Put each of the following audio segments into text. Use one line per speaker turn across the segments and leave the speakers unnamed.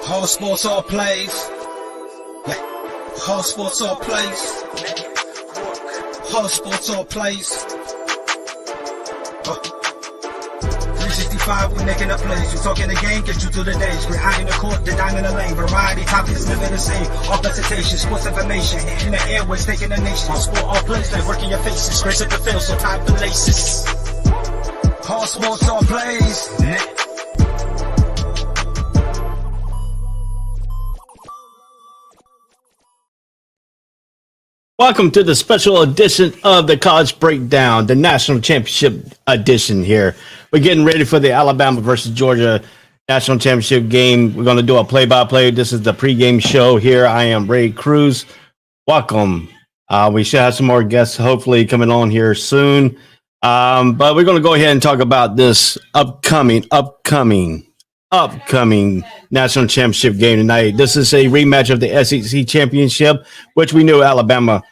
All sports, all plays. All sports, all plays. All sports, all plays. 365, we making up plays. We talking the game, get you through the days. We're high in the court, the dime in the lane. Variety topics never the same. All presentation, sports information. In the airways, taking the nation. All sport, all plays, they working your faces. Grace at the field, so tie the laces. All sports, all plays.
Welcome to the special edition of the College Breakdown, the National Championship edition here. We're getting ready for the Alabama versus Georgia National Championship game. We're going to do a play-by-play. This is the pregame show here. I am Ray Cruz. Welcome. We should have some more guests hopefully coming on here soon. But we're going to go ahead and talk about this upcoming national championship game tonight. This is a rematch of the SEC championship, which we knew Alabama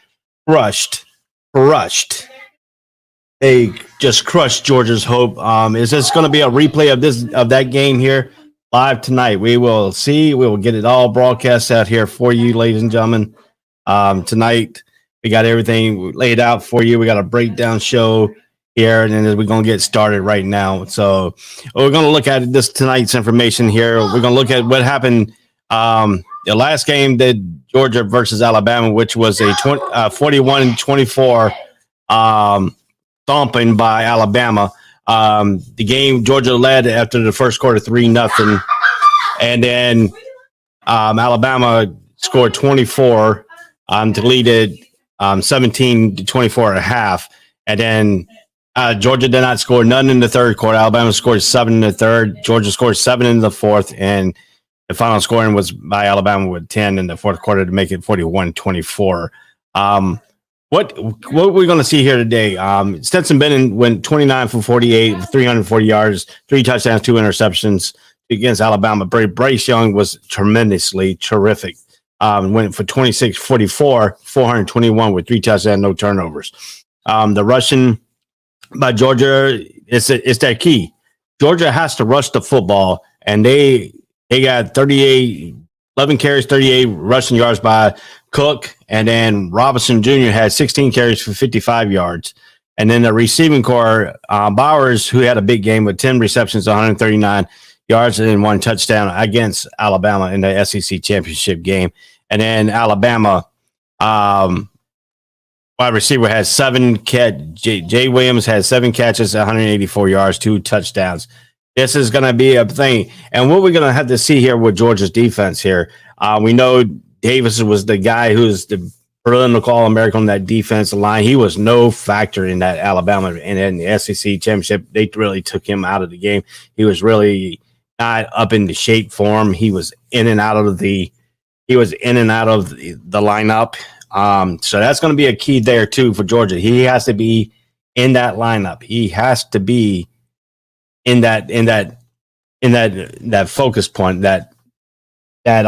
crushed. They just crushed Georgia's hope. Is this going to be a replay of that game here live tonight? We will see. We will get it all broadcast out here for you, ladies and gentlemen. Tonight we got everything laid out for you. We got a breakdown show here, and then we're going to get started right now. So we're going to look at this tonight's information here. We're going to look at what happened the last game, that Georgia versus Alabama, which was a 41-24 stomping by Alabama. The game, Georgia led after the first quarter 3-0, and then Alabama scored 24 to lead it 17-24 at half, and then Georgia did not score none in the third quarter. Alabama scored 7 in the third. Georgia scored 7 in the fourth. And the final scoring was by Alabama with 10 in the fourth quarter to make it 41-24. What we're going to see here today, Stetson Bennett went 29 for 48, 340 yards, 3 touchdowns, 2 interceptions against Alabama. Bryce Young was tremendously terrific. Went for 26-44, 421 with 3 touchdowns, no turnovers. The rushing by Georgia, it's that key. Georgia has to rush the football, and they got 11 carries, 38 rushing yards by Cook, and then Robinson Jr. had 16 carries for 55 yards. And then the receiving core, Bowers, who had a big game with 10 receptions, 139 yards, and then 1 touchdown against Alabama in the SEC championship game. And then Alabama, wide receiver has 7 catches. Jay Williams has 7 catches, 184 yards, 2 touchdowns. This is going to be a thing. And what we're going to have to see here with Georgia's defense here, we know Davis was the guy who's the perennial All-American on that defensive line. He was no factor in that Alabama and in the SEC championship. They really took him out of the game. He was really not up in the shape form. He was in and out of the lineup. So that's going to be a key there too for Georgia. He has to be in that lineup. He has to be in that focus point. I had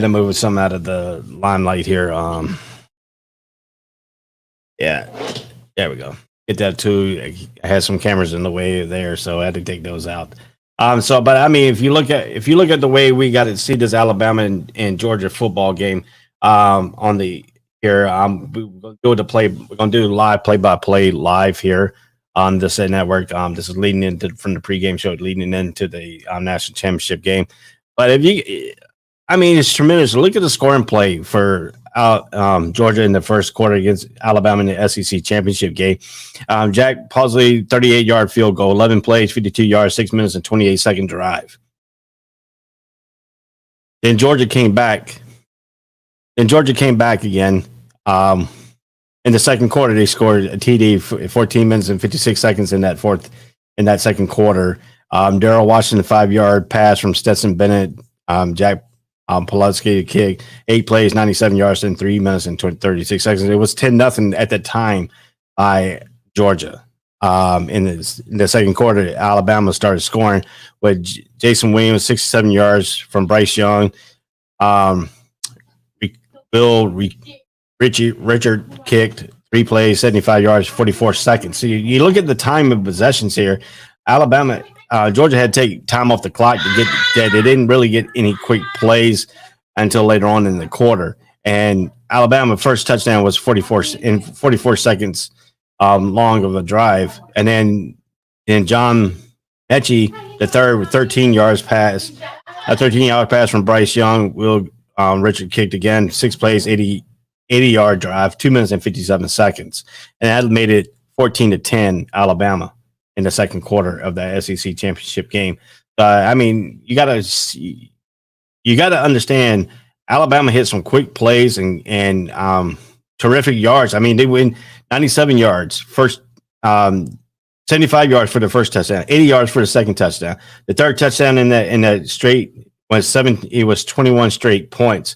to move some out of the limelight here. Yeah, there we go. Get that too. I had some cameras in the way there, so I had to take those out. But I mean, if you look at the way we got to see this Alabama and Georgia football game, on the here, we're gonna do live play-by-play live here on this network. This is leading into from the pregame show, leading into the national championship game. But it's tremendous. Look at the scoring play for Georgia in the first quarter against Alabama in the SEC championship game. Jack Pausley, 38-yard field goal, 11 plays, 52 yards, 6 minutes and 28-second drive. Then Georgia came back. Again. In the second quarter, they scored a TD for 14 minutes and 56 seconds in that second quarter. Darrell Washington, 5-yard pass from Stetson Bennett. Jack Pulaski kick, 8 plays, 97 yards in 3 minutes and 36 seconds. It was 10-0 at the time by Georgia. In the second quarter, Alabama started scoring with Jason Williams, 67 yards from Bryce Young. Richard kicked 3 plays, 75 yards, 44 seconds. So you look at the time of possessions here. Alabama, Georgia had to take time off the clock to get that. They didn't really get any quick plays until later on in the quarter. And Alabama first touchdown was 44 seconds long of a drive, and then John Mechie, the third with 13 yards pass, a 13-yard pass from Bryce Young. Will Richard kicked again, 6 plays, 80-yard drive, 2 minutes and 57 seconds, and that made it 14-10 Alabama in the second quarter of the SEC championship game. I mean, you gotta understand Alabama hit some quick plays and terrific yards. I mean, they win 97 yards first, 75 yards for the first touchdown, 80 yards for the second touchdown. The third touchdown in that straight was 21 straight points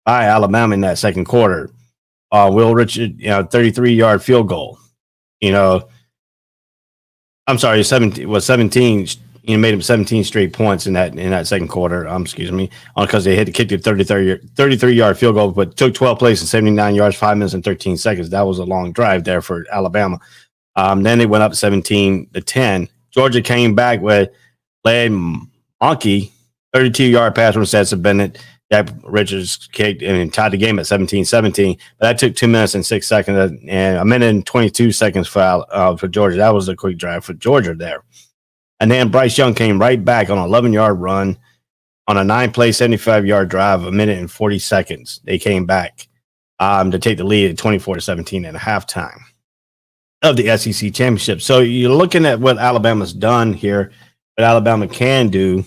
by Alabama in that second quarter. Will Richard, 33-yard field goal. I'm sorry, 17. Made him 17 straight points in that second quarter. Excuse me, because they had to kick the 33-yard field goal, but took 12 plays and 79 yards, 5 minutes and 13 seconds. That was a long drive there for Alabama. Then they went up 17-10. Georgia came back with led Monkey 32-yard pass from Stetson Bennett that Richards kicked and tied the game at 17-17. But that took 2 minutes and 6 seconds and a minute and 22 seconds for Georgia. That was a quick drive for Georgia there. And then Bryce Young came right back on an 11-yard run on a 9-play, 75-yard drive, a minute and 40 seconds. They came back to take the lead at 24-17 at halftime of the SEC championship. So you're looking at what Alabama's done here, what Alabama can do.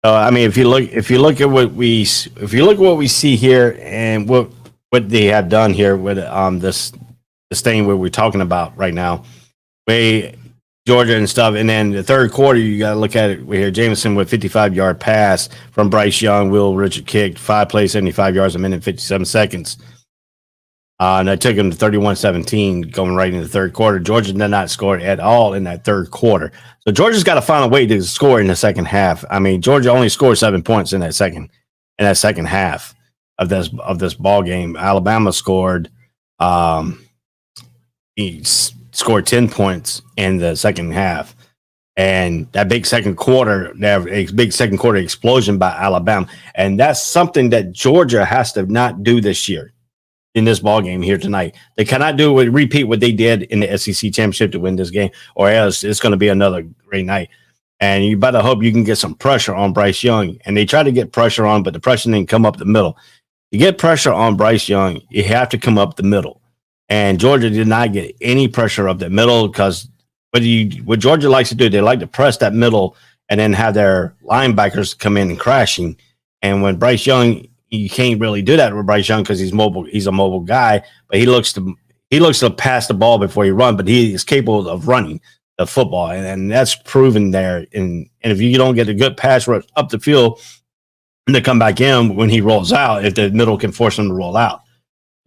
I mean, if you look at what we see here and what they have done here with this thing where we're talking about right now, Georgia and stuff, and then the third quarter you got to look at it here. Jameson with 55-yard pass from Bryce Young. Will Richard kicked 5 plays, 75 yards, a minute and 57 seconds. And that took him to 31-17 going right into the third quarter. Georgia did not score at all in that third quarter. So Georgia's got to find a way to score in the second half. I mean, Georgia only scored 7 points in that second half of this ball game. Alabama scored he scored 10 points in the second half. And that big second quarter explosion by Alabama. And that's something that Georgia has to not do this year. In this ball game here tonight, they cannot repeat what they did in the SEC championship to win this game, or else it's going to be another great night. And you better hope you can get some pressure on Bryce Young. And they tried to get pressure on, but the pressure didn't come up the middle. To get pressure on Bryce Young, you have to come up the middle. And Georgia did not get any pressure up the middle because what Georgia likes to do, they like to press that middle and then have their linebackers come in and crashing. And when Bryce Young, you can't really do that with Bryce Young because he's mobile. He's a mobile guy, but he looks to pass the ball before he runs. But he is capable of running the football, and that's proven there. And if you don't get a good pass rush up the field, and to come back in when he rolls out, if the middle can force him to roll out.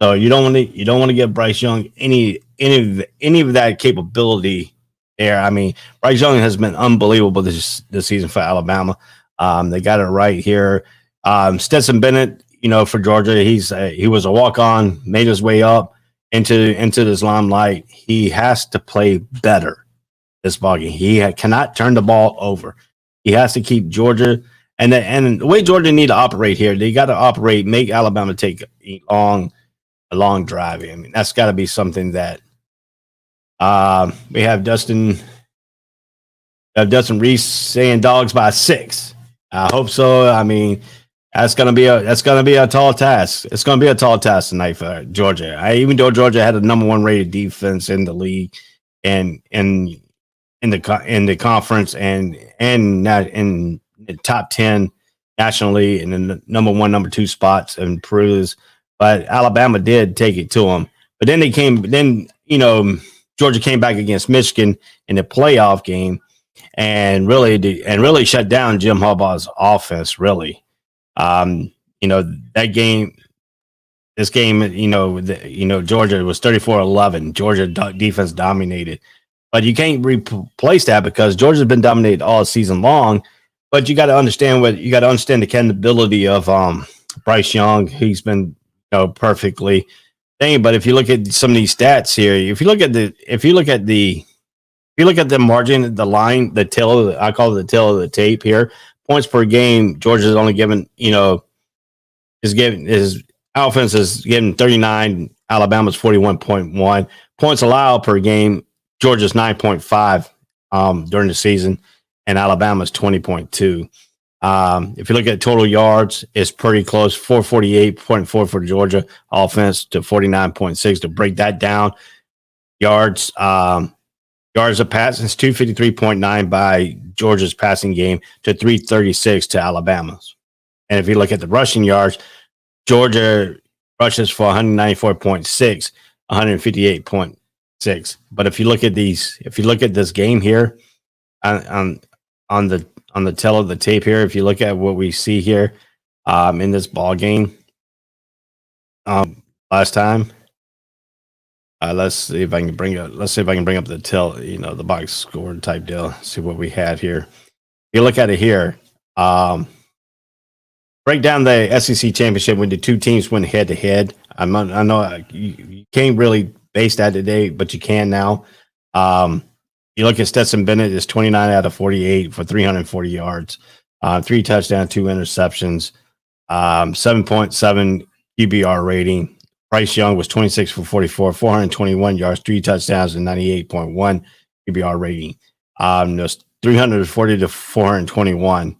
So you don't want to give Bryce Young any of that capability there. I mean, Bryce Young has been unbelievable this season for Alabama. They got it right here. Stetson Bennett, for Georgia, he was a walk-on, made his way up into this limelight. He has to play better this ballgame. He cannot turn the ball over. He has to keep Georgia, and the way Georgia need to operate here, they got to operate, make Alabama take a long drive. I mean, that's got to be something that we have Dustin Reese saying dogs by 6. I hope so. I mean, that's gonna be a tall task. It's gonna be a tall task tonight for Georgia. Even though Georgia had a number 1 rated defense in the league and in the conference and not in the top 10 nationally and in the number 1, number 2 spots and proves, but Alabama did take it to them. But then Georgia came back against Michigan in the playoff game and really shut down Jim Harbaugh's offense. Really, that game, this game, Georgia was 34-11. Georgia defense dominated, but you can't replace that because Georgia's been dominated all season long. But you got to understand the capability of Bryce Young, he's been perfectly thing. But if you look at some of these stats here, if you look at the margin, the line, the tail of I call it the tail of the tape here. Points per game, Georgia's only given, his offense is getting 39, Alabama's 41.1. Points allowed per game, Georgia's 9.5 during the season, and Alabama's 20.2. If you look at total yards, it's pretty close, 448.4 for Georgia offense to 49.6. To break that down, yards of passing is 253.9 by Georgia's passing game to 336 to Alabama's. And if you look at the rushing yards, Georgia rushes for 194.6, 158.6. But if you look at this game here on the tail of the tape here, if you look at what we see here in this ball game last time. Let's see if I can bring up the tail, the box score type deal. See what we had here. If you look at it here, break down the SEC championship when the two teams went head to head. I know you can't really base that today, but you can now. You look at Stetson Bennett is 29 out of 48 for 340 yards, 3 touchdowns, 2 interceptions, 7.7 QBR rating. Bryce Young was 26 for 44, 421 yards, 3 touchdowns, and 98.1 QBR rating. There's 340 to 421.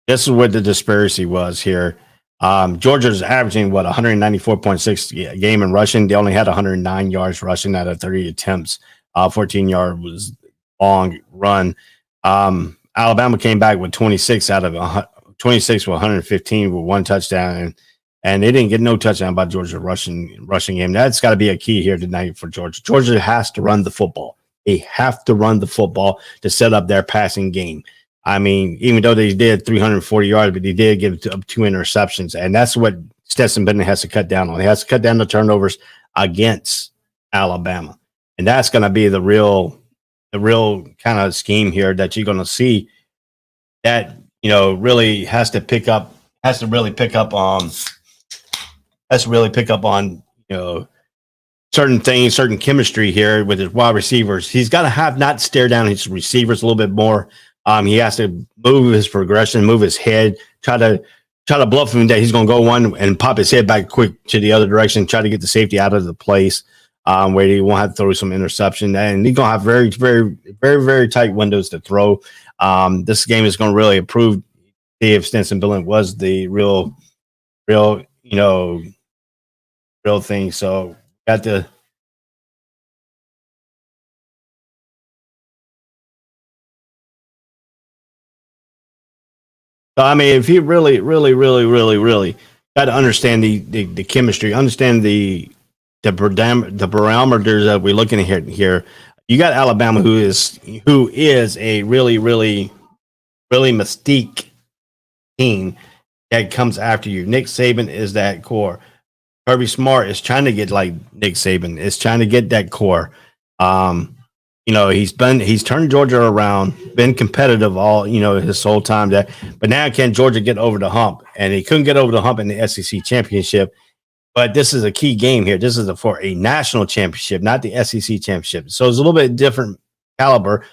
This is what the disparity was here. Georgia's averaging 194.6 game in rushing. They only had 109 yards rushing out of 30 attempts. 14-yard was long run. Alabama came back with 26 out of 26 with 115 with 1 touchdown, and they didn't get no touchdown by Georgia rushing game. That's got to be a key here tonight for Georgia. Georgia has to run the football. They have to run the football to set up their passing game. I mean, even though they did 340 yards, but they did give up 2 interceptions, and that's what Stetson Bennett has to cut down on. He has to cut down the turnovers against Alabama, and that's going to be the real kind of scheme here that you're going to see. That really has to really pick up on certain things, certain chemistry here with his wide receivers. He's got to not stare down his receivers a little bit more. He has to move his progression, move his head, try to bluff him that he's going to go one and pop his head back quick to the other direction, try to get the safety out of the place where he won't have to throw some interception. And he's going to have very, very, very, very tight windows to throw. This game is going to really improve if Stetson Bennett was the real thing. So got to. So, I mean, if you really, really, really, really, really got to understand the chemistry, understand the parameters that we're looking at here. You got Alabama, who is a really, really, really mystique team that comes after you. Nick Saban is that core. Kirby Smart is trying to get like Nick Saban. Is trying to get that core. He's turned Georgia around, been competitive all his whole time. But now can Georgia get over the hump? And he couldn't get over the hump in the SEC championship. But this is a key game here. This is for a national championship, not the SEC championship. So it's a little bit different caliber.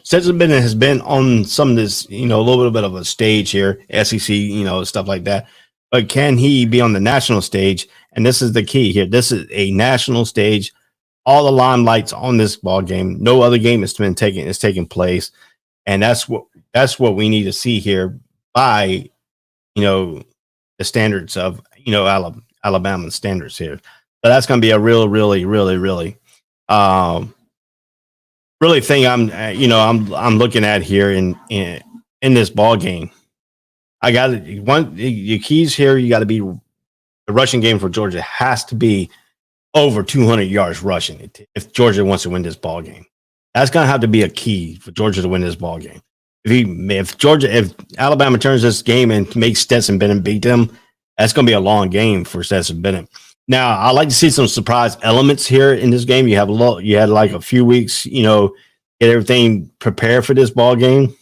Stetson Bennett has been on some of this, a little bit of a stage here, SEC, stuff like that. But can he be on the national stage? And this is the key here. This is a national stage. All the limelight's on this ball game. No other game has been taking place, and that's what we need to see here by the standards of Alabama standards here. So that's going to be a really, really, really, really, really thing I'm looking at here in this ball game. I got your keys here. You got to be the rushing game for Georgia has to be over 200 yards rushing if Georgia wants to win this ball game. That's going to have to be a key for Georgia to win this ball game. If Alabama turns this game and makes Stetson Bennett beat them, that's going to be a long game for Stetson Bennett. Now, I like to see some surprise elements here in this game. You had like a few weeks, get everything prepared for this ball game.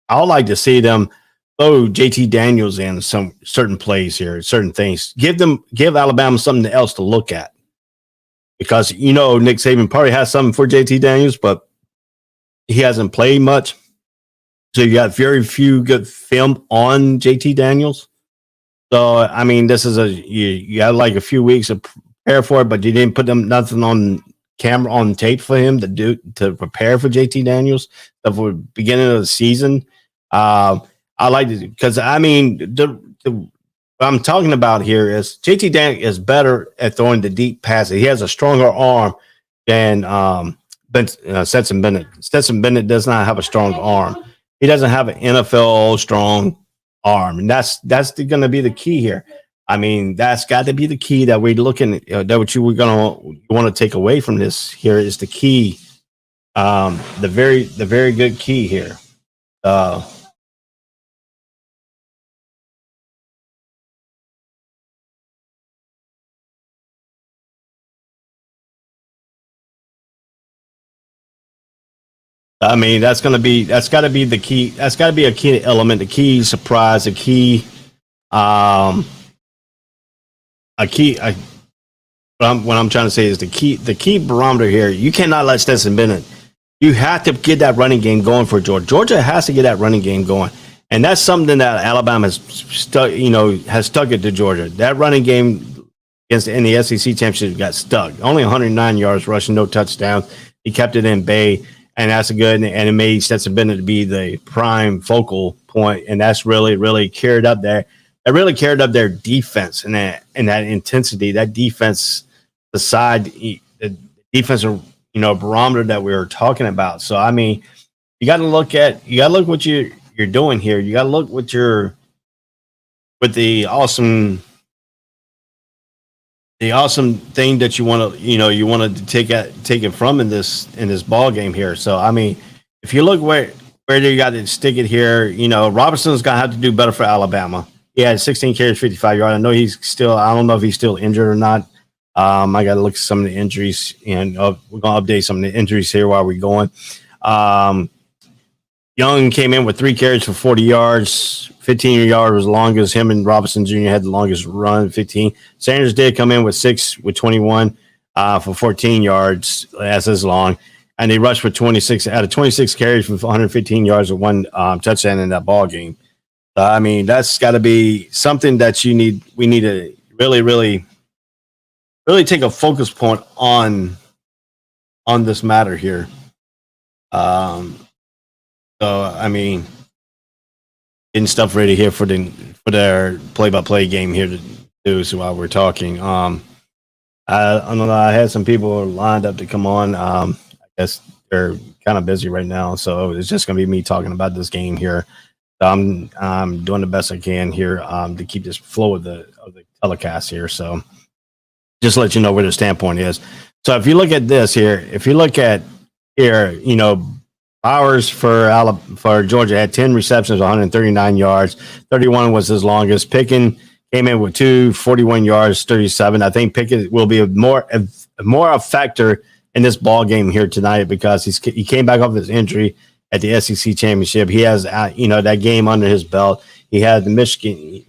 I would like to see them throw JT Daniels in some certain plays here, certain things. Give Alabama something else to look at. Because, Nick Saban probably has something for JT Daniels, but he hasn't played much. So you got very few good film on JT Daniels. So, I mean, this is you had like a few weeks to prepare for it, but you didn't put nothing on camera, on tape for him to prepare for JT Daniels at the beginning of the season. I like it because, I mean, what I'm talking about here is JT Daniels is better at throwing the deep passes. He has a stronger arm than Stetson Bennett. Stetson Bennett does not have a strong arm. He doesn't have an NFL strong arm, and that's going to be the key here. I mean, that's got to be the key that we're looking at. That what you want to take away from this here is the key, the very good key here. I mean, that's got to be the key. That's got to be a key element, the key surprise, a key, what I'm trying to say is the key barometer here. You cannot let Stetson Bennett. You have to get that running game going for Georgia. Georgia has to get that running game going, and that's something that Alabama has stuck it to Georgia. That running game in the SEC championship got stuck. Only 109 yards rushing, no touchdowns. He kept it in bay. And that's and it made Stetson Bennett to be the prime focal point, and that's really carried up there. It really carried up their defense and that intensity. That defense, the defensive barometer that we were talking about. So I mean, you got to look what you're doing here. You got to look with the awesome thing that you want to take it from in this ball game here. So I mean, if you look where you got to stick it here, Robertson's gonna have to do better for Alabama. He had 16 carries, 55 yards. I know I don't know if he's still injured or not. I got to look at some of the injuries, and we're gonna update some of the injuries here while we're going. Young came in with 3 carries for 40 yards. 15 yards was the longest. Him and Robinson Jr. had the longest run, 15. Sanders did come in with 6 with 21 for 14 yards. That's as long. And they rushed for 26 out of 26 carries for 115 yards with 1 touchdown in that ball game. I mean, that's got to be something that we need to really take a focus point on this matter here. So I mean, getting stuff ready here for their play-by-play game here to do. So while we're talking, I don't know. I had some people lined up to come on. I guess they're kind of busy right now, so it's just gonna be me talking about this game here. So I'm doing the best I can here to keep this flow of the telecast here. So just let you know where the standpoint is. So if you look at this here, Bowers for Georgia had 10 receptions, 139 yards. 31 was his longest. Pickens came in with 41 yards, 37. I think Pickens will be more a factor in this ball game here tonight because he came back off his injury at the SEC championship. He has that game under his belt. He had the Michigan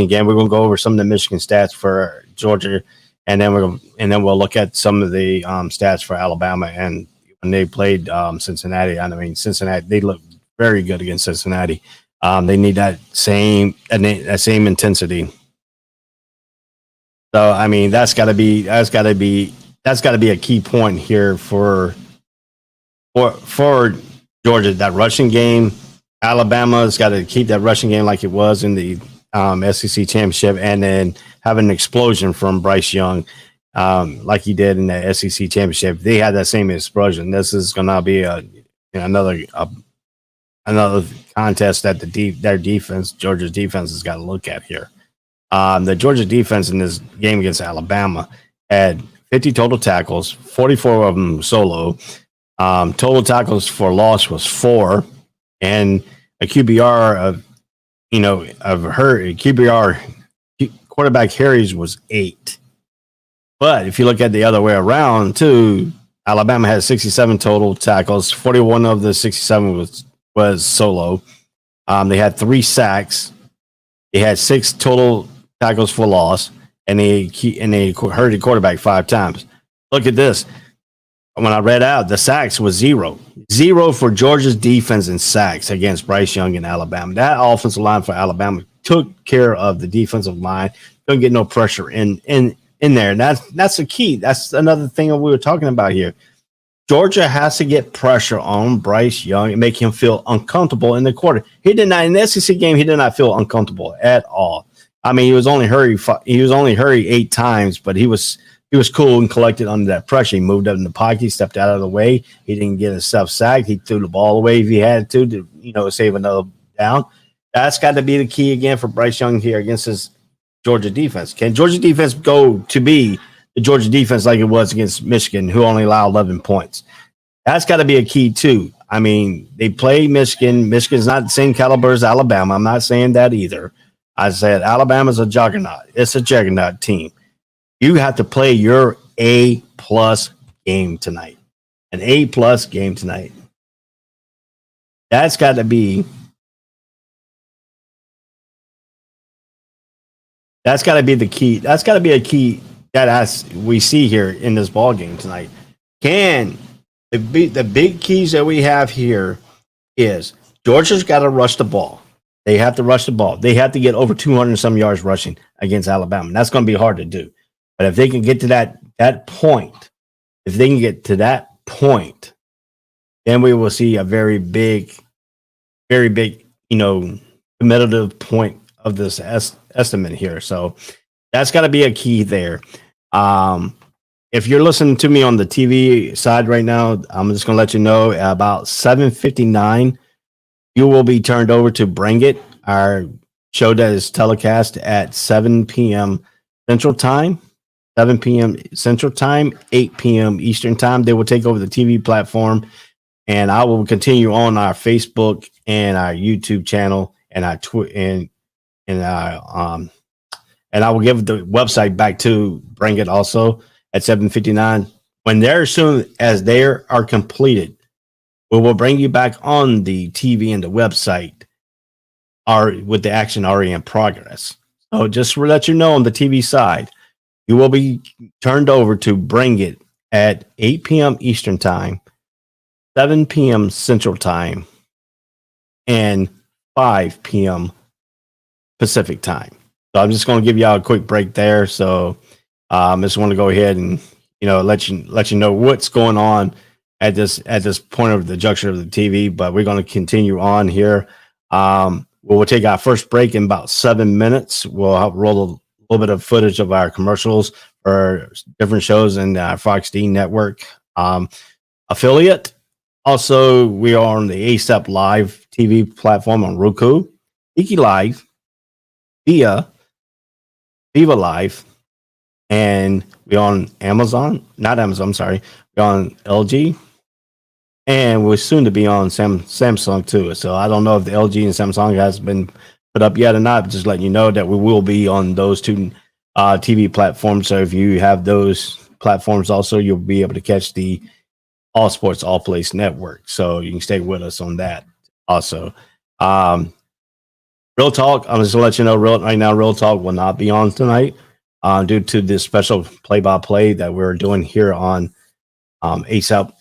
game. We're going to go over some of the Michigan stats for Georgia, and then we'll look at some of the stats for Alabama and when they played Cincinnati. I mean, Cincinnati, they look very good against Cincinnati. They need that same intensity. So I mean, that's got to be a key point here for Georgia. That rushing game, Alabama's got to keep that rushing game like it was in the SEC championship, and then have an explosion from Bryce Young. Like he did in the SEC championship. They had that same explosion. This is going to be another contest that their defense, Georgia's defense, has got to look at here. The Georgia defense in this game against Alabama had 50 total tackles, 44 of them solo. Total tackles for loss was 4, and a QBR quarterback carries was 8. But if you look at the other way around, too, Alabama had 67 total tackles. 41 of the 67 was solo. They had 3 sacks. They had 6 total tackles for loss, and they hurt the quarterback 5 times. Look at this. When I read out, the sacks was 0. 0 for Georgia's defense in sacks against Bryce Young in Alabama. That offensive line for Alabama took care of the defensive line. Couldn't get no pressure in there. And that's the key. That's another thing that we were talking about here. Georgia has to get pressure on Bryce Young and make him feel uncomfortable in the quarter. He did not in the SEC game. He did not feel uncomfortable at all. I mean, he was only hurried 8 times, but he was cool and collected under that pressure. He moved up in the pocket, he stepped out of the way. He didn't get himself sacked. He threw the ball away if he had to save another down. That's got to be the key again for Bryce Young here against his Georgia defense. Can Georgia defense go to be the Georgia defense like it was against Michigan, who only allowed 11 points? That's got to be a key too. I mean, they play Michigan. Michigan's not the same caliber as Alabama. I'm not saying that either. I said Alabama's a juggernaut. It's a juggernaut team. You have to play your A-plus game tonight. An A-plus game tonight. That's got to be the key. That's got to be a key that we see here in this ball game tonight. The big keys that we have here is Georgia's got to rush the ball. They have to rush the ball. They have to get over 200 and some yards rushing against Alabama. That's going to be hard to do. But if they can get to that point, then we will see a very big, competitive point of this estimate here. So that's got to be a key there. If you're listening to me on the TV side right now, I'm just going to let you know about 7:59, you will be turned over to Bring It, our show that is telecast at 7 p.m. Central Time. 7 p.m. Central Time, 8 p.m. Eastern Time. They will take over the TV platform, and I will continue on our Facebook and our YouTube channel and our and I will give the website back to Bring It also at 7:59. When as soon as they are completed, we will bring you back on the TV and the website with the action already in progress. So just to let you know, on the TV side, you will be turned over to Bring It at 8 p.m. Eastern Time, 7 p.m. Central Time, and 5 p.m. Pacific Time. So I'm just going to give y'all a quick break there. So I just want to go ahead and let you know what's going on at this point of the juncture of the TV. But we're going to continue on here. We'll take our first break in about 7 minutes. We'll roll a little bit of footage of our commercials for different shows in the Fox D network affiliate. Also, we are on the ASAP Live TV platform on Roku, Iki Live, Viva Live, and we're on Amazon. Not Amazon, I'm sorry. We're on LG, and we're soon to be on Samsung too. So I don't know if the LG and Samsung has been put up yet or not, but just letting you know that we will be on those two TV platforms. So if you have those platforms also, you'll be able to catch the All Sports All Place network. So you can stay with us on that also. Real Talk, I'm just going to let you know right now, Real Talk will not be on tonight due to this special play-by-play that we're doing here on ASAP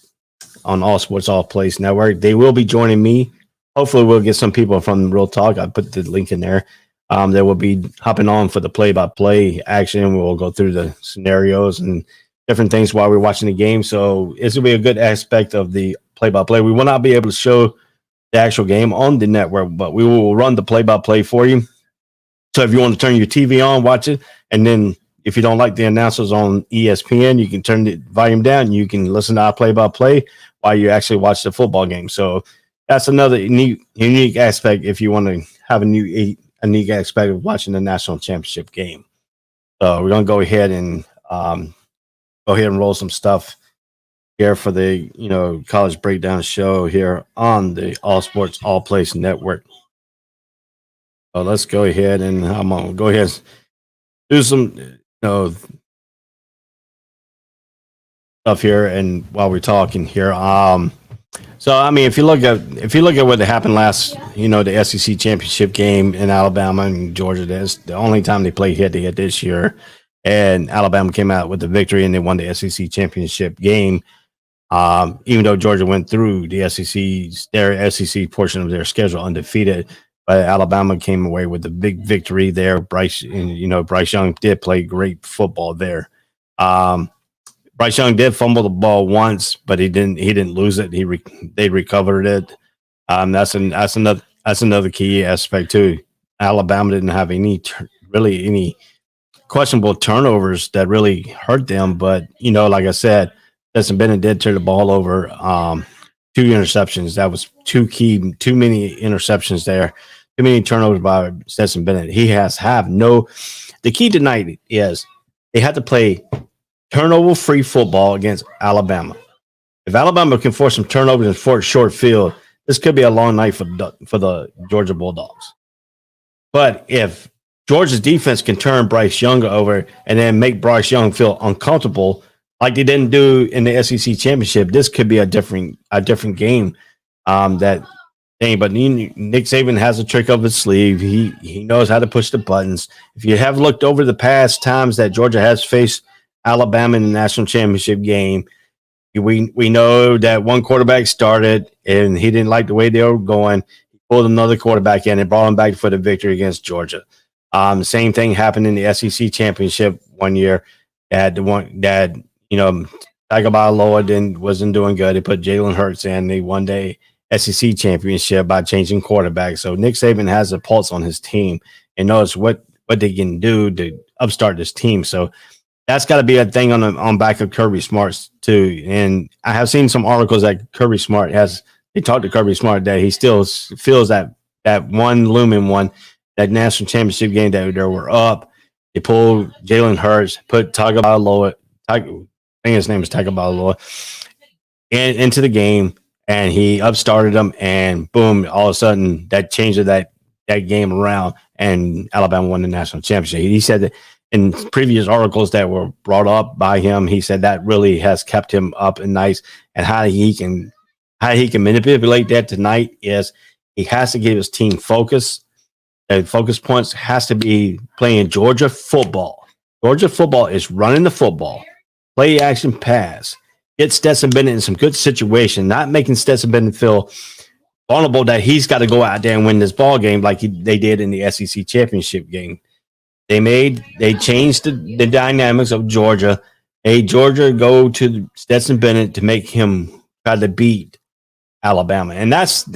on All Sports All Place network. They will be joining me. Hopefully we'll get some people from Real Talk. I put the link in there. They will be hopping on for the play-by-play action. We'll go through the scenarios and different things while we're watching the game. So this will be a good aspect of the play-by-play. We will not be able to show the actual game on the network, but we will run the play-by-play for you. So if you want to turn your TV on, watch it, and then if you don't like the announcers on ESPN, you can turn the volume down and you can listen to our play-by-play while you actually watch the football game. So that's another unique aspect if you want to have a unique aspect of watching the national championship game. So we're going to go ahead and roll some stuff here for the college breakdown show here on the All Sports All Place network. So let's go ahead and I'm gonna go ahead and do some stuff here, and while we're talking here, So I mean, if you look at what happened last, the SEC championship game in Alabama and Georgia, that's the only time they played head to head this year, and Alabama came out with the victory and they won the SEC championship game. Even though Georgia went through their SEC portion of their schedule undefeated, but Alabama came away with a big victory there. Bryce Young did play great football there. Bryce Young did fumble the ball once, but he didn't lose it. They recovered it. That's another key aspect too. Alabama didn't have any questionable turnovers that really hurt them, but like I said, Stetson Bennett did turn the ball over. 2 interceptions. That was too many interceptions there. Too many turnovers by Stetson Bennett. The key tonight is they had to play turnover-free football against Alabama. If Alabama can force some turnovers and short field, this could be a long night for the Georgia Bulldogs. But if Georgia's defense can turn Bryce Young over and then make Bryce Young feel uncomfortable, like they didn't do in the SEC championship, this could be a different game. But Nick Saban has a trick up his sleeve. He knows how to push the buttons. If you have looked over the past times that Georgia has faced Alabama in the national championship game, we know that one quarterback started and he didn't like the way they were going. He pulled another quarterback in and brought him back for the victory against Georgia. The same thing happened in the SEC championship one year. Tagovailoa wasn't doing good. They put Jalen Hurts in. They won the SEC championship by changing quarterbacks. So Nick Saban has a pulse on his team and knows what they can do to upstart this team. So that's got to be a thing on back of Kirby Smart's too. And I have seen some articles that Kirby Smart they talked to Kirby Smart that he still feels that one looming one, that national championship game that they were up. They pulled Jalen Hurts, put Tagovailoa, I think his name is Tagovailoa, into the game, and he upstarted them, and boom, all of a sudden that changed that game around, and Alabama won the national championship. He said that in previous articles that were brought up by him, he said that really has kept him up and nice, and how he can manipulate that tonight is he has to give his team focus. And focus points has to be playing Georgia football. Georgia football is running the football, play action pass, get Stetson Bennett in some good situation, not making Stetson Bennett feel vulnerable that he's got to go out there and win this ball game like they did in the SEC championship game. They changed the dynamics of Georgia. Georgia go to Stetson Bennett to make him try to beat Alabama, and that's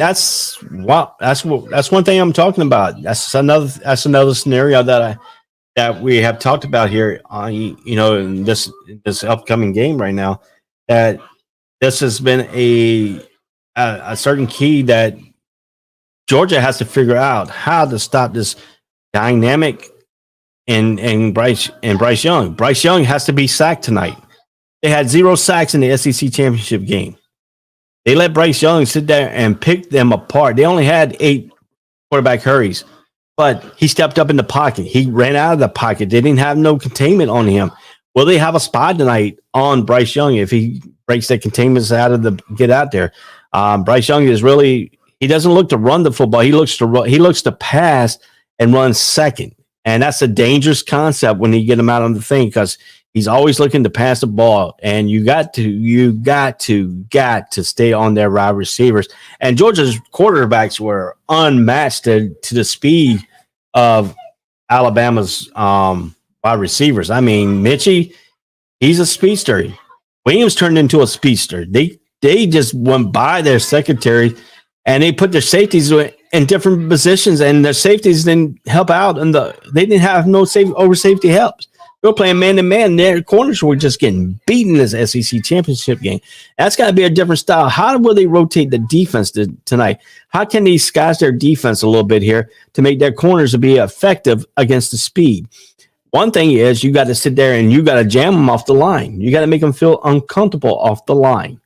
one thing I'm talking about. That's another scenario that we have talked about here on in this upcoming game right now. That this has been a certain key that Georgia has to figure out how to stop this dynamic and Bryce Young. Bryce Young has to be sacked tonight. They had 0 sacks in the SEC championship game. They let Bryce Young sit there and pick them apart. They only had 8 quarterback hurries, but he stepped up in the pocket. He ran out of the pocket. They didn't have no containment on him. Will they have a spot tonight on Bryce Young if he breaks the containments get out there? Bryce Young he doesn't look to run the football. He looks to pass and run second. And that's a dangerous concept when you get him out on the thing, because he's always looking to pass the ball, and you got to stay on their wide receivers. And Georgia's quarterbacks were unmatched to the speed of Alabama's wide receivers. I mean, Mitchie, he's a speedster. Williams turned into a speedster. They just went by their secondary, and they put their safeties in different positions, and their safeties didn't help out, and they didn't have no safety helps. They were playing man-to-man. Their corners were just getting beaten in this SEC championship game. That's got to be a different style. How will they rotate the defense tonight? How can they disguise their defense a little bit here to make their corners be effective against the speed? One thing is you got to sit there and you got to jam them off the line. You got to make them feel uncomfortable off the line.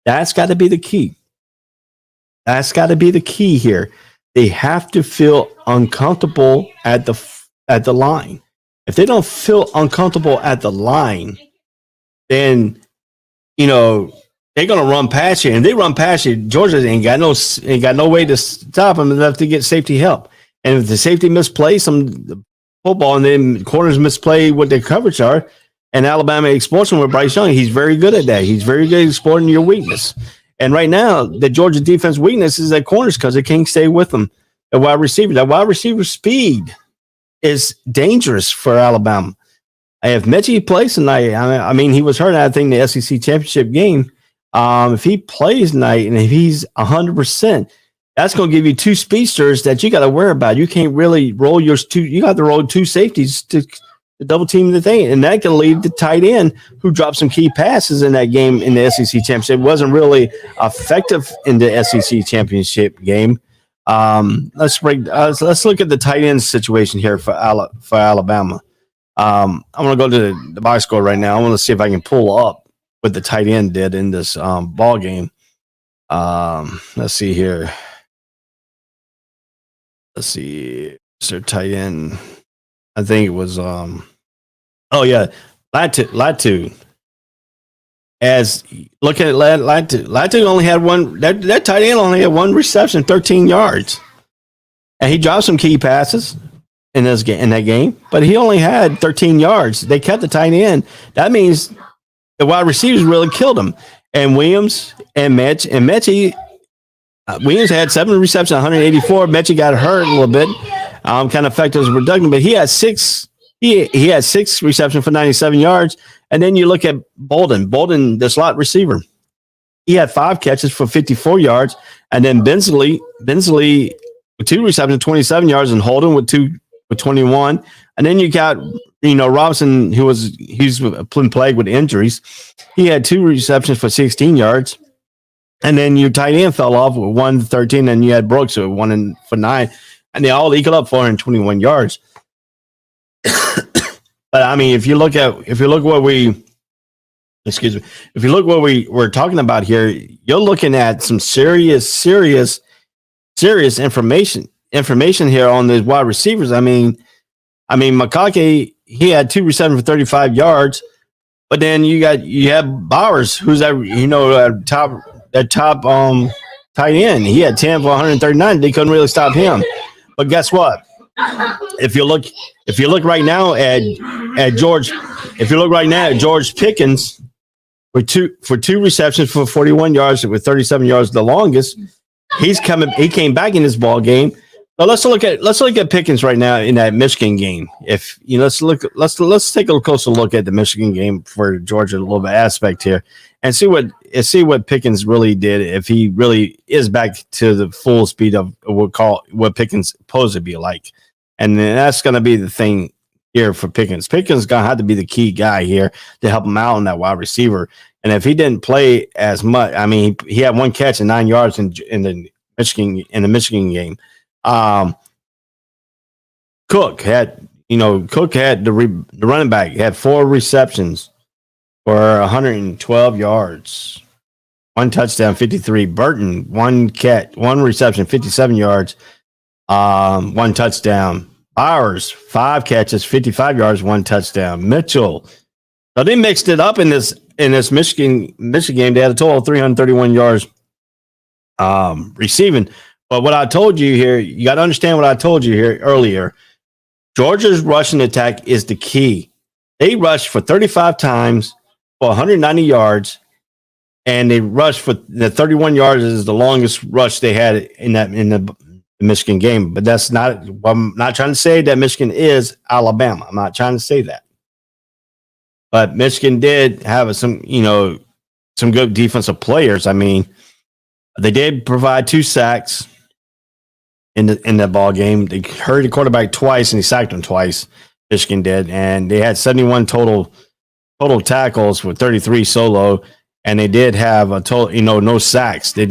That's got to be the key. That's got to be the key here. They have to feel uncomfortable at the line. If they don't feel uncomfortable at the line, then they're gonna run past you, and they run past you. Georgia ain't got no way to stop them enough to get safety help. And if the safety misplays some football, and then corners misplay what their coverage are, and Alabama explosion with Bryce Young, he's very good at that. He's very good at exploiting your weakness. And right now, the Georgia defense weakness is at corners because they can't stay with them. The wide receiver, that wide receiver speed is dangerous for Alabama. If Mechie plays tonight, I mean, he was hurt, I think, in the SEC championship game. If he plays tonight and if he's 100%, that's going to give you two speedsters that you got to worry about. You can't really roll your two. You got to roll two safeties to double team the thing, and that can lead to tight end who dropped some key passes in that game in the SEC championship. It wasn't really effective in the SEC championship game. Let's look at the tight end situation here for Alabama. I'm going to go to the box score right now. I want to see if I can pull up what the tight end did in this ball game. Let's see here. Let's see. Is there tight end? I think it was Latu. As looking at Latu only had one. That tight end only had one reception, 13 yards, and he dropped some key passes in that game. But he only had 13 yards. They kept the tight end. That means the wide receivers really killed him. And Williams and Mechie. Williams had 7 receptions, 184. Mechie got hurt a little bit. Kind of affected his production, but he had 6. He had 6 receptions for 97 yards. And then you look at Bolden, the slot receiver. He had 5 catches for 54 yards. And then Bensley with 2 receptions, 27 yards, and Holden with 21. And then you got, Robinson, he's been plagued with injuries. He had 2 receptions for 16 yards. And then your tight end fell off with 113, and you had Brooks with 1 for 9. And they all equal up 421 yards. But I mean, if you look what we're talking about here, you're looking at some serious information here on the wide receivers. I mean, McConkey, he had 2 receptions for 35 yards, but then you have Bowers, who's that top tight end. He had 10 for 139. They couldn't really stop him. But guess what? If you look right now at George Pickens for two receptions for 41 yards with 37 yards the longest, he came back in this ball game. So let's look at Pickens right now in that Michigan game. Let's take a closer look at the Michigan game for Georgia, a little bit aspect here, and see what Pickens really did, if he really is back to the full speed of what Pickens supposed to be like. And then that's going to be the thing here for Pickens. Pickens is going to have to be the key guy here to help him out on that wide receiver. And if he didn't play as much, I mean, he had 1 catch and 9 yards in the Michigan game. Cook had the running back had 4 receptions for 112 yards, 1 touchdown, 53. Burton, 1 reception, 57 yards, 1 touchdown. Bowers, 5 catches, 55 yards, 1 touchdown. Mitchell. So they mixed it up in this Michigan game. They had a total of 331 yards receiving. But what I told you here, you got to understand what I told you here earlier. Georgia's rushing attack is the key. They rushed for 35 times for 190 yards, and they rushed for the 31 yards is the longest rush they had in the Michigan game. But that's not. I'm not trying to say that Michigan is Alabama. I'm not trying to say that. But Michigan did have some good defensive players. I mean, they did provide 2 sacks in that ball game. They hurried the quarterback twice and he sacked him twice. Michigan did, and they had 71 total tackles with 33 solo, and they did have a total no sacks. They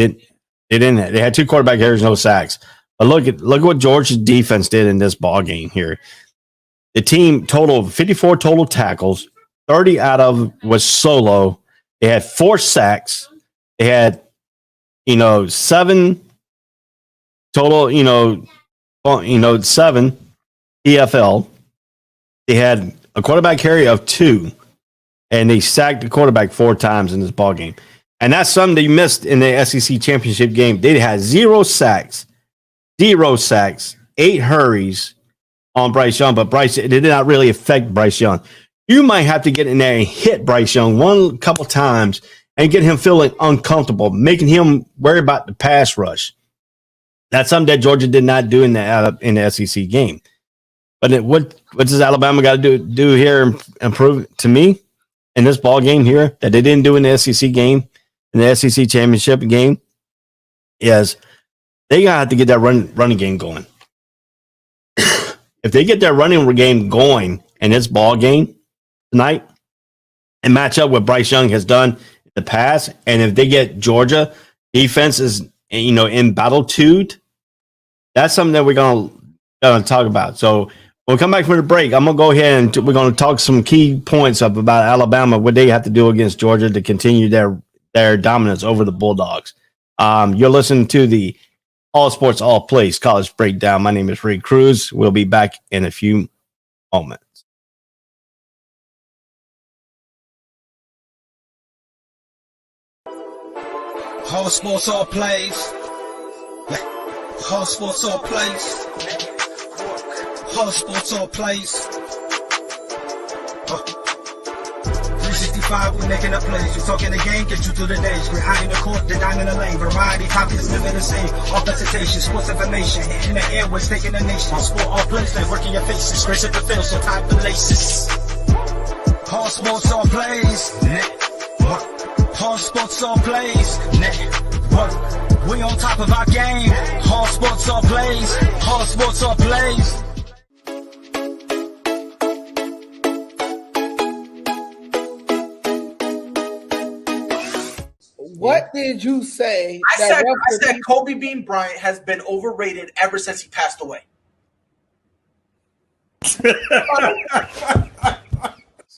had 2 quarterback errors, no sacks. But look what Georgia's defense did in this ball game here. The team totaled 54 total tackles, 30 out of was solo. They had 4 sacks. They had 7 total, 7 EFL. They had a quarterback carry of 2, and they sacked the quarterback 4 times in this ball game. And that's something they missed in the SEC championship game. They had 0 sacks, 8 hurries on Bryce Young, but it did not really affect Bryce Young. You might have to get in there and hit Bryce Young couple times and get him feeling uncomfortable, making him worry about the pass rush. That's something that Georgia did not do in the SEC game. But what does Alabama got to do here and improve to me in this ball game here that they didn't do in the SEC game, in the SEC championship game, is they got to have to get that running game going. If they get that running game going in this ball game tonight and match up what Bryce Young has done in the past, and if they get Georgia defense is in battlitude, that's something that we're gonna talk about. So when we come back from the break, I'm gonna go ahead and we're gonna talk some key points about Alabama, what they have to do against Georgia to continue their dominance over the Bulldogs. You're listening to the All Sports, All Plays College Breakdown. My name is Ray Cruz. We'll be back in a few moments.
All Sports, All Plays. All Sports, All Plays. All Sports, All Plays. 365, we making a plays. We talking the game, get you through the days. We're high in the court, the dime in the lane. Variety, topics, living the same. All presentation, sports information. In the airways, taking the nation. All sport, all plays, like working your faces. Grace at the field, so tie the laces. All sports, all plays. All sports, all plays. We on top of our game. All sports, all plays. All sports, all plays.
What did you say?
I said Kobe Bean Bryant has been overrated ever since he passed away.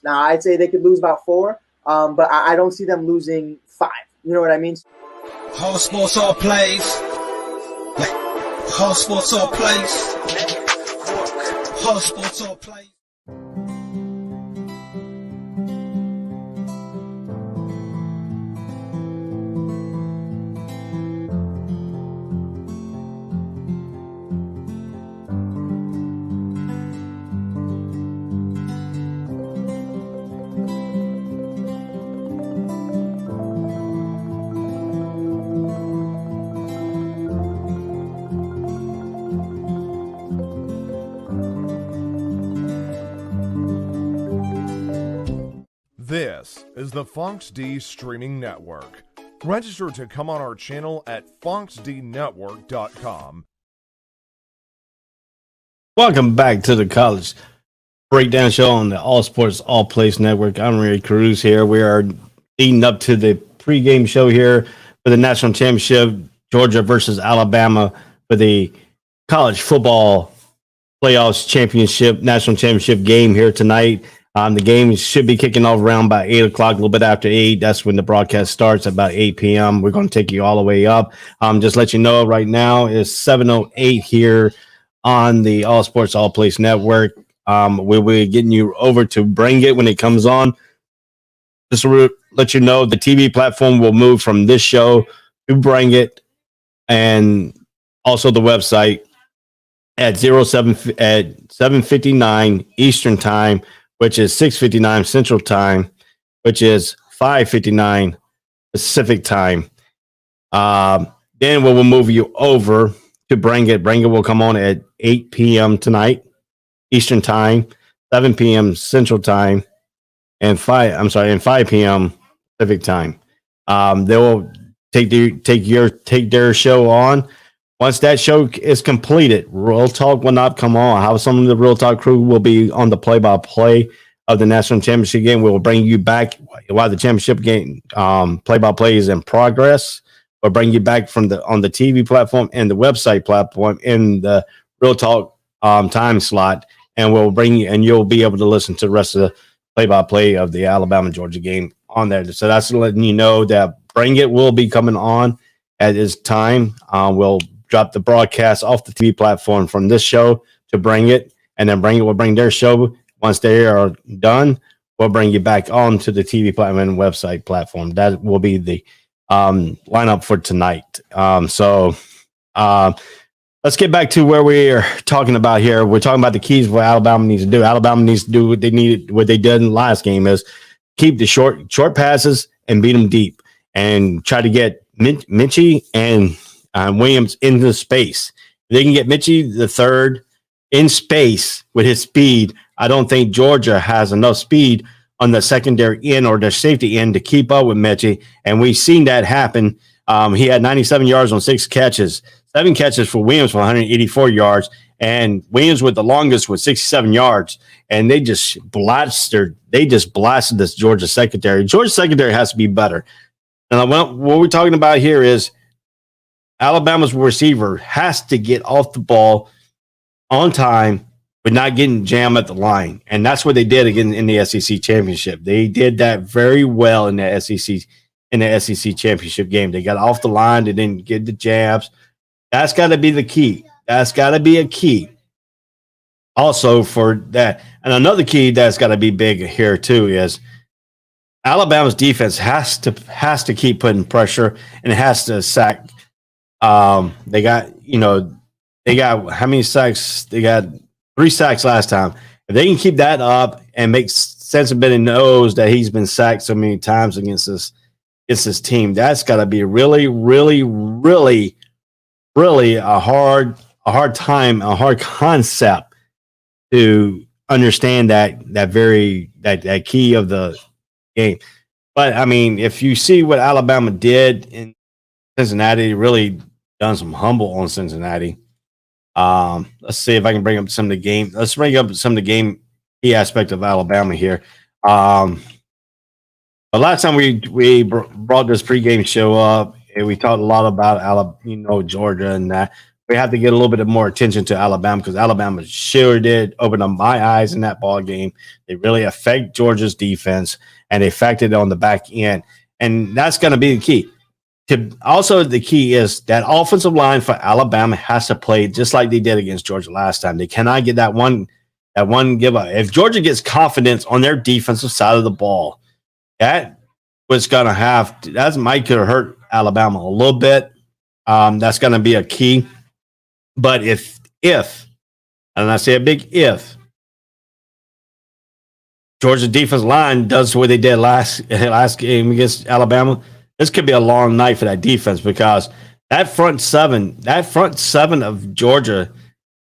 Now, I'd say they could lose about 4, but I don't see them losing 5. You know what I mean?
All sports, all plays. All sports, all plays. All sports, all plays.
This is the Fox D Streaming Network. Register to come on our channel at foxdnetwork.com.
Welcome back to the College Breakdown Show on the All Sports, All Plays Network. I'm Ray Cruz here. We are leading up to the pregame show here for the National Championship, Georgia versus Alabama for the College Football Playoffs Championship, National Championship game here tonight. The game should be kicking off around about 8 o'clock, a little bit after 8. That's when the broadcast starts, about 8 p.m. We're going to take you all the way up. Just let you know right now it's 7:08 here on the All Sports, All Plays Network. We'll be getting you over to Bring It when it comes on. Just to let you know, the TV platform will move from this show to Bring It, and also the website at 7:59 Eastern Time, which is 6:59 Central Time, which is 5:59 Pacific Time. Then we will move you over to Bring It. Bring It will come on at 8 p.m. tonight, Eastern Time, 7 p.m. Central Time, and 5 p.m. Pacific Time. They will take their show on. Once that show is completed, Real Talk will not come on. How some of the Real Talk crew will be on the play-by-play of the national championship game. We will bring you back while the championship game play-by-play is in progress. We'll bring you back on the TV platform and the website platform in the Real Talk time slot, and we'll bring you, and you'll be able to listen to the rest of the play-by-play of the Alabama-Georgia game on there. So that's letting you know that Bring It will be coming on at its time. We'll drop the broadcast off the TV platform from this show to Bring It, and then Bring It will bring their show. Once they are done, we'll bring you back on to the TV platform and website platform. That will be the lineup for tonight. Let's get back to where we are talking about here. We're talking about the keys of what Alabama needs to do. Alabama needs to do what they did in the last game is keep the short passes and beat them deep and try to get Mitchie and Williams into space. If they can get Mitchie the third in space with his speed, I don't think Georgia has enough speed on the secondary end or the safety end to keep up with Mitchie. And we've seen that happen. He had 97 yards on 6 catches. 7 catches for Williams for 184 yards, and Williams with the longest with 67 yards. And they just blasted this Georgia secondary. Georgia secondary has to be better. And what we're talking about here is Alabama's receiver has to get off the ball on time, but not getting jammed at the line. And that's what they did again in the SEC championship. They did that very well in the SEC championship game. They got off the line. They didn't get the jabs. That's got to be the key. That's got to be a key also for that. And another key that's got to be big here too is Alabama's defense has to keep putting pressure and it has to sack. They got how many sacks? They got 3 sacks last time. If they can keep that up and make Sensibility knows that he's been sacked so many times against this team, that's got to be really, really, really, really a hard concept to understand that key of the game. But I mean, if you see what Alabama did in Cincinnati, really done some humble on Cincinnati. Let's see if I can bring up some of the game. Let's bring up some of the game key aspect of Alabama here. The last time we brought this pregame show up, and we talked a lot about Georgia and that. We have to get a little bit more attention to Alabama because Alabama sure did open up my eyes in that ball game. They really affect Georgia's defense, and they affected it on the back end. And that's going to be the key. Also, the key is that offensive line for Alabama has to play just like they did against Georgia last time. They cannot get that one give up. If Georgia gets confidence on their defensive side of the ball, that might could hurt Alabama a little bit. That's going to be a key. But if, and I say a big if, Georgia's defensive line does what they did last game against Alabama, this could be a long night for that defense because that front seven of Georgia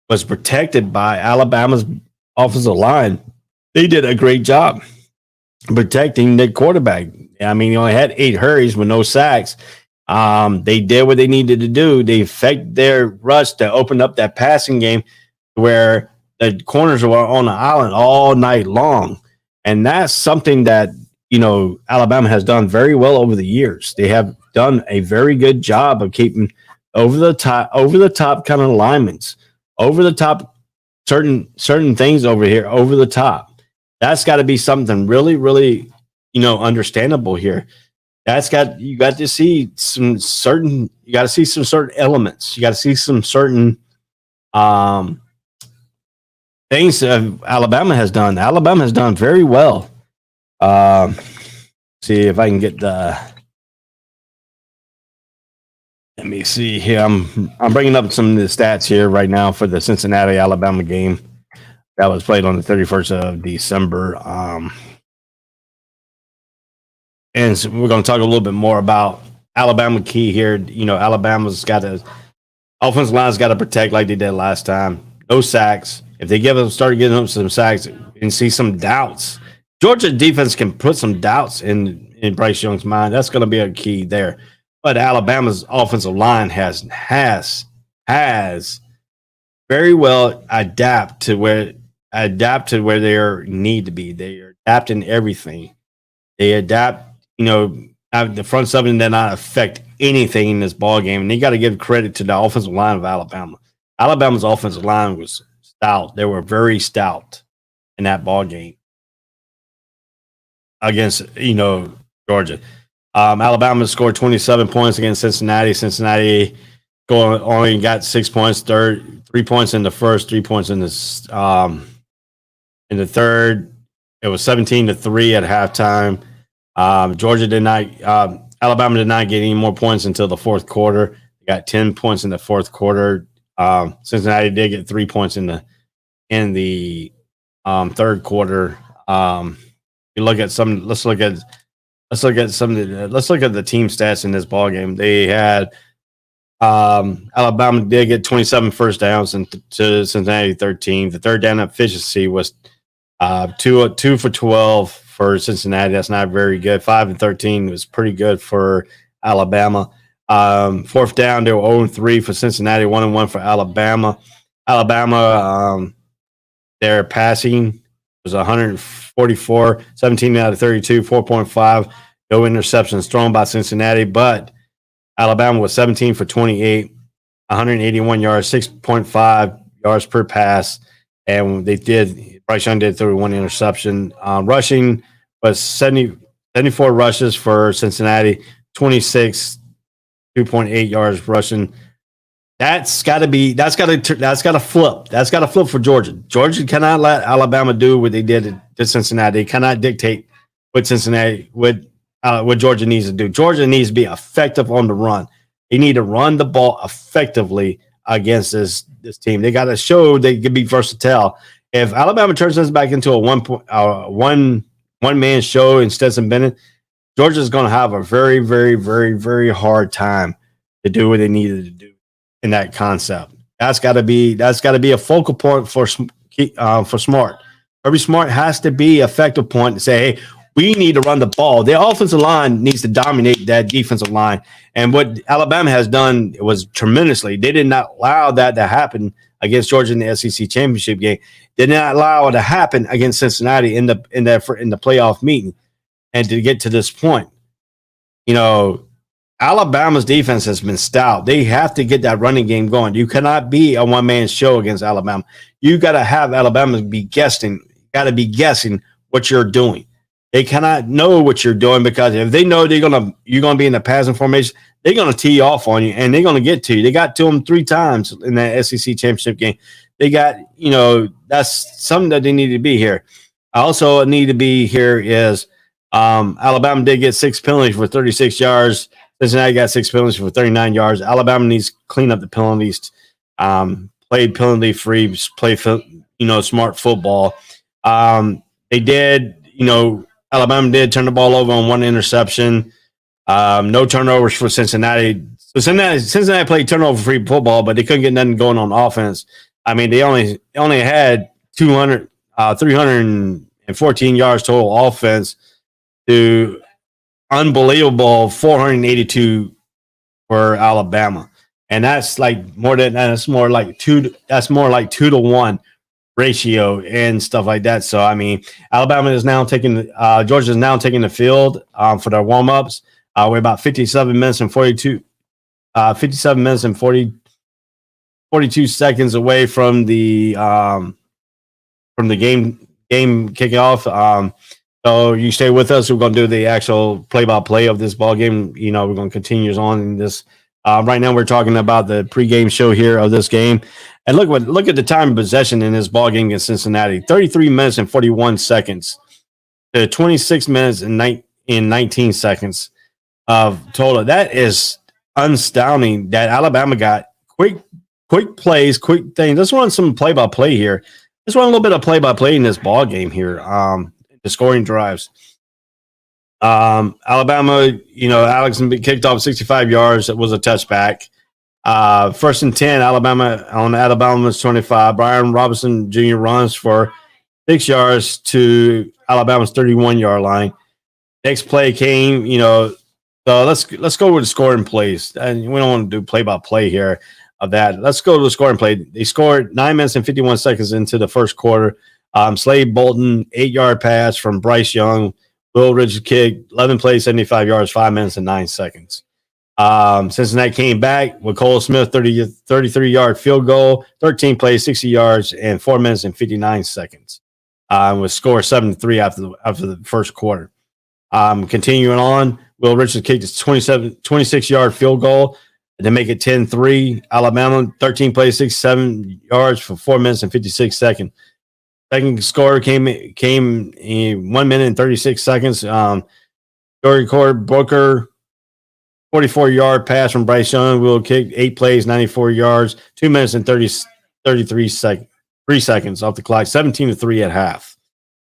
was protected by Alabama's offensive line. They did a great job protecting the quarterback. I mean, he only had 8 hurries with no sacks. They did what they needed to do. They affect their rush to open up that passing game where the corners were on the island all night long. And that's something that, Alabama has done very well over the years. They have done a very good job of keeping over the top kind of alignments, over the top certain things over here, over the top. That's got to be something really, really, understandable here. You got to see some certain elements. You got to see some certain things that Alabama has done. Alabama has done very well. See if I can get let me see here. I'm bringing up some of the stats here right now for the Cincinnati Alabama game that was played on the 31st of December. And so we're going to talk a little bit more about Alabama key here. Alabama's got to offensive line's got to protect like they did last time. No sacks. If they start giving them some sacks and see some doubts, Georgia defense can put some doubts in Bryce Young's mind. That's going to be a key there. But Alabama's offensive line has very well adapt to where they need to be. They are adapting everything. They adapt. The front seven did not affect anything in this ball game, and you got to give credit to the offensive line of Alabama. Alabama's offensive line was stout. They were very stout in that ball game against Georgia. Alabama scored 27 points against Cincinnati. Cincinnati only got 6 points. 3 points in the first, 3 points in the third. It was 17-3 at halftime. Georgia did not. Alabama did not get any more points until the fourth quarter. They got 10 points in the fourth quarter. Cincinnati did get 3 points in the third quarter. You look at some. Let's look at the team stats in this ball game. They had Alabama did get 27 first downs and to Cincinnati 13. The third down efficiency was 2 for 12 for Cincinnati. That's not very good. 5 and 13 was pretty good for Alabama. Fourth down, they were 0-3 for Cincinnati, 1-1 for Alabama. Alabama, their passing was 144, 17 out of 32, 4.5. No interceptions thrown by Cincinnati, but Alabama was 17 for 28, 181 yards, 6.5 yards per pass. And Bryce Young did throw one interception. Rushing was 74 rushes for Cincinnati, 26, 2.8 yards rushing. That's got to flip. That's got to flip for Georgia. Georgia cannot let Alabama do what they did to Cincinnati. They cannot dictate what Georgia needs to do. Georgia needs to be effective on the run. They need to run the ball effectively against this team. They got to show they can be versatile. If Alabama turns this back into a one man show in Stetson Bennett, Georgia's going to have a very, very, very, very hard time to do what they needed to do in that concept. That's got to be a focal point for Smart. Every Smart has to be an effective point to say, hey, we need to run the ball. The offensive line needs to dominate that defensive line. And what Alabama has done was tremendously. They did not allow that to happen against Georgia in the SEC championship game. They did not allow it to happen against Cincinnati in the playoff meeting. And to get to this point, Alabama's defense has been stout. They have to get that running game going. You cannot be a one-man show against Alabama. You got to have Alabama be guessing what you're doing. They cannot know what you're doing because if they know you're gonna be in the passing formation, they're gonna tee off on you and they're gonna get to you. They got to them 3 times in that SEC championship game. They got, that's something that they need to be here. Also need to be here is Alabama did get 6 penalties for 36 yards. Cincinnati got 6 penalties for 39 yards. Alabama needs to clean up the penalties, play penalty free, play smart football. They did, Alabama did turn the ball over on 1 interception. No turnovers for Cincinnati. So Cincinnati played turnover-free football, but they couldn't get nothing going on offense. I mean, they only had 314 yards total offense to unbelievable 482 for Alabama, and that's more like 2 to 1 ratio and stuff like that. So I mean, Alabama is now taking Georgia is now taking the field for their warm-ups. We're about 57 minutes and 42 seconds away from the game kickoff. So you stay with us. We're going to do the actual play-by-play of this ball game. We're going to continue on in this. Right now, we're talking about the pregame show here of this game. And look at the time of possession in this ball game against Cincinnati: 33 minutes and 41 seconds to 26 minutes and 19 seconds of total. That is astounding. That Alabama got quick plays, quick things. Let's run some play-by-play here. Let's run a little bit of play-by-play in this ball game here. The scoring drives. Alabama, Alex kicked off 65 yards. It was a touchback. First and 10, Alabama on Alabama's 25. Brian Robinson Jr. runs for 6 yards to Alabama's 31-yard line. Next play came, so let's go with the scoring plays. And we don't want to do play-by-play here of that. Let's go to the scoring play. They scored 9 minutes and 51 seconds into the first quarter. Slade Bolton, 8-yard pass from Bryce Young. Will Richards kick, 11 plays, 75 yards, 5 minutes and 9 seconds. Cincinnati came back with Cole Smith, 33-yard field goal, 13 plays, 60 yards, and 4 minutes and 59 seconds. Was scored 7-3 after the first quarter. Continuing on, Will Richards kicked his 26-yard field goal to make it 10-3. Alabama, 13 plays, 67 yards for 4 minutes and 56 seconds. Second score came in 1 minute and 36 seconds. Jory Booker 44-yard pass from Bryce Young. Will kick 8 plays, 94 yards, 2 minutes and 33 seconds, 3 seconds off the clock, 17-3 at half.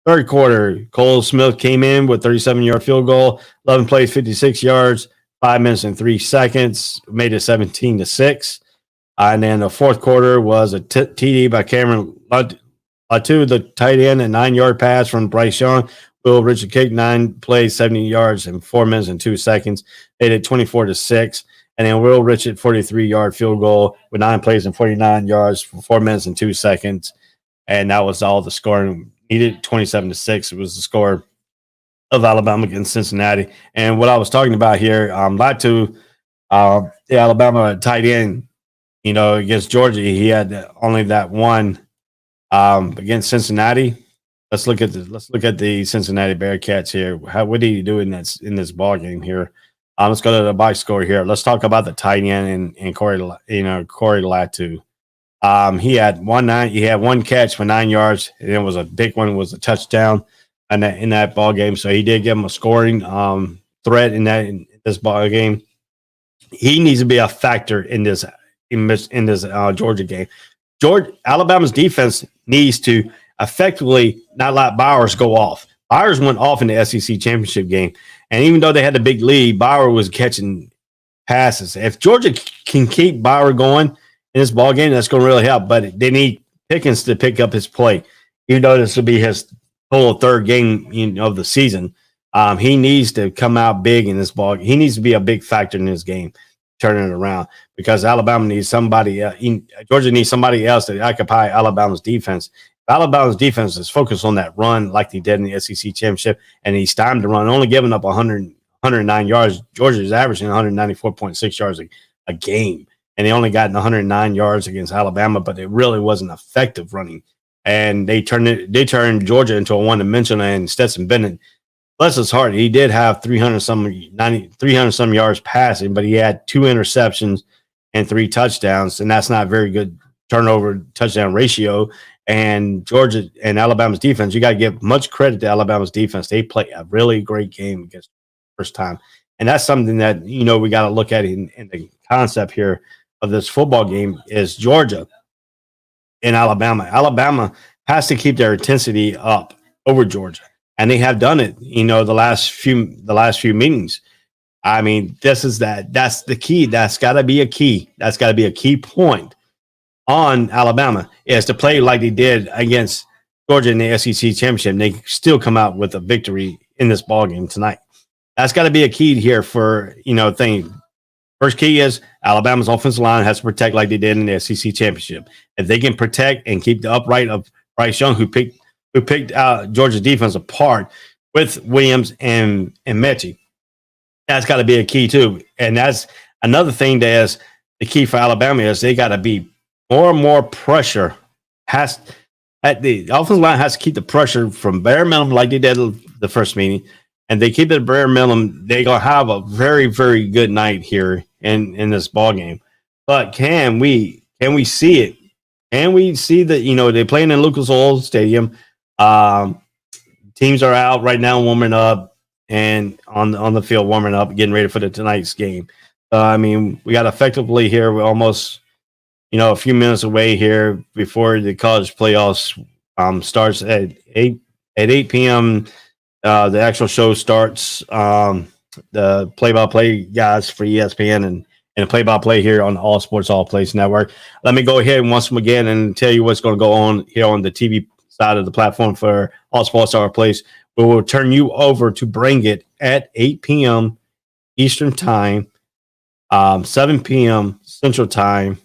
Third quarter, Cole Smith came in with 37-yard field goal, 11 plays, 56 yards, 5 minutes and 3 seconds, made it 17-6. And then the fourth quarter was a TD by Cameron Latu, the tight end, a 9-yard pass from Bryce Young. Will Richard kicked 9 plays, 70 yards, and 4 minutes and 2 seconds. Made it 24-6. And then Will Richard, 43-yard field goal with 9 plays and 49 yards for 4 minutes and 2 seconds. And that was all the scoring needed, 27-6. It was the score of Alabama against Cincinnati. And what I was talking about here, Latu, the Alabama tight end, against Georgia, he had only that one against Cincinnati. Let's look at the Cincinnati Bearcats here. What did he do in this ball game here? Let's go to the box score here. Let's talk about the tight end and Corey Latu. He had one catch for 9 yards, and it was a big one. Was a touchdown in that ball game. So he did give him a scoring threat in this ball game. He needs to be a factor in this Georgia game. Alabama's defense needs to effectively not let Bowers go off. Bowers went off in the SEC championship game, and even though they had the big lead, Bauer was catching passes. If Georgia can keep Bauer going in this ball game, that's going to really help. But they need Pickens to pick up his play, even though this will be his total third game of the season. He needs to come out big in this ball. He needs to be a big factor in this game, turning it around, because Alabama needs somebody. Georgia needs somebody else to occupy Alabama's defense. Alabama's defense is focused on that run like they did in the SEC championship, and he's timed to run, only giving up 109 yards. Georgia is averaging 194.6 yards a game, and they only got 109 yards against Alabama, but it really wasn't effective running. And they turned Georgia into a one-dimensional, and Stetson Bennett, bless his heart, he did have 300 some yards passing, but he had 2 interceptions and 3 touchdowns, and that's not very good turnover touchdown ratio. And Georgia and Alabama's defense, you got to give much credit to Alabama's defense. They play a really great game against the first time. And that's something that, we got to look at in the concept here of this football game is Georgia and Alabama. Alabama has to keep their intensity up over Georgia. And they have done it, the last few meetings. I mean, that's the key. That's got to be a key. That's got to be a key point on Alabama, is to play like they did against Georgia in the SEC championship. And they still come out with a victory in this ball game tonight. That's got to be a key here for, thing. First key is Alabama's offensive line has to protect like they did in the SEC championship. If they can protect and keep the upright of Bryce Young, who picked Georgia's defense apart with Williams and Mechie, that's got to be a key too. And that's another thing that is the key for Alabama, is they got to be more and more pressure. The offensive line has to keep the pressure from bare minimum like they did the first meeting. And they keep it bare minimum, they're going to have a very, very good night here in this ball game. But can we see it? Can we see that, they're playing in Lucas Oil Stadium. Teams are out right now warming up and on the field warming up, getting ready for tonight's game. We got effectively here. We're almost, a few minutes away here before the college playoffs starts at 8 p.m. The actual show starts. The play-by-play guys for ESPN and play-by-play here on the All Sports All Place Network. Let me go ahead once again and tell you what's going to go on here on the TV side of the platform for All Sports All Place. We will turn you over to Bring It at 8 p.m. Eastern Time, 7 p.m. Central Time,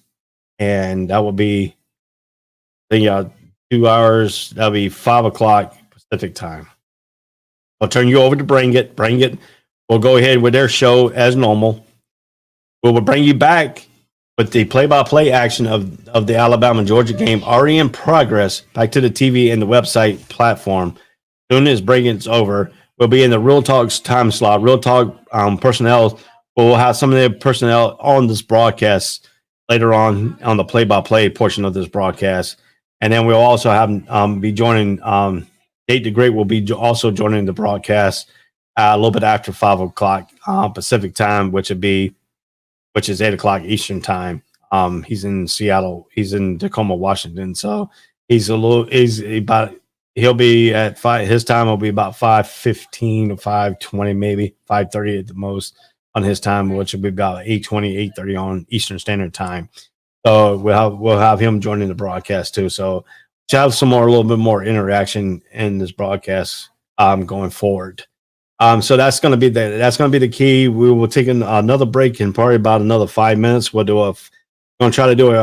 and that will be 2 hours. That'll be 5 o'clock Pacific Time. I'll turn you over to Bring It. Bring It. We'll go ahead with their show as normal. We will bring you back with the play-by-play action of the Alabama-Georgia game already in progress back to the TV and the website platform. As soon as Bring It's over, we'll be in the Real Talk's time slot. Real Talk personnel, we'll have some of their personnel on this broadcast later on the play-by-play portion of this broadcast. And then we'll also have be joining Date the Great will be also joining the broadcast a little bit after 5 o'clock Pacific time, which is 8 o'clock Eastern time. He's in Seattle. He's in Tacoma, Washington. So he'll be at 5. His time will be about 5:15 or 5:20, maybe 5:30 at the most on his time, which will be about 8:20, 8:30 on Eastern Standard Time. So we'll have him joining the broadcast too. So to have a little bit more interaction in this broadcast going forward. So that's going to be the key. We will take another break in probably about another 5 minutes. We're going to try to do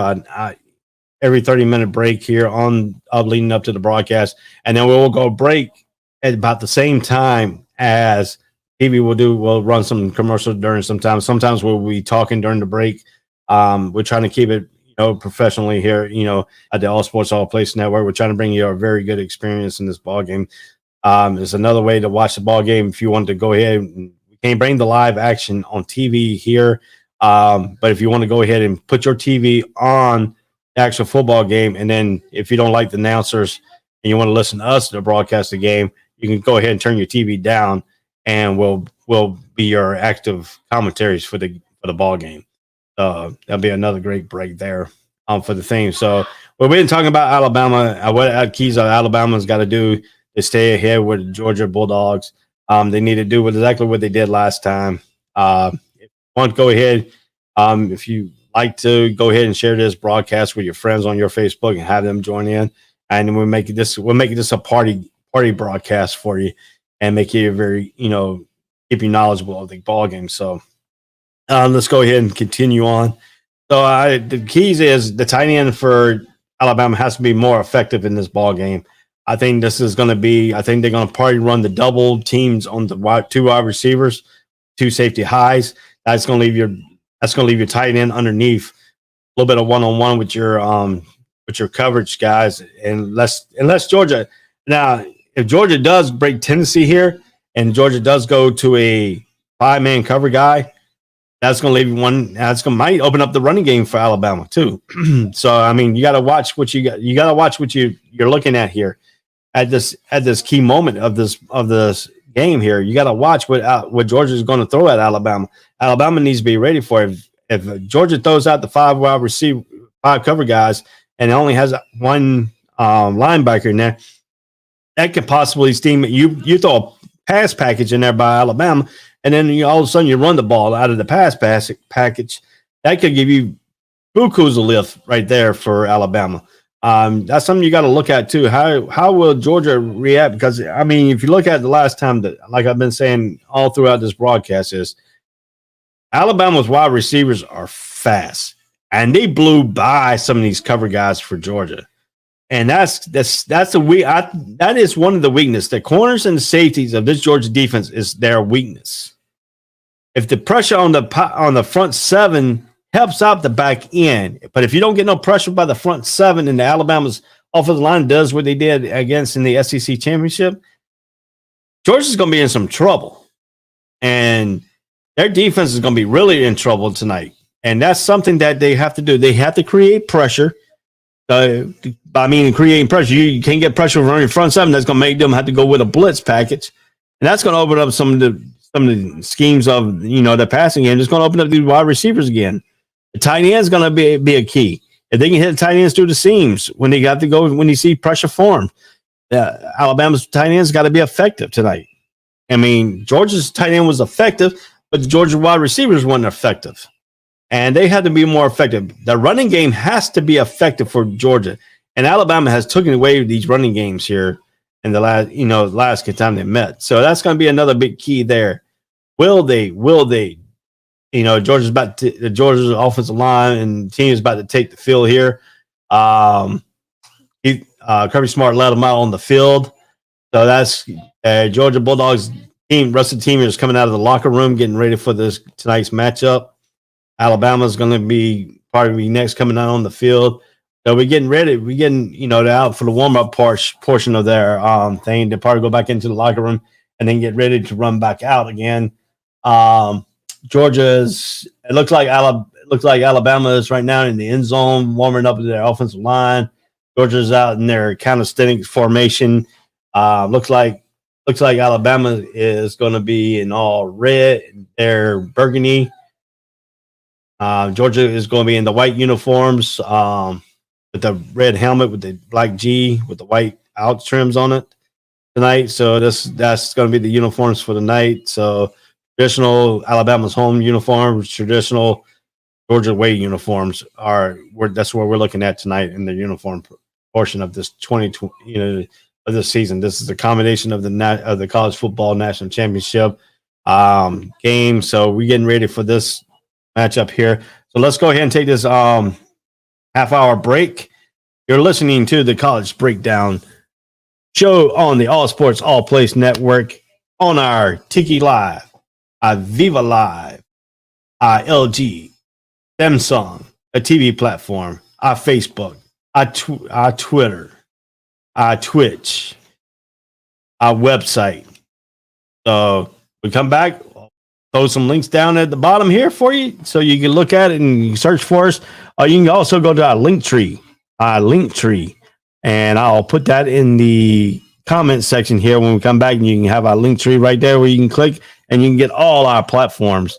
every 30-minute break here leading up to the broadcast, and then we will go break at about the same time as TV we'll run some commercials during sometimes we'll be talking during the break. We're trying to keep it professionally here at the All Sports All Place Network. We're trying to bring you a very good experience in this ball game. There's another way to watch the ball game if you want to go ahead. We can't bring the live action on TV here, but if you want to go ahead and put your TV on the actual football game, and then if you don't like the announcers and you want to listen to us to broadcast the game, you can go ahead and turn your TV down, and we'll be your active commentaries for the ball game. That'll be another great break there for the theme. So we've been talking about Alabama. What keys Alabama's got to do to stay ahead with the Georgia Bulldogs. They need to do exactly what they did last time. If you want to go ahead, if you like to go ahead and share this broadcast with your friends on your Facebook and have them join in, and we'll make this a party broadcast for you and make you very keep you knowledgeable of the ball game. So let's go ahead and continue on. So the keys is the tight end for Alabama has to be more effective in this ball game. I think they're going to probably run the double teams on the 2 wide receivers, 2 safety highs. That's going to leave your tight end underneath a little bit of one-on-one with your coverage guys. Unless Georgia, now if Georgia does break Tennessee here and Georgia does go to a 5-man cover guy, that's going to leave one. Might open up the running game for Alabama too. So I mean, you got to watch what you got. You got to watch what you're looking at here at this key moment of this game here. You got to watch what Georgia is going to throw at Alabama. Alabama needs to be ready for it. If Georgia throws out the 5 wide receiver, 5 cover guys, and it only has 1 linebacker in there, that could possibly steam it. You throw a pass package in there by Alabama, and then all of a sudden you run the ball out of the pass package. That could give you buku's a lift right there for Alabama. That's something you got to look at too. How will Georgia react? Because I mean, if you look at the last time that, like I've been saying all throughout this broadcast, is Alabama's wide receivers are fast, and they blew by some of these cover guys for Georgia. And that is one of the weaknesses. The corners and the safeties of this Georgia defense is their weakness. If the pressure on the front 7 helps out the back end, but if you don't get no pressure by the front 7 and the Alabama's offensive line does what they did against in the SEC championship, Georgia's going to be in some trouble, and their defense is going to be really in trouble tonight. And that's something that they have to do. They have to create pressure. Creating pressure, you can't get pressure from your front 7. That's going to make them have to go with a blitz package, and that's going to open up some of the schemes of the passing game. It's going to open up these wide receivers again. The tight end is going to be a key. If they can hit the tight ends through the seams when they got to go, when you see pressure form, Alabama's tight ends got to be effective tonight. I mean, Georgia's tight end was effective, but the Georgia wide receivers weren't effective, and they had to be more effective. The running game has to be effective for Georgia, and Alabama has taken away these running games here in the last time they met. So that's going to be another big key there. Will they? Georgia's offensive line and team is about to take the field here. Kirby Smart let them out on the field. So that's Georgia Bulldogs team. Rest of the team is coming out of the locker room, getting ready for tonight's matchup. Alabama's going to be probably next coming out on the field. So we're getting ready. We're getting, they're out for the warm-up portion of their thing. They'll probably go back into the locker room and then get ready to run back out again. It looks like Alabama is right now in the end zone, warming up their offensive line. Georgia's out in their calisthenics formation. Looks like Looks like Alabama is going to be in all red. They're burgundy. Georgia is going to be in the white uniforms with the red helmet with the black G with the white out trims on it tonight. So that's going to be the uniforms for the night. So traditional Alabama's home uniforms, traditional Georgia away uniforms that's what we're looking at tonight in the uniform portion of this 2020 of this season. This is a combination of the college football national championship game. So we're getting ready for this matchup here. So let's go ahead and take this half-hour break. You're listening to the College Breakdown show on the All Sports All Place Network on our Tiki Live, our Viva Live, our LG, Samsung, a TV platform, our Facebook, our Twitter, our Twitch, our website. So we come back, throw some links down at the bottom here for you so you can look at it and you search for us. You can also go to our link tree, and I'll put that in the comment section here when we come back, and you can have our link tree right there where you can click and you can get all our platforms.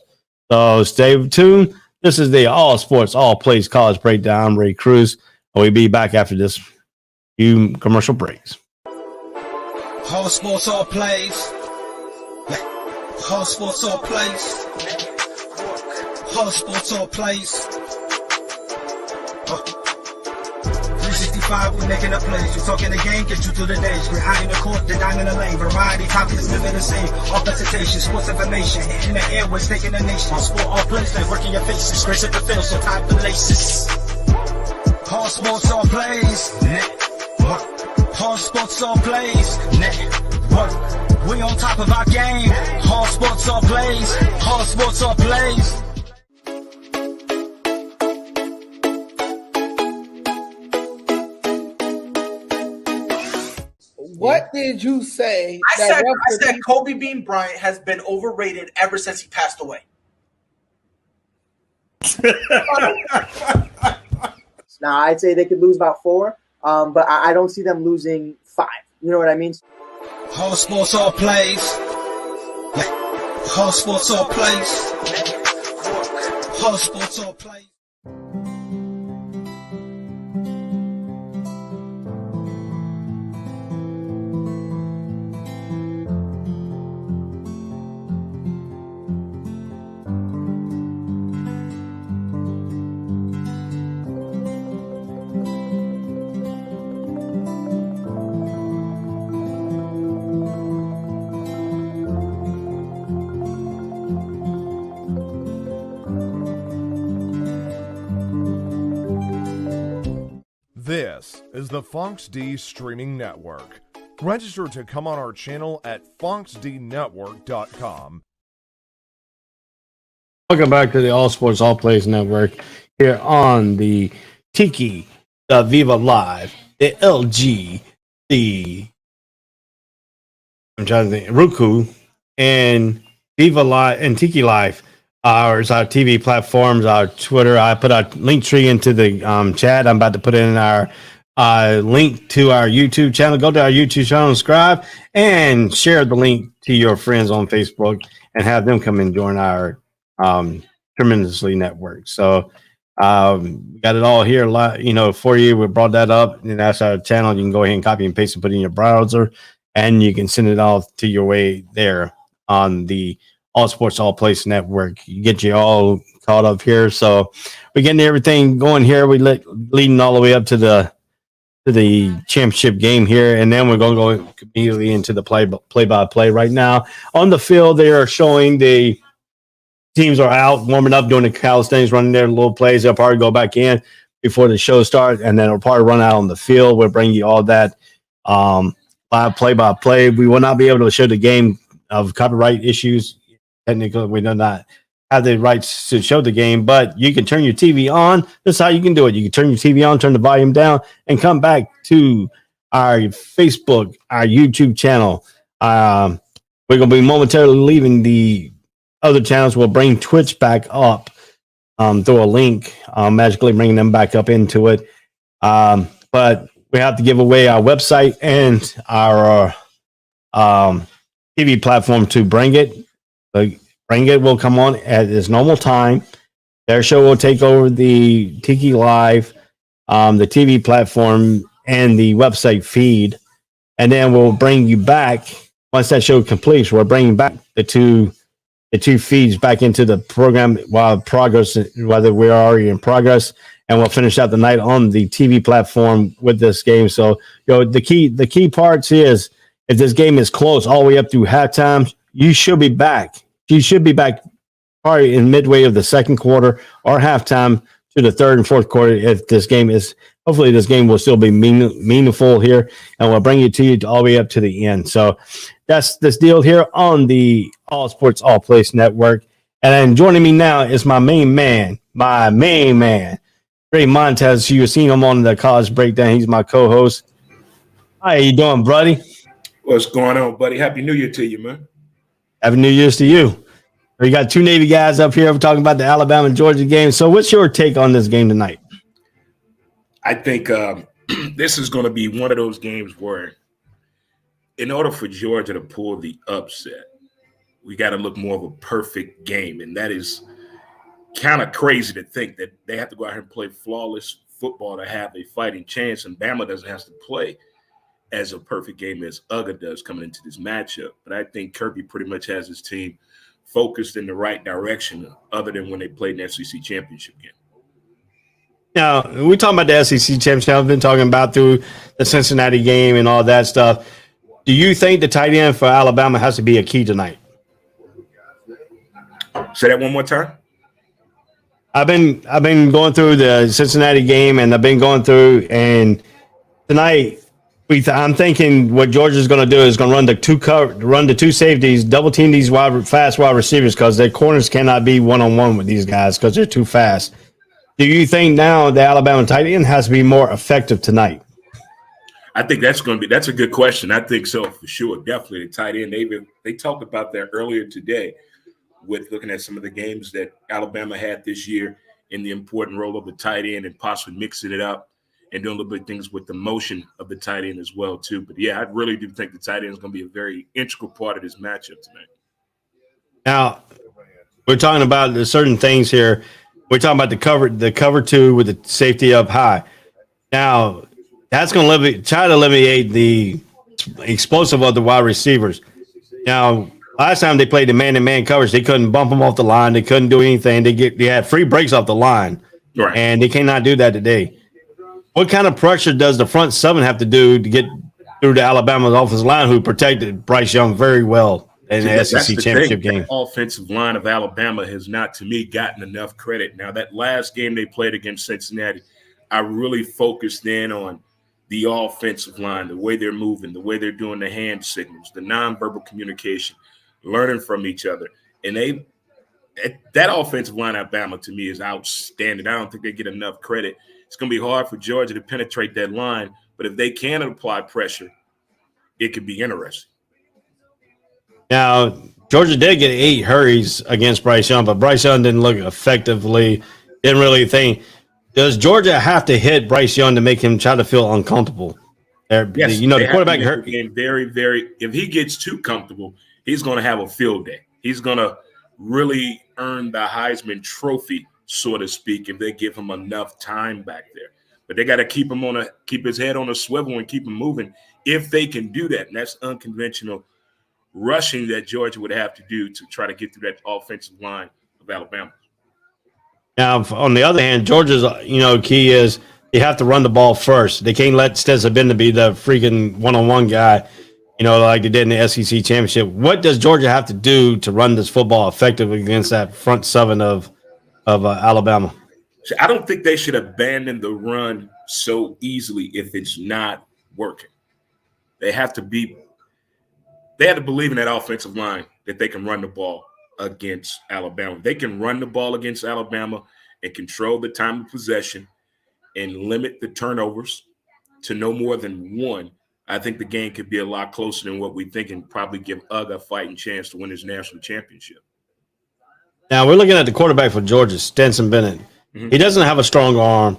So stay tuned. This is the All Sports, All Plays College Breakdown. I'm Ray Cruz. We'll be back after this few commercial breaks.
All sports, all plays. All sports, all plays. All sports, all plays. 365, we're making a plays. We're talking the game, get you through the days. We're high in the court, the dime in the lane. Variety, topics, living the same. All presentation, sports information. Hitting the airways, taking the nation. All sport, all plays, like working your faces. Grace at the field, so tie the laces. All sports, all plays. All sports, all plays. Network. We on top of our game. All sports, all plays. All sports, all plays.
What did you say?
I said Kobe Bean Bryant has been overrated ever since he passed away.
Now, I'd say they could lose about 4, but I don't see them losing 5. You know what I mean?
All sports, all plays. All sports, all plays. All sports, all plays.
This is the Fonx D Streaming Network. Register to come on our channel at fonxdnetwork.com.
Welcome back to the All Sports All Plays Network here on the Tiki, the Viva Live, the LG, I'm trying to think, Roku, and Viva Live and Tiki Live. Our TV platforms, our Twitter. I put our link tree into the chat. I'm about to put in our link to our YouTube channel. Go to our YouTube channel, subscribe, and share the link to your friends on Facebook and have them come and join our tremendously network. So we got it all here, for you. We brought that up, and that's our channel. You can go ahead and copy and paste and put it in your browser, and you can send it all to your way there on the All Sports All Place Network. You get you all caught up here. So we're getting everything going here. We leading all the way up to the championship game here, and then we're going to go immediately into the play-by-play right now. On the field, they are showing the teams are out, warming up, doing the calisthenics, running their little plays. They'll probably go back in before the show starts, and then it'll probably run out on the field. We'll bring you all that live play-by-play. We will not be able to show the game of copyright issues. Technically, we do not have the rights to show the game, but you can turn your TV on. This is how you can do it. You can turn your TV on, turn the volume down, and come back to our Facebook, our YouTube channel. We're going to be momentarily leaving the other channels. We'll bring Twitch back up through a link, magically bringing them back up into it. But we have to give away our website and our TV platform to bring it. Bring It will come on at its normal time. Their show will take over the Tiki Live, the TV platform, and the website feed. And then we'll bring you back once that show completes. We're bringing back the two feeds back into the program while progress, whether we're already in progress, and we'll finish out the night on the TV platform with this game. So, the key parts is if this game is close all the way up through halftime, you should be back. You should be back probably in midway of the second quarter or halftime to the third and fourth quarter. If this game is, hopefully this game will still be meaningful here, and we'll bring it to you all the way up to the end. So that's this deal here on the All Sports All Place Network. And then joining me now is my main man, Ray Montez. You've seen him on the College Breakdown. He's my co-host. How you doing, buddy?
What's going on, buddy? Happy New Year to you, man.
Happy New Year's to you. We got two Navy guys up here. We're talking about the Alabama-Georgia game. So what's your take on this game tonight?
I think this is going to be one of those games where in order for Georgia to pull the upset, we got to look more of a perfect game. And that is kind of crazy to think that they have to go out here and play flawless football to have a fighting chance. And Bama doesn't have to play as a perfect game as UGA does coming into this matchup. But I think Kirby pretty much has his team focused in the right direction other than when they played an SEC championship game.
Now, we're talking about the SEC championship. I've been talking about through the Cincinnati game and all that stuff. Do you think the tight end for Alabama has to be a key tonight?
Say that one more time.
I've been going through the Cincinnati game, and I've been going through, and tonight I'm thinking what Georgia's going to do is going to run the two safeties, double team these fast wide receivers because their corners cannot be one-on-one with these guys because they're too fast. Do you think now the Alabama tight end has to be more effective tonight?
I think that's a good question. I think so for sure. Definitely the tight end. They talked about that earlier today with looking at some of the games that Alabama had this year in the important role of the tight end and possibly mixing it up and doing a little bit of things with the motion of the tight end as well, too. But, yeah, I really do think the tight end is going to be a very integral part of this matchup tonight.
Now, we're talking about certain things here. We're talking about the cover two with the safety up high. Now, that's going to try to eliminate the explosive of the wide receivers. Now, last time they played the man-to-man coverage, they couldn't bump them off the line. They couldn't do anything. They had free breaks off the line,
right,
and they cannot do that today. What kind of pressure does the front seven have to do to get through to Alabama's offensive line, who protected Bryce Young very well in the SEC championship game?
The offensive line of Alabama has not, to me, gotten enough credit. Now, that last game they played against Cincinnati, I really focused in on the offensive line, the way they're moving, the way they're doing the hand signals, the nonverbal communication, learning from each other. And that offensive line at Alabama, to me, is outstanding. I don't think they get enough credit. It's going to be hard for Georgia to penetrate that line, but if they can apply pressure, it could be interesting.
Now, Georgia did get 8 hurries against Bryce Young, but Bryce Young didn't look effectively, didn't really think. Does Georgia have to hit Bryce Young to make him try to feel uncomfortable?
Yes,
the quarterback hurt.
Very, very. If he gets too comfortable, he's going to have a field day. He's going to really earn the Heisman Trophy, so to speak, if they give him enough time back there. But they got to keep his head on a swivel and keep him moving. If they can do that, and that's unconventional rushing that Georgia would have to do to try to get through that offensive line of Alabama.
Now, on the other hand, Georgia's key is you have to run the ball first. They can't let Stetson Bender be the freaking one-on-one guy, like they did in the SEC championship. What does Georgia have to do to run this football effectively against that front seven of Alabama?
I don't think they should abandon the run so easily if it's not working. They have to believe in that offensive line that they can run the ball against Alabama. They can run the ball against Alabama and control the time of possession and limit the turnovers to no more than one. I think the game could be a lot closer than what we think and probably give UGA a fighting chance to win his national championship.
Now, we're looking at the quarterback for Georgia, Stetson Bennett. Mm-hmm. He doesn't have a strong arm.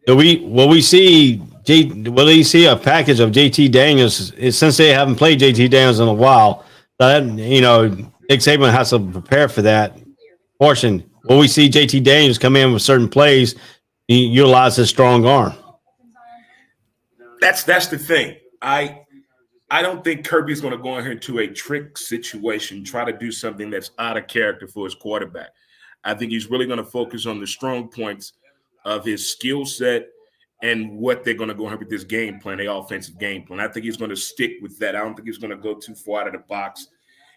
Will we see will he see a package of JT Daniels since they haven't played JT Daniels in a while? That, Nick Saban has to prepare for that portion. Will we see JT Daniels come in with certain plays, utilize his strong arm?
That's the thing. I don't think Kirby's going to go in here into a trick situation, try to do something that's out of character for his quarterback. I think he's really going to focus on the strong points of his skill set and what they're going to go in with this game plan, the offensive game plan. I think he's going to stick with that. I don't think he's going to go too far out of the box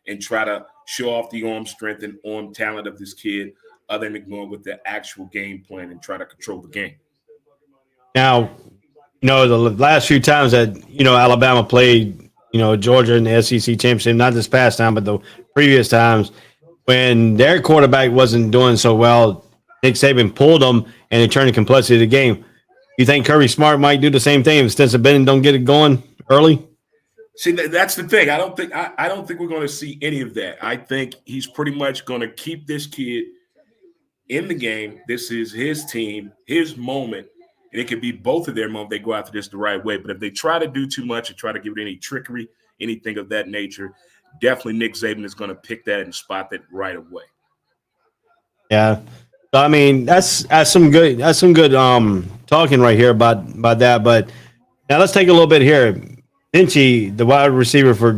and try to show off the arm strength and arm talent of this kid, other than going with the actual game plan and try to control the game.
Now, the last few times that, Alabama played, Georgia in the SEC championship, not this past time, but the previous times, when their quarterback wasn't doing so well, Nick Saban pulled them and it turned the complexity of the game. You think Kirby Smart might do the same thing if Stetson Bennett don't get it going early?
See, that's the thing. I don't think we're going to see any of that. I think he's pretty much going to keep this kid in the game. This is his team, his moment, and it could be both of their moments. They go after this the right way. But if they try to do too much and try to give it any trickery, anything of that nature, definitely Nick Saban is going to pick that and spot that right away.
Yeah. So, I mean, that's some good talking right here about that. But now let's take a little bit here. Finchie, the wide receiver for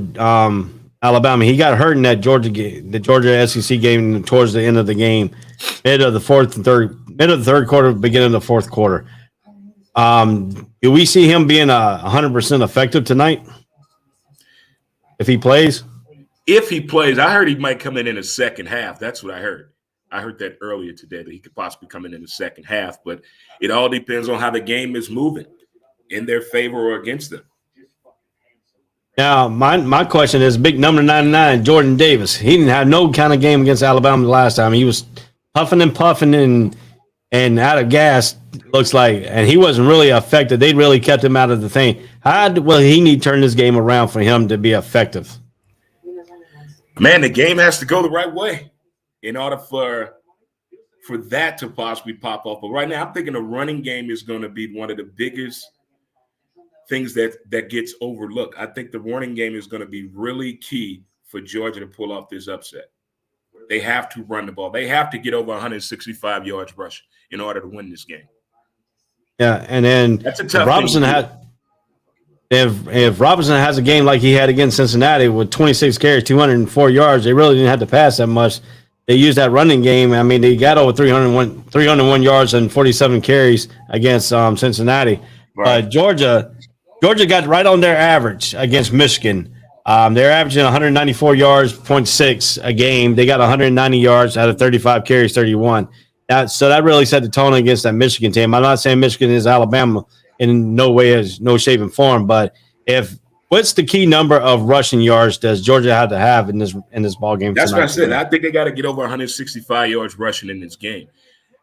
Alabama, he got hurt in that Georgia SEC game towards the end of the game, mid of the third quarter, beginning of the fourth quarter. Do we see him being 100% effective tonight if he plays?
If he plays, I heard he might come in the second half. That's what I heard. I heard that earlier today, that he could possibly come in the second half. But it all depends on how the game is moving, in their favor or against them.
Now, my question is, big number 99, Jordan Davis. He didn't have no kind of game against Alabama the last time. He was puffing and puffing and out of gas, looks like, and he wasn't really effective. They really kept him out of the thing. How will he need to turn this game around for him to be effective?
Man, the game has to go the right way in order for that to possibly pop off. But right now, I'm thinking the running game is going to be one of the biggest things that gets overlooked. I think the running game is going to be really key for Georgia to pull off this upset. They have to run the ball. They have to get over 165 yards rushing in order to win this game.
Yeah, and then
that's a tough
Robinson if Robinson has a game like he had against Cincinnati with 26 carries, 204 yards, they really didn't have to pass that much. They used that running game. I mean, they got over 301 yards and 47 carries against Cincinnati.
Right.
But Georgia got right on their average against Michigan. They're averaging 194 yards, 0.6 a game. They got 190 yards out of 35 carries, 31. So that really set the tone against that Michigan team. I'm not saying Michigan is Alabama in no way, no shape and form, but what's the key number of rushing yards does Georgia have to have in this ball game?
That's what I said. I think they got to get over 165 yards rushing in this game.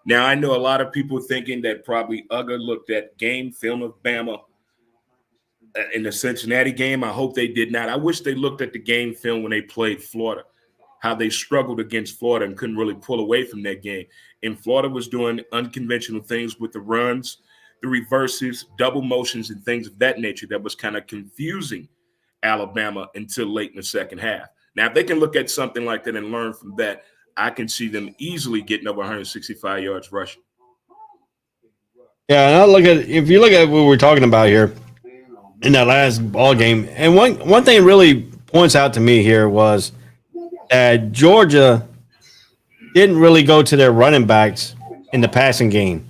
Now, I know a lot of people thinking that probably Uga looked at game film of Bama in the Cincinnati game. I hope they did not. I wish they looked at the game film when they played Florida, how they struggled against Florida and couldn't really pull away from that game. And Florida was doing unconventional things with the runs, the reverses, double motions, and things of that nature that was kind of confusing Alabama until late in the second half. Now, if they can look at something like that and learn from that, I can see them easily getting over 165 yards rushing.
Yeah, and if you look at what we're talking about here in that last ball game, and one thing really points out to me here was that Georgia didn't really go to their running backs in the passing game.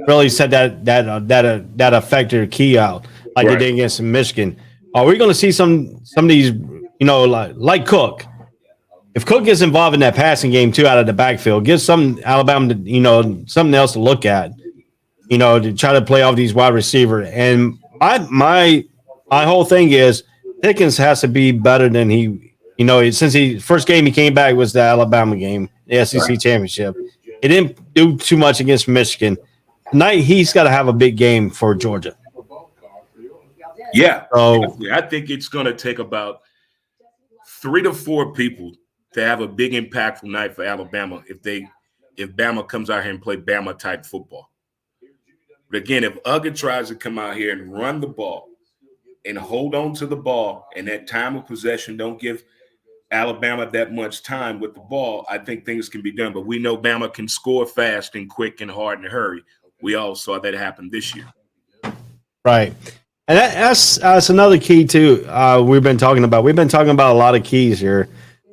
Really said that affected key out like
Right.
they did against Michigan. Are we going to see some of these, like Cook? If Cook gets involved in that passing game too out of the backfield, gives some Alabama to, something else to look at, to try to play off these wide receiver. And my whole thing is Pickens has to be better than he, since first game he came back was the Alabama game, the SEC championship. He didn't do too much against Michigan. Tonight he's got to have a big game for Georgia.
Yeah,
So
I think it's going to take about 3 to 4 people to have a big impactful night for Alabama if Bama comes out here and play Bama type football. But again, if Uga tries to come out here and run the ball and hold on to the ball, and that time of possession don't give Alabama that much time with the ball, I think things can be done. But we know Bama can score fast and quick and hard and hurry. We all saw that happen this year.
Right. And that's another key too. We've been talking about a lot of keys here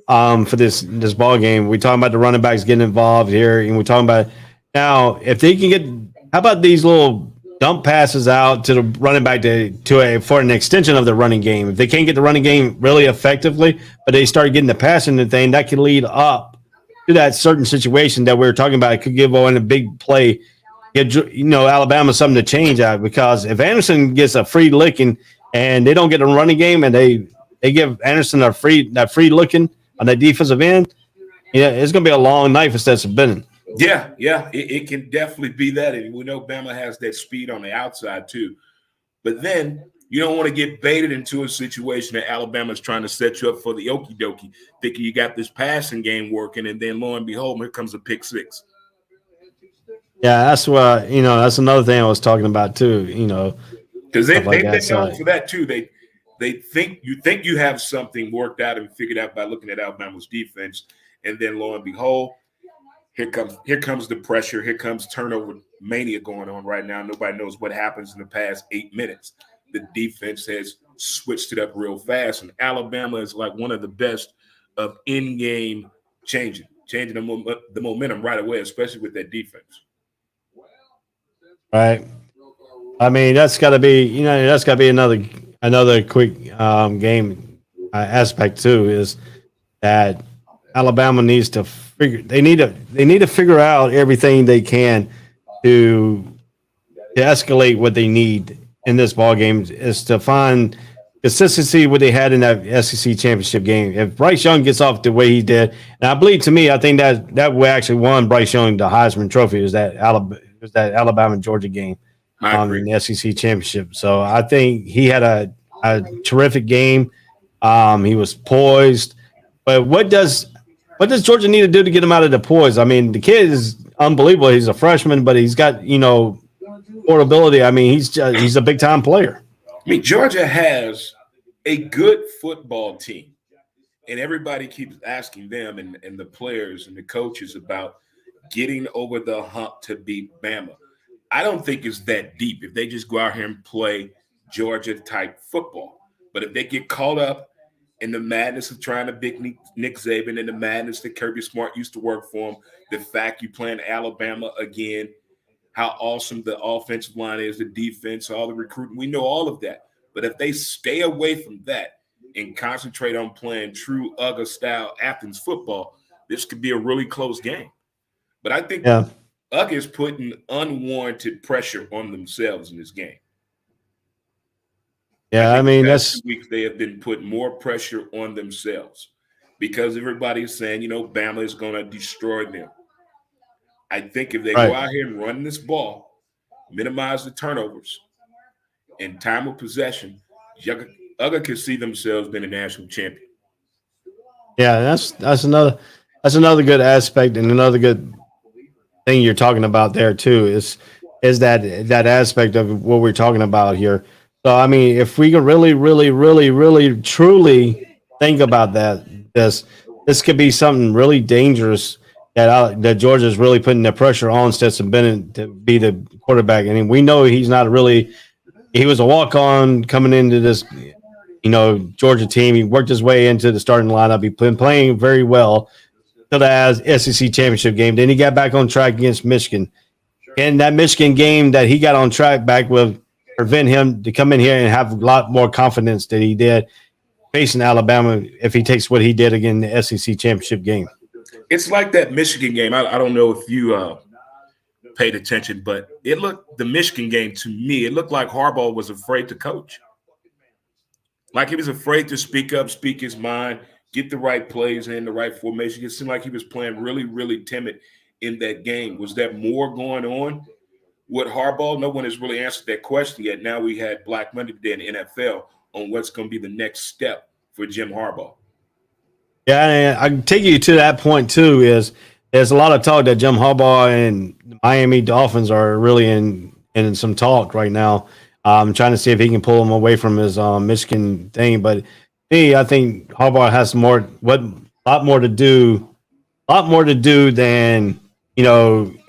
for this ball game. We're talking about the running backs getting involved here, and we're talking about now if they can get. How about these little dump passes out to the running back for an extension of the running game? If they can't get the running game really effectively, but they start getting the passing the thing, that could lead up to that certain situation that we were talking about. It could give Owen a big play. Alabama something to change out, because if Anderson gets a free licking and they don't get a running game and they give Anderson that free looking on that defensive end, it's going to be a long night for Stetson Bennett.
Yeah, it can definitely be that. And we know Bama has that speed on the outside too. But then you don't want to get baited into a situation that Alabama's trying to set you up for the okie dokie, thinking you got this passing game working, and then lo and behold, here comes a pick six.
Yeah, that's what that's another thing I was talking about too.
Because they've been known for that too. They think you have something worked out and figured out by looking at Alabama's defense, and then lo and behold, here comes the pressure. Here comes turnover mania going on right now. Nobody knows what happens in the past 8 minutes. The defense has switched it up real fast, and Alabama is like one of the best of in-game changing the momentum right away, especially with that defense.
Right. I mean, that's got to be another quick game aspect too, is that Alabama needs to figure out everything they can to escalate what they need in this ball game, is to find consistency what they had in that SEC championship game. If Bryce Young gets off the way he did, and I think that we actually won Bryce Young the Heisman Trophy, was that Alabama Georgia game in the SEC championship. So I think he had a terrific game. He was poised, but what does Georgia need to do to get him out of the poise? I mean, the kid is unbelievable. He's a freshman, but he's got portability. I mean, he's a big time player.
I mean, Georgia has a good football team, and everybody keeps asking them and the players and the coaches about getting over the hump to beat Bama. I don't think it's that deep if they just go out here and play Georgia-type football. But if they get caught up in the madness of trying to beat Nick Saban and the madness that Kirby Smart used to work for him, the fact you playing Alabama again, how awesome the offensive line is, the defense, all the recruiting, we know all of that. But if they stay away from that and concentrate on playing true UGA-style Athens football, this could be a really close game. But I think UGA is putting unwarranted pressure on themselves in this game.
Yeah, I mean, that's
2 weeks they have been putting more pressure on themselves because everybody's saying, Bama is going to destroy them. I think if they go out here and run this ball, minimize the turnovers, and time of possession, UGA can see themselves being a national champion.
Yeah, that's another good aspect, and another good thing you're talking about there too is that aspect of what we're talking about here. So I mean, if we can really, really, really, really, truly think about that, this could be something really dangerous that Georgia's really putting the pressure on Stetson Bennett to be the quarterback. I mean, we know he was a walk-on coming into this, Georgia team. He worked his way into the starting lineup. He's been playing very well till the SEC championship game. Then he got back on track against Michigan. And that Michigan game that he got on track back will prevent him to come in here and have a lot more confidence than he did facing Alabama if he takes what he did again in the SEC championship game.
It's like that Michigan game. I don't know if you paid attention, but the Michigan game to me, it looked like Harbaugh was afraid to coach. Like he was afraid to speak up, speak his mind, get the right plays in, the right formation. It seemed like he was playing really, really timid in that game. Was there more going on with Harbaugh? No one has really answered that question yet. Now we had Black Monday today in the NFL on what's going to be the next step for Jim Harbaugh.
Yeah, and I can take you to that point too. Is there's a lot of talk that Jim Harbaugh and the Miami Dolphins are really in in some talk right now. I'm trying to see if he can pull him away from his Michigan thing. But me, I think Harbaugh has a lot more to do than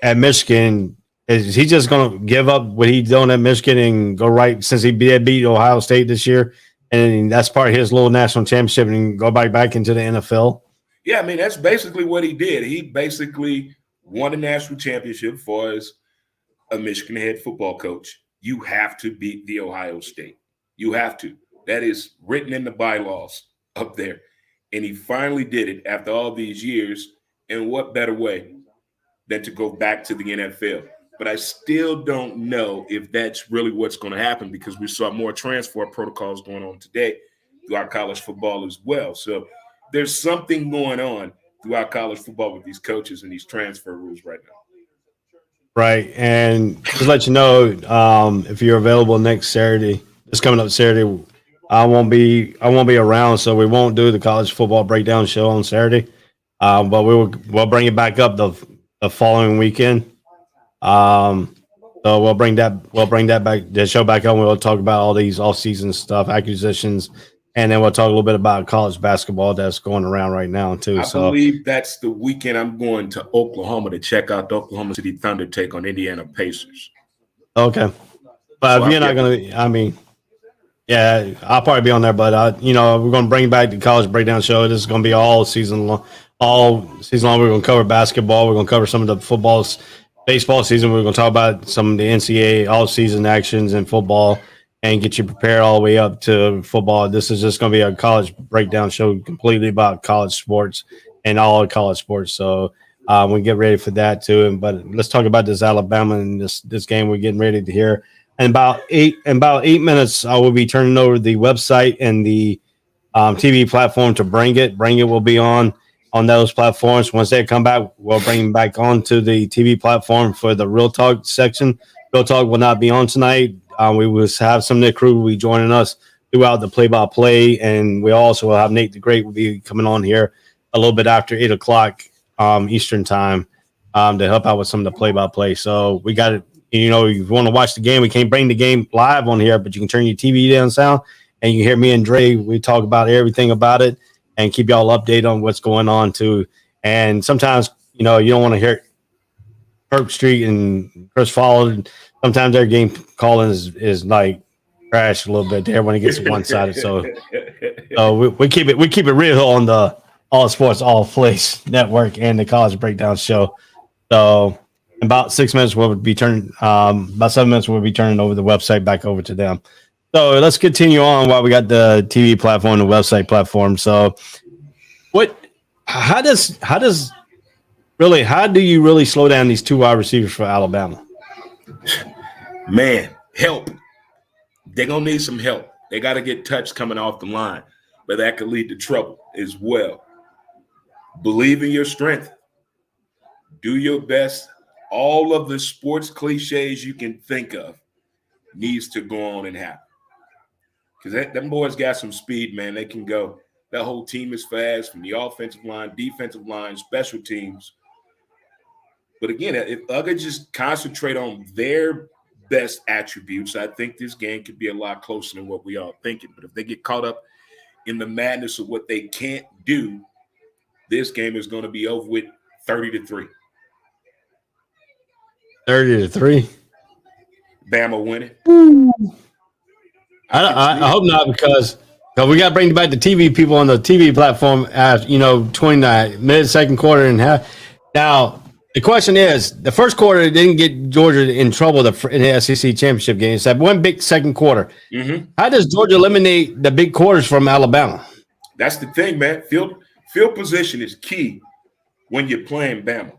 at Michigan. Is he just going to give up what he's done at Michigan and go right since he beat Ohio State this year, and that's part of his little national championship and go back into the NFL?
Yeah, I mean, that's basically what he did. He basically won a national championship for as a Michigan head football coach. You have to beat the Ohio State. You have to. That is written in the bylaws up there. And he finally did it after all these years. And what better way than to go back to the NFL? But I still don't know if that's really what's going to happen because we saw more transfer protocols going on today throughout college football as well. So there's something going on throughout college football with these coaches and these transfer rules right now.
Right, and just let you know, if you're available next Saturday, this coming up Saturday, I won't be around, so we won't do the college football breakdown show on Saturday. But we'll bring it back up the following weekend. So we'll bring that back, the show back on. We'll talk about all these off-season stuff, acquisitions, and then we'll talk a little bit about college basketball that's going around right now too.
I believe that's the weekend I'm going to Oklahoma to check out the Oklahoma City Thunder take on Indiana Pacers.
Okay, but
So
if you're not going to, I mean, yeah, I'll probably be on there. But we're going to bring back the college breakdown show. This is going to be all season long. All season long, we're going to cover basketball. We're going to cover some of the baseball season. We're going to talk about some of the NCAA all-season actions in football and get you prepared all the way up to football. This is just going to be a college breakdown show completely about college sports and all college sports. So we get ready for that too. But let's talk about this Alabama and this game we're getting ready to hear. In about 8 minutes, I will be turning over the website and the TV platform to Bring It. Bring It will be on those platforms. Once they come back, we'll bring them back onto the TV platform for the Real Talk section. Real Talk will not be on tonight. We will have some of the crew will be joining us throughout the play-by-play, and we also will have Nate the Great will be coming on here a little bit after 8 o'clock Eastern time to help out with some of the play-by-play. So we got it. If you want to watch the game, we can't bring the game live on here, but you can turn your TV down sound, and you can hear me and Dre. We talk about everything about it and keep y'all updated on what's going on too. And sometimes, you don't want to hear Kirk Street and Chris Fowler. Sometimes their game calling is like trash a little bit there when it gets one-sided. So we keep it real on the All Sports All Place Network and the College Breakdown Show. So in about 6 minutes we'll be turning about 7 minutes we'll be turning over the website back over to them. So let's continue on while we got the TV platform, the website platform. So how do you really slow down these two wide receivers for Alabama?
Man, help. They're going to need some help. They got to get touch coming off the line, but that could lead to trouble as well. Believe in your strength. Do your best. All of the sports cliches you can think of needs to go on and happen. Because them boys got some speed, man. They can go. That whole team is fast from the offensive line, defensive line, special teams. But again, if Uga just concentrate on their best attributes, I think this game could be a lot closer than what we are thinking. But if they get caught up in the madness of what they can't do, this game is going to be over with 30-3.
30-3.
Bama winning.
I hope not because we got to bring back the TV people on the TV platform at 29 mid-second quarter and half. Now the question is, the first quarter didn't get Georgia in trouble in the SEC championship game. It's that one big second quarter.
Mm-hmm.
How does Georgia eliminate the big quarters from Alabama?
That's the thing, man. Field position is key when you're playing Bama.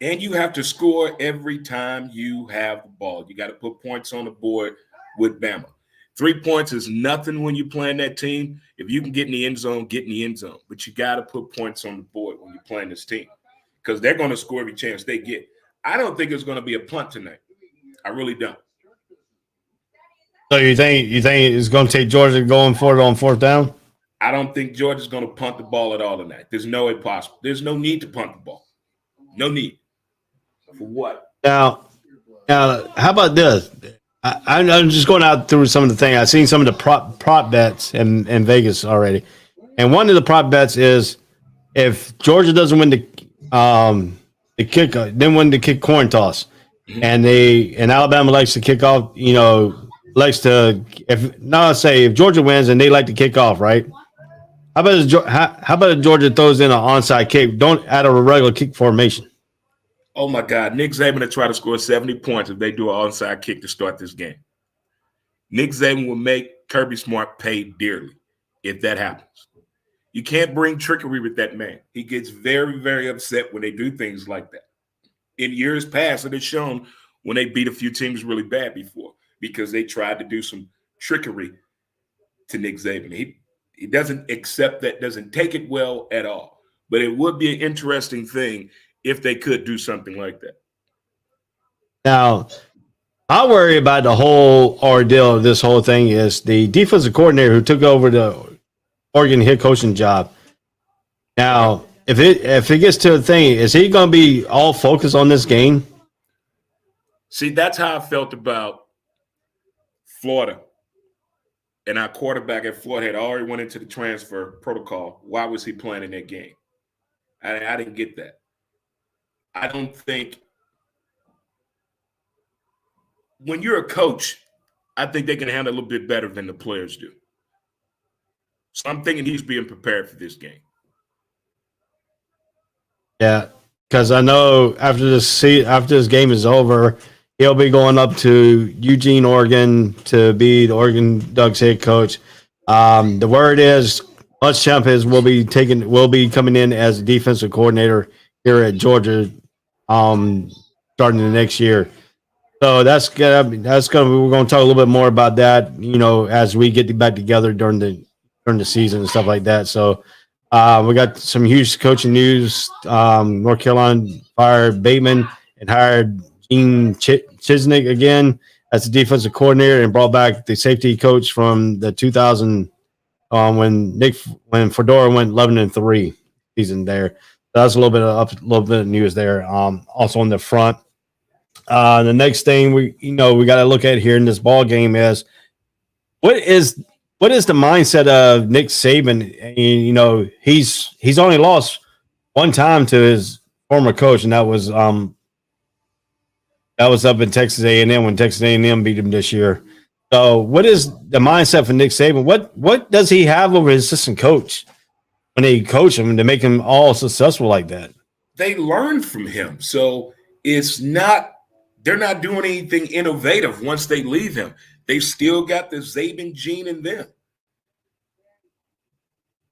And you have to score every time you have the ball. You got to put points on the board with Bama. 3 points is nothing when you're playing that team. If you can get in the end zone, get in the end zone. But you got to put points on the board when you're playing this team because they're going to score every chance they get. I don't think it's going to be a punt tonight. I really don't.
So you think it's going to take Georgia going for it on fourth down?
I don't think Georgia's going to punt the ball at all tonight. There's no way possible. There's no need to punt the ball. No need. For what?
Now, Now, how about this? I'm just going out through some of the things. I've seen some of the prop bets in Vegas already, and one of the prop bets is if Georgia doesn't win the kick, then win the kick coin toss, and Alabama likes to kick off. Likes to if Georgia wins and they like to kick off, right? How about if Georgia throws in an onside kick? Don't add a regular kick formation.
Oh my God, Nick Saban to try to score 70 points if they do an onside kick to start this game. Nick Saban will make Kirby Smart pay dearly if that happens. You can't bring trickery with that man. He gets very, very upset when they do things like that. In years past, it has shown when they beat a few teams really bad before because they tried to do some trickery to Nick Saban. He doesn't accept that, doesn't take it well at all. But it would be an interesting thing if they could do something like that.
Now, I worry about the whole ordeal of this whole thing is the defensive coordinator who took over the Oregon head coaching job. Now, if it gets to a thing, is he going to be all focused on this game?
See, that's how I felt about Florida. And our quarterback at Florida had already went into the transfer protocol. Why was he playing in that game? I didn't get that. I don't think when you're a coach, I think they can handle a little bit better than the players do. So I'm thinking he's being prepared for this game.
Yeah, because I know after this game is over, he'll be going up to Eugene, Oregon, to be the Oregon Ducks head coach. The word is Muschamp will be coming in as a defensive coordinator here at Georgia, starting the next year. So we're going to talk a little bit more about that, as we get back together during the season and stuff like that. So we got some huge coaching news. North Carolina fired Bateman and hired Gene Chisnick again as the defensive coordinator and brought back the safety coach from the 2000 when Fedora went 11-3 season there. So that's a little bit of news there. Also on the front, the next thing we got to look at here in this ball game is what is the mindset of Nick Saban? And, he's only lost one time to his former coach, and that was up in Texas A&M when Texas A&M beat him this year. So, what is the mindset for Nick Saban? What does he have over his assistant coach when they coach him to make him all successful like that?
They learn from him, so they're not doing anything innovative once they leave him. They still got the Saban gene in them.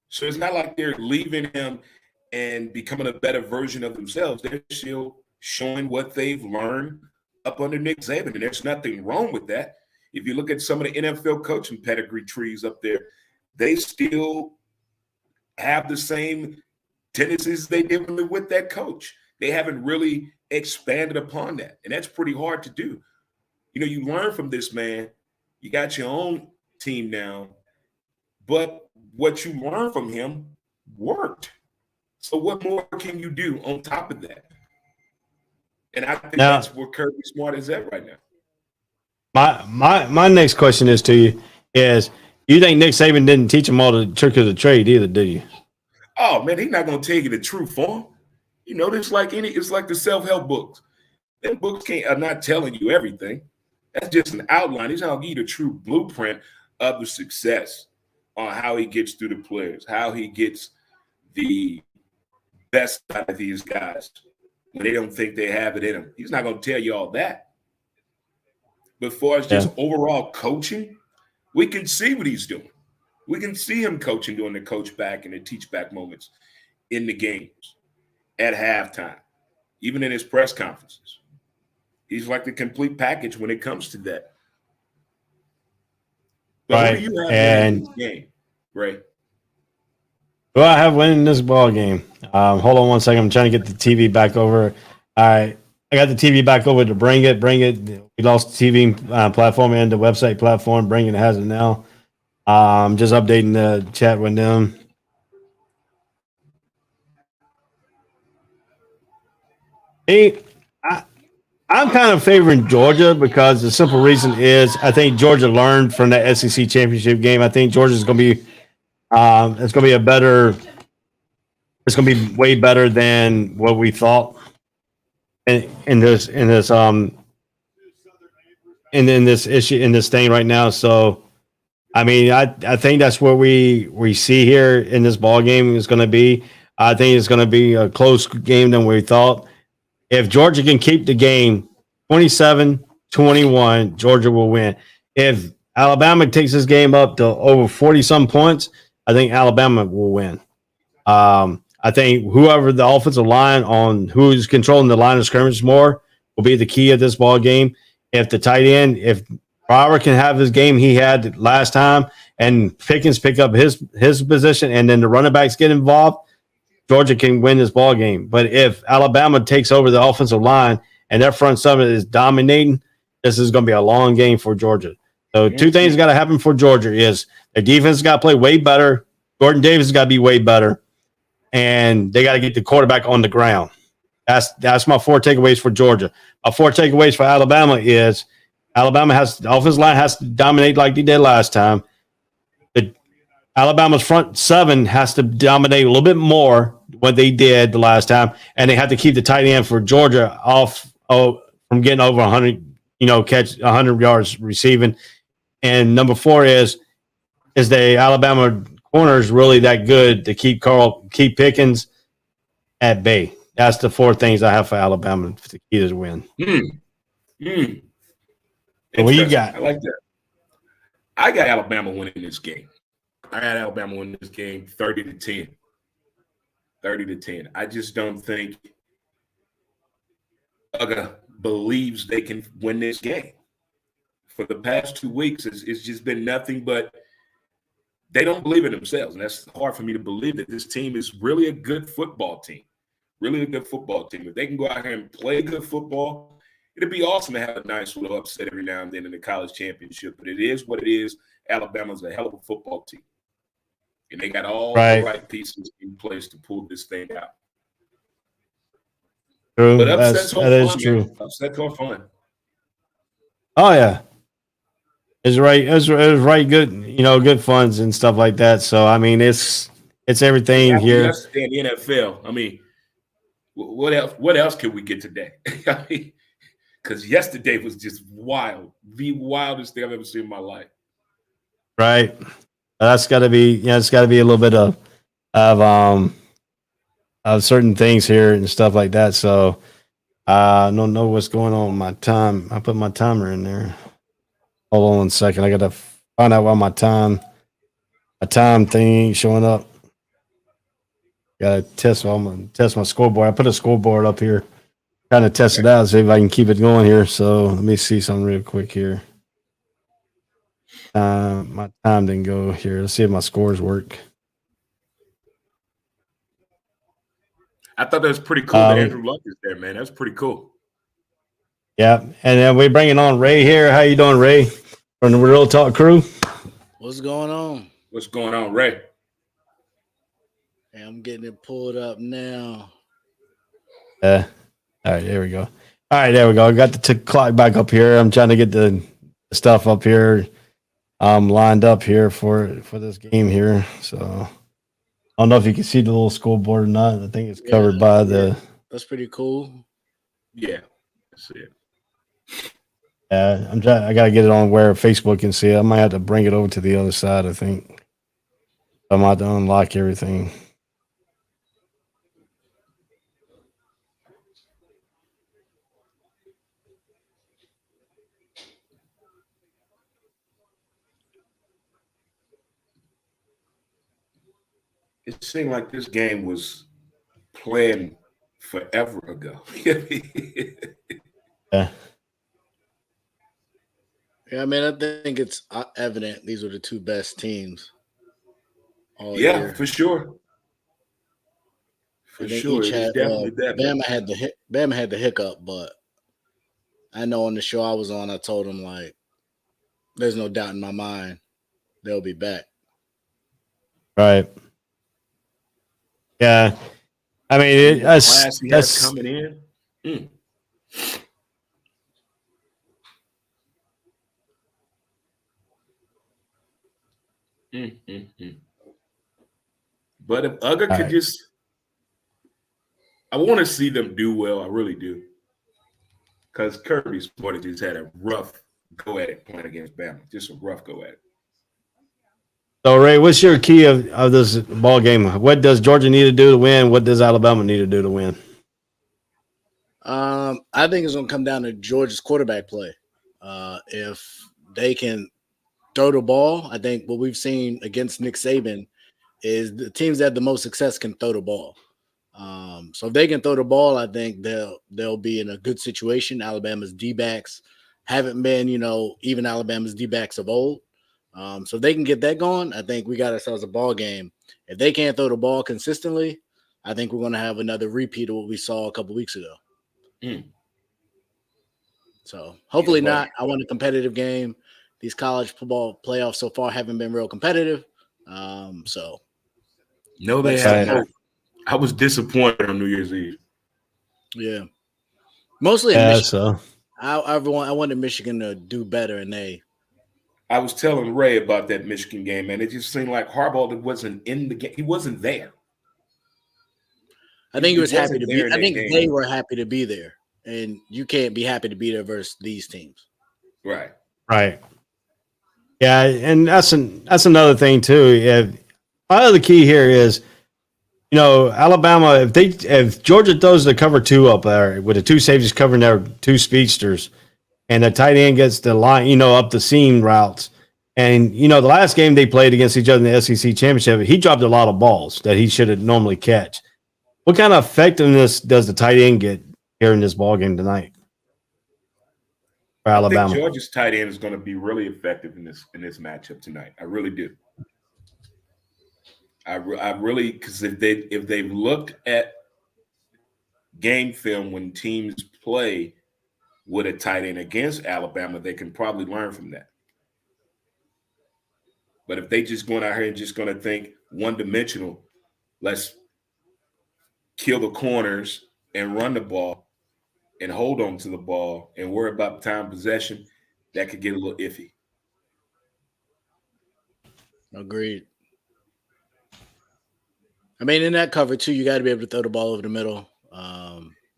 So it's not like they're leaving him and becoming a better version of themselves. They're still showing what they've learned up under Nick Saban, and there's nothing wrong with that. If you look at some of the NFL coaching pedigree trees up there, they still have the same tendencies they did when they're with that coach. They haven't really expanded upon that, and that's pretty hard to do. You learn from this man. You got your own team now, but what you learned from him worked. So what more can you do on top of that? And I think that's where Kirby Smart is at right now.
My next question is to you is, you think Nick Saban didn't teach him all the trick of the trade either, do you?
Oh man, he's not gonna tell you the true form. It's like the self-help books. Them books are not telling you everything. That's just an outline. He's not gonna give you the true blueprint of the success on how he gets through the players, how he gets the best out of these guys when they don't think they have it in them. He's not gonna tell you all that. But for as just overall coaching, we can see what he's doing. We can see him coaching during the coach back and the teach back moments in the games, at halftime, even in his press conferences. He's like the complete package when it comes to that. But who do you have in this game, Ray?
Who I have winning this ball game? Hold on one second. I'm trying to get the TV back over. All right. I got the TV back over to Bring It. We lost the TV platform and the website platform. Bring It has it now. Just updating the chat with them. Hey, I'm kind of favoring Georgia because the simple reason is I think Georgia learned from that SEC championship game. I think Georgia's going to be it's going to be a better. It's going to be way better than what we thought in this issue in this thing right now. So I mean, I think that's what we see here in this ball game is going to be. I think it's going to be a close game than we thought. If Georgia can keep the game 27-21, Georgia will win. If Alabama takes this game up to over 40-some points, I think Alabama will win. I think whoever the offensive line on who's controlling the line of scrimmage more will be the key of this ball game. If the tight end, if Brower can have his game he had last time and Pickens pick up his position and then the running backs get involved, Georgia can win this ball game. But if Alabama takes over the offensive line and their front seven is dominating, this is going to be a long game for Georgia. So two things got to happen for Georgia is their defense got to play way better. Gordon Davis has got to be way better. And they got to get the quarterback on the ground. That's my 4 takeaways for Georgia. My 4 takeaways for Alabama is Alabama has the offensive line has to dominate like they did last time. Alabama's front seven has to dominate a little bit more what they did the last time, and they have to keep the tight end for Georgia off from getting over 100, catch 100 yards receiving. And number 4 is the Alabama corners really that good to keep Pickens at bay. That's the 4 things I have for Alabama to key to win. What you got?
I like that. I got Alabama winning this game. I got Alabama winning this game 30-10. 30-10. I just don't think Uga believes they can win this game. For the past 2 weeks, it's just been nothing but they don't believe in themselves. And that's hard for me to believe that this team is really a good football team. Really a good football team. If they can go out here and play good football, it'd be awesome to have a nice little upset every now and then in the college championship. But it is what it is. Alabama's a hell of a football team. And they got all the right pieces in place to pull this thing out.
True.
But upsets
That is true.
Man. Upsets are fun.
Oh yeah, it's right. It's right. Good, good funds and stuff like that. So I mean, it's everything here.
Yesterday in the NFL. I mean, what else? What else can we get today? I mean, because yesterday was just wild, the wildest thing I've ever seen in my life.
Right. That's got to be. It's got to be a little bit of certain things here and stuff like that. So I don't know what's going on with my time. I put my timer in there. Hold on 1 second. I got to find out why my time thing ain't showing up. Got to test my scoreboard. I put a scoreboard up here, trying to test it out, see if I can keep it going here. So let me see something real quick here. My time didn't go here. Let's see if my scores work.
I thought that was pretty cool that Andrew Luck is there, man. That's pretty cool.
Yeah, and then we're bringing on Ray here. How you doing, Ray? From the Real Talk crew.
What's going on?
What's going on, Ray?
Hey, I'm getting it pulled up now.
All right, there we go. All right, there we go. I got the clock back up here. I'm trying to get the stuff up here, lined up here for this game here. So I don't know if you can see the little scoreboard or not. I think it's covered by the.
That's pretty cool.
Yeah, that's it.
I'm trying. I gotta get it on where Facebook can see it. I might have to bring it over to the other side. I think I might have to unlock everything.
It seemed like this game was planned forever ago.
Yeah.
Yeah, I mean, I think it's evident these are the 2 best teams. All
Yeah,
year.
for sure. For sure,
each had,
definitely that.
Bama had the hiccup, but I know on the show I was on, I told him like, there's no doubt in my mind they'll be back.
Right. Yeah. I mean, that's
coming in. Mm. But if Uga could just, I want to see them do well. I really do. Because Kirby Sporting just had a rough go at it playing against Bama. Just a rough go at it.
So, Ray, what's your key of this ball game? What does Georgia need to do to win? What does Alabama need to do to win?
I think it's going to come down to Georgia's quarterback play. If they can throw the ball, I think what we've seen against Nick Saban is the teams that have the most success can throw the ball. So if they can throw the ball, I think they'll be in a good situation. Alabama's D-backs haven't been, even Alabama's D-backs of old. So if they can get that going, I think we got ourselves a ball game. If they can't throw the ball consistently, I think we're going to have another repeat of what we saw a couple weeks ago. So hopefully not. I want a competitive game. These college football playoffs so far haven't been real competitive. So
no, they haven't. I was disappointed on New Year's Eve.
Yeah, mostly in Michigan.
So
I wanted Michigan to do better, and
I was telling Ray about that Michigan game, man. It just seemed like Harbaugh wasn't in the game. He wasn't there.
I think he was happy to be. I think they were happy to be there, and you can't be happy to be there versus these teams.
Right.
Yeah, and that's another thing too. Part of the key here is, Alabama. If Georgia throws the cover 2 up there with the 2 safeties covering their 2 speedsters, and the tight end gets the line, up the seam routes, and the last game they played against each other in the SEC championship, he dropped a lot of balls that he should have normally catch. What kind of effectiveness does the tight end get here in this ball game tonight for Alabama?
I think Georgia's tight end is going to be really effective in this matchup tonight. I really do. I really, because if they've looked at game film when teams play with a tight end against Alabama, they can probably learn from that. But if they just going out here and just going to think one-dimensional, let's kill the corners and run the ball and hold on to the ball and worry about time possession, that could get a little iffy.
Agreed. I mean, in that cover too, you got to be able to throw the ball over the middle.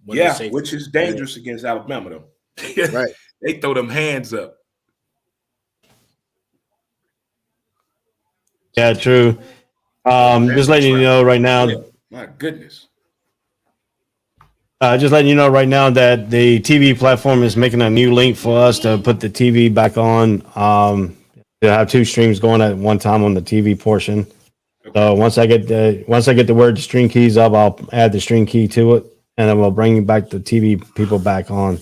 Which is dangerous against Alabama, though.
Right.
They throw them hands up.
Yeah, true. Just letting you know right now.
Yeah, my goodness.
Just letting you know right now that the TV platform is making a new link for us to put the TV back on. They'll have 2 streams going at one time on the TV portion. Okay. So once I get the word string keys up, I'll add the string key to it, and then we'll bring back the TV people back on.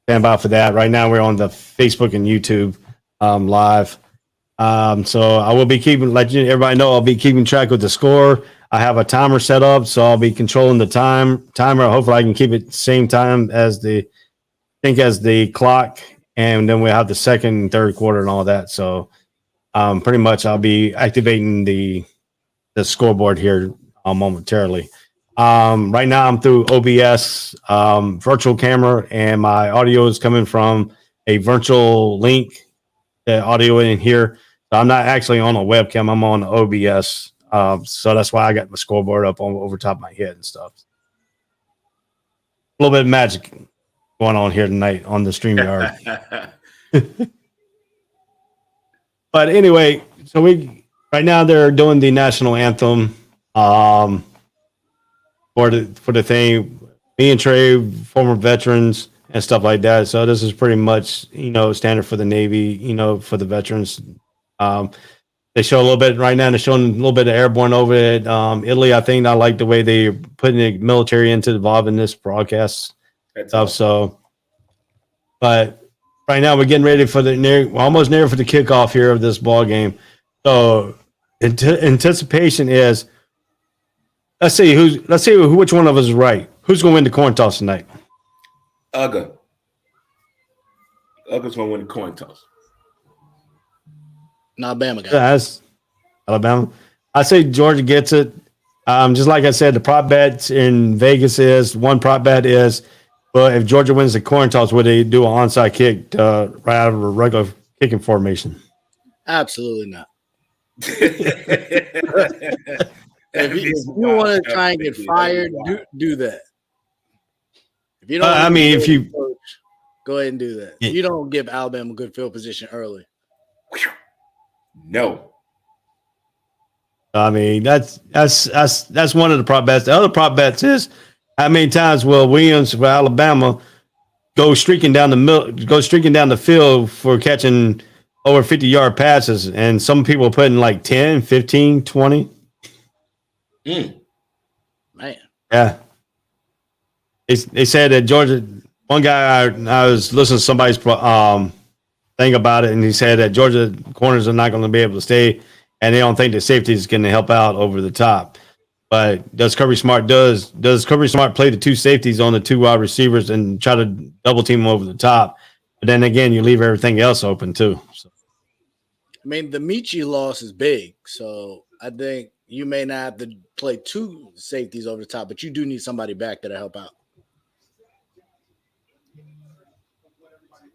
Stand by for that. Right now we're on the Facebook and YouTube live. So I will be letting everybody know I'll be keeping track of the score. I have a timer set up, so I'll be controlling the timer. Hopefully I can keep it same time as the clock, and then we'll have the second and third quarter and all that. So pretty much I'll be activating the scoreboard here momentarily. Right now I'm through OBS virtual camera, and my audio is coming from a virtual link. The audio in here. So I'm not actually on a webcam. I'm on OBS. So that's why I got my scoreboard up over top of my head and stuff. A little bit of magic going on here tonight on the StreamYard. But anyway, so right now they're doing the national anthem for the thing. Me and Trey, former veterans and stuff like that. So this is pretty much, standard for the Navy, for the veterans. They show a little bit right now. They're showing a little bit of airborne over at Italy. I think I like the way they're putting the military involved this broadcast stuff. So, but right now we're getting ready for we're almost near for the kickoff here of this ball game. So anticipation is, let's see which one of us is right. Who's going to win the coin toss tonight?
Uga's going to win the coin toss.
Alabama guy.
That's Alabama. I say Georgia gets it. Just like I said, the prop bets in Vegas one prop bet is, well, if Georgia wins the coin toss, would they do an onside kick right out of a regular kicking formation?
Absolutely not. If you want to try and get fired, do that. If you don't,
I mean, if you
coach, go ahead and do that.
Yeah.
You don't give Alabama a good field position early.
No.
I mean, that's one of the prop bets. The other prop bets is how many times will Williams for Alabama go streaking down the field for catching over 50-yard passes, and some people putting like 10, 15, 20.
Man.
Yeah. They said that Georgia, one guy I was listening to somebody's thing about it, and he said that Georgia corners are not going to be able to stay, and they don't think the safety is going to help out over the top. But does Kirby Smart play the two safeties on the two wide receivers and try to double team them over the top? But then again, you leave everything else open too. So.
I mean, the Michi loss is big, so I think you may not have to play two safeties over the top, but you do need somebody back that'll help out.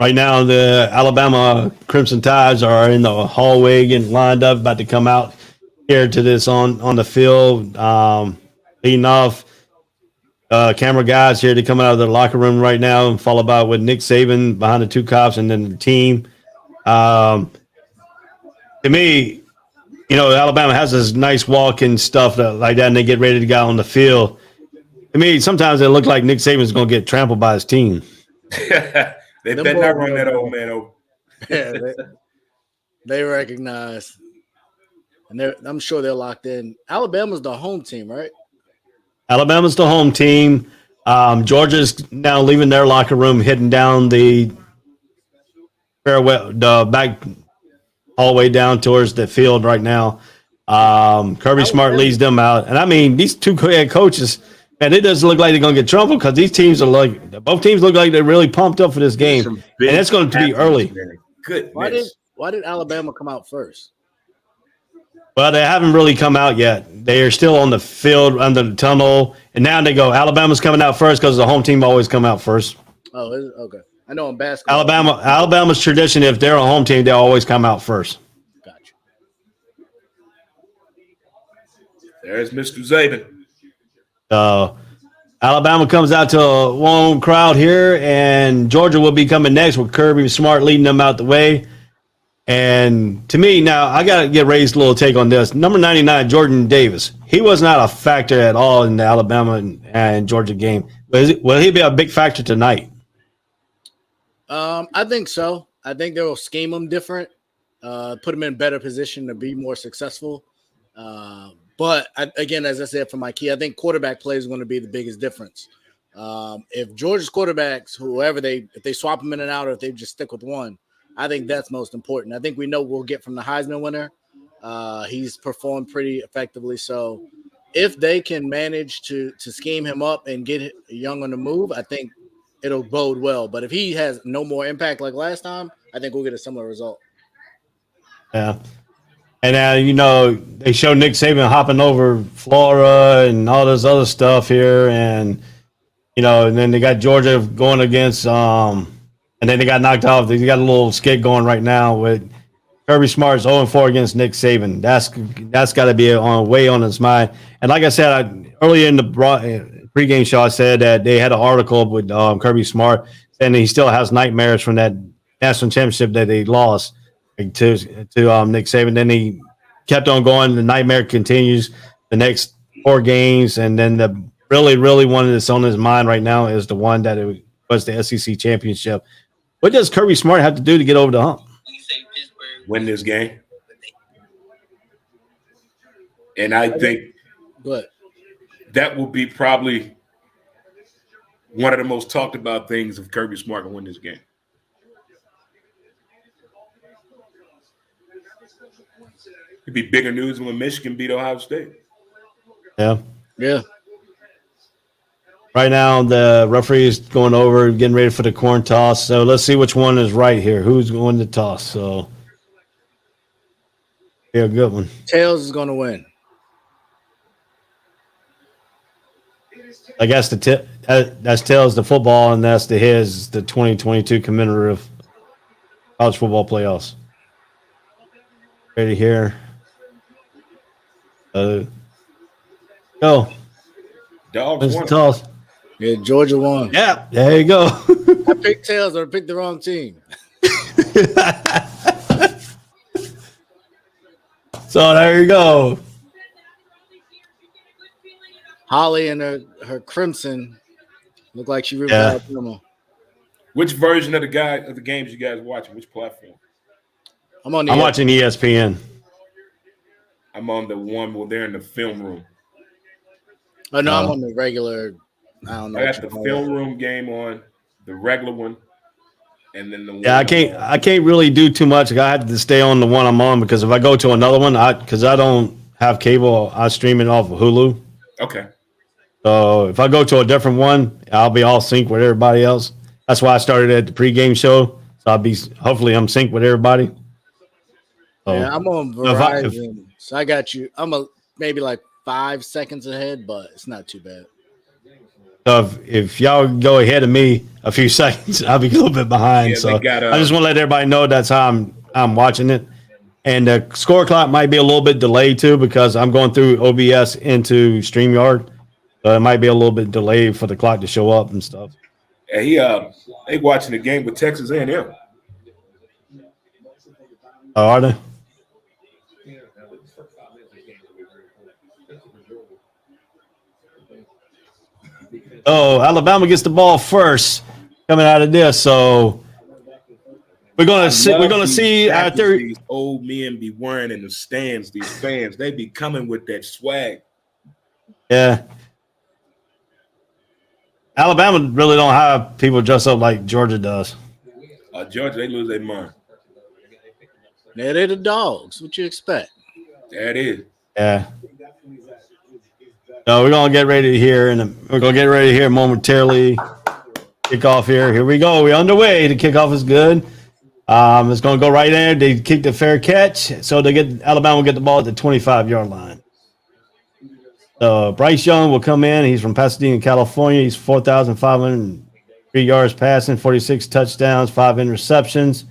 Right now, the Alabama Crimson Tides are in the hallway getting lined up, about to come out here to this on the field, leading off. Camera guys here to come out of the locker room right now, and followed by with Nick Saban behind the two cops, and then the team. To me, Alabama has this nice walk and stuff like that, and they get ready to go on the field. To me, sometimes it looks like Nick Saban's going to get trampled by his team.
They better not run that old man over.
Yeah, they recognize, and I'm sure they're locked in. Alabama's the home team, right?
Alabama's the home team. Georgia's now leaving their locker room, heading down the back hallway down towards the field right now. Kirby Smart leads them out. And I mean, these two head coaches, man, it doesn't look like they're going to get trouble because both teams look like they're really pumped up for this game. And it's going to be early.
Goodness.
Why did Alabama come out first?
Well, they haven't really come out yet. They are still on the field under the tunnel. And now they go, Alabama's coming out first because the home team always come out first.
Oh, okay. I know in basketball.
Alabama's tradition, if they're a home team, they'll always come out first.
Gotcha.
There's Mr. Saban.
Alabama comes out to a long crowd here, and Georgia will be coming next with Kirby Smart leading them out the way. And to me, now, I got to get Ray's little take on this. Number 99, Jordan Davis. He was not a factor at all in the Alabama and Georgia game. Will he be a big factor tonight?
I think so. I think they'll scheme them different, put them in better position to be more successful. But again, as I said for my key, I think quarterback play is going to be the biggest difference. If Georgia's quarterbacks, if they swap them in and out, or if they just stick with one, I think that's most important. I think we know we'll get from the Heisman winner. He's performed pretty effectively. So if they can manage to scheme him up and get Young on the move, I think it'll bode well. But if he has no more impact like last time, I think we'll get a similar result.
Yeah. And they show Nick Saban hopping over Flora and all this other stuff here. And, and then they got Georgia going against and then they got knocked off. They got a little skid going right now with Kirby Smart's 0-4 against Nick Saban. That's got to be way on his mind. And like I said, earlier in the pregame show, I said that they had an article with Kirby Smart saying he still has nightmares from that national championship that they lost to Nick Saban. Then he kept on going. The nightmare continues the next 4 games. And then the really one that's on his mind right now is the one that it was the SEC championship. What does Kirby Smart have to do to get over the hump?
Win this game. And I think that will be probably one of the most talked about things if Kirby Smart can win this game. It'd be bigger news when Michigan beat Ohio State.
Yeah.
Yeah.
Right now, the referee is going over, getting ready for the coin toss. So let's see which one is right here. Who's going to toss? So, yeah, good one.
Tails is going to win.
I guess that's Tails the football, and that's the 2022 commemorative college football playoffs. Ready here. Go.
Dogs
Mr.
won.
Toss.
Yeah, Georgia won.
Yeah, there you go.
I picked tails or picked the wrong team.
So there you go.
Holly and her crimson look like she ripped
Yeah.
Alabama.
Which version of the games you guys watching? Which platform?
I'm on.
I'm watching ESPN.
I'm on the one where they're in the film room.
Oh no, I'm on the regular. I don't know.
I got the film room game on, the regular one, and then the one.
Yeah, I can't really do too much. I have to stay on the one I'm on because if I go to another one, because I don't have cable, I stream it off of Hulu.
Okay.
So if I go to a different one, I'll be all sync with everybody else. That's why I started at the pregame show. So hopefully I'm synced with everybody. So,
Yeah, I'm on Verizon. So I got you. I'm maybe like 5 seconds ahead, but it's not too bad.
So if y'all go ahead of me a few seconds, I'll be a little bit behind.
Yeah,
so
I
just want to let everybody know that's how I'm watching it. And the score clock might be a little bit delayed too because I'm going through OBS into StreamYard. So it might be a little bit delayed for the clock to show up and stuff.
Yeah, they watching the game with Texas A&M.
Oh, are they? Oh, Alabama gets the ball first coming out of this. So we're gonna see after
these old men be wearing in the stands. These fans, they be coming with that swag.
Yeah. Alabama really don't have people dress up like Georgia does.
Georgia, they lose their mind.
Yeah, they're the dogs. What you expect?
That is.
Yeah. No, we're gonna get ready to hear, and we're gonna get ready to hear momentarily. Kickoff here. Here we go. We're underway. The kickoff is good. It's gonna go right there. They kicked a fair catch, so Alabama will get the ball at the 25-yard line. Bryce Young will come in. He's from Pasadena, California. He's 4,503 yards passing, 46 touchdowns, 5 interceptions.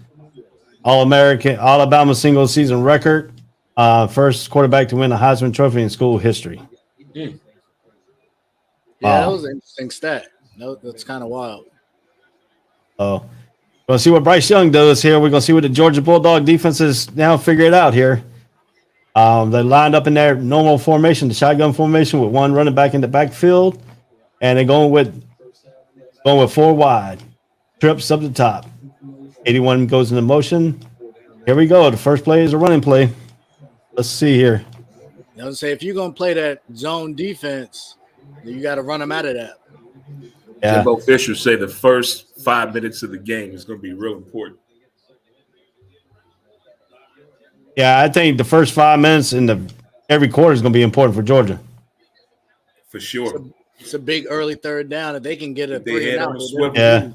All-American, Alabama single-season record. First quarterback to win the Heisman Trophy in school history.
Yeah, that was an interesting stat. That's kind of wild.
We're going to see what Bryce Young does here. We're going to see what the Georgia Bulldog defense is now figure it out here. They lined up in their normal formation, the shotgun formation, with one running back in the backfield, and they're going with 4 wide. Trips up the top. 81 goes into motion. Here we go. The first play is a running play. Let's see here.
I was say if you're gonna play that zone defense, you got to run them out of that.
Yeah.
Jimbo Fisher say the first 5 minutes of the game is going to be real important.
Yeah, I think the first 5 minutes in every quarter is going to be important for Georgia.
For sure.
It's a big early third down. If they can get a
They
3
head
and
on
out,
the swivel.
Yeah.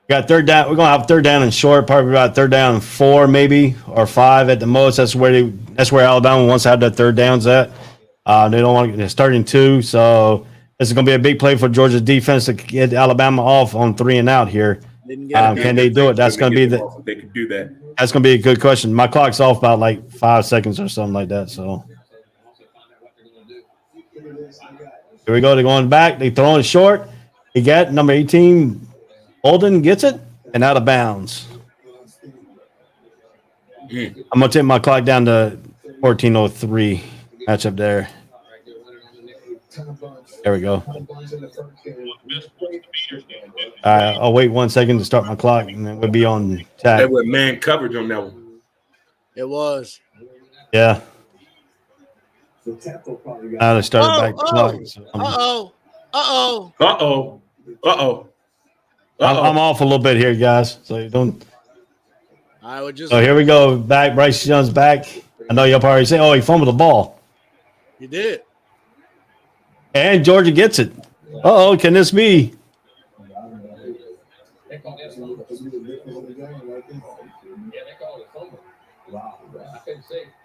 Got third down. We're going to have third down and short, probably about third down and 4 maybe, or 5 at the most. That's where Alabama wants to have their third downs at. They don't want to start in 2, so this is going to be a big play for Georgia's defense to get Alabama off on 3 and out here. Can they do it? That's going to be
they can do that.
That's going to be a good question. My clock's off about like 5 seconds or something like that. So here we go. They're going back. They throwing it short. He got number 18. Olden gets it and out of bounds. I'm going to take my clock down to 14:03. Matchup there. There we go. I'll wait 1 second to start my clock, and then we'll be on chat.
That was man coverage on that one.
it was.
Yeah. Now they started back the clock. So I'm off a little bit here, guys. So you don't.
I would just.
So here we go. Back. Bryce Young's back. I know y'all probably say, "Oh, he fumbled the ball,"
You did.
and Georgia gets it. Can this be?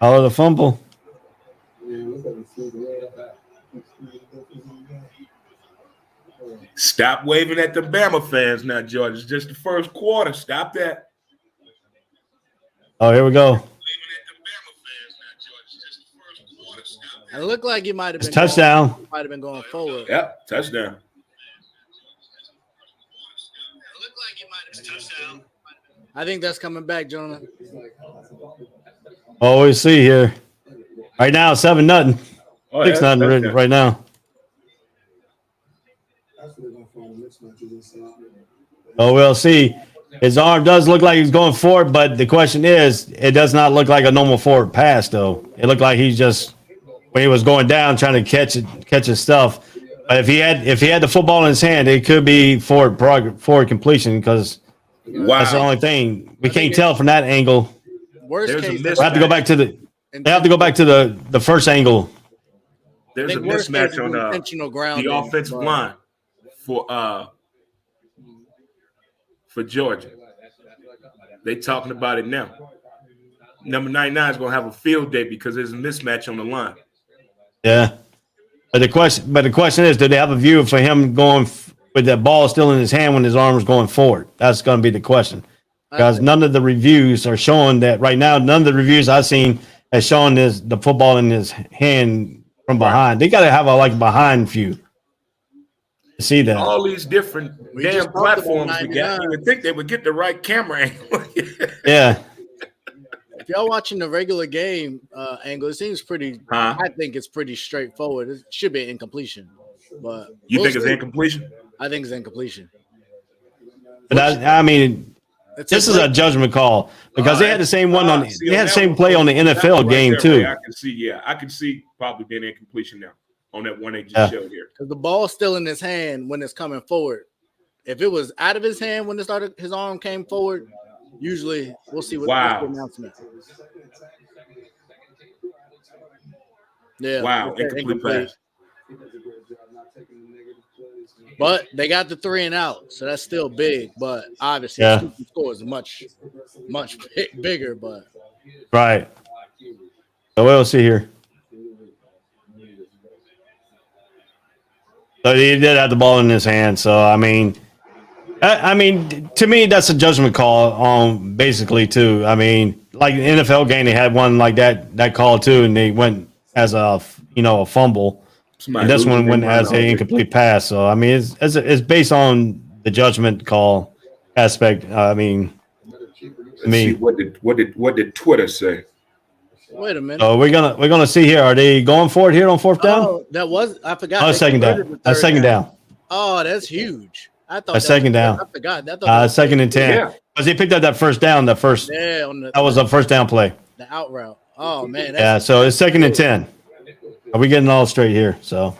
Oh, the fumble.
Stop waving at the Bama fans now, George. It's just the first quarter. Stop that.
Oh, here we go.
It looked like he might have been
touchdown.
Might have been going forward.
Yep, touchdown.
I think that's coming back, gentlemen.
Oh, we see here. Right now, 7-0.
Oh,
6-0 right now. Oh, we'll see. His arm does look like he's going forward, but the question is, it does not look like a normal forward pass, though. It looked like he's just when he was going down trying to catch his stuff. But if he had the football in his hand, it could be forward completion because that's the only thing we can't tell from that angle.
Worst case,
We have to go back to the. They have to go back to the first angle.
There's a mismatch on the offensive line for Georgia. They talking about it now. Number 99 is going to have a field day because there's a mismatch on the line.
Yeah, but the question is, do they have a view for him going with that ball still in his hand when his arm is going forward? That's going to be the question because none of the reviews are showing that right now. None of the reviews I've seen has shown the football in his hand from behind. They got to have a behind view to see that.
All these different damn platforms we got. You would think they would get the right camera angle.
Yeah.
If y'all watching the regular game angle, it seems pretty. I think it's pretty straightforward. It should be an incompletion, but
you think it's incompletion?
I think it's incompletion.
But I mean, this is a judgment call because they had the same one on. They had the same play on the NFL game too.
I can see. Yeah, I can see probably being incompletion now on that one they just showed here.
Because the ball's still in his hand when it's coming forward. If it was out of his hand when his arm came forward. Usually, we'll see what's the announcement. Yeah.
Wow. Incomplete pass.
But they got the 3 and out, so that's still big. But obviously, the score is much bigger. But
right. So we'll see here. So he did have the ball in his hand. So I mean, to me, that's a judgment call on basically too. I mean, like the NFL game, they had one like that call too, and they went as a fumble. And this one went as an incomplete pass. So I mean, it's based on the judgment call aspect. I mean,
see, what did Twitter say?
Wait a minute.
So we're gonna see here. Are they going for it here on fourth down?
Oh, I forgot.
Oh, second down. That's second down.
Oh, that's huge. I thought
a second down.
I forgot. That
second and 10. Because they picked up that first down. That was a first down play.
The out route. Oh man.
So it's second and 10. Are we getting all straight here? So,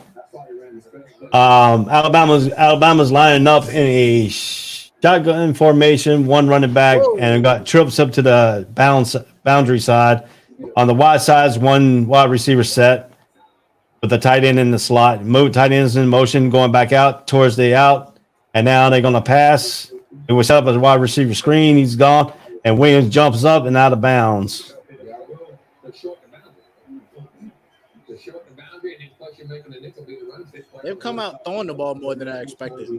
Alabama's lining up in a shotgun formation, one running back, and got trips up to the boundary side. On the wide sides, one wide receiver set with the tight end in the slot. Tight ends in motion, going back out towards the out. And now they're going to pass. It was set up as a wide receiver screen. He's gone. And Williams jumps up and out of bounds.
They've come out throwing the ball more than I expected.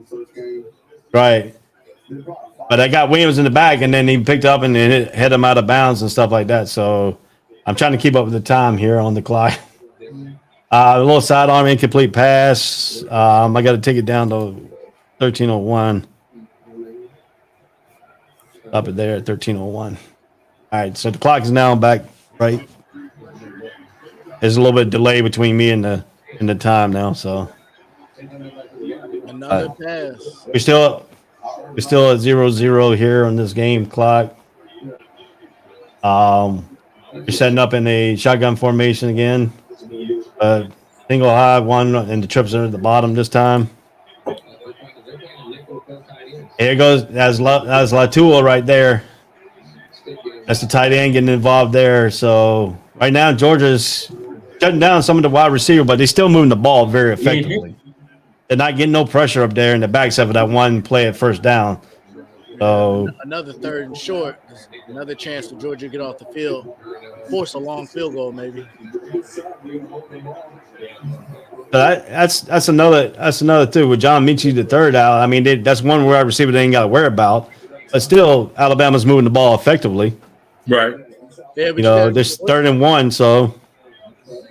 Right. But I got Williams in the back, and then he picked up and then hit him out of bounds and stuff like that. So I'm trying to keep up with the time here on the clock. A little sidearm incomplete pass. I got to take it down to 13:01. Up it there at 13:01. All right, so the clock is now back right. There's a little bit of delay between me and the time now, so
another pass.
We're still at 0-0 here on this game clock. You're setting up in a shotgun formation again. Single high one, and the trips are at the bottom this time. Here goes that's Latua right there. That's the tight end getting involved there. So right now Georgia's shutting down some of the wide receiver, but they're still moving the ball very effectively. They're not getting no pressure up there in the backside of that one play at first down. So
another third and short, another chance for Georgia to get off the field, force a long field goal maybe.
But that's another too. With John Michie the third out, I mean that's one wide receiver they ain't got to worry about. But still, Alabama's moving the ball effectively.
Right.
Yeah,
there's 3rd and 1, so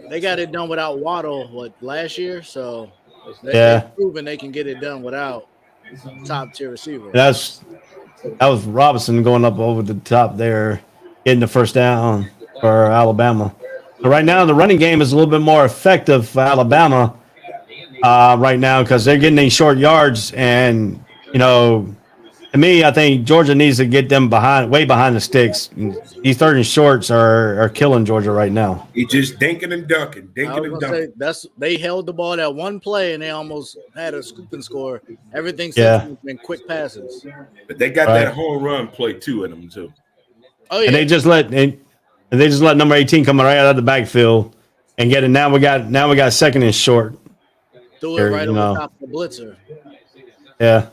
they got it done without Waddle last year, so
Yeah.
they've proven they can get it done without top tier receiver.
That was Robinson going up over the top there, getting the first down for Alabama. So right now, the running game is a little bit more effective for Alabama right now because they're getting these short yards. And, to me, I think Georgia needs to get them way behind the sticks. These third and shorts are killing Georgia right now.
He just dinking and dunking,
I
dinking
was
and
gonna
dunking.
say they held the ball that one play and they almost had a scoop and score. Everything since
Yeah.
has been quick passes.
But they got
Right.
that home run play too in them too.
Oh yeah,
And they just let number 18 come right out of the backfield and get it. Now we got second and short.
threw
Here,
it right over top of the blitzer.
Yeah.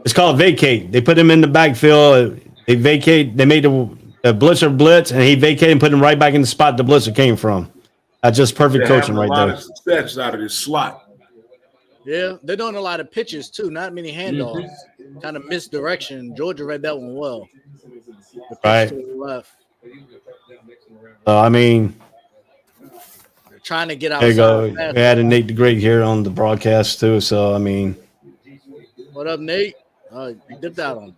It's called vacate. They put him in the backfield. They vacate. They made the blitzer blitz, and he vacated and put him right back in the spot the blitzer came from. That's just perfect
They're
coaching
having
right
a lot
there.
of success out of this slot.
Yeah, they're doing a lot of pitches too, not many handoffs. Kind of misdirection. Georgia read that one well. The pitch
Right.
to the left.
I mean,
They're trying to get
there you go.
outside.
We
faster.
had Nate the Great here on the broadcast too. So I mean,
What up, Nate? You dipped out on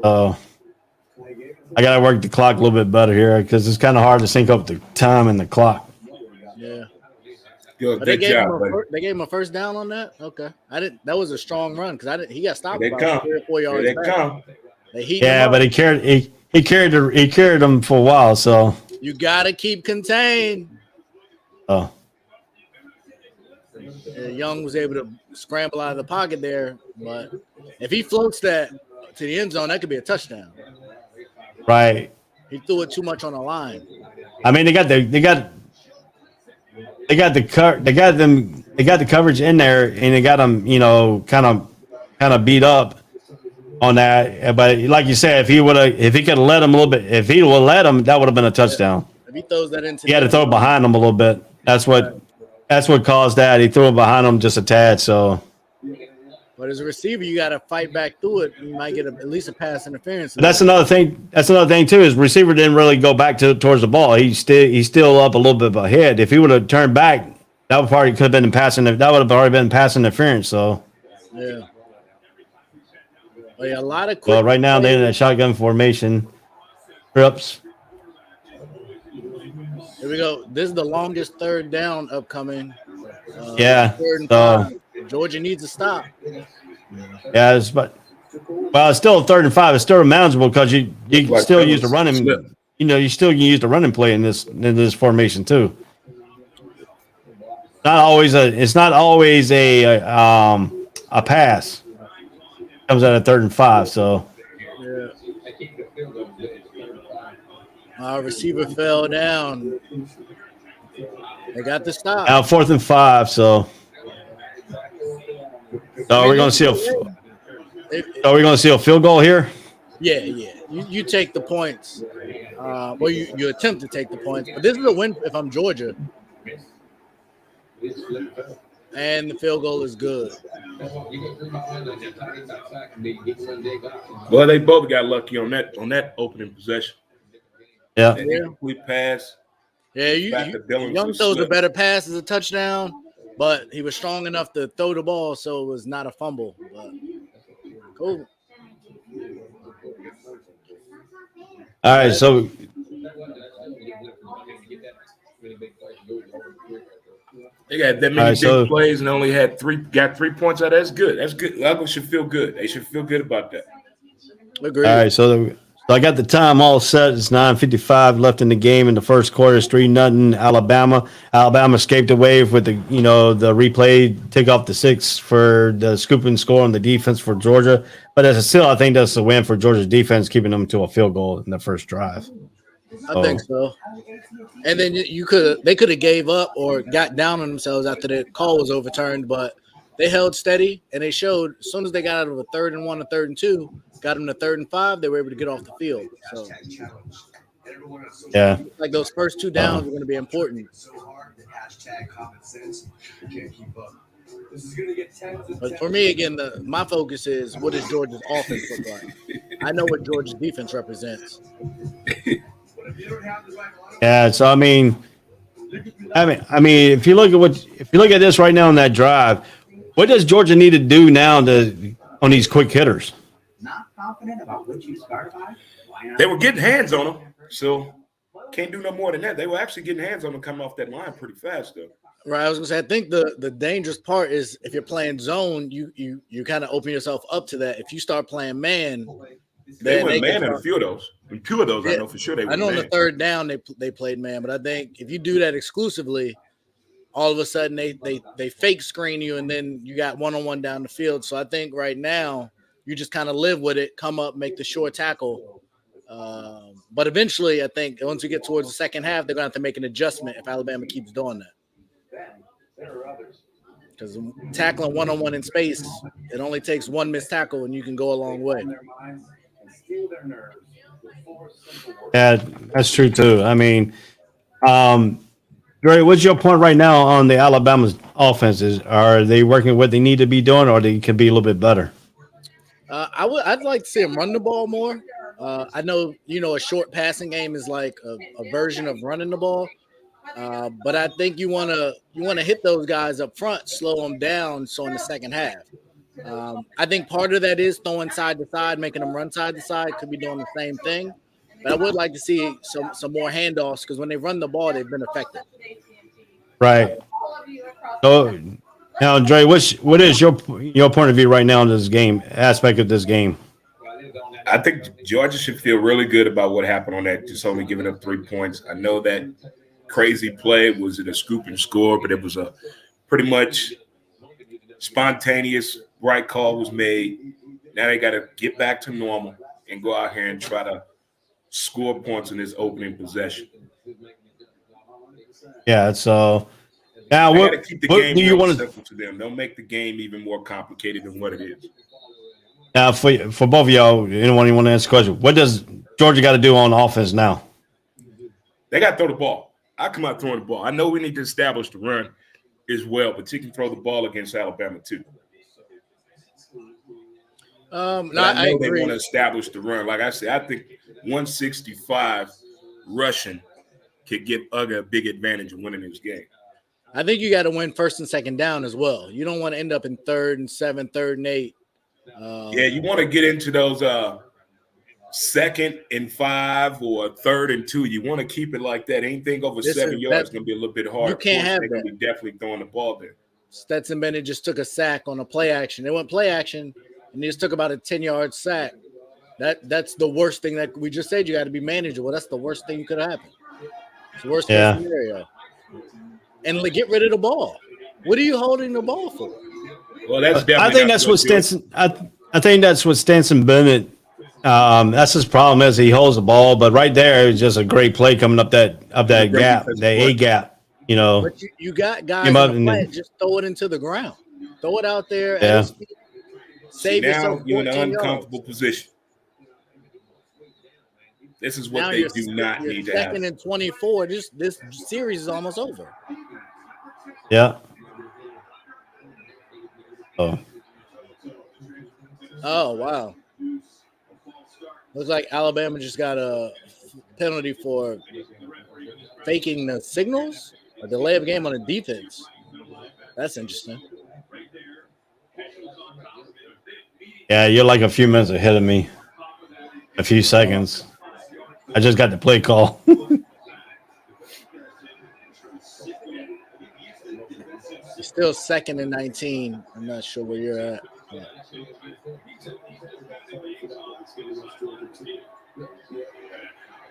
us.
I gotta work the clock a little bit better here because it's kind of hard to sync up the time and the clock.
Yeah.
Good,
But they
good
gave
job,
him
buddy.
they gave him a first down on that. Okay, I didn't. That was a strong run because he got stopped
Here they
about
come.
3 or 4
Here
yards
they
back.
come.
They heat
Yeah,
him
but
up.
he carried them for a while. So
You gotta keep contained. Young was able to scramble out of the pocket there, but if he floats that to the end zone, that could be a touchdown.
right.
He threw it too much on the line.
I mean, they got the coverage in there, and they got them, kind of beat up on that. But like you said, if he could have let him a little bit, if he would have let him, that would have been a touchdown.
If he throws that into,
He had to throw it behind him a little bit. That's what caused that. He threw it behind him just a tad. So,
but as a receiver, you got to fight back through it. You might get at least a pass interference.
but that's another thing. That's another thing too. Is receiver didn't really go back towards the ball. He's still up a little bit ahead. If he would have turned back, that would probably could have been passing. That would have already been pass interference. So.
Yeah. Oh, yeah, a lot of quick.
Well, right now they're in a shotgun formation. Trips.
Here we go. This is the longest third down upcoming.
Yeah.
Third and
So,
5. Georgia needs a stop.
yeah, it's still a 3rd and 5. It's still manageable because you
Like
still
that
use the
was
running.
slip.
You still can use the running play in this formation too. It's not always a pass. Comes out of 3rd and 5. So
Yeah. Receiver fell down. They got the stop.
now 4th and 5. So we're gonna see a field goal here.
Yeah. You take the points. Well, you attempt to take the points, but this is a win if I'm Georgia. And the field goal is good.
Well, they both got lucky on that opening possession.
Yeah.
That incomplete pass.
Yeah,
Back to Billings
Young
and
throws a
slip.
better pass as a touchdown, but he was strong enough to throw the ball, so it was not a fumble. But cool.
All right. So
They got that many
All right,
big
so-
plays and only got 3 points out. That's good. That's good. Eagles should feel good. They should feel good about that.
Agreed.
all right. So I got the time all set. It's 9:55 left in the game in the first quarter. It's 3-0 Alabama. Alabama escaped the wave with the replay, take off the 6 for the scoop and score on the defense for Georgia. But I think that's a win for Georgia's defense, keeping them to a field goal in the first drive.
I think so. And then they could have gave up or got down on themselves after the call was overturned, but they held steady and they showed as soon as they got out of a 3rd and 1 and 3rd and 2, got them to 3rd and 5, they were able to get off the field. So
Yeah.
like those first 2 downs are going to be important. But for me, again, my focus is what does Georgia's offense look like? I know what Georgia's defense represents.
Yeah, so I mean, if you look at this right now on that drive, what does Georgia need to do now on these quick hitters?
They were getting hands on them, so can't do no more than that. They were actually getting hands on them coming off that line pretty fast, though.
Right. I was gonna say, I think the dangerous part is if you're playing zone, you kind of open yourself up to that. If you start playing man,
They went man in
can
a few of those. In two of those, I know for sure they were
I know on
man.
the third down they played man, but I think if you do that exclusively, all of a sudden they fake screen you, and then you got one-on-one down the field. So I think right now you just kind of live with it, come up, make the short tackle. But eventually, I think once we get towards the second half, they're gonna have to make an adjustment if Alabama keeps doing that. Because tackling one-on-one in space, it only takes one missed tackle, and you can go a long way.
Yeah, that's true too. I mean, Dre, what's your point right now on the Alabama's offenses? Are they working what they need to be doing, or they could be a little bit better?
I'd like to see them run the ball more. I know a short passing game is like a version of running the ball, but I think you want to hit those guys up front, slow them down. So in the second half, I think part of that is throwing side to side, making them run side to side. Could be doing the same thing, but I would like to see some more handoffs because when they run the ball, they've been effective.
Right. So now, Dre, what is your point of view right now in this game aspect of this game?
I think Georgia should feel really good about what happened on that, just only giving up 3 points. I know that crazy play was it a scoop and score, but it was a pretty much spontaneous right call was made. Now they got to get back to normal and go out here and try to score points in this opening possession.
Yeah. So now,
They
what
got to keep the
what
game
do you
real
want to?
simple to them. Don't make the game even more complicated than what it is.
Now, for both of y'all, anyone you want to ask a question? What does Georgia got to do on offense now?
They got to throw the ball. I come out throwing the ball. I know we need to establish the run as well, but you can throw the ball against Alabama too.
I
know they
agree.
want to establish the run. Like I said, I think 165 rushing could give UGA a big advantage in winning this game.
I think you got to win first and second down as well. You don't want to end up in 3rd and 7, 3rd and 8.
Yeah, you want to get into those 2nd and 5 or 3rd and 2. You want to keep it like that. Anything over 7 yards is going to be a little bit hard.
You can't have
They're going to be definitely throwing the ball there.
Stetson Bennett just took a sack on a play action. They went play action, and he just took about a 10-yard sack. That's the worst thing that we just said. You got to be manageable. That's the worst thing could happen. It's the worst case scenario. And get rid of the ball. What are you holding the ball for?
Well, that's definitely.
I think that's what Stetson. I think that's what Stetson Bennett. That's his problem is he holds the ball, but right there is just a great play coming up that gap, the A gap.
But you got guys in the play, just throw it into the ground, throw it out there.
Yeah.
Save yourself.
Now you're in an uncomfortable position. This is what they do not need to have.
2nd and 24. This series is almost over.
Yeah.
Oh, wow. Looks like Alabama just got a penalty for faking the signals, a delay of game on a defense. That's interesting.
Yeah, you're like a few minutes ahead of me. A few seconds. I just got the play call.
You're still 2nd and 19. I'm not sure where you're at.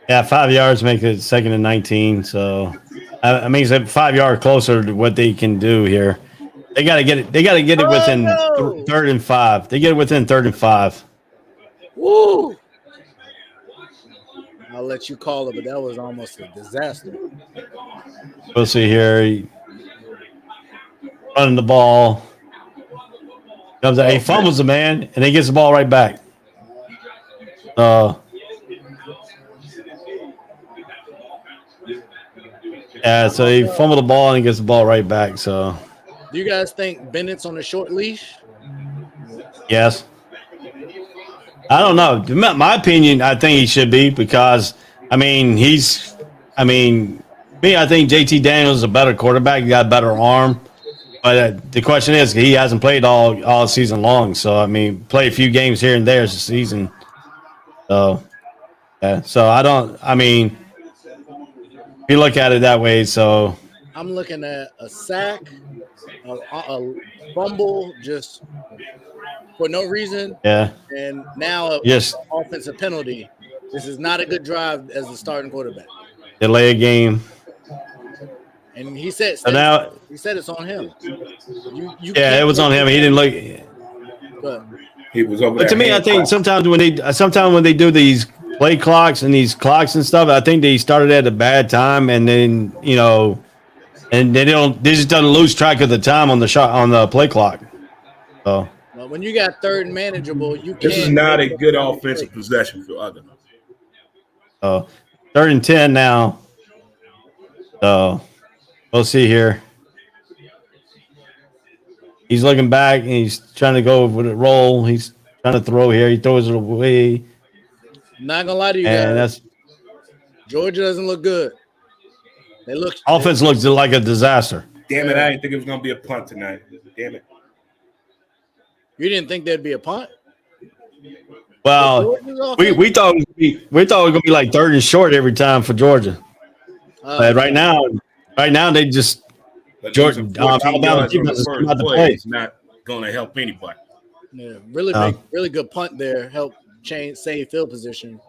Yeah, 5 yards make it 2nd and 19. So, I mean, it's 5 yards closer to what they can do here. They got to get it. They got to get it within 3rd and 5. They get it within 3rd and 5.
Woo! I'll let you call it, but that was almost a disaster.
We'll see here. Running the ball. Comes out, he fumbles the man, and he gets the ball right back. Yeah, so he fumbled the ball and he gets the ball right back. So,
do you guys think Bennett's on a short leash?
Yes. I don't know. In my opinion, I think he should be because, I mean, I think JT Daniels is a better quarterback. He got a better arm. But the question is, he hasn't played all season long. So, I mean, play a few games here and there this season. So, yeah. So, if you look at it that way, so.
I'm looking at a sack, a fumble just for no reason.
Yeah.
And now
Yes.
offensive penalty. This is not a good drive as the starting quarterback.
Delay a game.
And he said it's on him.
It was on him. He didn't look.
But
He was over
But to
there
me, I think
hand
sometimes when they do these play clocks and these clocks and stuff, I think they started at a bad time, and then and they just doesn't lose track of the time on the play clock. So
when you got third and manageable, you
This is
can't.
not a good offensive possession for other.
3rd and 10 now. So we'll see here. He's looking back and he's trying to go with a roll. He's trying to throw here. He throws it away.
Not gonna lie to you
And
guys. Georgia doesn't look good.
Offense looks like a disaster.
Damn it! I didn't think it was gonna be a punt tonight. Damn it!
You didn't think there'd be a punt?
Well, we thought it was gonna be like 3rd and short every time for Georgia. But right now they just
But
Georgia
losing 14
Alabama
yards on the
defense is
first
not the
play
play.
is not gonna help anybody.
Yeah, really good punt there. Help save field position.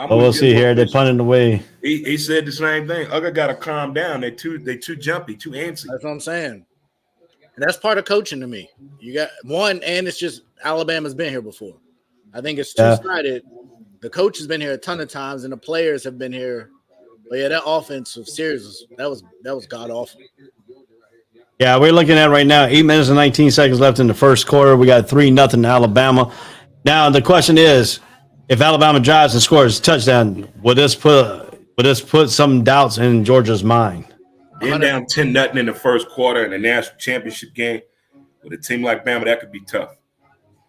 We'll see here. They're punting away.
He said the same thing. Ugga got to calm down. They too jumpy, too antsy.
That's what I'm saying. And that's part of coaching to me. You got one, and it's just Alabama's been here before. I think it's two-sided. The coach has been here a ton of times, and the players have been here. But yeah, that offensive series that was god awful.
Yeah, we're looking at right now 8 minutes and 19 seconds left in the first quarter. We got 3-0 Alabama. Now the question is, if Alabama drives and scores a touchdown, will this put some doubts in Georgia's mind?
Being down 10-0 in the first quarter in a national championship game with a team like Bama, that could be tough.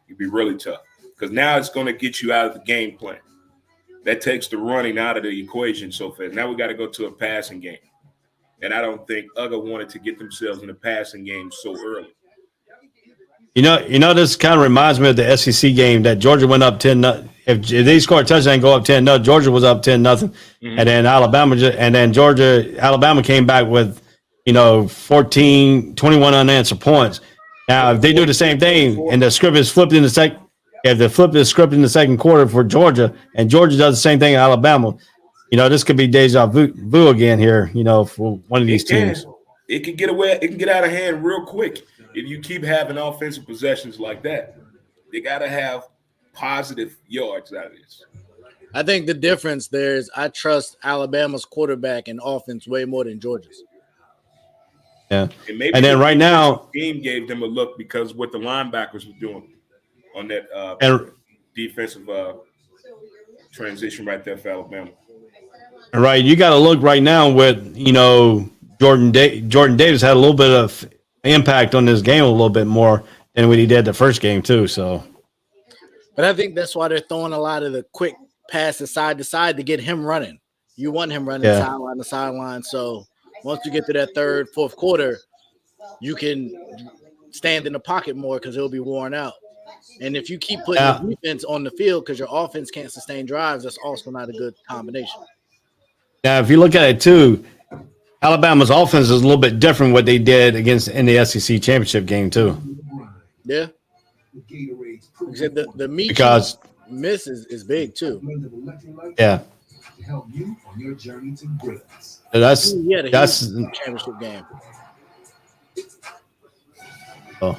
It'd be really tough because now it's going to get you out of the game plan. That takes the running out of the equation so fast. Now we got to go to a passing game. And I don't think Ugga wanted to get themselves in a passing game so early.
You know, this kind of reminds me of the SEC game that Georgia went up 10-0. If they scored a touchdown and go up 10-0, Georgia was up 10-0. And then Alabama came back with, 21 unanswered points. Now, if they do the same thing and the script is flipped in the second, if they flip the script in the second quarter for Georgia and Georgia does the same thing in Alabama, this could be deja vu again here, for one of these teams.
It can get away. It can get out of hand real quick if you keep having offensive possessions like that. They got to have positive yards out of this.
I think the difference there is I trust Alabama's quarterback and offense way more than Georgia's.
Yeah.
And
then right now,
game gave them a look because what the linebackers were doing on that defensive transition right there for Alabama.
Right, you got to look right now with Jordan Davis had a little bit of impact on this game a little bit more than what he did the first game too. So,
but I think that's why they're throwing a lot of the quick passes side to side to get him running. You want him running sideline to sideline. So once you get to that third, fourth quarter, you can stand in the pocket more because he'll be worn out. And if you keep putting the defense on the field because your offense can't sustain drives, that's also not a good combination.
Now, if you look at it too, Alabama's offense is a little bit different what they did in the SEC championship game too.
Yeah. The meat
because
miss is big too.
Yeah. That's
championship game.
Oh.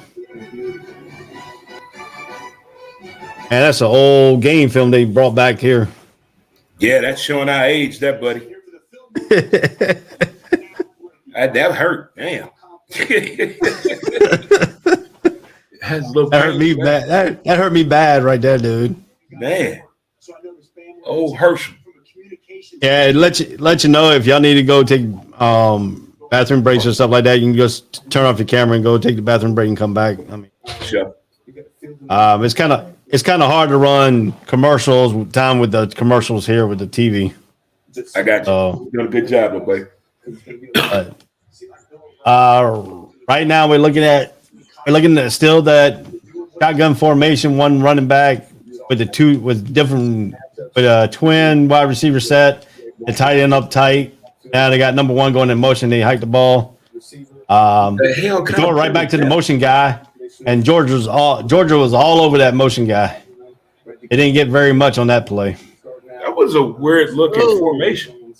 Man, that's an old game film they brought back here.
Yeah, that's showing our age, that buddy. That hurt. Damn.
That hurt me bad. That hurt me bad right there, dude.
Man. Oh, Herschel.
Yeah, it let you know if y'all need to go take bathroom breaks or stuff like that. You can just turn off your camera and go take the bathroom break and come back. I mean,
sure.
It's kind of hard to run commercials with the commercials here with the TV.
I got you. You're doing a good job, boy.
Right now we're looking at still that shotgun formation, one running back with a twin wide receiver set, the tight end up tight. Now they got number one going in motion. They hike the ball. Throw it right back to the motion guy, and Georgia was all over that motion guy. It didn't get very much on that play.
That was a weird looking formation.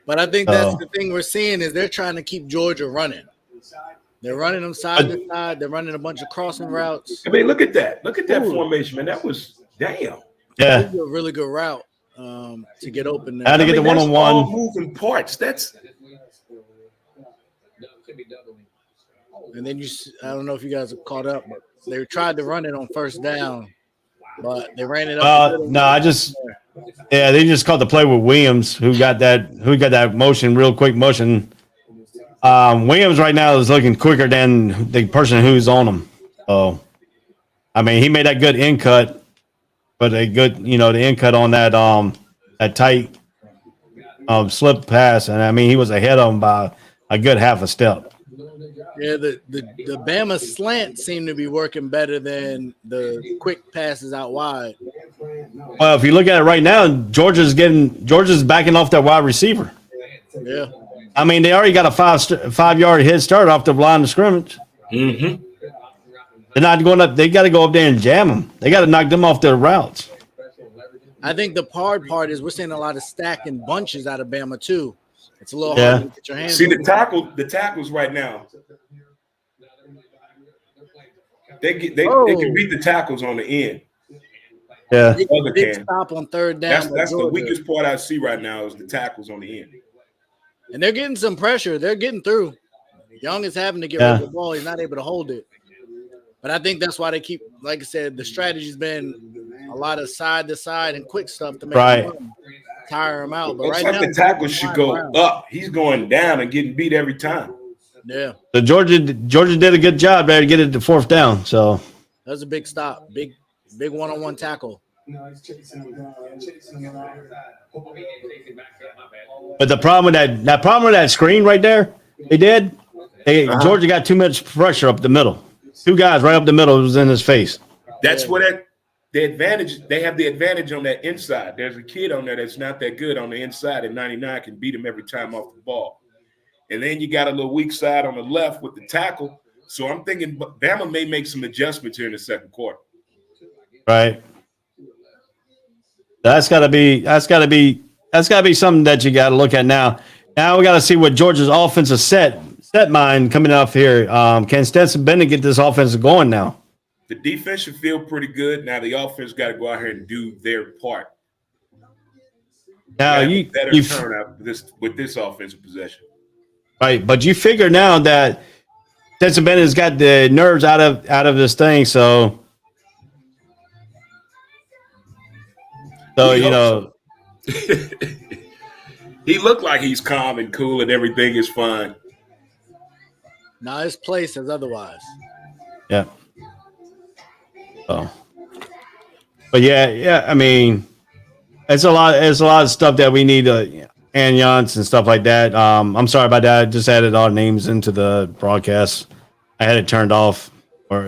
But I think that's the thing we're seeing is they're trying to keep Georgia running. They're running them side to side. They're running a bunch of crossing routes.
I mean, look at that. Look at that formation, man. That was damn.
Yeah,
a really good route to get open there.
How to get the one-on-one.
All moving parts.
And then I don't know if you guys are caught up, but they tried to run it on first down, but they ran it up.
They just caught the play with Williams, who got that motion, real quick motion. Williams right now is looking quicker than the person who's on him. So, I mean, he made that good in cut, but the in cut on that tight slip pass, and I mean, he was ahead of him by a good half a step.
Yeah, the Bama slant seemed to be working better than the quick passes out wide.
Well, if you look at it right now, Georgia's backing off their wide receiver.
Yeah.
I mean, they already got a 5-yard head start off the line of scrimmage.
Mm-hmm.
They're not going up. They got to go up there and jam them. They got to knock them off their routes.
I think the hard part is we're seeing a lot of stacking bunches out of Bama too. It's a little hard to get your hands.
See the tackles right now. They can beat the tackles on the end.
Yeah,
big stop on third down.
That's the weakest part I see right now is the tackles on the end.
And they're getting some pressure. They're getting through. Young is having to get rid of the ball. He's not able to hold it. But I think that's why they keep, like I said, the strategy's been a lot of side to side and quick stuff to make him tire him out. But
looks like the tackle should go up. He's going down and getting beat every time.
Yeah.
So Georgia did a good job there to get it to fourth down. So
that was a big stop. Big one-on-one tackle.
But the problem with that screen right there, Georgia got too much pressure up the middle. Two guys right up the middle was in his face.
That's what the advantage. They have the advantage on that inside. There's a kid on there that's not that good on the inside, and 99 can beat him every time off the ball. And then you got a little weak side on the left with the tackle. So I'm thinking Bama may make some adjustments here in the second quarter.
Right. That's got to be something that you got to look at now. Now we got to see what Georgia's offensive set mind coming up here. Can Stetson Bennett get this offense going now?
The defense should feel pretty good. Now the offense got to go out here and do their part.
Now
you better turn out with this offensive possession.
Right, but you figure now that Stetson Bennett's got the nerves out of this thing, so you know.
He looked like he's calm and cool and everything is fine.
Now his play says otherwise.
Yeah. Oh. But yeah. I mean, it's a lot of stuff that we need to and Yance and stuff like that. I'm sorry about that. I just added our names into the broadcast. I had it turned off for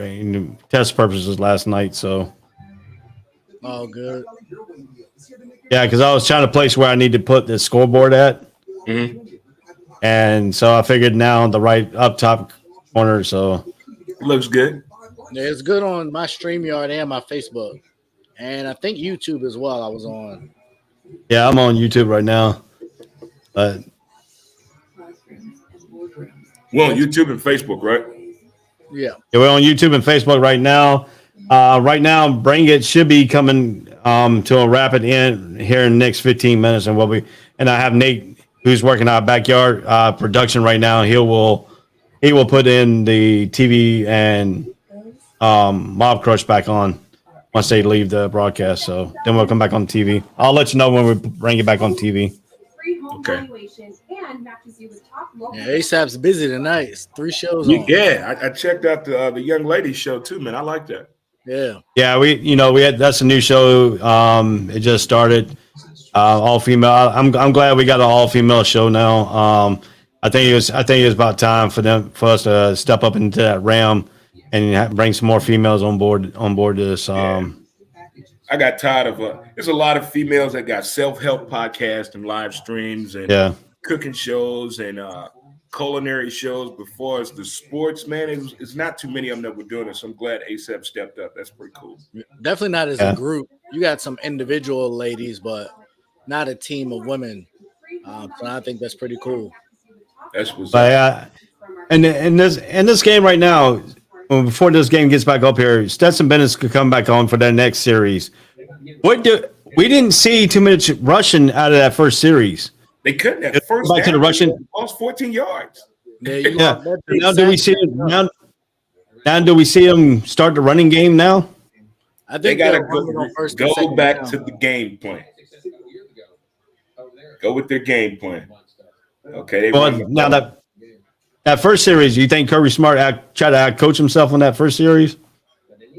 test purposes last night. So.
Oh, good.
Yeah, because I was trying to place where I need to put the scoreboard at.
Mm-hmm.
And so I figured now on the right up top corner. So
it looks good.
Yeah, it's good on my StreamYard and my Facebook. And I think YouTube as well. I was on.
Yeah, I'm on YouTube right now. But
we're on YouTube and Facebook, right?
Yeah, we're on YouTube and Facebook right now. Right now, Bring It should be coming to a rapid end here in the next 15 minutes, and I have Nate who's working our backyard production right now. He will put in the TV and Mob Crush back on once they leave the broadcast. So then we'll come back on TV. I'll let you know when we bring it back on TV.
Okay.
Yeah, ASAP's busy tonight. It's 3 shows on.
Yeah, I checked out the young lady's show too, man. I like that.
Yeah.
We had that's a new show. It just started. All female. I'm glad we got an all female show now. I think it was about time for us to step up into that realm and bring some more females on board to this.
I got tired of there's a lot of females that got self-help podcasts and live streams and cooking shows and culinary shows before us. The sports, man, it's not too many of them that were doing it. So I'm glad ASAP stepped up. That's pretty cool.
Definitely not as a group. You got some individual ladies, but not a team of women. So I think that's pretty cool.
That's what's
up. And in this game right now, before this game gets back up here, Stetson Bennett could come back on for that next series. We didn't see too much rushing out of that first series.
They couldn't. At first
back to the Russian.
Lost 14 yards.
Yeah. Now do we see it? Now do we see them start the running game now?
I think
they got to go back to the game plan. Go with their game plan. Okay.
Well, now that first series, you think Kirby Smart tried to coach himself on that first series?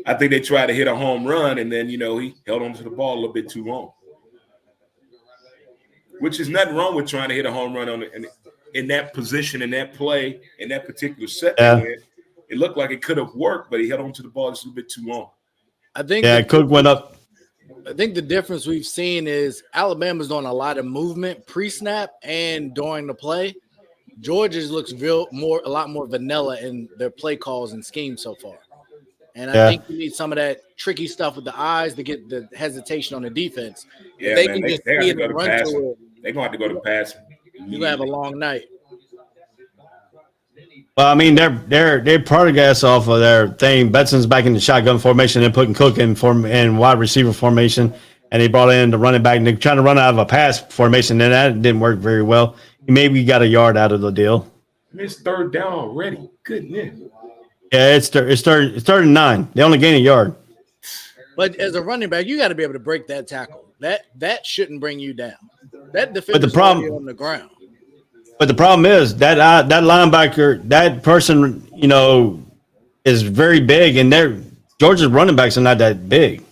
I think they tried to hit a home run, and then he held on to the ball a little bit too long. Which is nothing wrong with trying to hit a home run in that position, in that play, in that particular set.
Yeah.
It looked like it could have worked, but he held on to the ball just a little bit too long.
I think
Cook went up.
I think the difference we've seen is Alabama's doing a lot of movement pre-snap and during the play. Georgia's looks a lot more vanilla in their play calls and schemes so far. And I think you need some of that tricky stuff with the eyes to get the hesitation on the defense.
Yeah,
they
man,
can just
they have
see
to go
it
to
run
passing.
to it.
They're going to have to go to passing.
You're gonna have a long night.
Well, I mean, they're part of gas off of their thing. Betson's back in the shotgun formation and putting Cook in wide receiver formation, and they brought in the running back. And they're trying to run out of a pass formation, and that didn't work very well. Maybe got a yard out of the deal.
Missed third down already. Goodness.
Yeah, it's third and 9. They only gain a yard.
But as a running back, you got to be able to break that tackle. That shouldn't bring you down. That defender's already on the ground.
But the problem is that linebacker, that person, is very big, and Georgia's running backs are not that big.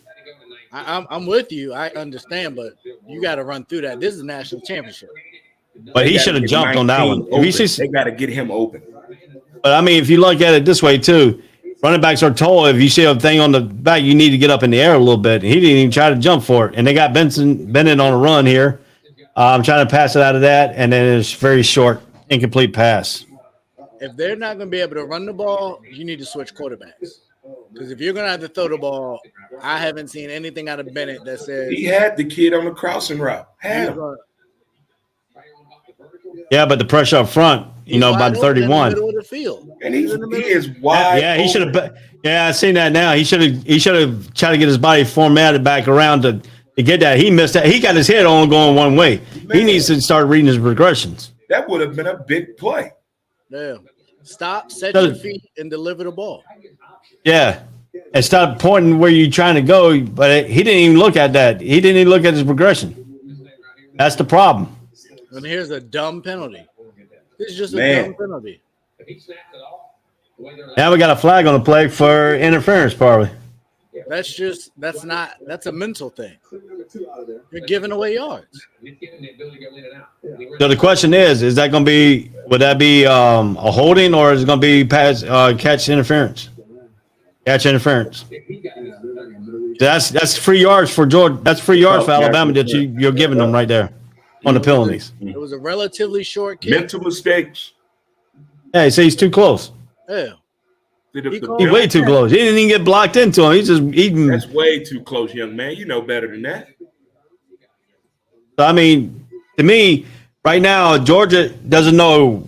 I'm with you. I understand, but you got to run through that. This is a national championship.
But he should have jumped on that one.
They got to get him open.
But I mean, if you look at it this way too, running backs are told if you see a thing on the back, you need to get up in the air a little bit. He didn't even try to jump for it, and they got Bennett on a run here. I'm trying to pass it out of that, and then it's very short, incomplete pass.
If they're not going to be able to run the ball, you need to switch quarterbacks. Because if you're going to have to throw the ball, I haven't seen anything out of Bennett that says
he had the kid on the crossing route.
Yeah, but the pressure up front, by the 31.
In the middle of the field.
And he is wide.
Yeah, he should have. Yeah, I seen that now. He should have tried to get his body formatted back around to get that. He missed that. He got his head on going one way. He needs to start reading his progressions.
That would have been a big play.
Yeah. Stop, set your feet, and deliver the ball.
Yeah. And stop pointing where you're trying to go. But he didn't even look at that. He didn't even look at his progression. That's the problem.
And here's a dumb penalty. This is just a dumb penalty.
Now we got a flag on the play for interference, probably.
That's a mental thing. You're giving away yards.
So the question is that going to be, would that be a holding, or is it going to be catch interference? Catch interference. That's 3 yards for Georgia. That's 3 yards for Alabama that you're giving them right there on the penalties.
It was a relatively short kick.
Mental mistakes.
Yeah, he said he's too close.
Yeah.
He's way too close. He didn't even get blocked into him. He's just eating.
That's way too close, young man. You know better than that.
I mean, to me, right now, Georgia doesn't know.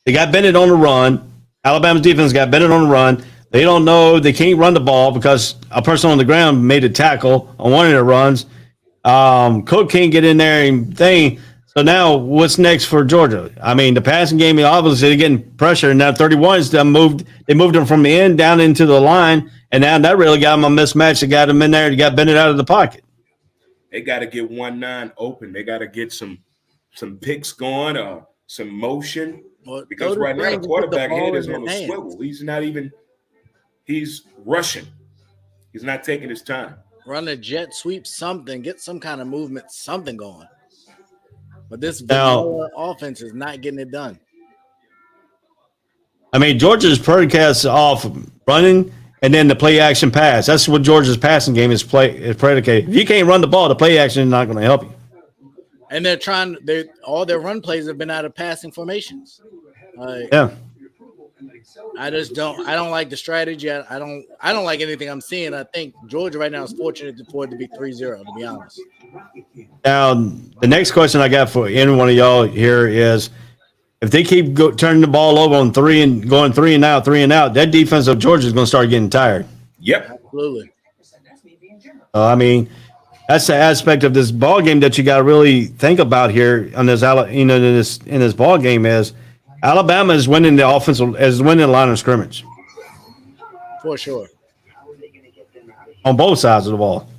They got Bennett on the run. Alabama's defense got Bennett on the run. They don't know they can't run the ball because a person on the ground made a tackle on one of their runs. Cook can't get in there and thing. So now what's next for Georgia? I mean, the passing game, obviously they're getting pressure. And now 31's they moved them from the end down into the line. And now that really got them a mismatch. They got them in there. They got Bennett out of the pocket.
They got to get 1-9 open. They got to get some picks going, some motion. Because right now the quarterback head is on the swivel. He's not even – he's rushing. He's not taking his time.
Run a jet sweep, something, get some kind of movement, something going. But this
Now-
vanilla offense is not getting it done.
I mean, Georgia's predicated off running and then the play action pass. That's what Georgia's passing game is predicated. If you can't run the ball, the play action is not going to help you.
And all their run plays have been out of passing formations.
Yeah.
I don't like the strategy. I don't like anything I'm seeing. I think Georgia right now is fortunate for it to be 3-0, to be honest.
Now, the next question I got for any one of y'all here is, if they keep turning the ball over on going three and out, that defense of Georgia is going to start getting tired.
Yep.
Absolutely.
I mean, that's the aspect of this ball game that you got to really think about here on this. In this ball game is Alabama is winning the line of scrimmage
For sure.
on both sides of the ball.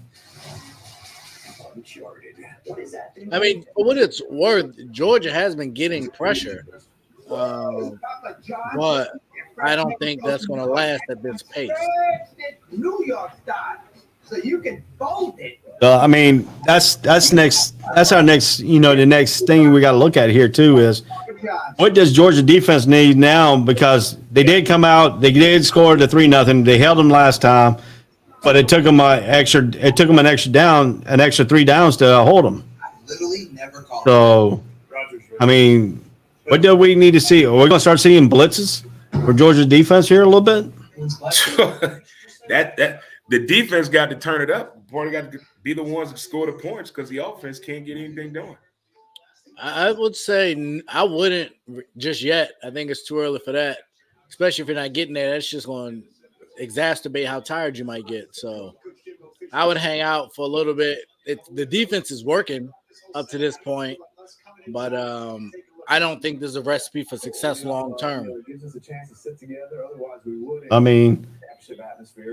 I mean, for what it's worth, Georgia has been getting pressure, but I don't think that's going to last at this pace.
New York style, so you can fold it.
I mean, that's next. That's our next. The next thing we got to look at here too is what does Georgia defense need now? Because they did come out, they did score the 3-0. They held them last time, but it took them an extra 3 downs to hold them. So, I mean, what do we need to see? Are we going to start seeing blitzes for Georgia's defense here a little bit?
that the defense got to turn it up. Boy, got to be the ones that score the points because the offense can't get anything done.
I would say I wouldn't just yet. I think it's too early for that, especially if you're not getting there. That's just going to exacerbate how tired you might get. So I would hang out for a little bit. The defense is working up to this point, but I don't think there's a recipe for success long term.
I mean,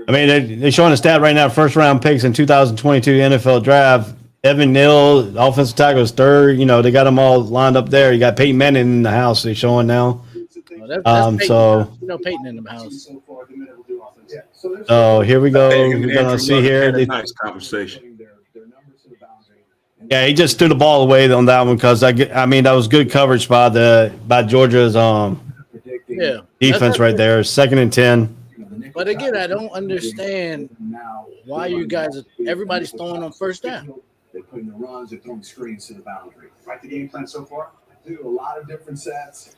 they're showing a stat right now. First round picks in 2022 NFL draft. Evan Neal, offensive tackle, is third. They got them all lined up there. You got Peyton Manning in the house. They're showing now.
That's Peyton.
So
Peyton in the house.
So here we go. We're gonna see here.
Nice conversation.
Yeah, he just threw the ball away on that one because that was good coverage by Georgia's defense right there. 2nd and 10.
But again, I don't understand why everybody's throwing on first down.
They're putting the runs, they're throwing screens to the boundary. Right, the game plan so far? Do a lot of different sets.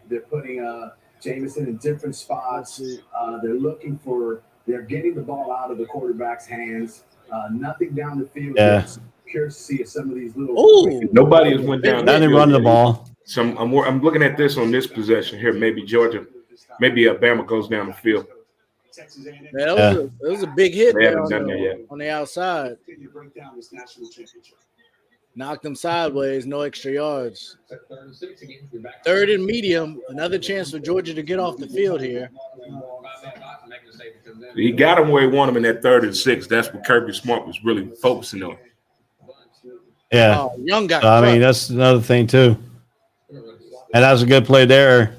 They're putting Jameson in different spots. They're getting the ball out of the quarterback's hands. Nothing down the field.
Yeah.
Curious to see if some of these little.
Nobody has went down.
Now they run the ball.
So I'm looking at this on this possession here. Maybe Alabama goes down the field.
It was a big hit
They haven't
there
done that yet.
on the outside. Knocked them sideways, no extra yards. 3rd and medium, another chance for Georgia to get off the field here.
He got him where he wanted him in that 3rd and 6. That's what Kirby Smart was really focusing on.
Yeah.
Oh, Young got
I mean,
crushed.
that's another thing too. And that was a good play there.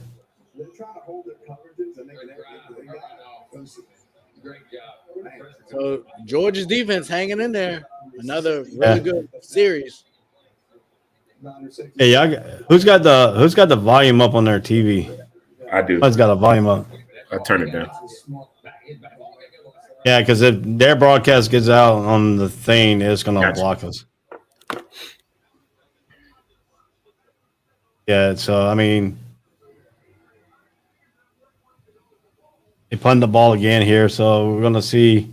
So Georgia's defense hanging in there. Another really good series.
Hey, who's got the volume up on their TV?
I do.
Who's got the volume up?
I turn it down.
Yeah, because if their broadcast gets out on the thing, it's going to
Gotcha.
block us. Yeah, so I mean, they punted the ball again here, so we're going to see.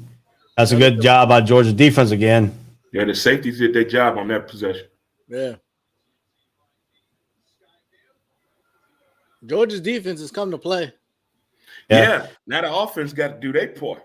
That's a good job by Georgia's defense again.
Yeah, the safeties did their job on that possession.
Yeah. Georgia's defense has come to play.
Yeah. Now the offense got to do their part.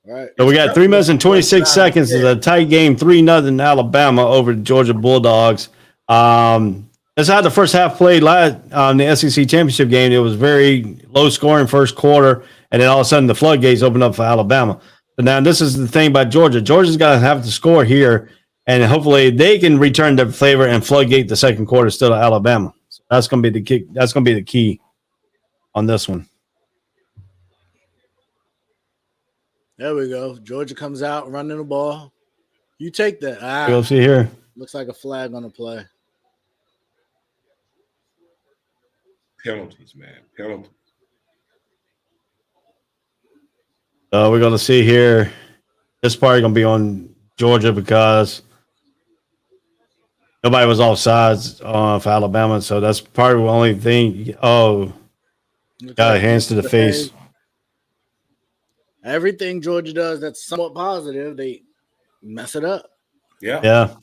Right.
So we got 3 minutes and 26 seconds. It's a tight game, 3-0 Alabama over the Georgia Bulldogs. That's how the first half played last on the SEC championship game. It was very low scoring first quarter, and then all of a sudden the floodgates opened up for Alabama. But now this is the thing about Georgia. Georgia's got to have to score here, and hopefully they can return the favor and floodgate the second quarter still to Alabama. So that's going to be the key. That's going to be the key on this one.
There we go. Georgia comes out running the ball. You take that.
We'll see here.
Looks like a flag on the play.
Penalties, man. Penalties.
We're going to see here. This part going to be on Georgia because nobody was offsides for Alabama, so that's probably the only thing. Oh, got hands to the face.
Everything Georgia does that's somewhat positive, they mess it up.
Yeah.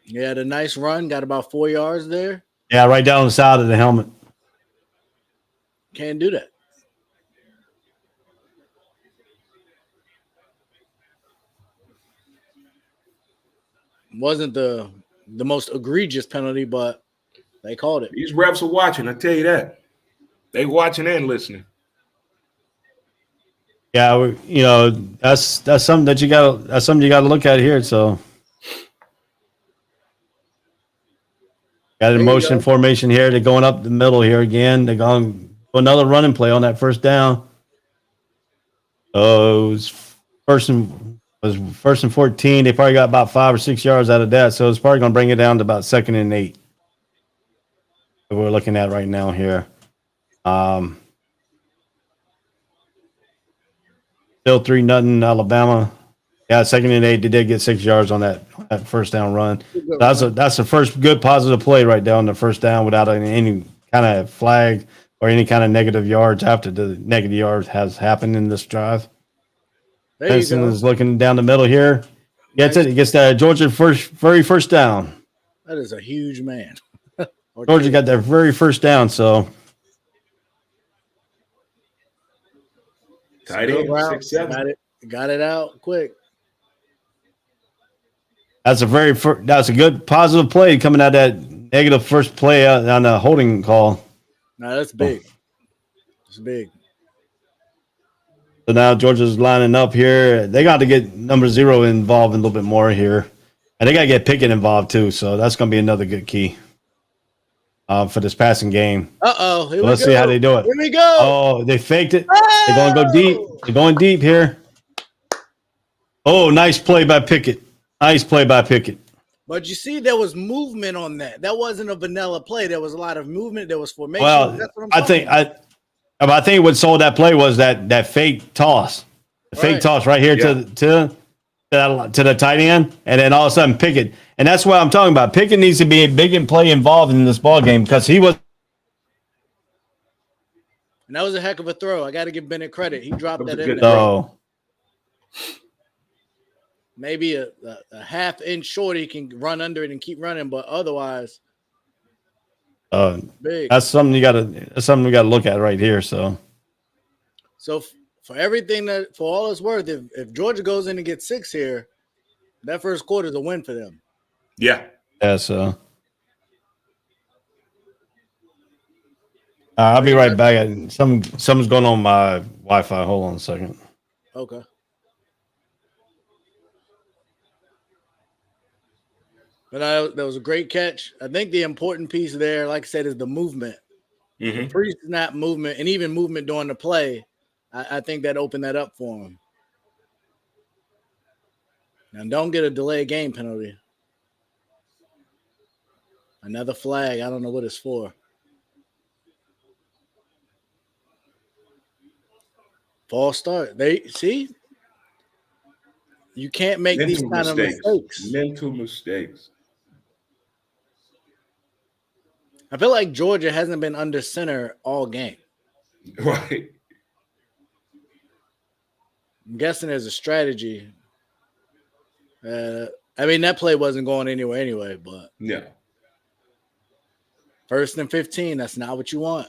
He had a nice run, got about 4 yards there.
Yeah, right down the side of the helmet.
Can't do that. Wasn't the most egregious penalty, but they called it.
These refs are watching, I tell you that. They watching and listening.
Yeah, that's something that you got. That's something you got to look at here. So, got a motion formation here. They're going up the middle here again. They're going for another running play on that first down. Oh, it was first and 14. They probably got about 5 or 6 yards out of that. So it's probably going to bring it down to about 2nd and 8. That we're looking at right now here. Still 3-0 Alabama. Yeah, 2nd and 8. They did get 6 yards on that first down run. That's the first good positive play right down the first down without any kind of flag or any kind of negative yards after the negative yards has happened in this drive. Benson is looking down the middle here. Gets it. He gets that Georgia very first down.
That is a huge man.
Georgia got their very first down, so.
Tight end, 6-7.
Got it out quick.
That's a good positive play coming out of that negative first play on the holding call.
No, that's big. It's big.
So now Georgia's lining up here. They got to get number 0 involved a little bit more here. And they got to get Pickett involved too. So that's going to be another good key for this passing game.
Uh-oh.
Let's see how they do it.
Here we go.
Oh, they faked it. Oh! They're going to go deep. They're going deep here. Oh, nice play by Pickett. Nice play by Pickett.
But you see, there was movement on that. That wasn't a vanilla play. There was a lot of movement. There was formation.
Well, I think what sold that play was that fake toss. The fake toss right here to the tight end, and then all of a sudden Pickett. And that's what I'm talking about. Pickett needs to be a big and play involved in this ball game because he was.
And that was a heck of a throw. I got to give Bennett credit. He dropped that in there.
Oh.
Maybe a half inch short, he can run under it and keep running, but otherwise, big.
That's something we got to look at right here. So
for everything for all it's worth, if Georgia goes in and gets 6 here, that first quarter is a win for them.
Yeah.
Yeah. So I'll be right back. Something's going on my Wi-Fi. Hold on a second.
Okay. But that was a great catch. I think the important piece there, like I said, is the movement.
Mm-hmm.
Pre-snap movement and even movement during the play. I think that opened that up for him. Now, don't get a delay game penalty. Another flag. I don't know what it's for. False start. You can't make these kind of mistakes.
Mental mistakes.
I feel like Georgia hasn't been under center all game.
Right.
I'm guessing there's a strategy. That play wasn't going anywhere anyway, but
yeah.
1st and 15, that's not what you want.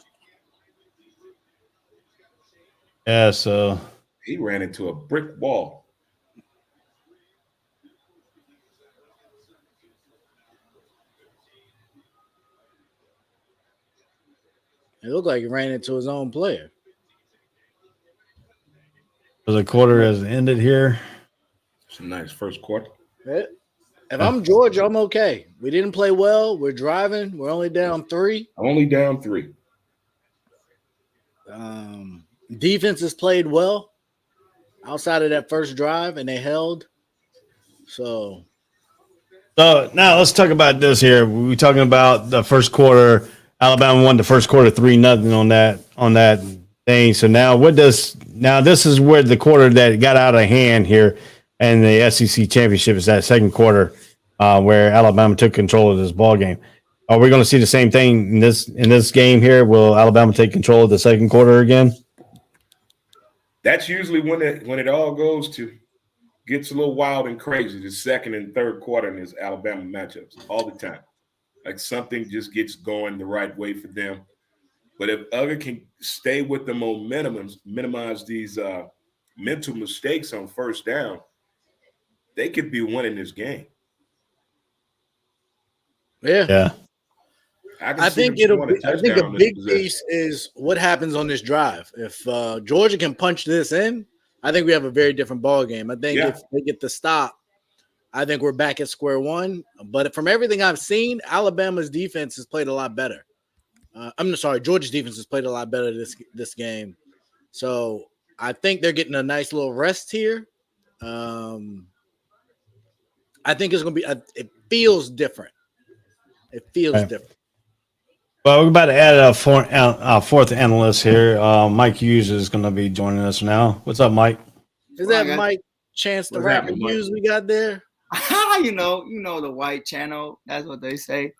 Yeah, so
he ran into a brick wall.
It looked like he ran into his own player.
So the quarter has ended here.
It's a nice first quarter.
If I'm Georgia, I'm okay. We didn't play well. We're driving. We're only down 3.
Only down 3.
Defense has played well. outside of that first drive, and they held. So
now let's talk about this here. We're talking about the first quarter. Alabama won the first quarter 3-0 on that thing. So now this is where the quarter that got out of hand here and the SEC championship is that second quarter where Alabama took control of this ball game. Are we going to see the same thing in this game here? Will Alabama take control of the second quarter again?
That's usually when it all gets a little wild and crazy. The second and third quarter in this Alabama matchups all the time. Like something just gets going the right way for them. But if Uga can stay with the momentum and minimize these mental mistakes on first down, they could be winning this game.
yeah. I think a big piece is what happens on this drive. If Georgia can punch this in, I think we have a very different ball game. I think if they get the stop, I think we're back at square one. But from everything I've seen, Alabama's defense has played a lot better. Georgia's defense has played a lot better this game. So I think they're getting a nice little rest here. I think it's going to be it feels different. It feels different.
Well, we're about to add a fourth analyst here. Mike Hughes is going to be joining us now. What's up, Mike?
Is that Mike Chance the Rapper Hughes we got there?
you know the white channel. That's what they say.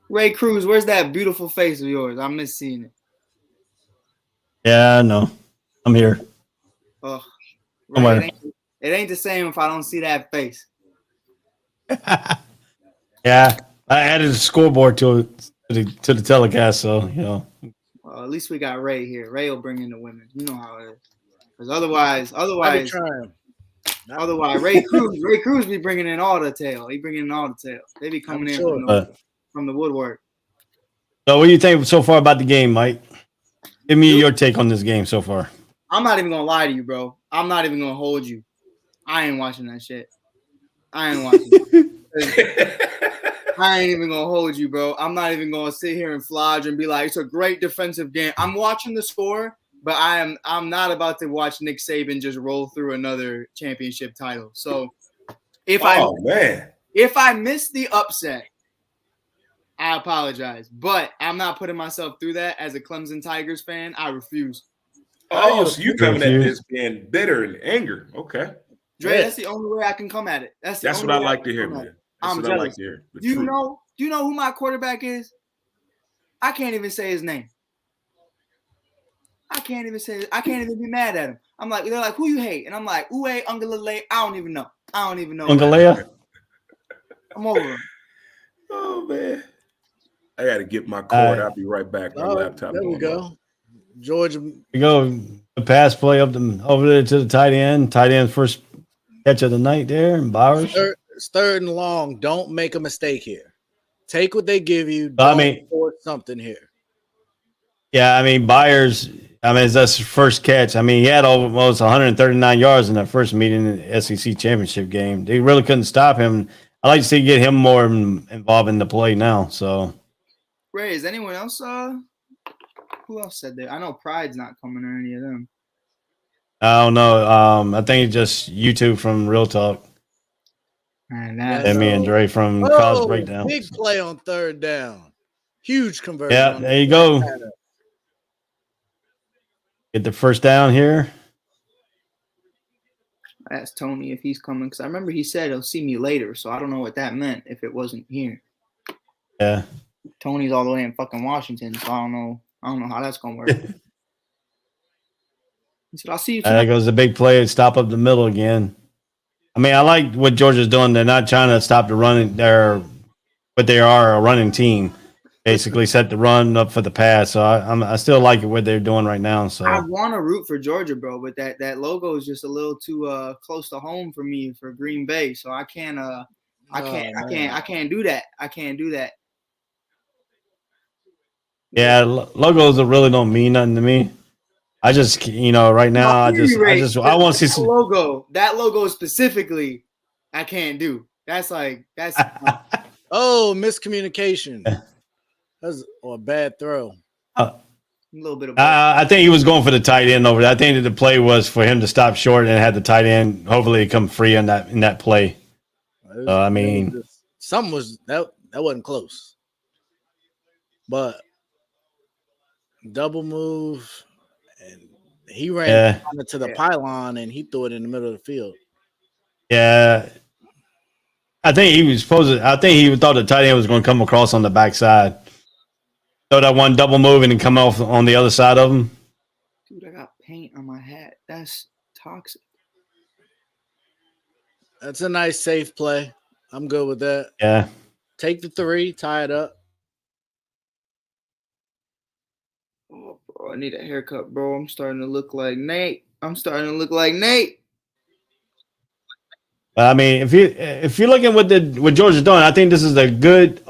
Ray Cruz, where's that beautiful face of yours? I miss seeing it.
Yeah, I know. I'm here.
Oh, Ray, it ain't the same if I don't see that face.
Yeah, I added a scoreboard to the telecast, so
Well, at least we got Ray here. Ray will bring in the women. You know how it is. Because otherwise, Ray Cruz be bringing in all the tail. He bringing in all the tail. They be coming from the woodwork.
So, what do you think so far about the game, Mike? Give me your take on this game so far.
I'm not even gonna lie to you, bro. I'm not even gonna hold you. I ain't watching that shit. I ain't watching it. I ain't even gonna hold you, bro. I'm not even gonna sit here and flodge and be like, it's a great defensive game. I'm watching the score, but I'm not about to watch Nick Saban just roll through another championship title. So if I miss the upset, I apologize. But I'm not putting myself through that as a Clemson Tigers fan. I refuse.
Oh, so you coming at this being bitter and anger. Okay.
Dre, that's the only way I can come at it. That's
what I like to hear, man.
I'm jealous. I like to hear. Do you know who my quarterback is? I can't even say his name. I can't even be mad at him. I'm like, they're like, who you hate? And I'm like, Uwe Ungalale. I don't even know.
Ungalea?
I'm over him.
Oh man. I gotta get my cord. I'll be right back. My laptop.
There we go. Georgia.
We go the pass play over there to the tight end. Tight end's first catch of the night there, and Bowers.
It's third and long. Don't make a mistake here. Take what they give you. Don't force something here.
Yeah, I mean, Byers, it's that's his first catch. I mean, he had almost 139 yards in that first meeting in the SEC championship game. They really couldn't stop him. I like to see get him more involved in the play now. So,
Ray, is anyone else? Who else said that? I know Pride's not coming or any of them.
I don't know. I think it's just you two from Real Talk. And me and Dre from College Breakdown.
Big play on third down. Huge conversion.
Yeah, there you go. Get the first down here.
I asked Tony if he's coming because I remember he said he'll see me later, so I don't know what that meant if it wasn't here.
Yeah.
Tony's all the way in fucking Washington, so I don't know how that's gonna work. He said, I'll see you tonight.
There goes the big play. Stop up the middle again. I mean, I like what Georgia's doing. They're not trying to stop the running there, but they are a running team. Basically set the run up for the pass. So I still like what they're doing right now. So
I want to root for Georgia, bro, but that logo is just a little too close to home for me for Green Bay. So I can't do that. I can't do that.
Yeah, logos really don't mean nothing to me. I just, right now, I want to see some
logo. That logo specifically, I can't do. That's
miscommunication. That's a bad throw.
A little bit of both.
I think he was going for the tight end over there. I think that the play was for him to stop short and had the tight end hopefully come free in that play. I mean,
something was that wasn't close, but double move, and he ran to the pylon and he threw it in the middle of the field.
Yeah, I think he was supposed to. I think he thought the tight end was going to come across on the backside. So that one double move and then come off on the other side of him.
Dude, I got paint on my hat. That's toxic.
That's a nice safe play. I'm good with that.
Yeah.
Take the 3, tie it up.
Oh, bro, I need a haircut, bro. I'm starting to look like Nate.
I mean, if you're looking what Georgia's doing, I think this is a good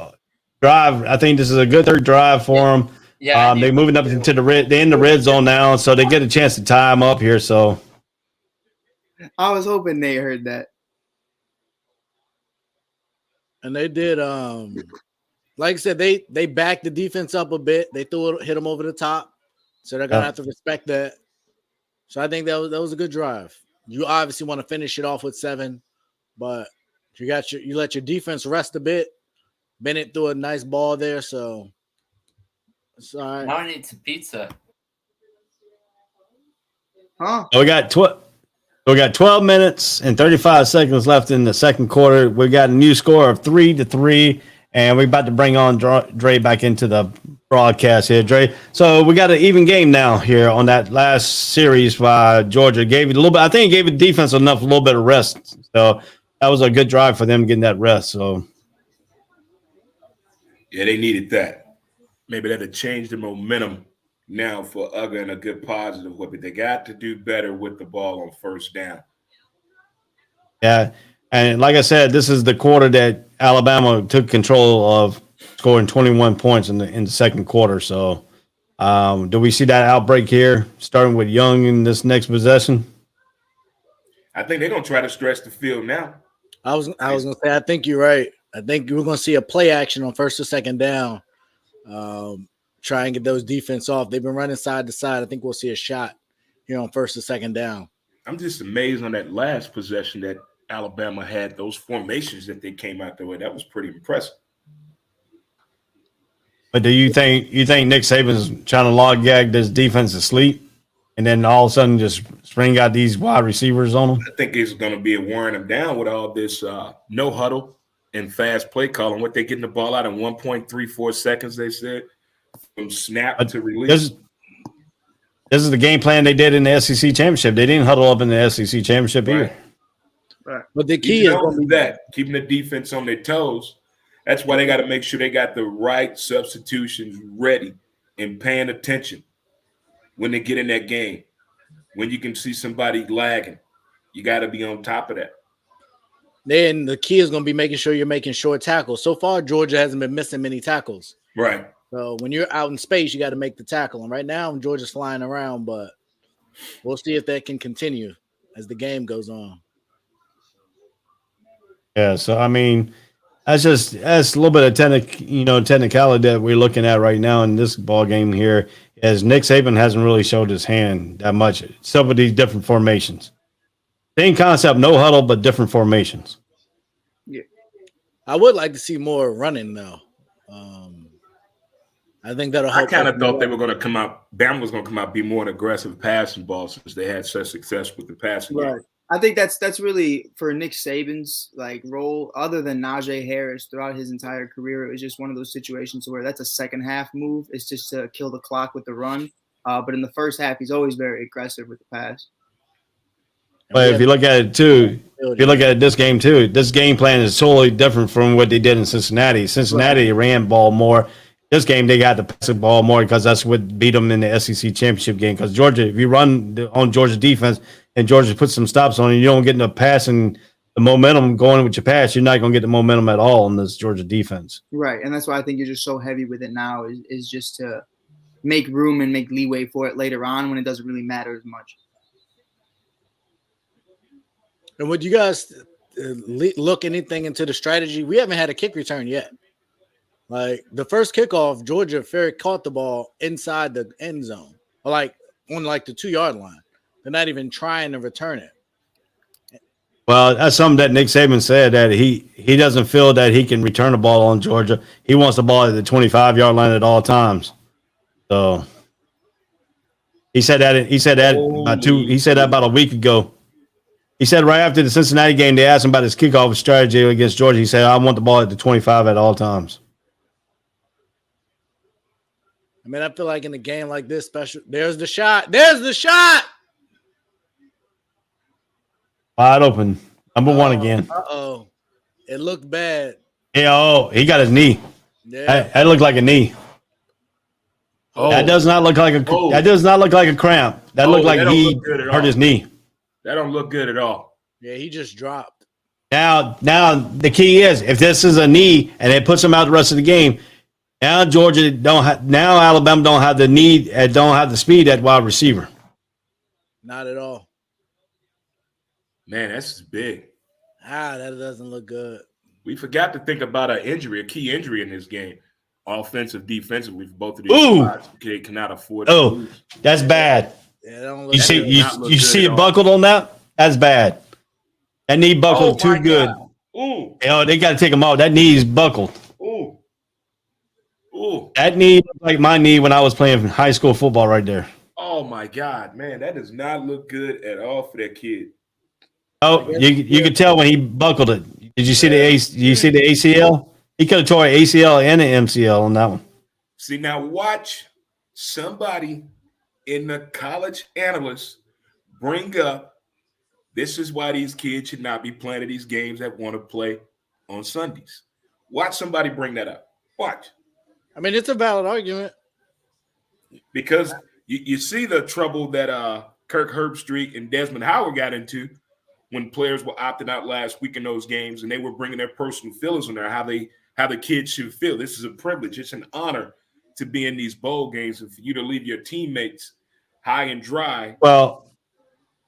drive. I think this is a good third drive for them.
Yeah,
they're moving up into they're in the red zone now, so they get a chance to tie them up here. So
I was hoping Nate heard that.
And they did, like I said, they backed the defense up a bit. They hit them over the top, so they're gonna have to respect that. So I think that was a good drive. You obviously want to finish it off with 7, but you let your defense rest a bit. Bennett threw a nice ball there, so it's all right.
Now I need some pizza.
Huh?
we got 12 minutes and 35 seconds left in the second quarter. We got a new score of 3-3, and we're about to bring on Dre back into the broadcast here, Dre. So we got an even game now here on that last series by Georgia. Gave it a little bit. I think it gave the defense a little bit of rest. So that was a good drive for them getting that rest. So
yeah, they needed that. Maybe that'll change the momentum now for Uga and a good positive with it. They got to do better with the ball on first down.
yeah, and like I said, this is the quarter that Alabama took control of, scoring 21 points in the second quarter. So, do we see that outbreak here, starting with Young in this next possession?
I think they're gonna try to stretch the field now.
I was gonna say, I think you're right. I think we're gonna see a play action on first or second down. Try and get those defense off. They've been running side to side. I think we'll see a shot here on first or second down.
I'm just amazed on that last possession that Alabama had, those formations that they came out there with. That was pretty impressive.
But do you think Nick Saban's trying to log gag this defense to sleep, and then all of a sudden just spring out these wide receivers on them?
I think it's going to be wearing them down with all this no huddle and fast play calling. What they getting the ball out in 1.34 seconds, they said, from snap to release.
This is the game plan they did in the SEC championship. They didn't huddle up in the SEC championship either.
Right.
But the key is
keeping the defense on their toes. That's why they got to make sure they got the right substitutions ready and paying attention when they get in that game. When you can see somebody lagging, you got to be on top of that.
Then the key is going to be making sure you're making short tackles. So far, Georgia hasn't been missing many tackles.
Right.
So when you're out in space, you got to make the tackle. And right now, Georgia's flying around, but we'll see if that can continue as the game goes on.
Yeah, so I mean, that's a little bit of technicality that we're looking at right now in this ball game here. As Nick Saban hasn't really showed his hand that much. Some of these different formations, same concept, no huddle, but different formations.
Yeah,
I would like to see more running though. I think that'll help.
I kind of thought they were going to come out. Bama was going to come out, be more an aggressive passing ball since they had such success with the passing game.
right. I think that's really for Nick Saban's role. Other than Najee Harris, throughout his entire career, it was just one of those situations where that's a second half move. It's just to kill the clock with the run. But in the first half, he's always very aggressive with the pass.
But if you look at it too, this game too, this game plan is totally different from what they did in Cincinnati. Cincinnati ran ball more. This game, they got to pass the ball more because that's what beat them in the SEC championship game. Because Georgia, if you run on Georgia defense and Georgia puts some stops on you, you don't get the pass and the momentum going with your pass. You're not going to get the momentum at all in this Georgia defense.
Right, and that's why I think you're just so heavy with it now is just to make room and make leeway for it later on when it doesn't really matter as much.
And would you guys look anything into the strategy? We haven't had a kick return yet. Like the first kickoff, Georgia Ferry caught the ball inside the end zone, or like on like the 2-yard line. They're not even trying to return it.
Well, that's something that Nick Saban said, that he doesn't feel that he can return the ball on Georgia. He wants the ball at the 25-yard line at all times. So he said that about a week ago. He said right after the Cincinnati game, they asked him about his kickoff strategy against Georgia. He said, "I want the ball at the 25 at all times."
I mean, I feel like in a game like this, special. There's the shot. There's the shot.
Wide open. Number one again.
Uh-oh. It looked bad.
Yeah, oh, he got his knee.
Yeah.
That looked like a knee.
Oh,
that does not look like a cramp. That looked like he hurt his knee.
That don't look good at all.
Yeah, he just dropped.
Now the key is, if this is a knee and it puts him out the rest of the game, now Alabama don't have the need and don't have the speed at wide receiver.
Not at all.
Man, that's big.
That doesn't look good.
We forgot to think about a key injury in this game. Offensive, defensively, for both of these squads. They cannot afford to lose.
That's bad.
Yeah, don't look
you see it buckled on that? That's bad. That knee buckled too good.
Ooh.
They got to take him out. That knee's buckled.
Ooh. Ooh.
That knee looked like my knee when I was playing high school football right there.
Oh, my God. Man, that does not look good at all for that kid.
Oh, you could tell when he buckled it. Did you see the ACL? He could have tore an ACL and an MCL on that one.
See, now watch somebody in the college analysts bring up, this is why these kids should not be playing at these games that want to play on Sundays. Watch somebody bring that up. Watch.
I mean, it's a valid argument.
Because you see the trouble that Kirk Herbstreit and Desmond Howard got into when players were opting out last week in those games, and they were bringing their personal feelings on there, how the kids should feel. This is a privilege. It's an honor to be in these bowl games and for you to leave your teammates high and dry.
Well,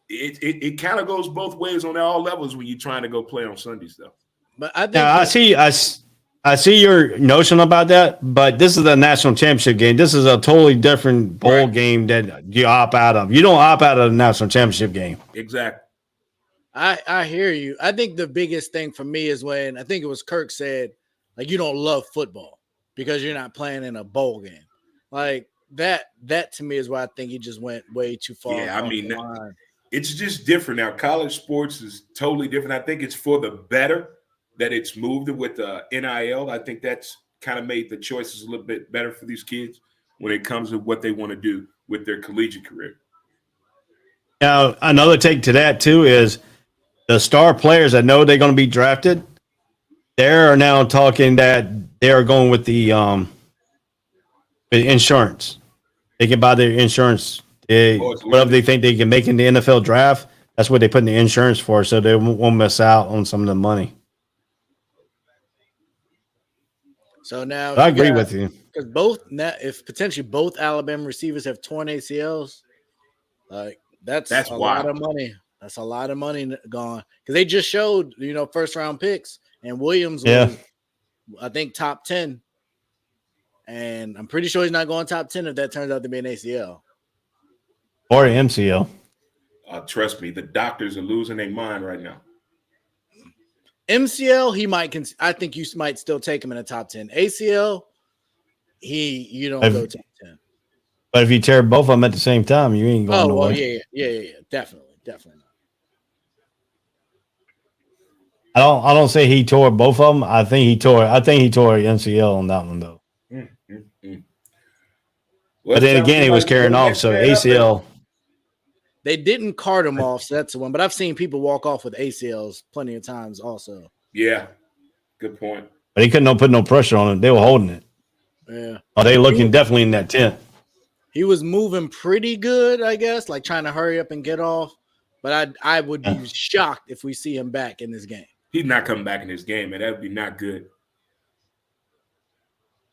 it kind of goes both ways on all levels when you're trying to go play on Sundays, though.
But I think
I see your notion about that, but this is a national championship game. This is a totally different bowl game that you opt out of. You don't opt out of the national championship game.
Exactly.
I hear you. I think the biggest thing for me is when I think it was Kirk said, like, you don't love football because you're not playing in a bowl game. Like that to me is why I think he just went way too far.
Yeah, I mean, it's just different now. College sports is totally different. I think it's for the better that it's moved with NIL. I think that's kind of made the choices a little bit better for these kids when it comes to what they want to do with their collegiate career.
Now, another take to that, too, is the star players that know they're going to be drafted, they are now talking that they are going with the insurance. They can buy their insurance. Whatever they think they can make in the NFL draft, that's what they put in the insurance for, so they won't miss out on some of the money.
So now
I agree with you.
Because if potentially both Alabama receivers have torn ACLs, like that's a lot of money. That's a lot of money gone. Because they just showed, first round picks, and Williams was, I think, top 10. And I'm pretty sure he's not going top 10 if that turns out to be an ACL.
Or an MCL.
Trust me, the doctors are losing their mind right now.
MCL, I think you might still take him in the top 10. ACL, you don't go top 10.
But if you tear both of them at the same time, you ain't going nowhere.
Yeah, definitely not.
I don't say he tore both of them. I think he tore MCL on that one though. But then again, he was carrying off, so ACL.
They didn't cart him off, so that's the one. But I've seen people walk off with ACLs plenty of times also.
Yeah, good point.
But he couldn't put no pressure on it. They were holding it.
Yeah.
Oh, they looking definitely in that tent.
He was moving pretty good, I guess, like trying to hurry up and get off. But I would be shocked if we see him back in this game.
He's not coming back in this game, man. That would be not good.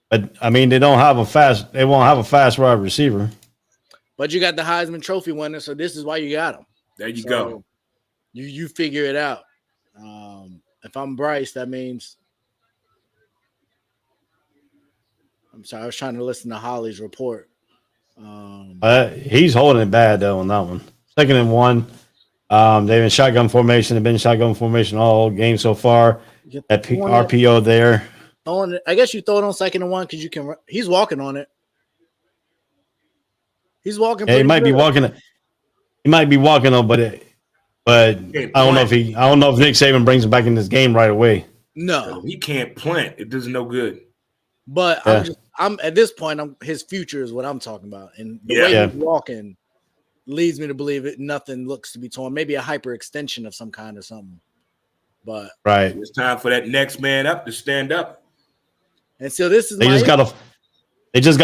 But I mean, they won't have a fast wide receiver.
But you got the Heisman Trophy winner, so this is why you got him.
There you go.
You figure it out. If I'm Bryce, that means I'm sorry, I was trying to listen to Holly's report.
He's holding it bad though on that one. 2nd and 1. They've been shotgun formation. They've been shotgun formation all game so far. That RPO there.
I guess you throw it on 2nd and 1 because you can. He's walking on it. He's walking.
Yeah, he might be walking. He might be walking on, but I don't know if Nick Saban brings him back in this game right away.
No,
he can't plant. It does no good.
But I'm at this point. His future is what I'm talking about, and the way he's walking leads me to believe it. Nothing looks to be torn. Maybe a hyperextension of some kind or something. But
it's time for that next man up to stand up.
And so this is
they just got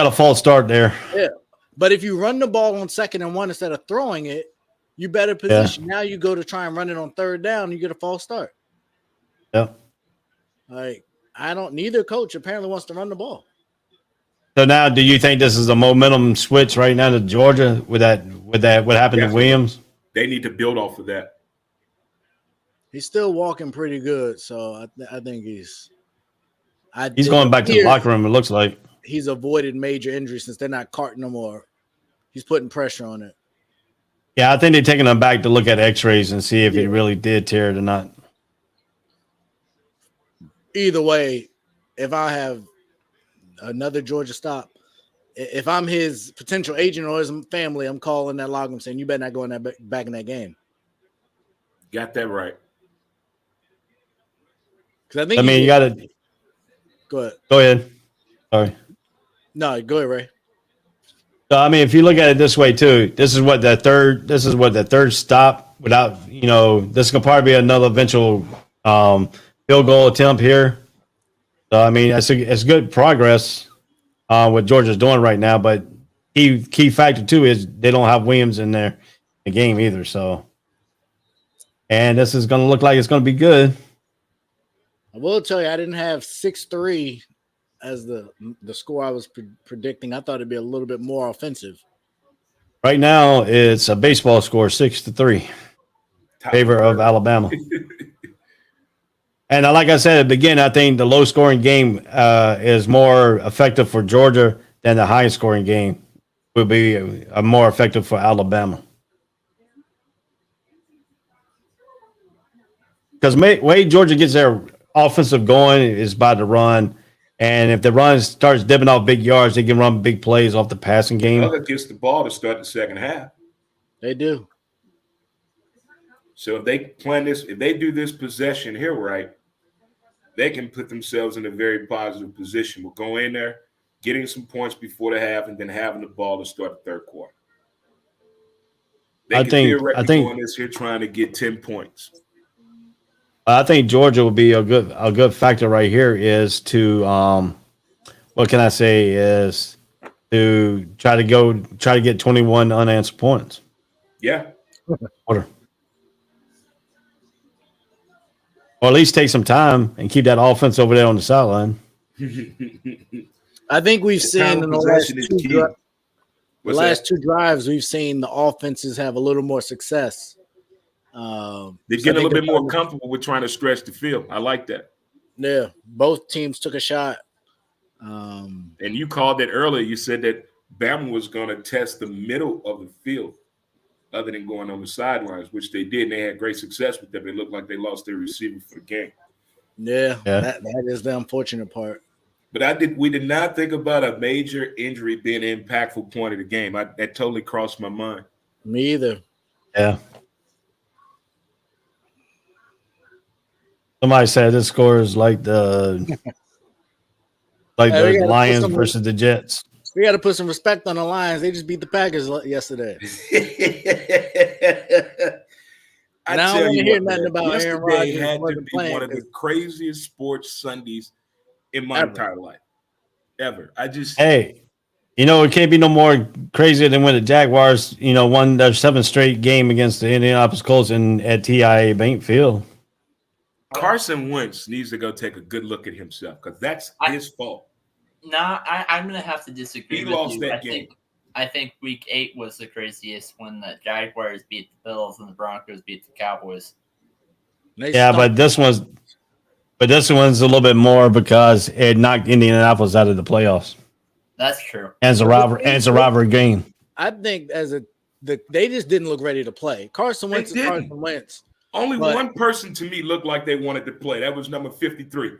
a false start there.
Yeah, but if you run the ball on 2nd and 1 instead of throwing it, you better position. Now you go to try and run it on 3rd down, you get a false start.
Yeah.
Like neither coach apparently wants to run the ball.
So now, do you think this is a momentum switch right now to Georgia with that what happened to Williams?
They need to build off of that.
He's still walking pretty good, so I think he's
going back to the locker room. It looks like
he's avoided major injuries since they're not carting him, or he's putting pressure on it.
Yeah, I think they're taking him back to look at X-rays and see if he really did tear it or not.
Either way, if I have another Georgia stop, if I'm his potential agent or his family, I'm calling that locker room saying, "You better not go in that back in that game."
Got that right.
Because I think
you got to
go
ahead. Sorry.
No, go ahead, Ray.
So I mean, if you look at it this way too, this is what the third stop without, this could probably be another eventual field goal attempt here. So I mean, it's good progress what Georgia's doing right now, but key factor too is they don't have Williams in the game either. So, and this is going to look like it's going to be good.
I will tell you, I didn't have 6-3 as the score I was predicting. I thought it'd be a little bit more offensive.
Right now, it's a baseball score, 6-3, favor of Alabama. And like I said at the beginning, I think the low-scoring game is more effective for Georgia than the high-scoring game would be more effective for Alabama. Because way Georgia gets their offensive going is by the run. And if the run starts dipping off big yards, they can run big plays off the passing game.
Georgia gets the ball to start the second half.
They do.
So if they do this possession here right, they can put themselves in a very positive position. We'll go in there, getting some points before the half, and then having the ball to start the third quarter. They can theoretically go in this here trying to get 10 points.
I think Georgia will be a good factor right here is to what can I say is to try to get 21 unanswered points.
Yeah.
Or at least take some time and keep that offense over there on the sideline.
I think we've seen in the last two drives, we've seen the offenses have a little more success.
They're getting a little bit more comfortable with trying to stretch the field. I like that.
Yeah, both teams took a shot.
And you called it earlier. You said that Bama was going to test the middle of the field other than going on the sidelines, which they did. And they had great success with them. It looked like they lost their receiver for the game.
Yeah. That is the unfortunate part.
But we did not think about a major injury being an impactful point of the game. That totally crossed my mind.
Me either.
Yeah. Somebody said this score is like the Lions versus the Jets.
We got to put some respect on the Lions. They just beat the Packers yesterday.
I don't want to hear nothing about Aaron Rodgers. Had to be one of the craziest sports Sundays in my entire life, ever.
It can't be no more crazier than when the Jaguars, won their 7th straight game against the Indianapolis Colts at TIAA Bank Field.
Carson Wentz needs to go take a good look at himself because that's his fault.
I'm going to have to disagree
he
with
lost
you.
That game.
I think Week 8 was the craziest when the Jaguars beat the Bills and the Broncos beat the Cowboys.
But this one's a little bit more because it knocked Indianapolis out of the playoffs.
That's true.
And it's a rivalry game.
I think they just didn't look ready to play. Carson Wentz is Carson Wentz.
Only one person to me looked like they wanted to play. That was number 53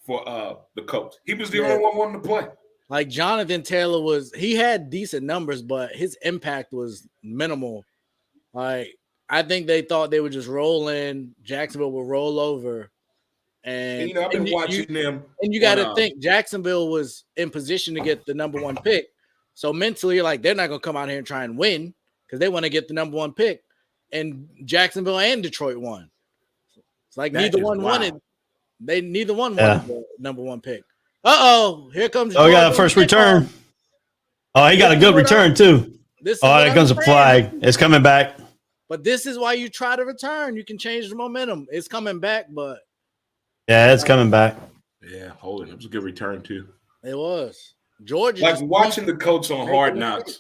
for the Colts. He was the only one wanting to play.
Like Jonathan Taylor he had decent numbers, but his impact was minimal. Like I think they thought they would just roll in, Jacksonville would roll over. And
I've been watching them.
And you got to think Jacksonville was in position to get the number 1 pick. So mentally, like they're not going to come out here and try and win because they want to get the number 1 pick. And Jacksonville and Detroit won. It's like neither one wanted the number 1 pick. Here comes.
Oh, he got a first return. Oh, he got a good return too. There comes a flag. It's coming back.
But this is why you try to return. You can change the momentum. It's coming back, but
yeah, it's coming back.
Yeah, hold it. It was a good return too.
It was. Georgia.
Like watching the Colts on Hard Knocks,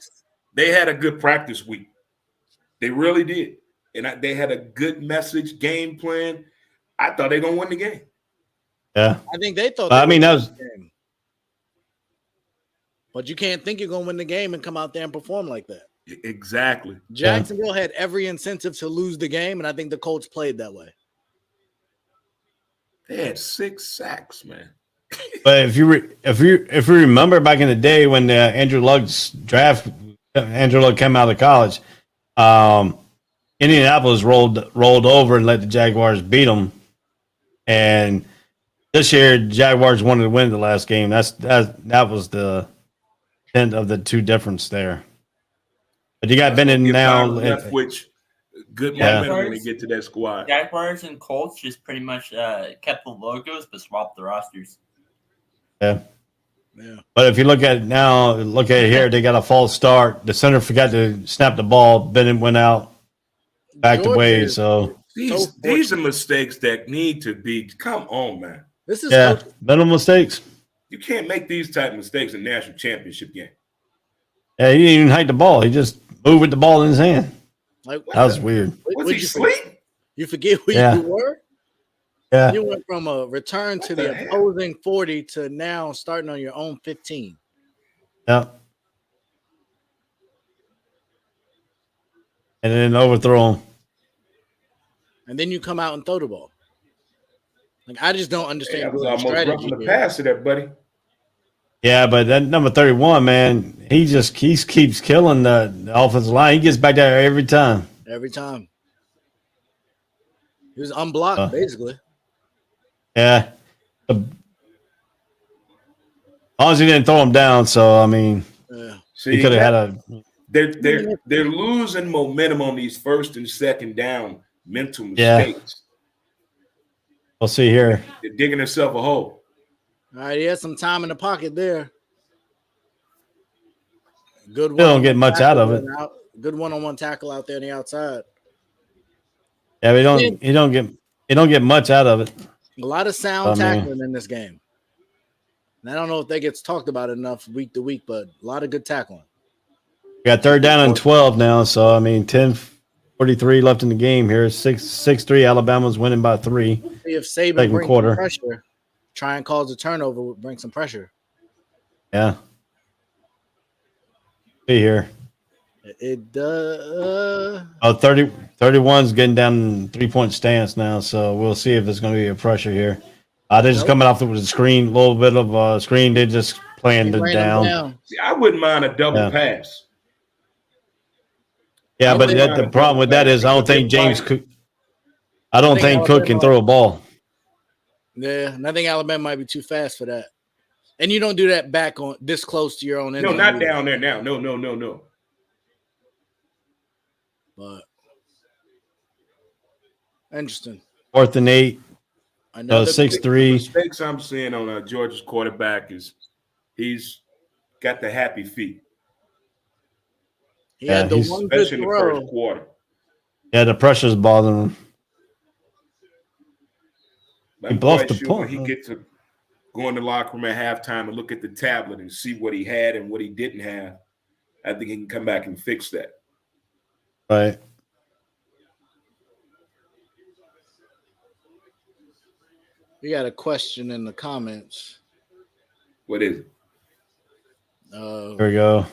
they had a good practice week. They really did. And they had a good message, game plan. I thought they were going to win the game.
Yeah.
I think they thought
that was
the game. But you can't think you're going to win the game and come out there and perform like that.
Exactly.
Jacksonville had every incentive to lose the game, and I think the Colts played that way.
They had 6 sacks, man.
But if you remember back in the day when Andrew Luck came out of college, Indianapolis rolled over and let the Jaguars beat them. And this year, Jaguars wanted to win the last game. That was the end of the two difference there. But you got Bennett now.
Which good momentum when they get to that squad.
Jaguars and Colts just pretty much kept the logos but swapped the rosters.
Yeah. But if you look at it now, look at it here, they got a false start. The center forgot to snap the ball. Bennett went out, backed away. So
these are mistakes that need to be. Come on, man.
This is
little mistakes.
You can't make these type of mistakes in national championship game.
Yeah, he didn't even hike the ball. He just moved with the ball in his hand. That was weird.
Was he asleep?
You forget who you were?
Yeah.
You went from a return to the opposing 40 to now starting on your own 15.
Yeah. And then overthrow him.
And then you come out and throw the ball. Like I just don't understand.
That was almost roughing the pass to that, buddy.
Yeah, but that number 31, man, he keeps killing the offensive line. He gets back there every time.
Every time. He was unblocked, basically.
Yeah. As long as he didn't throw him down, so I mean, he could have had a.
They're losing momentum on these first and second down mental mistakes.
We'll see here.
They're digging themselves a hole.
All right, he has some time in the pocket there. Good one.
They don't get much out of it.
Good one-on-one tackle out there on the outside.
Yeah, he don't get much out of it.
A lot of sound tackling in this game. And I don't know if that gets talked about enough week to week, but a lot of good tackling.
We got 3rd down and 12 now, so I mean 10:43 left in the game here. 6-3 Alabama's winning by 3.
See if Saban brings some pressure. Try and cause a turnover, bring some pressure.
Yeah. See here.
It does.
31's getting down in 3-point stance now, so we'll see if it's going to be a pressure here. They're just coming off with a screen, a little bit of a screen. They're just playing it down.
See, I wouldn't mind a double pass.
Yeah, but the problem with that is I don't think Cook can throw a ball.
Yeah, and I think Alabama might be too fast for that. And you don't do that back on this close to your own end.
No, not down there now. No.
But interesting.
4th and 8.
6-3. Mistakes I'm seeing on Georgia's quarterback is he's got the happy feet.
He had the one good
especially in the first quarter.
Yeah, the pressure's bothering him.
He bluffed the point. He gets to go in the locker room at halftime and look at the tablet and see what he had and what he didn't have. I think he can come back and fix that.
Right.
We got a question in the comments.
What is it?
Here we go.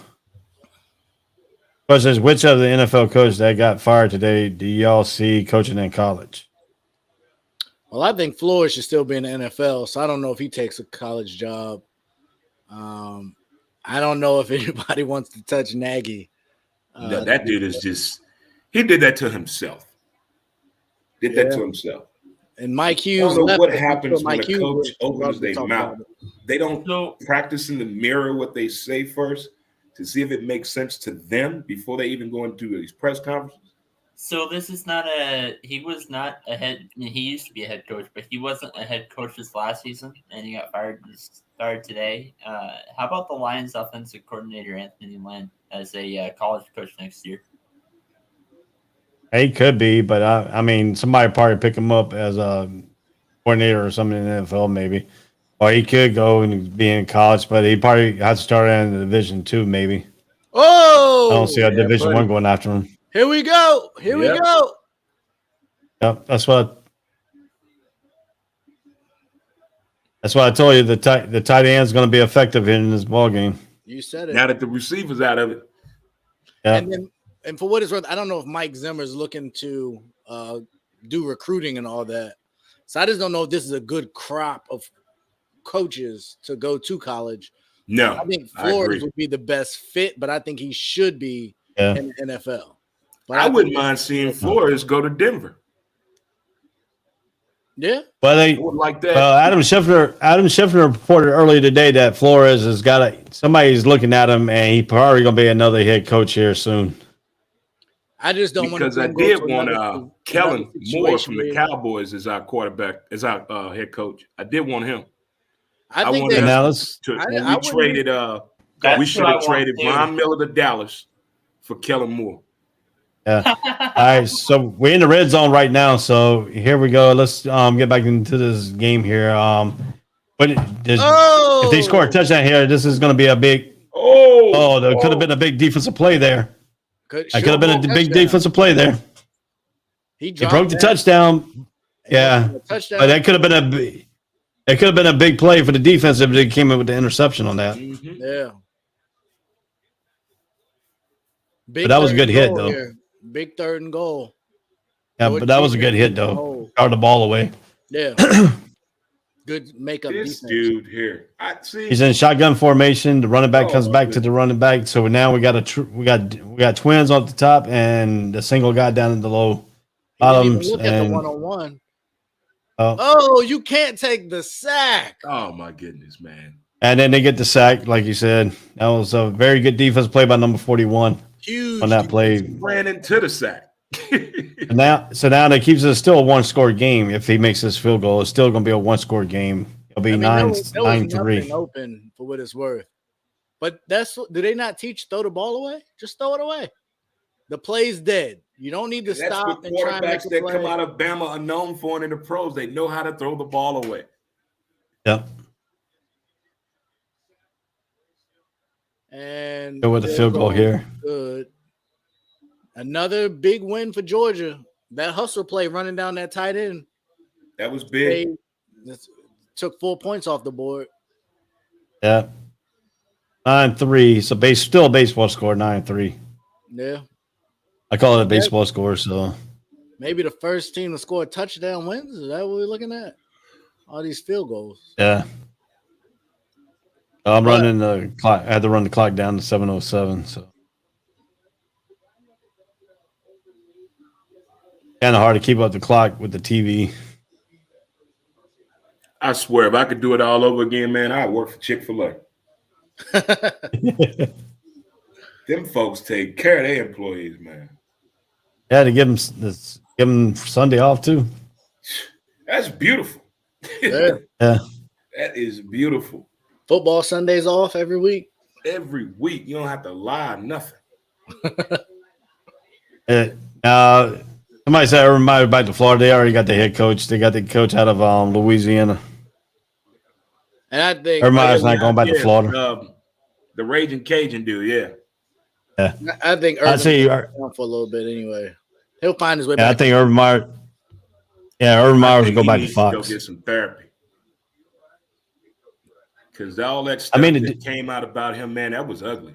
Question is, which of the NFL coaches that got fired today do y'all see coaching in college?
Well, I think Flores should still be in the NFL, so I don't know if he takes a college job. I don't know if anybody wants to touch Nagy.
No, that dude is just—he did that to himself. Did that to himself.
And Mike
I
Hughes.
don't know what
left.
happens when
Mike
a
Hughes
coach
was
opens
about
their
to talk
mouth.
about it.
They don't practice in the mirror what they say first to see if it makes sense to them before they even go into these press conferences.
So this is not he was not a head. I mean, he used to be a head coach, but he wasn't a head coach this last season, and he got fired today. How about the Lions offensive coordinator Anthony Lynn as a college coach next year?
He could be, but I mean, somebody probably pick him up as a coordinator or something in the NFL, maybe. Or he could go and be in college, but he probably has to start in the Division 2, maybe.
Oh,
I don't see a Division 1 going after him.
Here we go. Here we go.
Yep, that's what I told you. The tight end is going to be effective in this ball game.
You said it.
Now that the receiver's out of it.
Yeah.
And for what it's worth, I don't know if Mike Zimmer is looking to do recruiting and all that. So I just don't know if this is a good crop of coaches to go to college.
No,
I think Flores would be the best fit, but I think he should be in the NFL. But
I wouldn't mind seeing Flores go to Denver.
Yeah.
Well,
I would like that.
Adam Scheffner reported earlier today that Flores has got somebody's looking at him, and he probably going to be another head coach here soon.
I just don't
because I did want Kellen Moore from the Cowboys as our quarterback, as our head coach. I did want him.
I think
wanted
that
us to, when we traded. We should have traded Von Miller to Dallas for Kellen Moore.
Yeah. All right. So we're in the red zone right now. So here we go. Let's get back into this game here. But if they score a touchdown here, this is going to be a big. There could have been a big defensive play there. Could have been a big defensive play there. He broke the touchdown. Yeah, but that could have been a big play for the defense if they came in with the interception on that.
Mm-hmm.
Yeah.
But that was a good hit, though.
Here. Big 3rd and goal.
Yeah, but that was a good hit, though. Got the ball away.
Yeah. Good makeup
this
defense.
Dude here. I see.
He's in shotgun formation. The running back comes back to the running back. So now we got twins on the top and the single guy down in the low bottoms.
Look at the one-on-one. You can't take the sack.
Oh my goodness, man.
And then they get the sack, like you said. That was a very good defense play by number 41.
Huge
on that play.
Ran into the sack.
So now that keeps it still a 1-score game. If he makes this field goal, it's still going to be a 1-score game. It'll be 9-3.
Open for what it's worth. But do they not teach throw the ball away? Just throw it away. The play's dead. You don't need to stop and try and make a play.
Quarterbacks that come out of Bama are known for in the pros. They know how to throw the ball away.
Yep.
And
go with the field goal here.
Good. Another big win for Georgia. That hustle play running down that tight end.
That was big.
Took 4 points off the board.
Yeah. 9-3. So still a baseball score, 9-3.
Yeah.
I call it a baseball score, so
maybe the first team to score a touchdown wins. Is that what we're looking at? All these field goals.
Yeah. I'm running the clock. I had to run the clock down to 7:07. So kind of hard to keep up the clock with the TV.
I swear, if I could do it all over again, man, I'd work for Chick-fil-A. Them folks take care of their employees, man.
Yeah, to give them Sunday off too.
That's beautiful.
Yeah.
That is beautiful.
Football Sundays off every week.
Every week. You don't have to lie, nothing.
Somebody said Urban Meyer back to Florida. They already got the head coach. They got the coach out of Louisiana.
And I think
Urban Meyer's not going back to Florida.
The Raging Cajun dude,
yeah.
I think Urban's down for a little bit anyway. He'll find his way back.
I think Urban Meyer. Yeah, Urban Meyer will go back to Fox.
Go get some therapy. Because all that stuff that came out about him, man, that was ugly.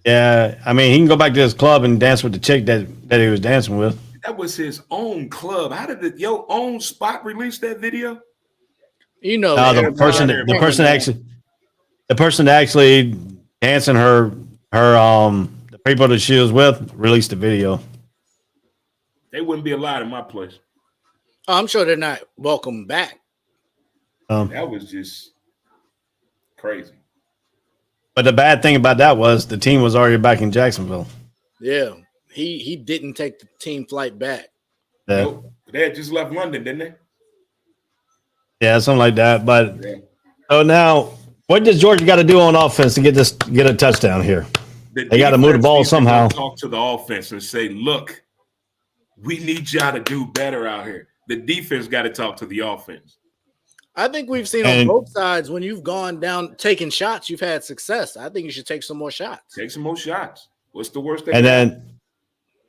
Yeah, I mean, he can go back to his club and dance with the chick that he was dancing with.
That was his own club. How did your own spot release that video?
You know,
the person that actually dancing the people that she was with released the video.
They wouldn't be allowed in my place.
I'm sure they're not welcome back.
That was just crazy.
But the bad thing about that was the team was already back in Jacksonville.
Yeah, he didn't take the team flight back.
Yeah.
Nope. They had just left London, didn't they?
Yeah, something like that. But so now, what does Georgia got to do on offense to get a touchdown here? They got to move the ball somehow.
Talk to the offense and say, "Look, we need y'all to do better out here." The defense got to talk to the offense.
I think we've seen on both sides when you've gone down taking shots, you've had success. I think you should take some more shots.
Take some more shots. What's the worst?
And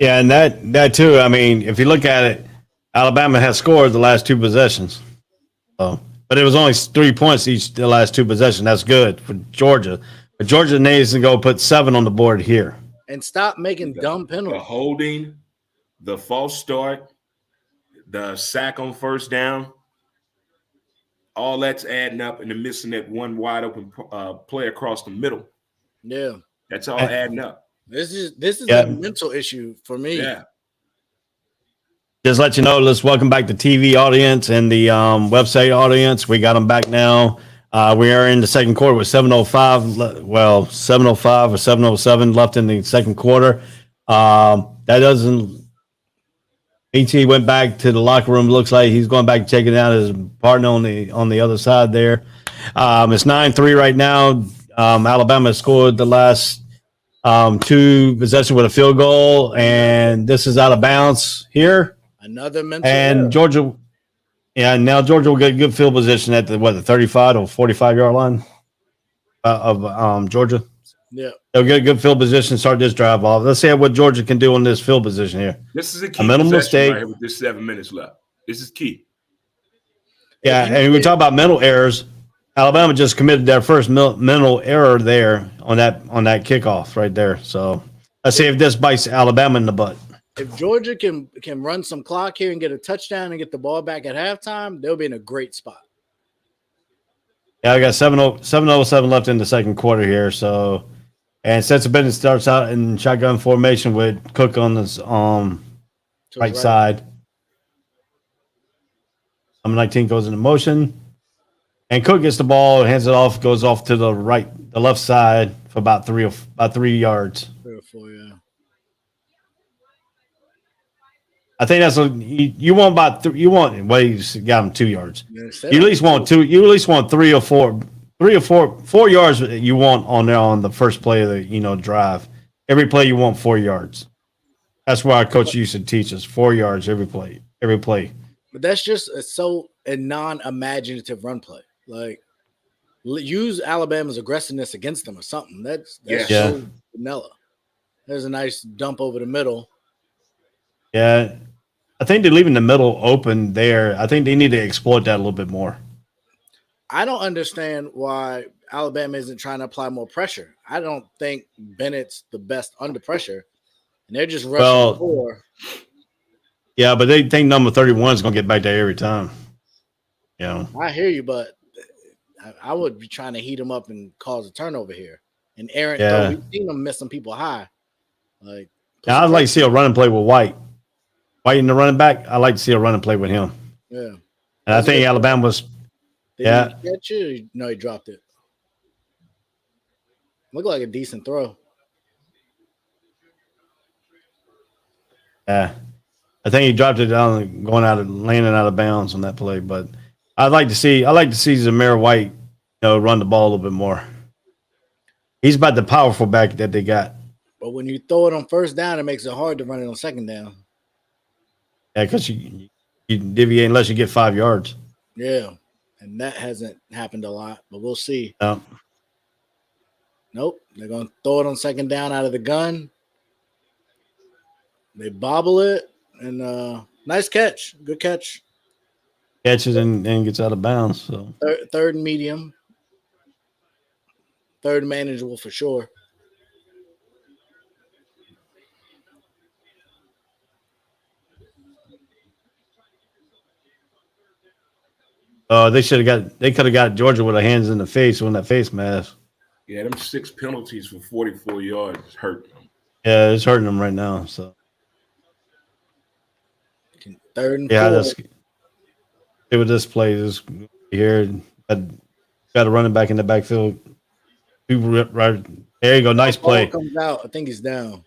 that too. I mean, if you look at it, Alabama has scored the last two possessions. But it was only 3 points each the last two possessions. That's good for Georgia. But Georgia needs to go put 7 on the board here.
And stop making dumb penalties.
The holding, the false start, the sack on first down, all that's adding up, and they're missing that one wide open play across the middle.
Yeah.
That's all adding up.
This is a mental issue for me.
Yeah.
Just let you know, let's welcome back the TV audience and the website audience. We got them back now. We are in the second quarter with 7:05. Well, 7:05 or 7:07 left in the second quarter. That doesn't. BT went back to the locker room. Looks like he's going back checking out his partner on the other side there. It's 9-3 right now. Alabama scored the last 2 possessions with a field goal, and this is out of bounds here.
Another mental
and
error.
Georgia. Yeah, now Georgia will get good field position at the 35 or 45 yard line of Georgia.
Yeah,
they'll get a good field position. Start this drive off. Let's see what Georgia can do on this field position here.
This is a key
mental mistake
right here with this 7 minutes left. This is key.
Yeah, and we talk about mental errors. Alabama just committed their first mental error there on that kickoff right there. So let's see if this bites Alabama in the butt.
If Georgia can run some clock here and get a touchdown and get the ball back at halftime, they'll be in a great spot.
Yeah, I got 7:07 left in the second quarter here. So, and Stetson Bennett starts out in shotgun formation with Cook on this right side. Number 19 goes into motion, and Cook gets the ball, hands it off, goes off to the left side for about 3 yards.
3 or 4, yeah.
I think that's what you want about you want. Well, you got him 2 yards.
Yeah,
you at least want 2. You at least want 3 or 4 yards. You want on there on the first play of the drive. Every play you want 4 yards. That's why our coach used to teach us 4 yards every play.
But that's just a non-imaginative run play. Like use Alabama's aggressiveness against them or something. That's so vanilla. There's a nice dump over the middle.
Yeah, I think they're leaving the middle open there. I think they need to exploit that a little bit more.
I don't understand why Alabama isn't trying to apply more pressure. I don't think Bennett's the best under pressure, and they're just rushing the floor.
Yeah, but they think number 31 is going to get back there every time.
I hear you, but I would be trying to heat him up and cause a turnover here. And Aaron, we've seen him miss some people high. Like,
now I'd like to see a running play with White. White in the running back, I'd like to see a running play with him.
Yeah.
And I think Alabama was
Did he catch it? No, he dropped it. Looked like a decent throw.
Yeah. I think he dropped it down landing out of bounds on that play. But I'd like to see Zamir White, run the ball a little bit more. He's about the powerful back that they got.
But when you throw it on first down, it makes it hard to run it on second down.
Yeah, because you deviate unless you get 5 yards.
Yeah, and that hasn't happened a lot, but we'll see. Nope, they're going to throw it on second down out of the gun. They bobble it, and nice catch. Good catch.
Catches and gets out of bounds. So
third and medium. Third manageable for sure.
They could have got Georgia with their hands in the face on that face mask.
Yeah, them 6 penalties for 44 yards hurt them.
Yeah, it's hurting them right now. So
Third and
yeah,
4.
that's see what this play is here. Got a running back in the backfield. Right there you go, nice play.
Comes out. I think he's down.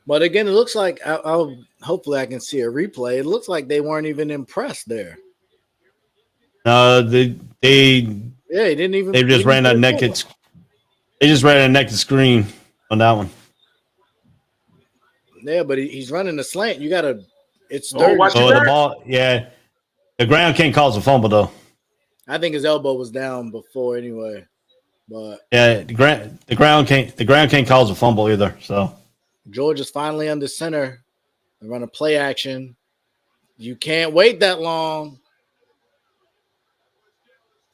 But again, it looks like I'll hopefully I can see a replay. It looks like they weren't even impressed there.
They
he didn't even.
They just ran a naked. They just ran a naked screen on that one.
Yeah, but he's running a slant. You gotta. It's
third.
The ball. Yeah, the ground can't cause a fumble though.
I think his elbow was down before anyway. But
yeah, the ground can't cause a fumble either. So
Georgia's finally under center. They run a play action. You can't wait that long.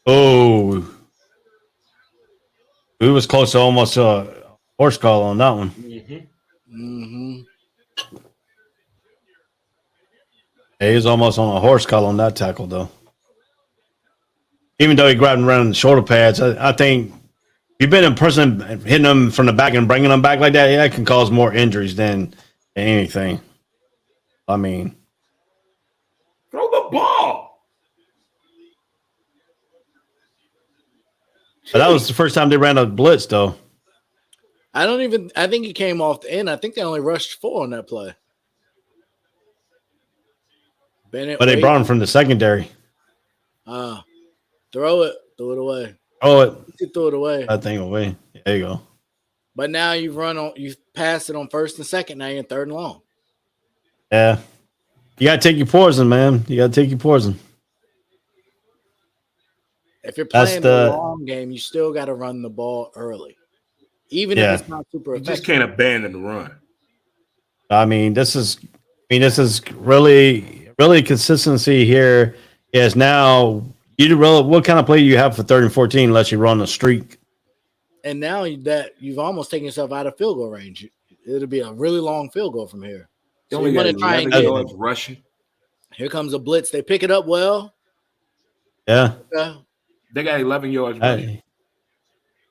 Oh, we was close to almost a horse call on that one.
Mm-hmm.
Yeah, he was almost on a horse call on that tackle though. Even though he grabbed him around the shoulder pads, I think you've been in person hitting them from the back and bringing them back like that. Yeah, it can cause more injuries than anything. I mean,
throw the ball.
But that was the first time they ran a blitz, though.
I think he came off the end. I think they only rushed 4 on that play. Bennett,
but they brought him from the secondary.
Throw it away.
You
throw it away.
That thing away. There you go.
But now you've passed it on first and second. Now you're in third and long.
Yeah. You got to take your poison, man. You got to take your poison.
If you're playing the long game, you still got to run the ball early. Even if it's not super effective.
You just can't abandon the run.
I mean, this is really consistency here is now what kind of play do you have for 3rd and 14 unless you run a streak?
And now that you've almost taken yourself out of field goal range, it'll be a really long field goal from here.
So only got 11 yards rushing.
Here comes a blitz. They pick it up well.
Yeah.
They got 11 yards rushing.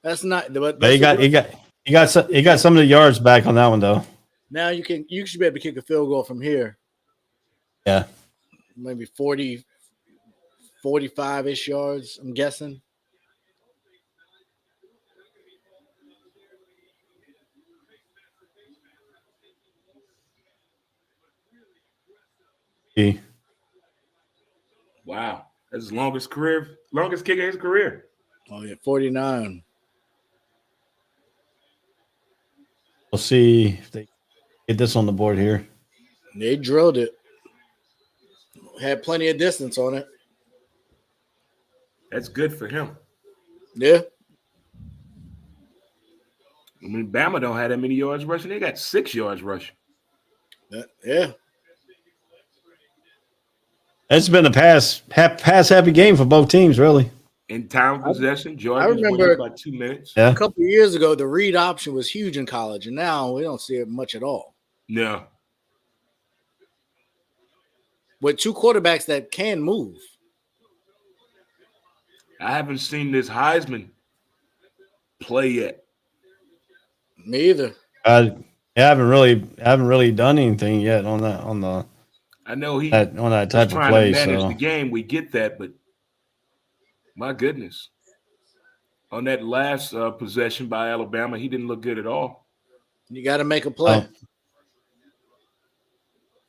That's not.
But he got some of the yards back on that one though.
Now you should be able to kick a field goal from here.
Yeah.
Maybe 40, 45-ish yards, I'm guessing.
Wow. That's his longest kick in his career.
Oh, yeah, 49.
We'll see if they get this on the board here.
They drilled it. Had plenty of distance on it.
That's good for him.
Yeah.
I mean, Bama don't have that many yards rushing. They got 6 yards rushing.
Yeah.
It's been a pass happy game for both teams, really.
In time possession, Georgia.
I remember
about 2 minutes.
Yeah.
A couple of years ago, the read option was huge in college, and now we don't see it much at all.
No.
With 2 quarterbacks that can move.
I haven't seen this Heisman play yet.
Me either.
I haven't really done anything yet on that
I know on
that type of play.
To manage
so
the game, we get that, but my goodness, on that last possession by Alabama, he didn't look good at all.
You got to make a play.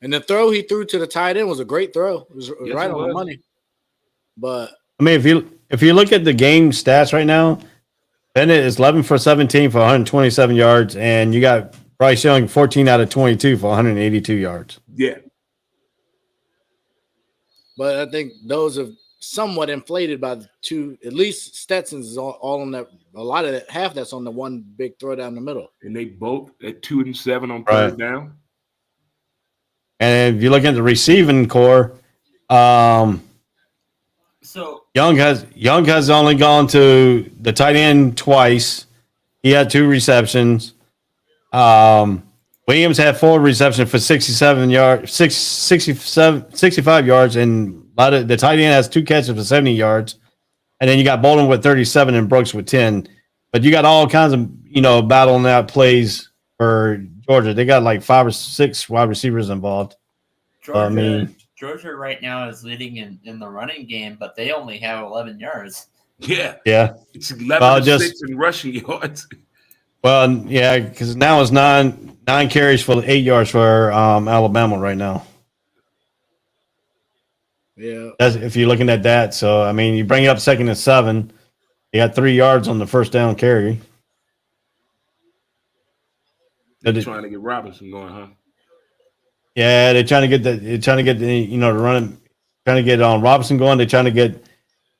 And the throw he threw to the tight end was a great throw. It was right on the money. But
I mean, if you look at the game stats right now, Bennett is 11 for 17 for 127 yards, and you got Bryce Young 14 out of 22 for 182 yards.
Yeah.
But I think those are somewhat inflated by the 2. At least Stetson's is all on that. A lot of that, half that's on the one big throw down the middle.
And they both at 2 and 7 on third down.
And if you look at the receiving core,
so
Young has only gone to the tight end twice. He had 2 receptions. Williams had 4 receptions for 65 yards, and the tight end has 2 catches for 70 yards. And then you got Bolden with 37 and Brooks with 10. But you got all kinds of, battling out plays for Georgia. They got like 5 or 6 wide receivers involved.
Georgia right now is leading in the running game, but they only have 11 yards.
Yeah. It's 11-6 in rushing yards.
Well, yeah, because now it's 9 carries for 8 yards for Alabama right now.
Yeah.
If you're looking at that. So, I mean, you bring it up 2nd and 7. You got 3 yards on the first down carry.
They're trying to get Robinson going, huh?
Yeah, they're trying to get the running, trying to get Robinson going. They're trying to get,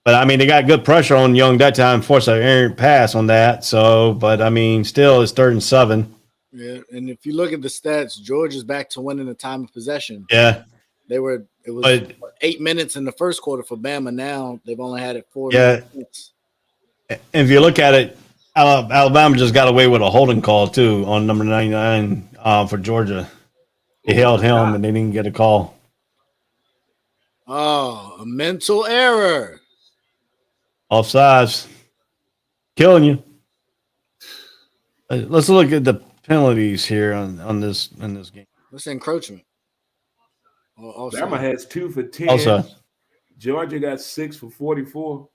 but I mean, they got good pressure on Young that time, forced an errant pass on that. So, but I mean, still, it's 3rd and 7.
Yeah, and if you look at the stats, Georgia's back to winning the time of possession.
Yeah,
it was 8 minutes in the first quarter for Bama. Now they've only had it 4 minutes.
And if you look at it, Alabama just got away with a holding call too on number 99 for Georgia. They held him and they didn't get a call.
Oh, a mental error.
Offsides. Killing you. Let's look at the penalties here in this game.
What's encroachment?
Bama has 2 for 10.
Also,
Georgia got 6 for 44.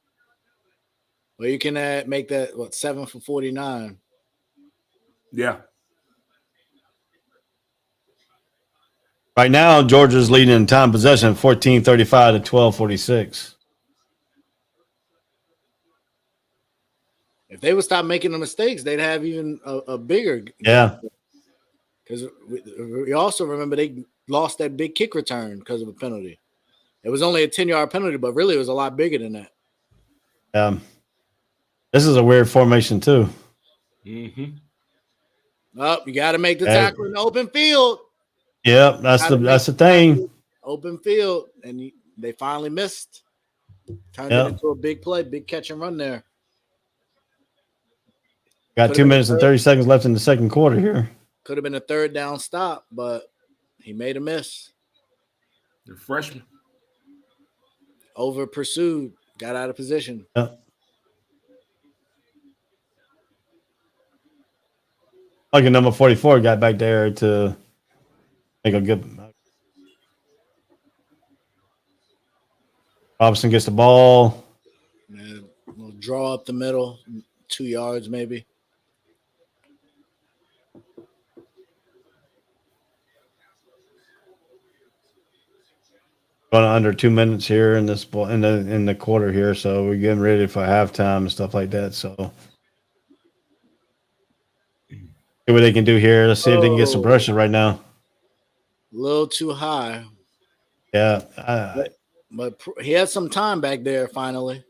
Well, you can make that 7 for 49.
Yeah.
Right now, Georgia's leading in time possession, 14:35 to 12:46.
If they would stop making the mistakes, they'd have even a bigger.
Yeah.
Because we also remember they lost that big kick return because of a penalty. It was only a 10-yard penalty, but really it was a lot bigger than that.
This is a weird formation too.
Mm-hmm.
Oh, you got to make the tackle in the open field.
Yep, that's the thing.
Open field, and they finally missed. Turned it into a big play, big catch and run there.
Got 2 minutes and 30 seconds left in the second quarter here.
Could have been a 3rd down stop, but he made a miss.
The freshman.
Over pursued, got out of position.
Yep. Like number 44 got back there to make a good. Robinson gets the ball.
Yeah, we'll draw up the middle, 2 yards maybe.
Going under 2 minutes here in this ball in the quarter here, so we're getting ready for halftime and stuff like that. So see what they can do here. Let's see if they can get some pressure right now.
A little too high.
Yeah,
but he had some time back there finally.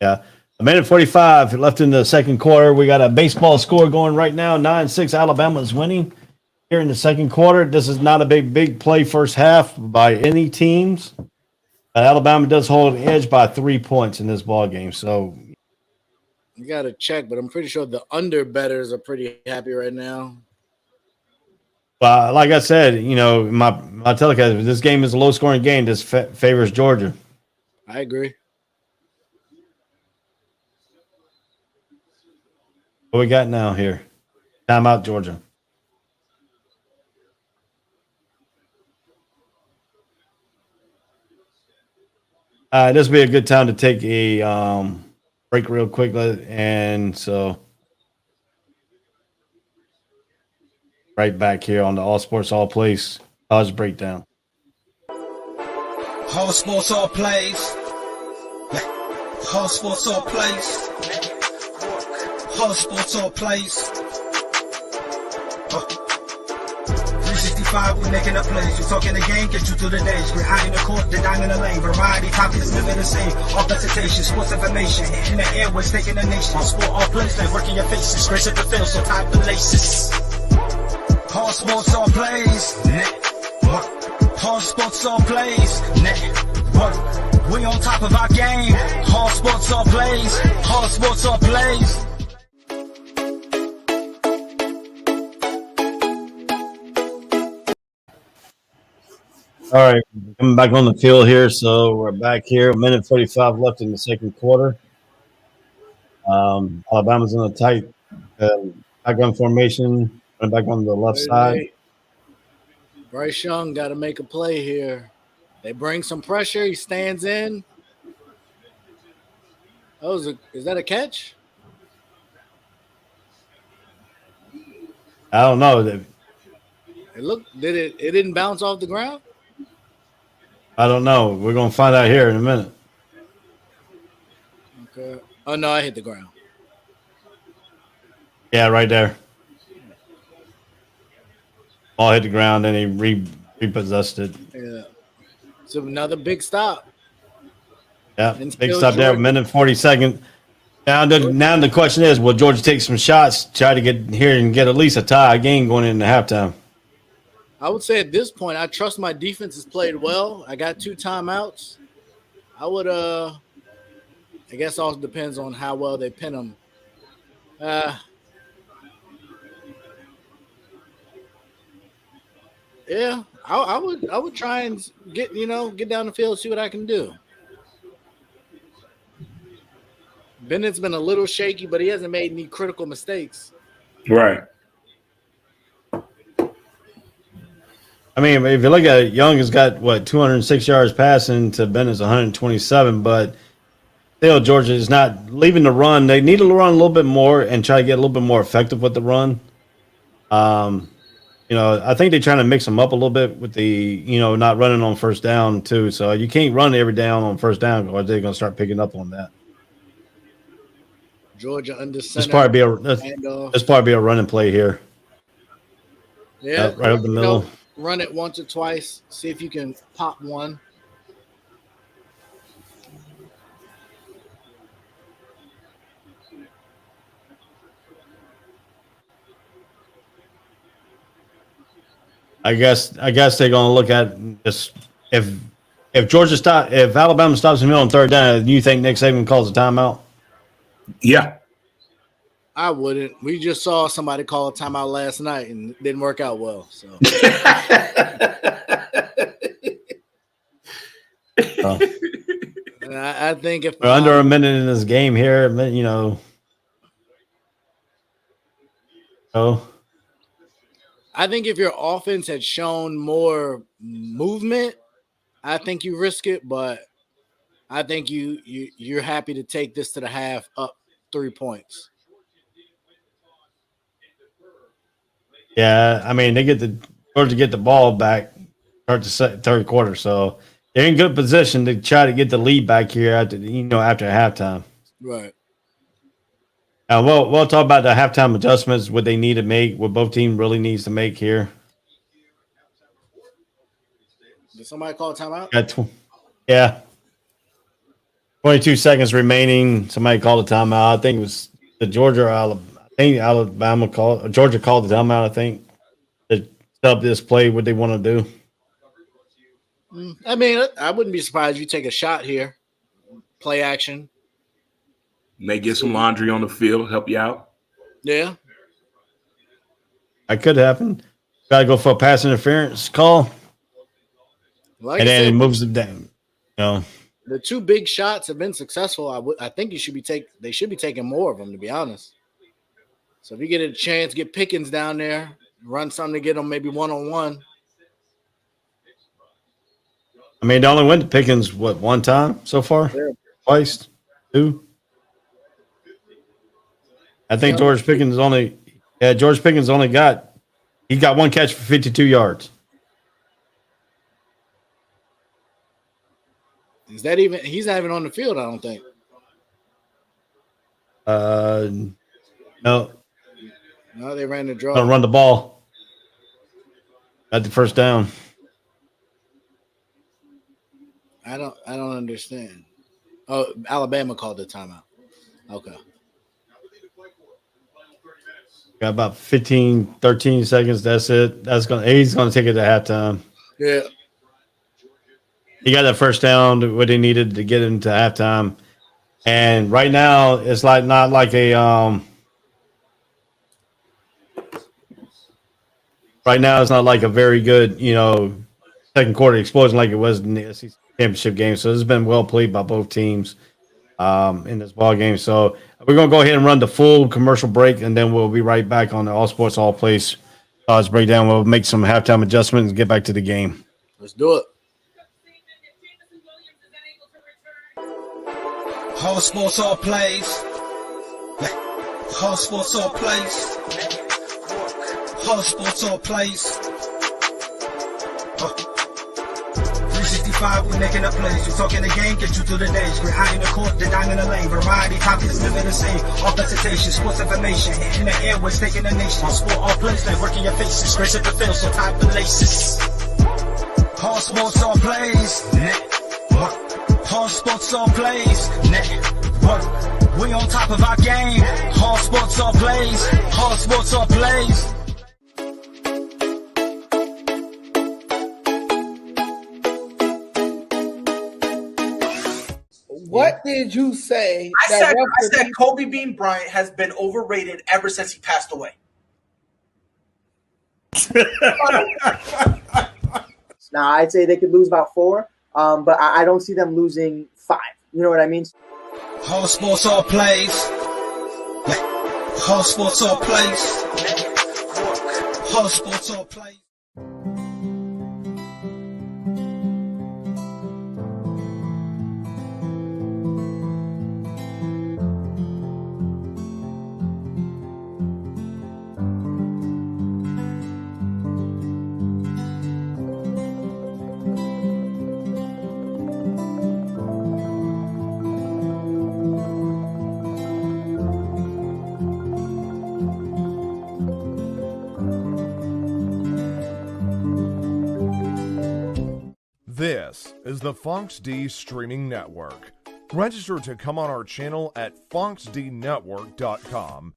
Yeah, a minute 45 left in the second quarter. We got a baseball score going right now. 9-6. Alabama is winning here in the second quarter. This is not a big play first half by any teams. Alabama does hold an edge by 3 points in this ball game. So
you got to check, but I'm pretty sure the under bettors are pretty happy right now.
Like I said, my telecast, this game is a low-scoring game. This favors Georgia.
I agree.
What we got now here? Timeout, Georgia. This would be a good time to take a break real quick. And so right back here on the All Sports, All Plays college breakdown.
All sports, all plays. All sports, all plays. All sports, all plays. 365, we making a plays. You talking the game, get you through the days. We're high in the court, the dime in the lane. Variety, topics, living the same. All presentation, sports information. Hitting the airways, taking the nation. All sport, all plays, they working your faces. Grace at the field, so tie the laces. All sports, all plays. All sports, all plays. We on top of our game. All sports all blaze. All sports all blaze.
All right, coming back on the field here. So we're back here. A minute 45 left in the second quarter. Alabama's in a tight shotgun formation. Running back on the left side.
Bryce Young got to make a play here. They bring some pressure. He stands in. Oh, is that a catch?
I don't know.
It didn't bounce off the ground?
I don't know. We're gonna find out here in a minute.
Okay. Oh no, I hit the ground.
Yeah, right there. Ball hit the ground and he repossessed it.
Yeah. So another big stop.
Yeah, big stop there. Minute 40 seconds. Now the question is, will Georgia take some shots, try to get here and get at least a tie game going into halftime?
I would say at this point, I trust my defense has played well. I got 2 timeouts. I would I guess all depends on how well they pin them. Yeah, I would try and get down the field, see what I can do. Bennett's been a little shaky, but he hasn't made any critical mistakes.
Right.
I mean, if you look at it, Young has got 206 yards passing to Bennett's 127, but still Georgia is not leaving the run. They need to run a little bit more and try to get a little bit more effective with the run. I think they're trying to mix them up a little bit with the, not running on first down too. So you can't run every down on first down, or they're going to start picking up on that.
Georgia under center.
This probably be a running play here.
Yeah,
right up the middle.
Run it once or twice. See if you can pop one.
I guess they're going to look at this. If Alabama stops him on third down, do you think Nick Saban calls a timeout?
Yeah.
I wouldn't. We just saw somebody call a timeout last night and it didn't work out well. So I think if
we're under a minute in this game here,
I think if your offense had shown more movement, I think you risk it, but I think you're happy to take this to the half up 3 points.
Yeah, I mean Georgia get the ball back third quarter, so they're in good position to try to get the lead back here after halftime.
Right.
Now we'll talk about the halftime adjustments, what they need to make, what both teams really needs to make here.
Did somebody call a timeout?
Yeah. 22 seconds remaining. Somebody called a timeout. I think it was the Georgia or Alabama. I think Georgia called the timeout, I think, to set up this play, what they want to
do. I mean, I wouldn't be surprised if you take a shot here. Play action.
May get some laundry on the field, help you out.
Yeah.
That could happen. Got to go for a pass interference call.
Like
and then it moves them down.
The 2 big shots have been successful. I think they should be taking more of them, to be honest. So if you get a chance, get Pickens down there, run something to get them maybe one-on-one.
I mean, they only went to Pickens, one time so far? Yeah. Twice? 2? I think George Pickens only got 1 catch for 52 yards.
Is that even? He's not even on the field, I don't think.
No.
No, they ran the draw.
Gonna run the ball. At the first down.
I don't understand. Oh, Alabama called the timeout. Okay.
Got about 15, 13 seconds. That's it. He's gonna take it to halftime.
Yeah.
He got that first down, what he needed to get into halftime. And right now, it's like not like a right now it's not like a very good, second quarter explosion like it was in the SEC championship game. So it's been well played by both teams in this ball game. So we're gonna go ahead and run the full commercial break, and then we'll be right back on the All Sports All Place breakdown. We'll make some halftime adjustments and get back to the game.
Let's do it.
All sports, all plays. All sports, all plays. All sports, all plays. 365, we're making a plays. We talking the game, get you through the days. We're high in the court, the dime in the lane. Variety, topics, living the same. All presentation, sports information. Hitting the airways, taking the nation. All sport, all plays, like working your faces. Grace at the field, so type the laces. All sports, all plays. All sports, all plays. Network. We on top of our game. All sports, all plays. All sports, all plays.
What did you say?
I said Kobe Bean Bryant has been overrated ever since he passed away.
Now, I'd say they could lose about 4, but I don't see them losing 5. You know what I mean?
All sports, all plays. All sports, all plays. All sports, all plays.
This is the Funks D Streaming Network. Register to come on our channel at funksdnetwork.com.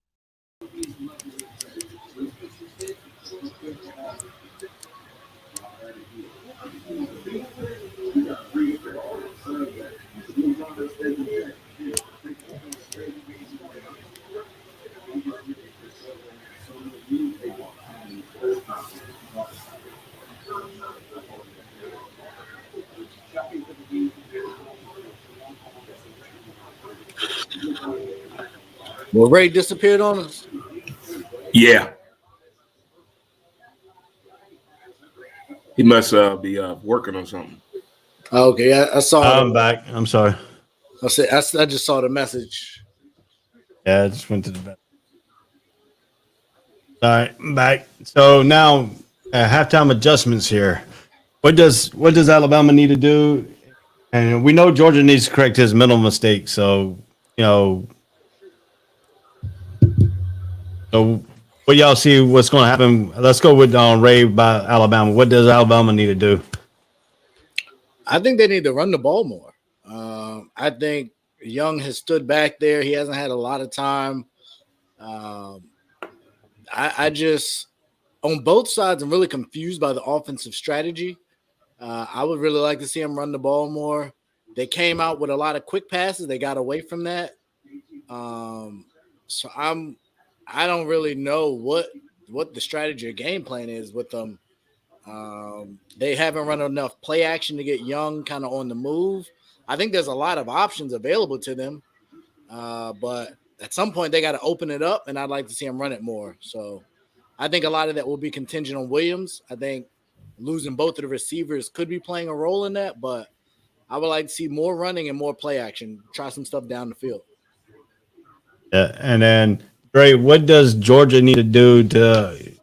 Well, Ray disappeared on us.
Yeah. He must be working on something.
Okay, I saw.
I'm back. I'm sorry.
I just saw the message.
Yeah, I just went to the bed. All right, I'm back. So now halftime adjustments here. What does Alabama need to do? And we know Georgia needs to correct his mental mistake. So So what y'all see what's going to happen? Let's go with Ray by Alabama. What does Alabama need to do?
I think they need to run the ball more. I think Young has stood back there. He hasn't had a lot of time. I just, on both sides, I'm really confused by the offensive strategy. I would really like to see him run the ball more. They came out with a lot of quick passes. They got away from that. So I don't really know what the strategy or game plan is with them. They haven't run enough play action to get Young kind of on the move. I think there's a lot of options available to them, but at some point they got to open it up, and I'd like to see them run it more. So I think a lot of that will be contingent on Williams. I think losing both of the receivers could be playing a role in that, but I would like to see more running and more play action. Try some stuff down the field.
Yeah, and then Ray, what does Georgia need to do to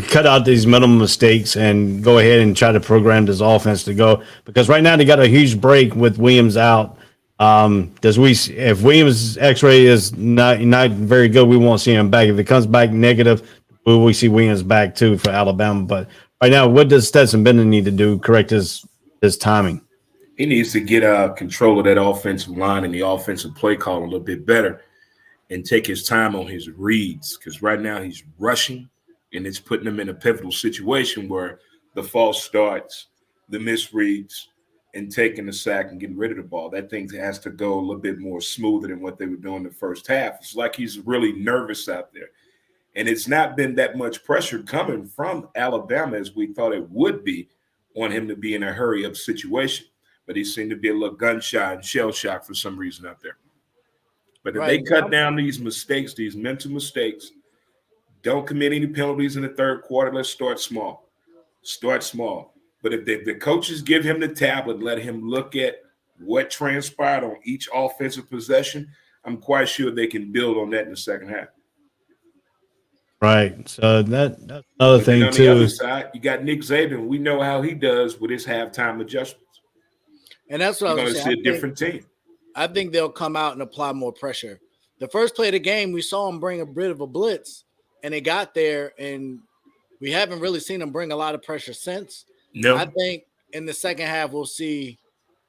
cut out these minimum mistakes and go ahead and try to program this offense to go? Because right now they got a huge break with Williams out. If Williams' X-ray is not very good, we won't see him back. If it comes back negative, we see Williams back too for Alabama. But right now, what does Stetson Bennett need to do to correct his timing?
He needs to get control of that offensive line and the offensive play call a little bit better and take his time on his reads, because right now he's rushing and it's putting him in a pivotal situation where the false starts the misreads and taking the sack and getting rid of the ball. That thing has to go a little bit more smoother than what they were doing the first half. It's like he's really nervous out there. And it's not been that much pressure coming from Alabama as we thought it would be on him to be in a hurry-up situation. But he seemed to be a little gun-shy and shell-shocked for some reason out there. But if they cut down these mistakes, these mental mistakes, don't commit any penalties in the third quarter, let's start small. Start small. But if the coaches give him the tablet, let him look at what transpired on each offensive possession, I'm quite sure they can build on that in the second half.
Right. So that's another thing
on
too.
The other side, you got Nick Saban. We know how he does with his halftime adjustments.
And that's what
You're
I was
going to see a different team.
I think they'll come out and apply more pressure. The first play of the game, we saw him bring a bit of a blitz, and it got there, and we haven't really seen him bring a lot of pressure since.
No.
I think in the second half, we'll see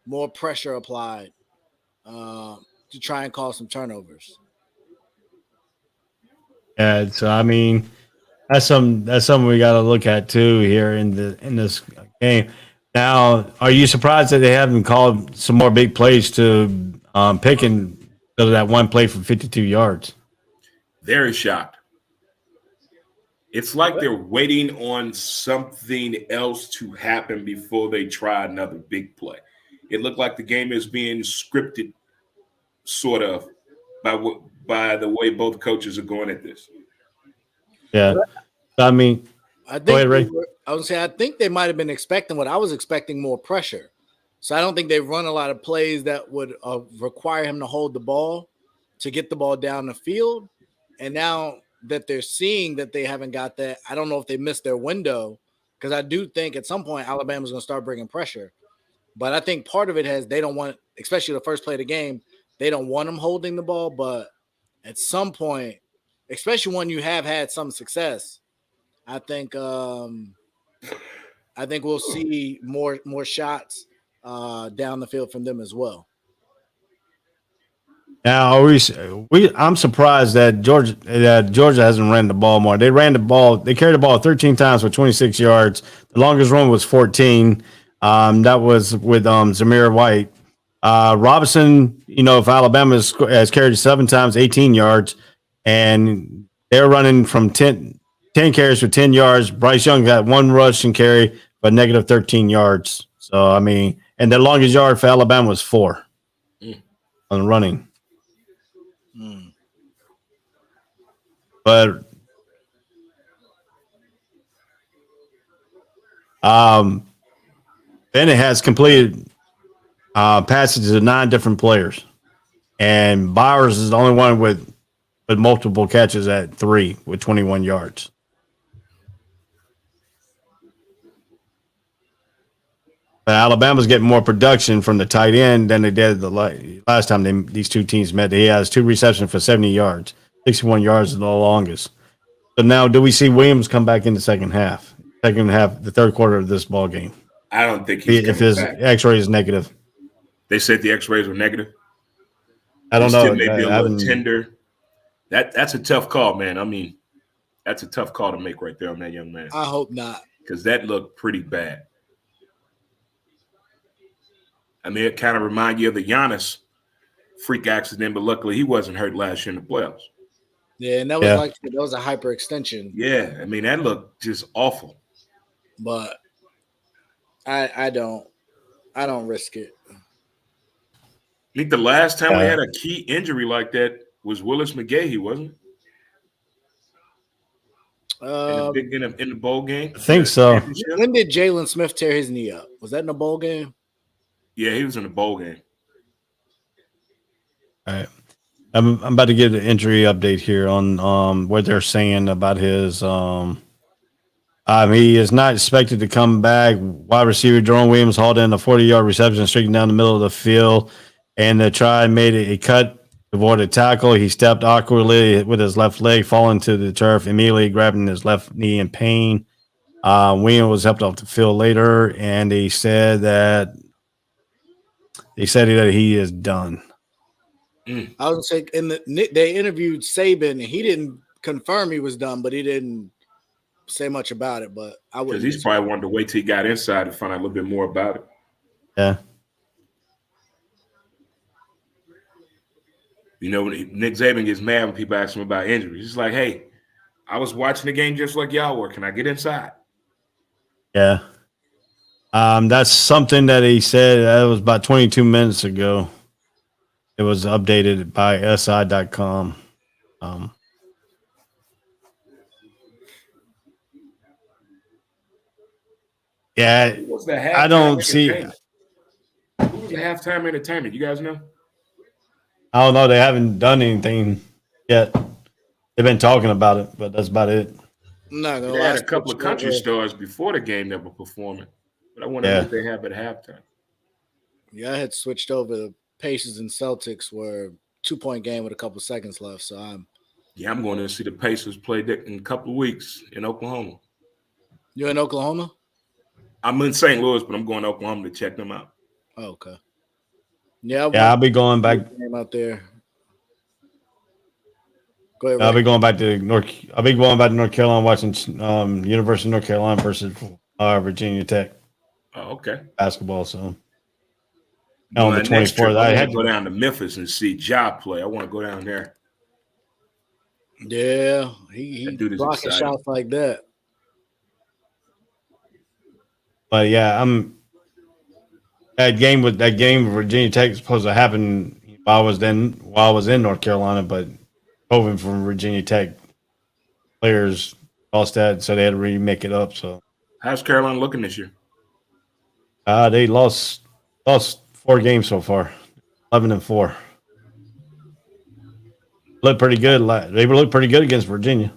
more pressure applied to try and cause some turnovers.
Yeah, so I mean, that's something we got to look at too here in this game. Now, are you surprised that they haven't called some more big plays to Pickens because of that one play for 52 yards?
Very shocked. It's like they're waiting on something else to happen before they try another big play. It looked like the game is being scripted, sort of, by the way both coaches are going at this.
Yeah, I mean, go ahead, Ray.
I would say I think they might have been expecting what I was expecting, more pressure. So I don't think they've run a lot of plays that would require him to hold the ball to get the ball down the field. And now that they're seeing that they haven't got that, I don't know if they missed their window, because I do think at some point Alabama's going to start bringing pressure. But I think part of it has they don't want, especially the first play of the game, they don't want them holding the ball. But at some point, especially when you have had some success, I think we'll see more shots down the field from them as well.
Now, I'm surprised that Georgia hasn't ran the ball more. They ran the ball. They carried the ball 13 times for 26 yards. The longest run was 14. That was with Zamir White. Robinson, if Alabama has carried 7 times, 18 yards, and they're running from 10 carries for 10 yards. Bryce Young got 1 rush and carry, but negative 13 yards. So, I mean, and their longest yard for Alabama was 4 on running. But Bennett has completed passes to 9 different players, and Bowers is the only one with multiple catches at 3 with 21 yards. But Alabama's getting more production from the tight end than they did the last time these two teams met. He has 2 receptions for 70 yards. 61 yards is the longest. So now, do we see Williams come back in the second half? The third quarter of this ball game?
I don't think he's
if his
back.
X-ray is negative.
They said the X-rays were negative.
I don't know.
Maybe a little tender. That's a tough call, man. I mean, that's a tough call to make right there on that young man.
I hope not,
because that looked pretty bad. I mean, it kind of reminds you of the Giannis freak accident, but luckily he wasn't hurt last year in the playoffs.
Yeah, and that was a hyperextension.
Yeah, I mean, that looked just awful.
But I don't risk it.
I think the last time we had a key injury like that was Willis McGahee, wasn't it? In the bowl game?
I think so.
When did Jalen Smith tear his knee up? Was that in the bowl game?
Yeah, he was in the bowl game.
All right. I'm about to get an injury update here on what they're saying about his. He is not expected to come back. Wide receiver Jerome Williams hauled in a 40-yard reception streaking down the middle of the field, and the try made a cut to avoid a tackle. He stepped awkwardly with his left leg, falling to the turf, immediately grabbing his left knee in pain. Williams was helped off the field later, and they said that he is done.
I was gonna say they interviewed Saban, and he didn't confirm he was done, but he didn't say much about it, but I
Because
wouldn't.
he's probably wanted to wait till he got inside to find out a little bit more about it.
Yeah.
You know, Nick Saban gets mad when people ask him about injuries. He's like, hey, I was watching the game just like y'all were. Can I get inside?
Yeah. That's something that he said. That was about 22 minutes ago. It was updated by SI.com. Yeah,
Who was the halftime
I don't see.
entertainment? Who was the halftime entertainment? You guys know?
I don't know. They haven't done anything yet. They've been talking about it, but that's about it.
No,
They had a couple of country stars before the game that were performing, but I wonder what they have at halftime.
Yeah, I had switched over. The Pacers and Celtics were 2-point game with a couple seconds left, so I'm
going to see the Pacers play in a couple of weeks in Oklahoma.
You're in Oklahoma?
I'm in St. Louis, but I'm going to Oklahoma to check them out.
Oh, okay. Yeah,
I'll be going back.
Out there. Go ahead.
I'll be going back to North Carolina, watching University of North Carolina versus Virginia Tech.
Oh, okay.
Basketball. So
on
the 24th,
I had to go down to Memphis and see Ja play. I want to go down there.
Yeah, he blocking shots like that.
But yeah, that game with Virginia Tech is supposed to happen while I was in North Carolina, but COVID from Virginia Tech players lost that, so they had to remake it up. So
how's Carolina looking this year?
They lost 4 games so far, 11-4. Look pretty good. They look pretty good against Virginia.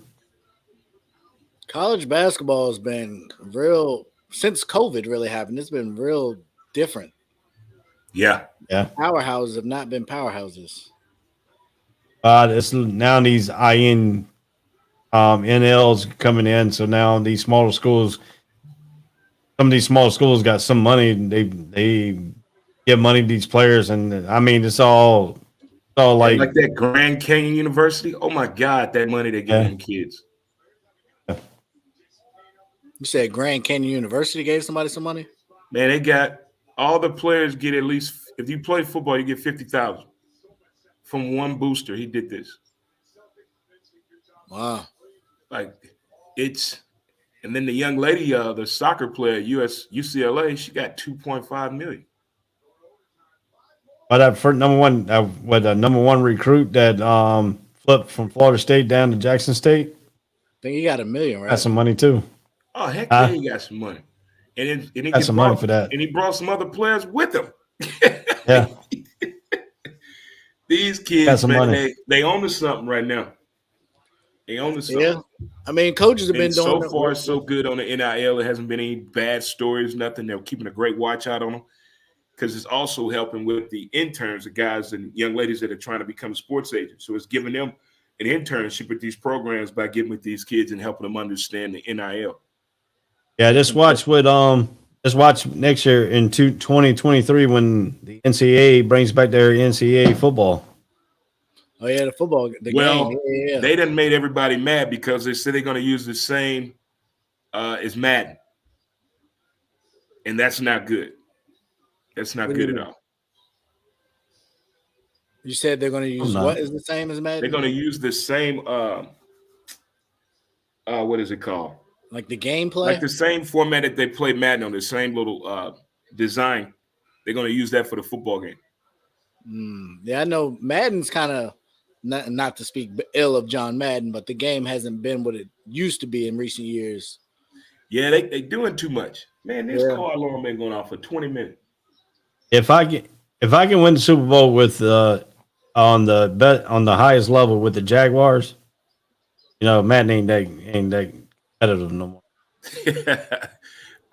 College basketball has been real since COVID really happened. It's been real different.
Yeah.
Powerhouses have not been powerhouses.
It's now these NLs coming in, so now these smaller schools. Some of these small schools got some money. They give money to these players, and I mean it's all like
that Grand Canyon University. Oh my God, that money they give them kids.
You said Grand Canyon University gave somebody some money?
Man, they got all the players get at least, if you play football, you get $50,000 from one booster. He did this.
Wow.
Like and then the young lady, the soccer player, UCLA, she got $2.5 million.
But that first number one recruit that flipped from Florida State down to Jackson State.
I think he got $1 million, right?
Got some money too.
Oh heck yeah, he got some money, and he
got some money for that.
And he brought some other players with him.
Yeah,
these kids, man, they own to something right now. They own to something.
Yeah, I mean, coaches have been doing
so far so good on the NIL. It hasn't been any bad stories, nothing. They're keeping a great watch out on them because it's also helping with the interns, the guys and young ladies that are trying to become sports agents. So it's giving them an internship with these programs by getting with these kids and helping them understand the NIL.
Yeah, just watch next year in 2023 when the NCAA brings back their NCAA football.
Oh yeah, the football. Game. Yeah.
They done made everybody mad because they said they're going to use the same as Madden, and that's not good. That's not good at all.
You said they're going to use what is the same as Madden?
They're going to use the same. What is it called?
Like the gameplay?
Like the same format that they play Madden on, the same little design. They're going to use that for the football game.
Yeah, I know Madden's kind of, not to speak ill of John Madden, but the game hasn't been what it used to be in recent years.
Yeah, they doing too much. Man, this car alarm been going off for 20 minutes.
If I can win the Super Bowl with on the highest level with the Jaguars, Madden ain't that competitive no more.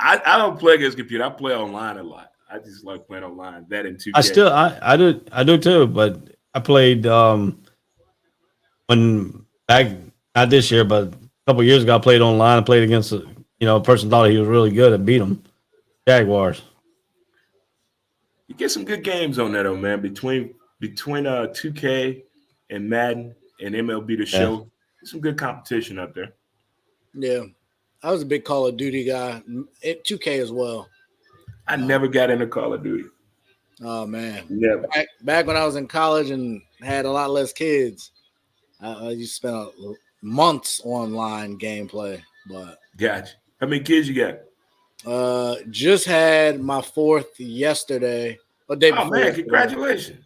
I don't play against computer. I play online a lot. I just like playing online. That and
2K. I do too, but I played not this year, but a couple years ago I played online. I played against a person thought he was really good and beat him. Jaguars.
You get some good games on that, though, man. Between 2K and Madden and MLB The Show, some good competition out there.
Yeah, I was a big Call of Duty guy. 2K as well.
I never got into Call of Duty.
Oh man,
Never.
Back when I was in college and had a lot less kids, I used to spend months online gameplay. But
Gotcha. How many kids you got?
just had my 4th yesterday. Or day
Oh
before
man,
yesterday.
congratulations.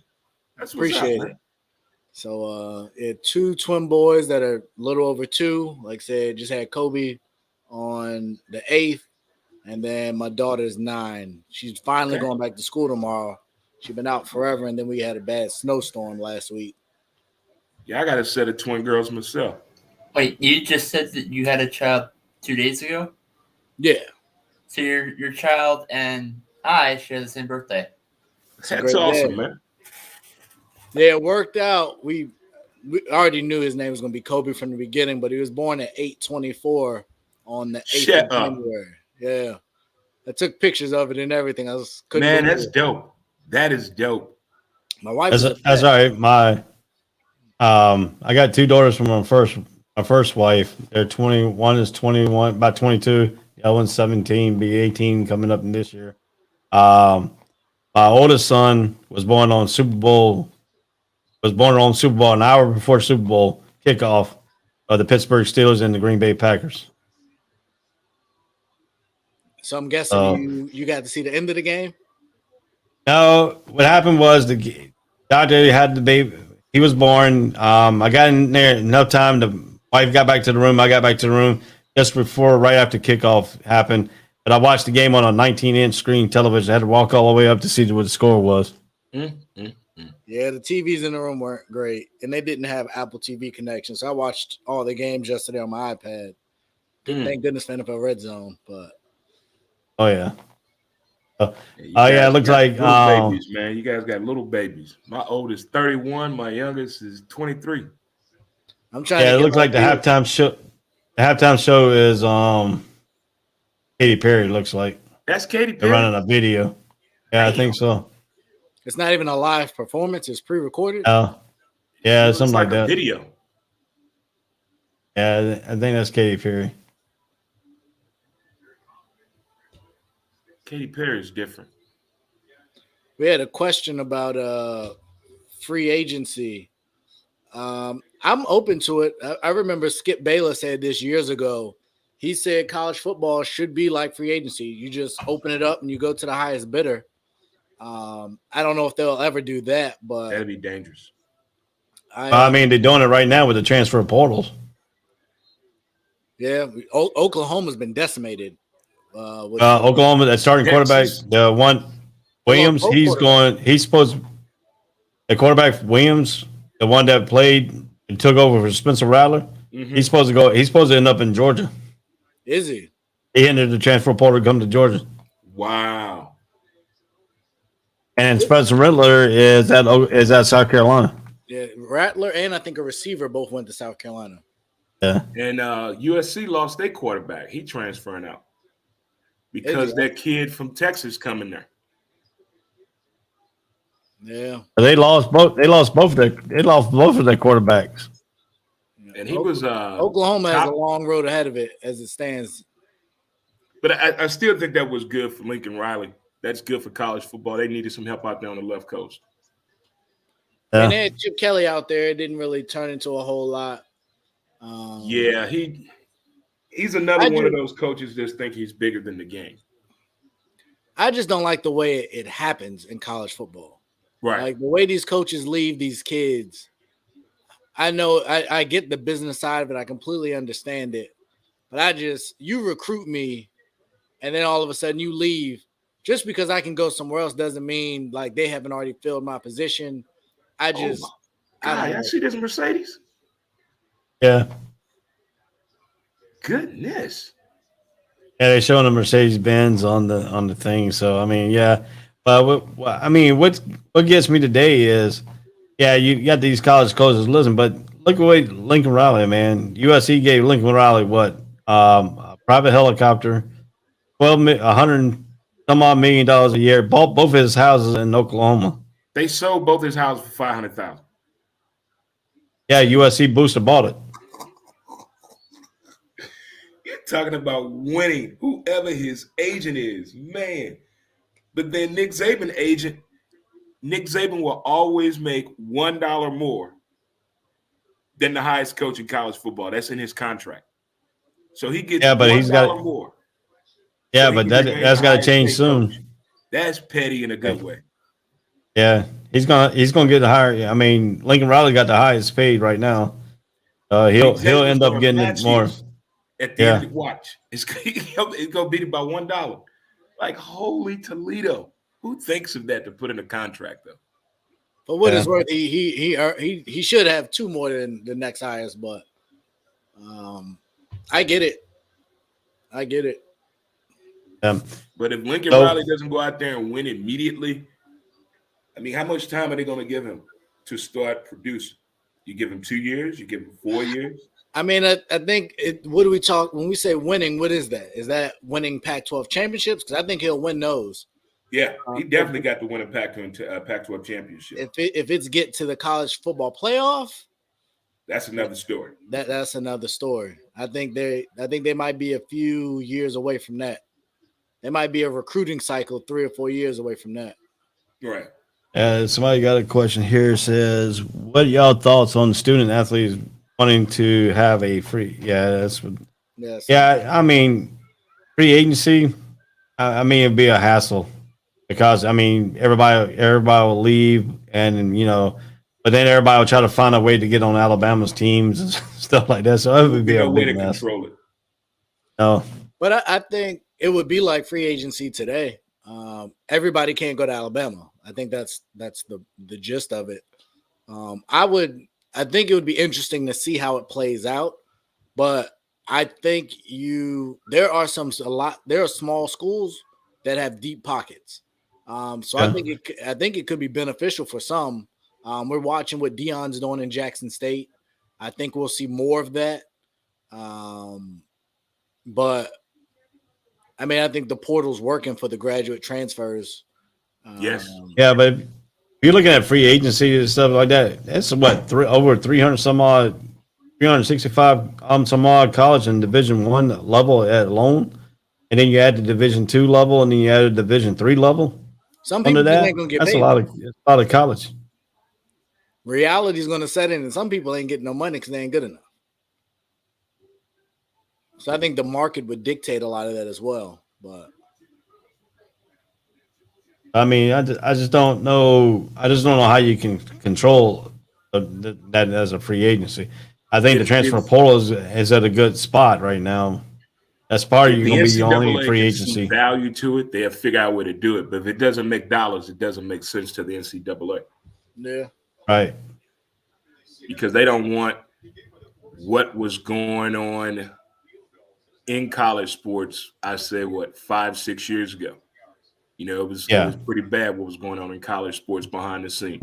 That's what's
Appreciate
up,
it.
man.
So it 2 twin boys that are a little over 2. Like I said, just had Kobe on the 8th, and then my daughter's 9. She's finally going back to school tomorrow. She's been out forever, and then we had a bad snowstorm last week.
Yeah, I got a set of twin girls myself.
Wait, you just said that you had a child 2 days ago?
Yeah.
So your child and I share the same birthday.
That's awesome, man.
Yeah, it worked out. We already knew his name was going to be Kobe from the beginning, but he was born at 8/24 on the 8th of January. Yeah. I took pictures of it and everything.
Man, that's dope. That is dope.
My wife
That's all right. I got 2 daughters from my first wife. They're 21 is 21, about 22. The other one's 17, be 18 coming up in this year. My oldest son was born on Super Bowl an hour before Super Bowl kickoff of the Pittsburgh Steelers and the Green Bay Packers.
So I'm guessing you got to see the end of the game?
No, what happened was the doctor had the baby. He was born. I got in there enough time. The wife got back to the room. I got back to the room just right after kickoff happened. But I watched the game on a 19-inch screen television. I had to walk all the way up to see what the score was.
Yeah, the TVs in the room weren't great, and they didn't have Apple TV connection. So I watched all the games yesterday on my iPad. Thank goodness for NFL Red Zone, but
oh yeah. Yeah, it looks like
little babies, man. You guys got little babies. My oldest 31, my youngest is 23.
I'm trying.
Yeah, it looks like the halftime show. The halftime show is Katy Perry. Looks like
that's Katy Perry.
They're running a video. Yeah, I think so.
It's not even a live performance; it's pre-recorded.
Yeah, something like that.
Video.
Yeah, I think that's Katy Perry.
Katy Perry is different.
We had a question about free agency. I'm open to it. I remember Skip Bayless said this years ago. He said college football should be like free agency. You just open it up and you go to the highest bidder. I don't know if they'll ever do that, but
that'd be dangerous.
I mean, they're doing it right now with the transfer portals.
Yeah, Oklahoma's been decimated.
Oklahoma, that starting quarterback, the one Williams, he's supposed. The quarterback Williams, the one that played and took over for Spencer Rattler, he's supposed to go. He's supposed to end up in Georgia.
Is he?
He entered the transfer portal to come to Georgia.
Wow.
And Spencer Rattler is at South Carolina.
Yeah, Rattler and I think a receiver both went to South Carolina.
Yeah.
And USC lost their quarterback. He transferring out because that kid from Texas coming there.
Yeah.
They lost both of their quarterbacks.
And he was
Oklahoma has a long road ahead of it as it stands.
But I still think that was good for Lincoln Riley. That's good for college football. They needed some help out there on the left coast.
Yeah. And they had Chip Kelly out there. It didn't really turn into a whole lot.
Yeah, he's another one of those coaches that think he's bigger than the game.
I just don't like the way it happens in college football.
Right.
Like the way these coaches leave these kids. I know I get the business side of it. I completely understand it. But you recruit me and then all of a sudden you leave. Just because I can go somewhere else doesn't mean like they haven't already filled my position. I
see this Mercedes.
Yeah.
Goodness.
Yeah, they're showing the Mercedes Benz on the thing. So I mean, yeah. But what gets me today is, yeah, you got these college coaches. Listen, but look away, Lincoln Riley, man. USC gave Lincoln Riley what? A private helicopter, $100 some odd $1 million a year. Bought both his houses in Oklahoma.
They sold both his houses for $500,000.
Yeah, USC booster bought it.
You're talking about winning, whoever his agent is, man. But then Nick Saban will always make $1 more than the highest coach in college football. That's in his contract. So he gets
Yeah, but he's got
$1 more.
Yeah,
So he
but
can remain
that's
the
got to
highest
change
paid
soon.
coach. That's petty in a good way.
Yeah, he's gonna get the higher. I mean, Lincoln Riley got the highest paid right now.
Nick
He'll
Saban's
end up
gonna
getting it
match
more.
his at the end
Yeah,
of the watch. It's gonna beat it by $1. Like holy Toledo. Who thinks of that to put in a contract though?
For what it's worth, he should have 2 more than the next highest, but I get it. I get it.
But if Lincoln
So-
Riley doesn't go out there and win immediately, I mean, how much time are they going to give him to start producing? You give him 2 years? You give him 4 years?
I mean, I think what do we talk when we say winning? What is that? Is that winning Pac-12 championships? Because I think he'll win those.
Yeah, he definitely got to win a Pac-12 championship.
If it's get to the college football playoff,
that's another story.
That's another story. I think they might be a few years away from that. They might be a recruiting cycle 3 or 4 years away from that.
Right.
Somebody got a question here. Says, what are y'all thoughts on student athletes wanting to have a free? Yeah, that's what.
Yes.
Yeah, I mean, free agency. I mean, it'd be a hassle because I mean, everybody will leave, and but then everybody will try to find a way to get on Alabama's teams and stuff like that. So it would be a
no way
big
to
mess.
control it.
No.
But I think it would be like free agency today. Everybody can't go to Alabama. I think that's the gist of it. I think it would be interesting to see how it plays out, but I think there are small schools that have deep pockets. So
Yeah.
I think it could be beneficial for some. We're watching what Deion's doing in Jackson State. I think we'll see more of that. But I mean, I think the portal's working for the graduate transfers.
Yes.
Yeah, but if you're looking at free agency and stuff like that, that's what over 300 some odd, 365 some odd college and Division I level at alone, and then you add the Division II level, and then you add a Division III level.
Some people
that,
ain't gonna get
that's
paid.
a lot of college.
Reality is going to set in, and some people ain't getting no money because they ain't good enough. So I think the market would dictate a lot of that as well. But
I mean, I just don't know. I just don't know how you can control that as a free agency. I think the transfer portal is at a good spot right now. That's part of
If
you're going to be the only
NCAA
free
can
agency.
see value to it, they'll figure out a way to do it. But if it doesn't make dollars, it doesn't make sense to the NCAA.
Yeah.
Right.
Because they don't want what was going on in college sports, I say 5-6 years ago. It was pretty bad what was going on in college sports behind the scenes.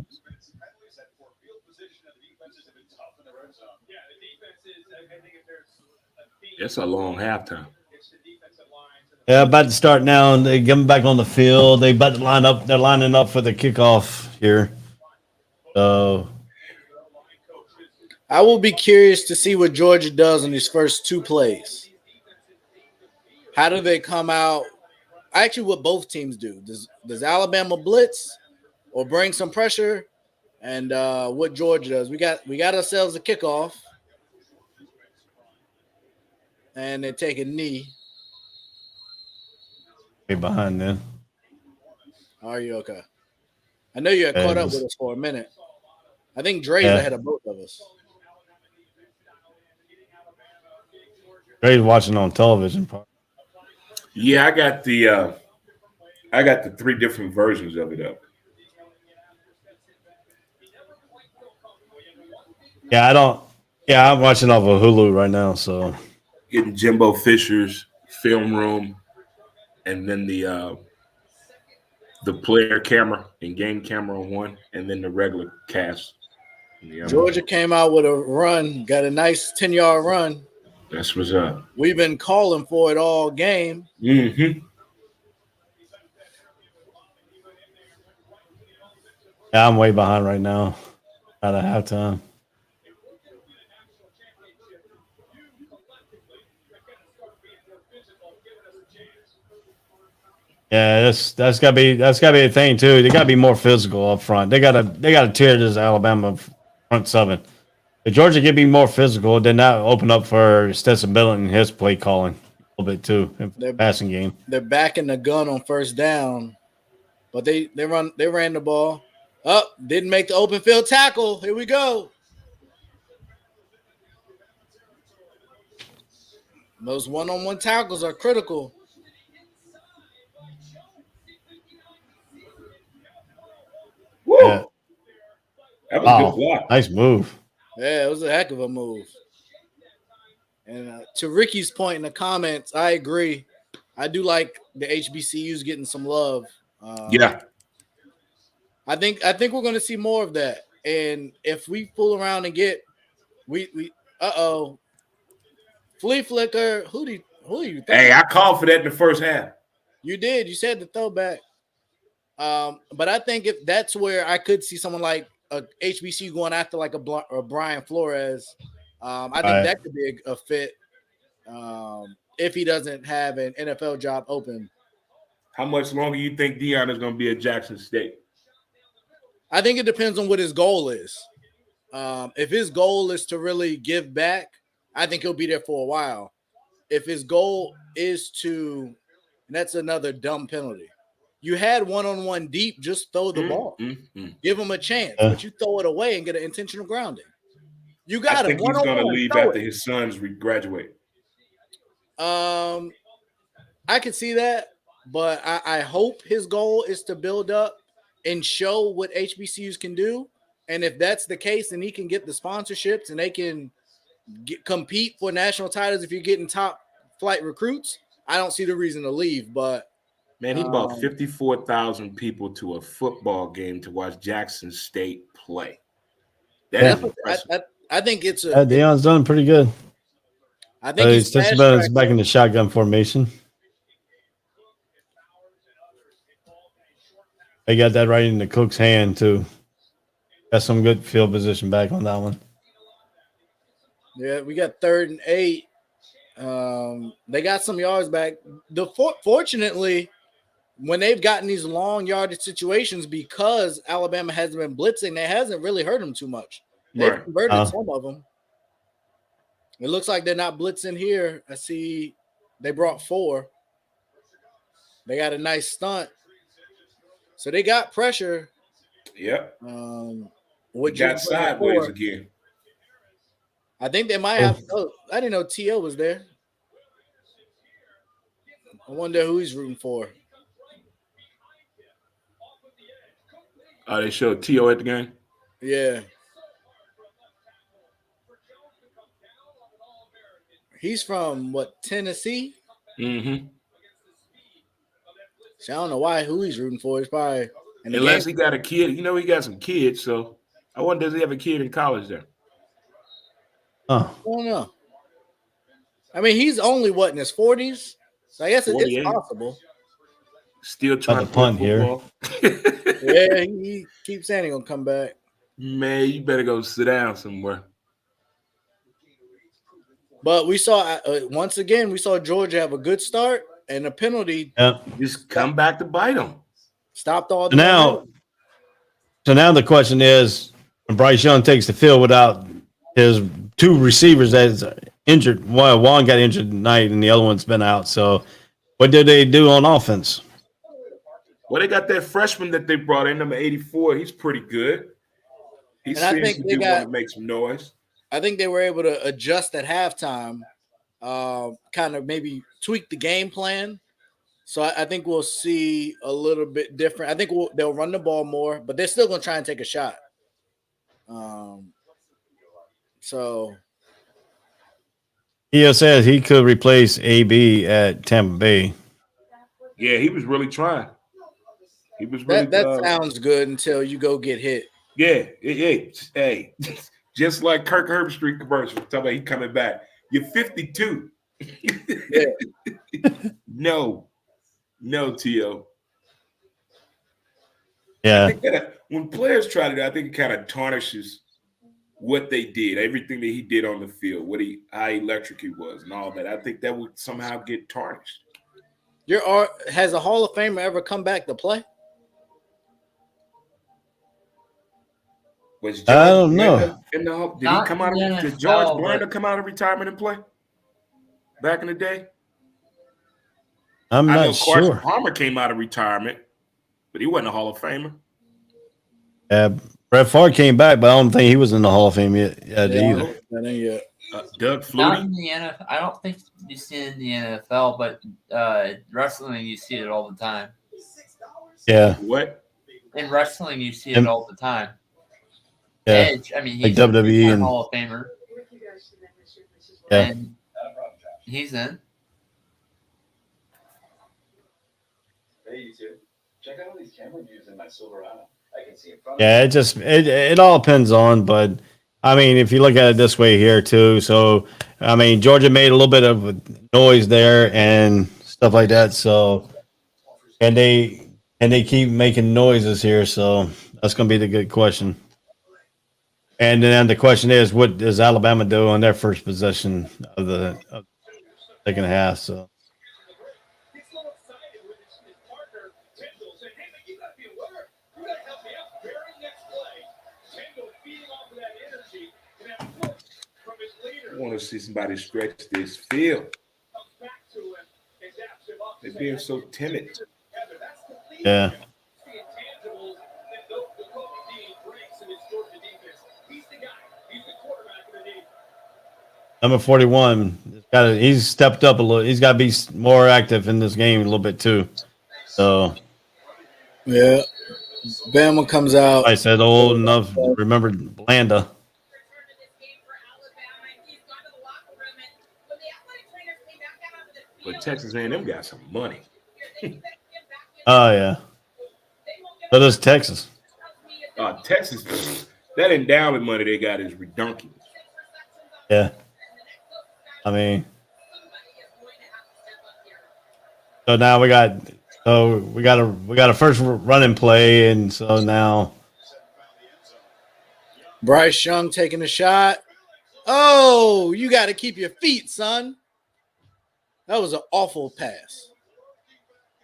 It's a long halftime.
Yeah, about to start now, and they get them back on the field. They about to line up. They're lining up for the kickoff here. So
I will be curious to see what Georgia does in these first 2 plays. How do they come out? Actually, what both teams do. Does Alabama blitz or bring some pressure? And what Georgia does. We got ourselves a kickoff. And they take a knee.
way behind then.
Are you okay? I know you had caught up with us for a minute. I think Dre's ahead of both of us.
Dre's watching on television.
Yeah, I got the 3 different versions of it up.
Yeah, I don't. Yeah, I'm watching off of Hulu right now. So
Getting Jimbo Fisher's film room, and then the player camera and game camera on one, and then the regular cast.
Georgia came out with a run, got a nice 10-yard run.
That's what's up.
We've been calling for it all game.
Mm-hmm.
yeah, I'm way behind right now. Out of halftime. Yeah, that's gotta be a thing too. They gotta be more physical up front. They gotta tear this Alabama front seven. If Georgia can be more physical, then that open up for Stetson Bennett and his play calling a little bit too, in passing game.
They're backing the gun on first down, but they ran the ball. Up, didn't make the open field tackle. Here we go. Those one-on-one tackles are critical.
Woo!
Yeah.
That was a good block.
Nice move.
Yeah, it was a heck of a move. And to Ricky's point in the comments, I agree. I do like the HBCUs getting some love.
Yeah.
I think we're going to see more of that. And if we fool around and get flea flicker, who do you think?
Hey, I called for that in the first half.
You did. You said the throwback. But I think if that's where I could see someone like a HBCU going after like a Brian Flores, I think that could be a fit if he doesn't have an NFL job open.
How much longer you think Deion is going to be at Jackson State?
I think it depends on what his goal is. If his goal is to really give back, I think he'll be there for a while. If his goal is to, and that's another dumb penalty. You had one-on-one deep, just throw the ball. Give him a chance, but you throw it away and get an intentional grounding. You got
I
him.
think he's going to leave after his sons graduate.
I could see that, but I hope his goal is to build up and show what HBCUs can do. And if that's the case, then he can get the sponsorships and they can compete for national titles if you're getting top flight recruits. I don't see the reason to leave, but
man, he brought 54,000 people to a football game to watch Jackson State play. That's impressive.
I think it's
Deion's done pretty good.
I think he's
back in the shotgun formation. They got that right into Cook's hand too. Got some good field position back on that one.
Yeah, we got 3rd and 8. They got some yards back. Fortunately, when they've gotten these long yardage situations, because Alabama hasn't been blitzing, that hasn't really hurt them too much. They've converted some of them. It looks like they're not blitzing here. I see they brought 4. They got a nice stunt. So they got pressure.
Yep.
We
got sideways again.
I think they might have. Oh, I didn't know T.O. was there. I wonder who he's rooting for.
Oh, they showed T.O. at the game?
Yeah. He's from, Tennessee?
Mm-hmm.
So I don't know who he's rooting for. He's probably
unless he got a kid. You know, he got some kids, so I wonder, does he have a kid in college there?
Oh.
I don't know. I mean, he's only in his 40s, so I guess it's possible.
Still trying to
punt here.
Yeah, he keeps saying he's gonna come back.
Man, you better go sit down somewhere.
But we saw once again, we saw Georgia have a good start and a penalty.
Yep.
Just come back to bite them.
Stopped all the
So now the question is, when Bryce Young takes the field without his 2 receivers that's injured, one got injured tonight and the other one's been out. So what did they do on offense?
Well, they got that freshman that they brought in, number 84. He's pretty good. He seems to want to make some noise.
I think they were able to adjust at halftime, kind of maybe tweak the game plan. So I think we'll see a little bit different. I think they'll run the ball more, but they're still going to try and take a shot. So
He says he could replace AB at Tampa Bay.
Yeah, he was really trying. He was really.
That sounds good until you go get hit.
Yeah, hey, just like Kirk Herbstreit commercial. Talking about he coming back. You're 52.
Yeah.
No, T.O.
Yeah.
When players try to do, I think it kind of tarnishes what they did, everything that he did on the field, how electric he was, and all that. I think that would somehow get tarnished.
Has a Hall of Famer ever come back to play?
Was George
I don't
Blanda
know.
in the did he
Not
come
in
out
the
of did George
NFL,
Blanda
but
come out of retirement and play back in the day?
I'm
I
not
know Carson
sure.
Palmer came out of retirement, but he wasn't a Hall of Famer.
Brett Favre came back, but I don't think he was in the Hall of Fame yet either.
That ain't yet.
Doug
not
Flutie.
in the NFL. I don't think you see it in the NFL, but wrestling you see it all the time.
Yeah.
What?
In wrestling you see it all the time.
Yeah.
Edge, I mean,
Like
he's a
WWE
three-time
and
Hall of Famer,
yeah.
and he's in.
Hey, you too. Check out all these camera views in my Silverado. I can see in front
Yeah, it all depends on, but I mean, if you look at it this way here too, so I mean, Georgia made a little bit of noise there and stuff like that. So, and they keep making noises here, so that's going to be the good question. And then the question is, what does Alabama do on their first possession of the second half? So.
I want to see somebody stretch this field. They're being so timid.
Yeah. Number 41, he's stepped up a little. He's got to be more active in this game a little bit too. So,
yeah, Bama comes out.
I said old enough. Remember Blanda.
But Texas A&M got some money.
Oh yeah. So does Texas.
Texas, that endowment money they got is redunculous.
Yeah. I mean, so now we got a first running play, and so now
Bryce Young taking a shot. Oh, you got to keep your feet, son. That was an awful pass.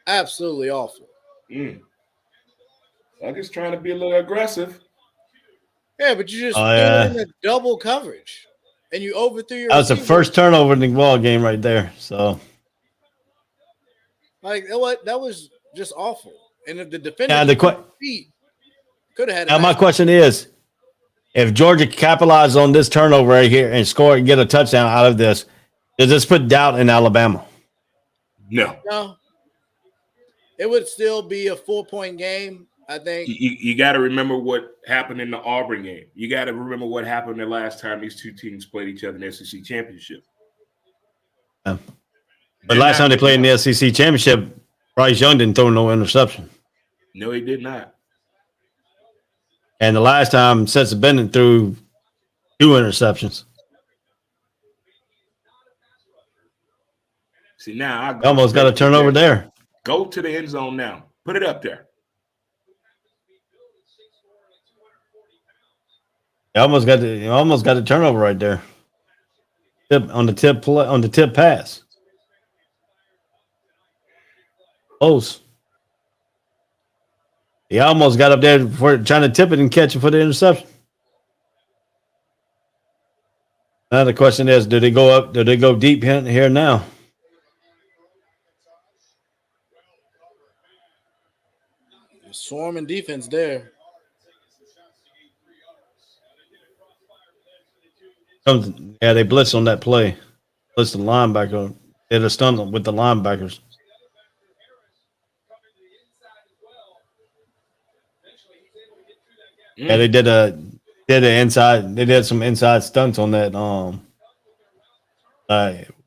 Absolutely awful.
I'm just trying to be a little aggressive.
Yeah, but you just threw it in a double coverage, and you overthrew your.
That was the first turnover in the ball game right there. So,
like, what? That was just awful. And if the defender feet could have had.
Now my question is, if Georgia capitalized on this turnover right here and score and get a touchdown out of this, does this put doubt in Alabama?
No.
It would still be a 4-point game, I think.
You got to remember what happened in the Auburn game. You got to remember what happened the last time these two teams played each other in the SEC championship.
Yeah. But last time they played in the SEC championship, Bryce Young didn't throw no interception.
No, he did not.
And the last time, Stetson Bennett threw 2 interceptions.
See, now
I almost got a turnover there.
Go to the end zone now. Put it up there.
I almost got the turnover right there. On the tip pass. Close. He almost got up there for trying to tip it and catch it for the interception. Now the question is, do they go up? Do they go deep here now?
Swarming defense there.
Yeah, they blitz on that play. Blitz the linebacker. They had a stun with the linebackers. Yeah, they did inside. They did some inside stunts on that.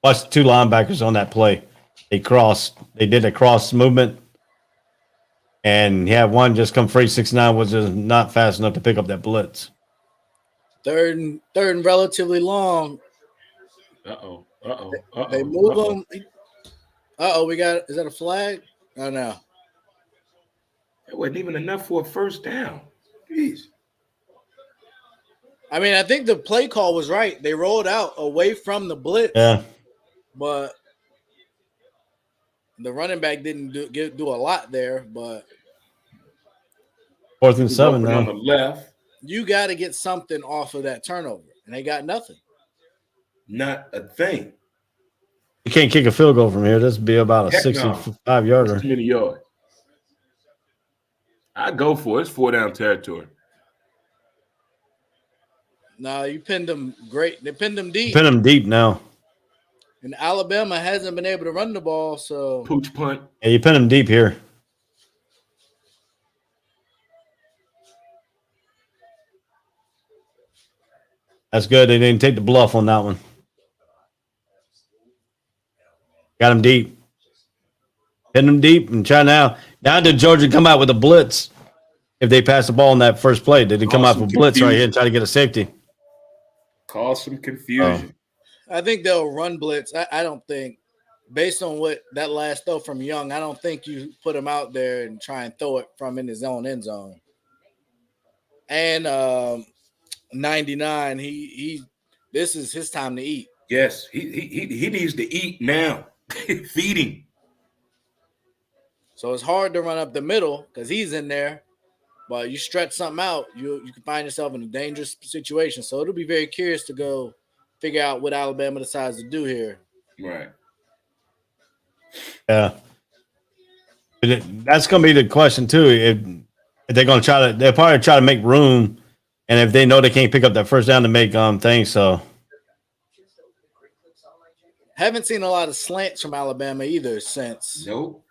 Watched 2 linebackers on that play. They did a cross movement, and one just come free. 6'9" was just not fast enough to pick up that blitz.
Third and relatively long. They move them. Is that a flag? Oh no.
It wasn't even enough for a first down. Jeez.
I mean, I think the play call was right. They rolled out away from the blitz.
Yeah.
But The running back didn't do a lot there, but
4th
He
and
was
7
open on the
now.
left.
you got to get something off of that turnover, and they got nothing.
Not a thing.
You can't kick a field goal from here. This would be about a
Heck no.
65-yarder.
That's too many yards. I go for it. It's 4-down territory.
No, you pinned them great. They pinned them deep.
Pin them deep now.
And Alabama hasn't been able to run the ball, so
Pooch punt.
Yeah, you pin them deep here. That's good. They didn't take the bluff on that one. Got him deep. Pin them deep and try now. Now did Georgia come out with a blitz if they pass the ball in that first play? Did they come out with a blitz right here and try to get a safety?
Cause some confusion.
I think they'll run blitz. I don't think, based on what that last throw from Young, I don't think you put him out there and try and throw it from in his own end zone. And 99, this is his time to eat.
Yes, he needs to eat now. Feed him.
So it's hard to run up the middle because he's in there. But you stretch something out, you can find yourself in a dangerous situation. So it'll be very curious to go figure out what Alabama decides to do here.
Right.
Yeah. But that's going to be the question, too. If they're going to they'll probably try to make room. And if they know they can't pick up that first down to make things, so.
Haven't seen a lot of slants from Alabama either since.
Nope.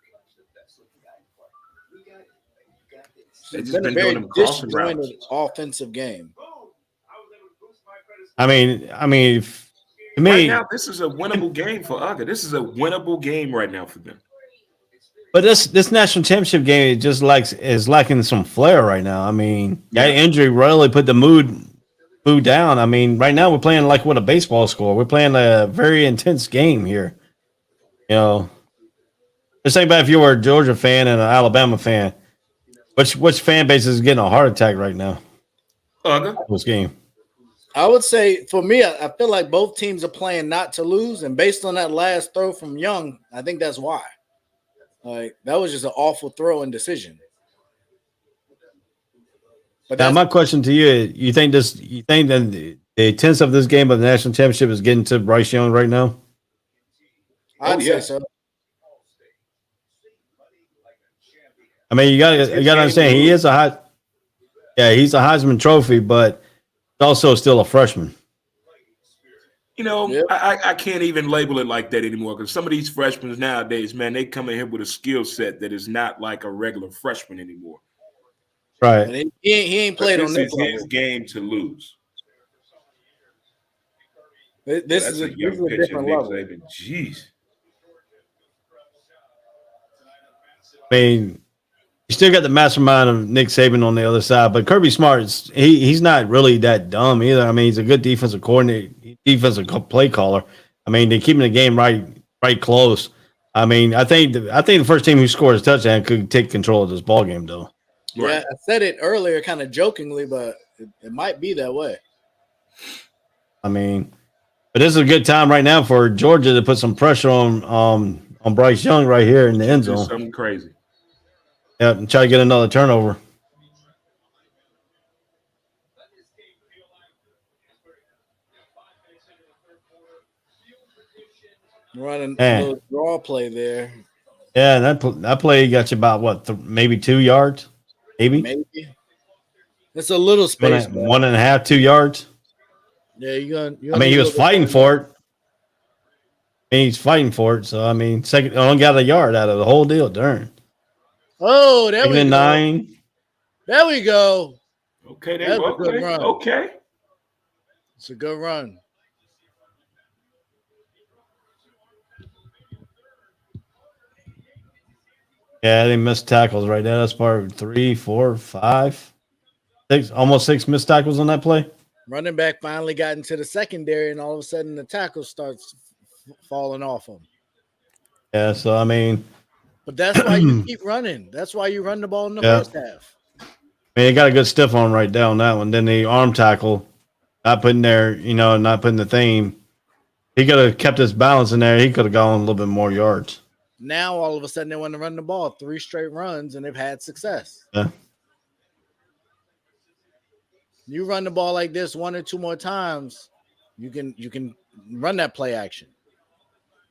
It's been a very disjointed offensive game.
I mean, to me,
right now, this is a winnable game for Uga. This is a winnable game right now for them.
But this national championship game is lacking some flair right now. I mean, that injury really put the mood down. I mean, right now we're playing like with a baseball score. We're playing a very intense game here. You know, just think about if you were a Georgia fan and an Alabama fan. Which fan base is getting a heart attack right now? This game.
I would say for me, I feel like both teams are playing not to lose, and based on that last throw from Young, I think that's why. Like that was just an awful throw and decision.
But now my question to you: you think that the intents of this game of the national championship is getting to Bryce Young right now?
I'd say so.
I mean, you got to understand he's a Heisman Trophy, but also still a freshman.
You know, I can't even label it like that anymore because some of these freshmen nowadays, man, they come in here with a skill set that is not like a regular freshman anymore.
Right.
And he ain't played on this
level. His game to lose.
This is a different level.
Jeez.
I mean, you still got the mastermind of Nick Saban on the other side, but Kirby Smart, he's not really that dumb either. I mean, he's a good defensive coordinator, defensive play caller. I mean, they're keeping the game right close. I mean, I think the first team who scores a touchdown could take control of this ball game, though.
Right. Yeah, I said it earlier, kind of jokingly, but it might be that way.
I mean, but this is a good time right now for Georgia to put some pressure on Bryce Young right here in the end zone.
Something crazy.
Yeah, and try to get another turnover.
Running a little draw play there.
Yeah, that play got you about what, maybe 2 yards, maybe. It's
a little space.
1.5, 2 yards.
Yeah,
I mean, he was fighting for it. He's fighting for it. So I mean, only got a yard out of the whole deal. Darn.
Oh, there we go.
9.
There we go.
Okay, that's a good run. Okay.
It's a good run.
Yeah, they missed tackles right there. That's part 3, 4, 5, 6, almost 6 missed tackles on that play.
Running back finally got into the secondary, and all of a sudden the tackle starts falling off him.
Yeah, so I mean.
But that's why you keep running. That's why you run the ball in the first half.
I mean, they got a good stiff arm right down that one. Then the arm tackle, not putting the thing. He could have kept his balance in there. He could have gone a little bit more yards.
Now all of a sudden they want to run the ball 3 straight runs, and they've had success.
Yeah.
You run the ball like this 1 or 2 more times, you can run that play action.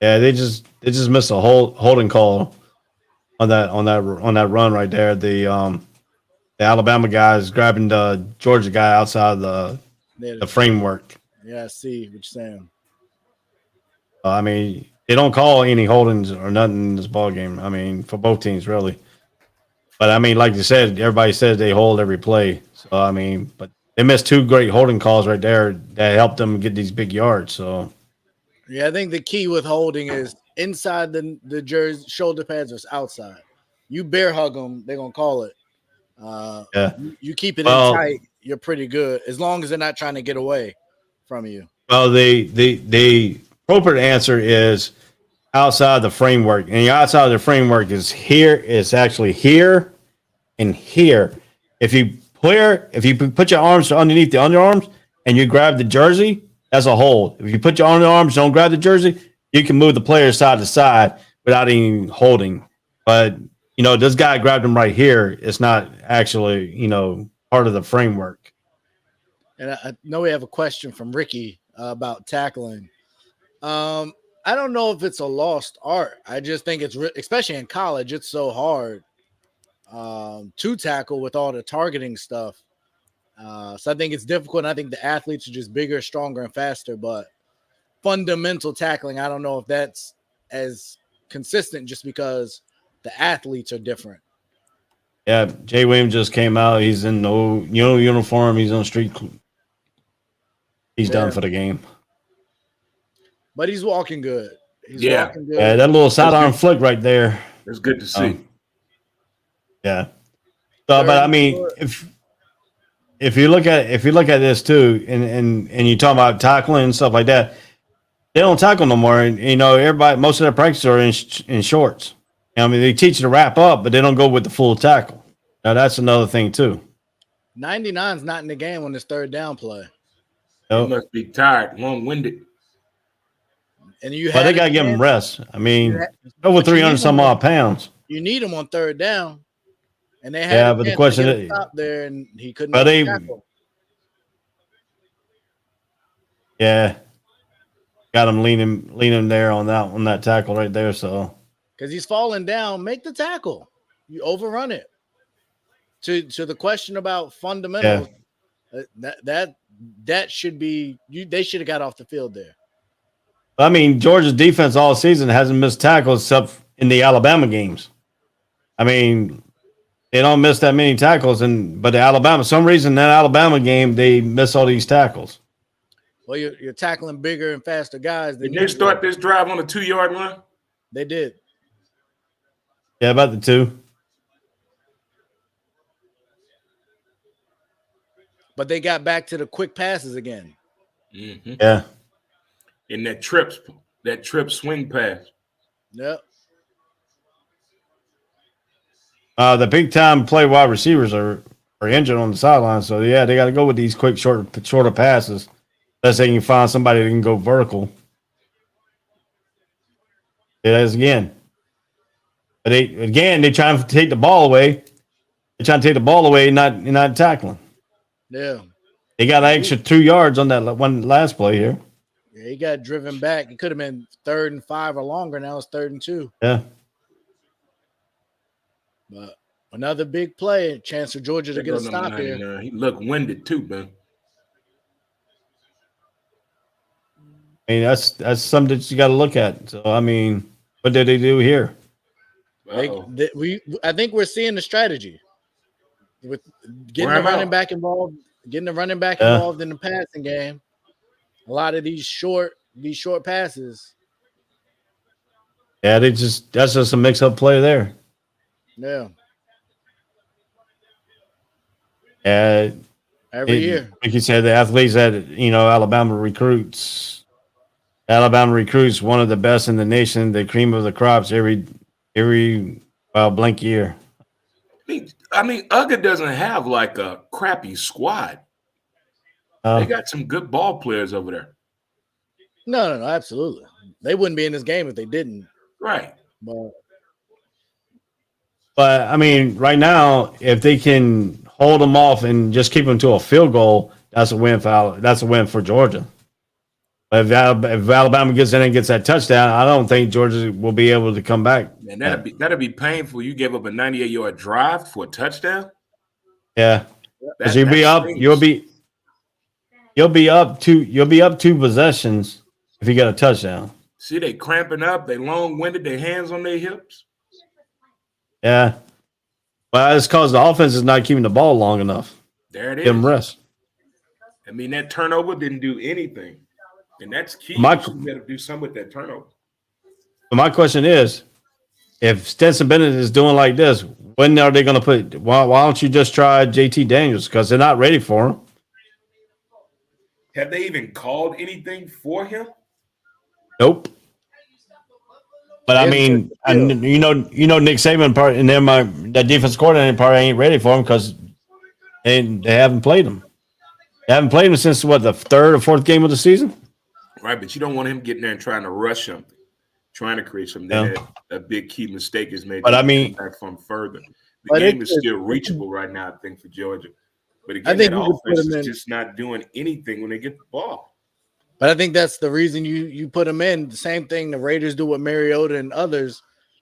Yeah, they just missed a holding call on that run right there. The Alabama guys grabbing the Georgia guy outside the framework.
Yeah, I see what you're saying.
I mean, they don't call any holdings or nothing in this ball game. I mean, for both teams really. But I mean, like you said, everybody says they hold every play. So I mean, but they missed 2 great holding calls right there that helped them get these big yards. So
Yeah, I think the key with holding is inside the jersey shoulder pads or outside. You bear hug them, they're gonna call it.
yeah.
You keep it
Well,
in tight, you're pretty good as long as they're not trying to get away from you.
Well, the appropriate answer is outside the framework, and outside the framework is here. It's actually here and here. If you put your arms underneath the underarms and you grab the jersey, that's a hold. If you put your underarms, don't grab the jersey, you can move the player side to side without even holding. But this guy grabbed him right here. It's not actually part of the framework.
And I know we have a question from Ricky about tackling. I don't know if it's a lost art. I just think it's especially in college, it's so hard to tackle with all the targeting stuff. So I think it's difficult. And I think the athletes are just bigger, stronger, and faster. But fundamental tackling, I don't know if that's as consistent just because the athletes are different.
Yeah, Jay Williams just came out. He's in no uniform. He's on the street. He's done for the game.
But he's walking good. He's
walking good. Yeah, that little sidearm flick right there.
It's good to see.
Yeah. So, but I mean, if you look at this too, and you talk about tackling and stuff like that, they don't tackle no more. And everybody, most of their practices are in shorts. I mean, they teach you to wrap up, but they don't go with the full tackle. Now that's another thing too.
99's not in the game on this third down play.
He must be tired, long-winded.
And you
they got to give him rest. I mean, over 300 some odd pounds.
You need him on third down, and they had
but the question is,
stop there, and he couldn't.
But
tackle.
Yeah, got him leaning there on that tackle right there. So
because he's falling down, make the tackle. You overrun it. To the question about fundamentals, that should be they should have got off the field there.
I mean, Georgia's defense all season hasn't missed tackles except in the Alabama games. I mean, they don't miss that many tackles, but the Alabama, some reason that Alabama game they miss all these tackles.
Well, you're tackling bigger and faster guys.
Did they start this drive on the 2-yard line?
They did.
Yeah, about the 2.
But they got back to the quick passes again.
Mm-hmm.
Yeah.
In that trip swing pass.
Yep.
The big time play wide receivers are injured on the sideline, so yeah, they got to go with these quick, shorter passes, unless they can find somebody that can go vertical. It is again, but they're trying to take the ball away. They're trying to take the ball away, not tackling.
Yeah,
they got an extra 2 yards on that one last play here.
Yeah, he got driven back. It could have been 3rd and 5 or longer. Now it's 3rd and 2.
Yeah.
But another big play, chance for Georgia to get a stop here.
He looked winded too, man.
I mean, that's something that you got to look at. So, I mean, what did they do here?
I think we're seeing the strategy with getting the running back involved, in the passing game. A lot of these short passes.
Yeah, that's just a mix-up play there.
Yeah.
Every
year.
Like you said, the athletes that, Alabama recruits, one of the best in the nation, the cream of the crops every blank year.
I mean, UGA doesn't have like a crappy squad. They got some good ball players over there.
No, absolutely. They wouldn't be in this game if they didn't.
Right.
But I mean, right now, if they can hold them off and just keep them to a field goal, that's a win for Georgia. But if Alabama gets in and gets that touchdown, I don't think Georgia will be able to come back.
Man, that'd be painful. You give up a 98-yard drive for a touchdown.
Yeah, because
That
you'll be up two possessions if you get a touchdown.
See, they cramping up. They long-winded. Their hands on their hips.
Yeah, but that's because the offense is not keeping the ball long enough.
There it is.
Give them rest.
I mean, that turnover didn't do anything, and that's key. You got to do something with that turnover.
But my question is, if Stetson Bennett is doing like this, when are they going to put? Why don't you just try JT Daniels? Because they're not ready for him.
Have they even called anything for him?
Nope. But I mean, you know, Nick Saban part, and then that defense coordinator part ain't ready for him because they haven't played him. They haven't played him since what, the third or fourth game of the season.
Right, but you don't want him getting there and trying to rush something, trying to create something.
Yeah.
A big key mistake is made.
But I mean,
back from further. The game is still reachable right now, I think, for Georgia. But again,
I think
that offense is just not doing anything when they get the ball.
But I think that's the reason you put them in. The same thing the Raiders do with Mariota and others.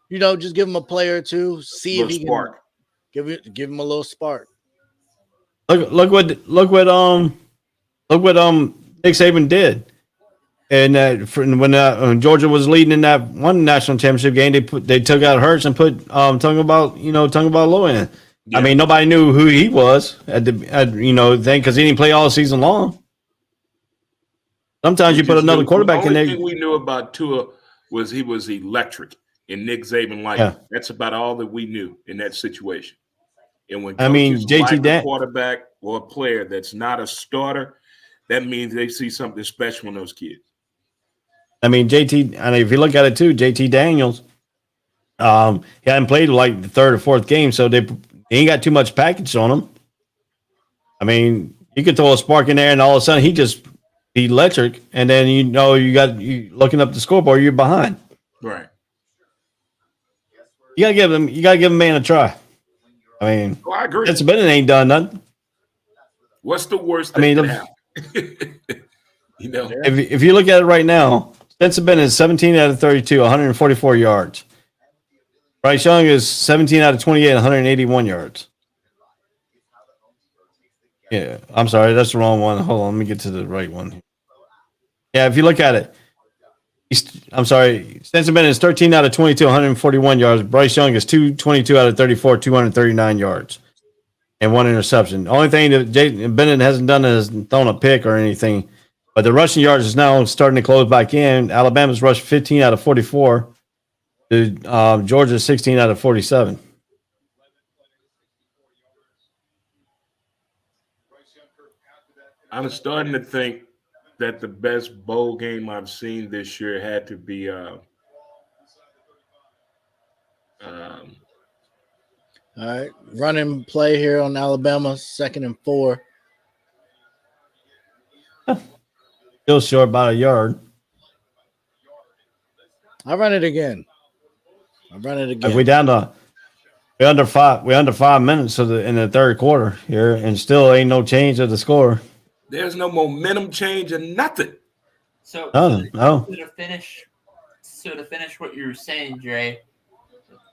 You know, just give him a play or two, see if he
spark.
Can give him a little spark.
Look what Nick Saban did. And when Georgia was leading in that one national championship game, they took out Hurts and put Tagovailoa low in. Yeah. I mean, nobody knew who he was then because he didn't play all season long. Sometimes you put another quarterback in there.
The only thing we knew about Tua was he was electric, and Nick Saban liked him. That's about all that we knew in that situation. And when JT like a quarterback or a player that's not a starter, that means they see something special in those kids.
I mean, JT, and if you look at it too, JT Daniels, he hadn't played like the third or fourth game, so they ain't got too much package on him. I mean, you could throw a spark in there, and all of a sudden he electric, and then you looking up the scoreboard, you're behind.
Right.
You gotta give him man a try. I mean,
I agree.
It's been ain't done nothing.
What's the worst thing that happen?
If you look at it right now, Stetson Bennett is 17 out of 32, 144 yards. Bryce Young is 17 out of 28, 181 yards. Yeah, I'm sorry, that's the wrong one. Hold on, let me get to the right one. Yeah, if you look at it, Stetson Bennett is 13 out of 22, 141 yards. Bryce Young is 22 out of 34, 239 yards, and one interception. The only thing that Bennett hasn't done is thrown a pick or anything. But the rushing yards is now starting to close back in. Alabama's rushed 15 out of 44 to Georgia's 16 out of 47.
I'm starting to think that the best bowl game I've seen this year had to be
all right, running play here on Alabama, 2nd and 4.
Still short by a yard.
I'll run it again.
We're under 5 minutes in the third quarter here, and still ain't no change of the score.
There's no momentum change and nothing.
So
no.
To finish what you were saying, Dre,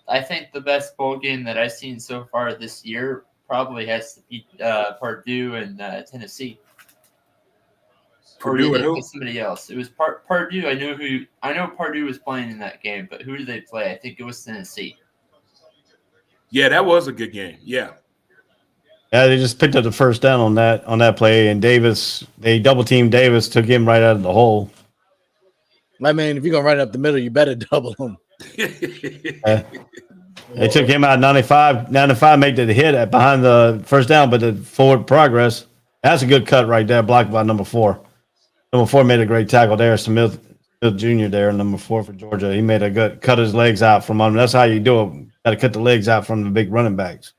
I think the best bowl game that I've seen so far this year probably has to be Purdue and Tennessee.
Purdue and who?
Somebody else. It was Purdue. I know Purdue was playing in that game, but who did they play? I think it was Tennessee.
Yeah, that was a good game. Yeah.
Yeah, they just picked up the first down on that play, and they double teamed Davis, took him right out of the hole.
I mean, if you're gonna run it up the middle, you better double him.
They took him out 95. 95 made the hit behind the first down, but the forward progress. That's a good cut right there, blocked by number 4. Number 4 made a great tackle there. Smith Jr. there, number 4 for Georgia. He made a good cut his legs out from under. That's how you do it. Got to cut the legs out from the big running backs.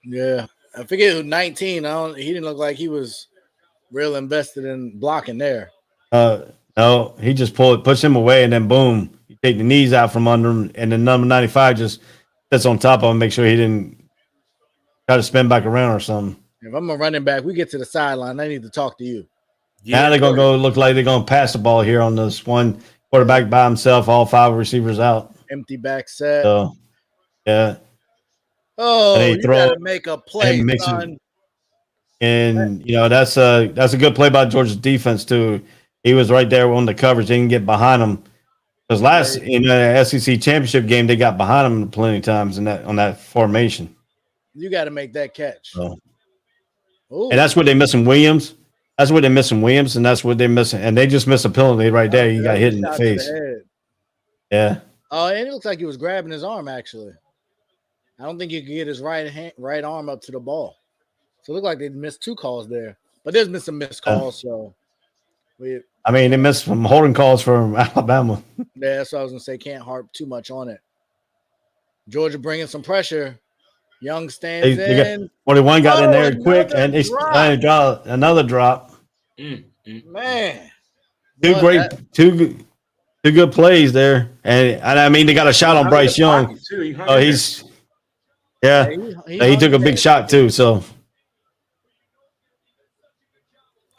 Yeah. I forget who 19. He didn't look like he was real invested in blocking there.
No, he just pushed him away, and then boom, he take the knees out from under him, and then number 95 just sits on top of him, make sure he didn't try to spin back around or something.
If I'm a running back, we get to the sideline. I need to talk to you.
Now they're gonna go look like they're gonna pass the ball here on this one quarterback by himself, all 5 receivers out.
Empty back set.
So yeah.
Oh,
And
you gotta make a play, son.
And that's a good play by Georgia's defense too. He was right there on the coverage. They didn't get behind him. Because last in the SEC championship game, they got behind him plenty of times on that formation.
You got to make that catch.
So, and that's what they're missing Williams. That's what they're missing Williams, and that's what they're missing. And they just missed a penalty right there. He got hit in the face. Yeah.
Oh, and it looks like he was grabbing his arm. Actually, I don't think you could get his right arm up to the ball. So it looked like they missed 2 calls there. But there's been some missed calls. So
they missed some holding calls from Alabama.
Yeah, that's what I was gonna say. Can't harp too much on it. Georgia bringing some pressure. Young stands in.
41 got in there quick, and they dropped another drop.
Man,
two good plays there, and I mean they got a shot on Bryce Young. Oh, he took a big shot too. So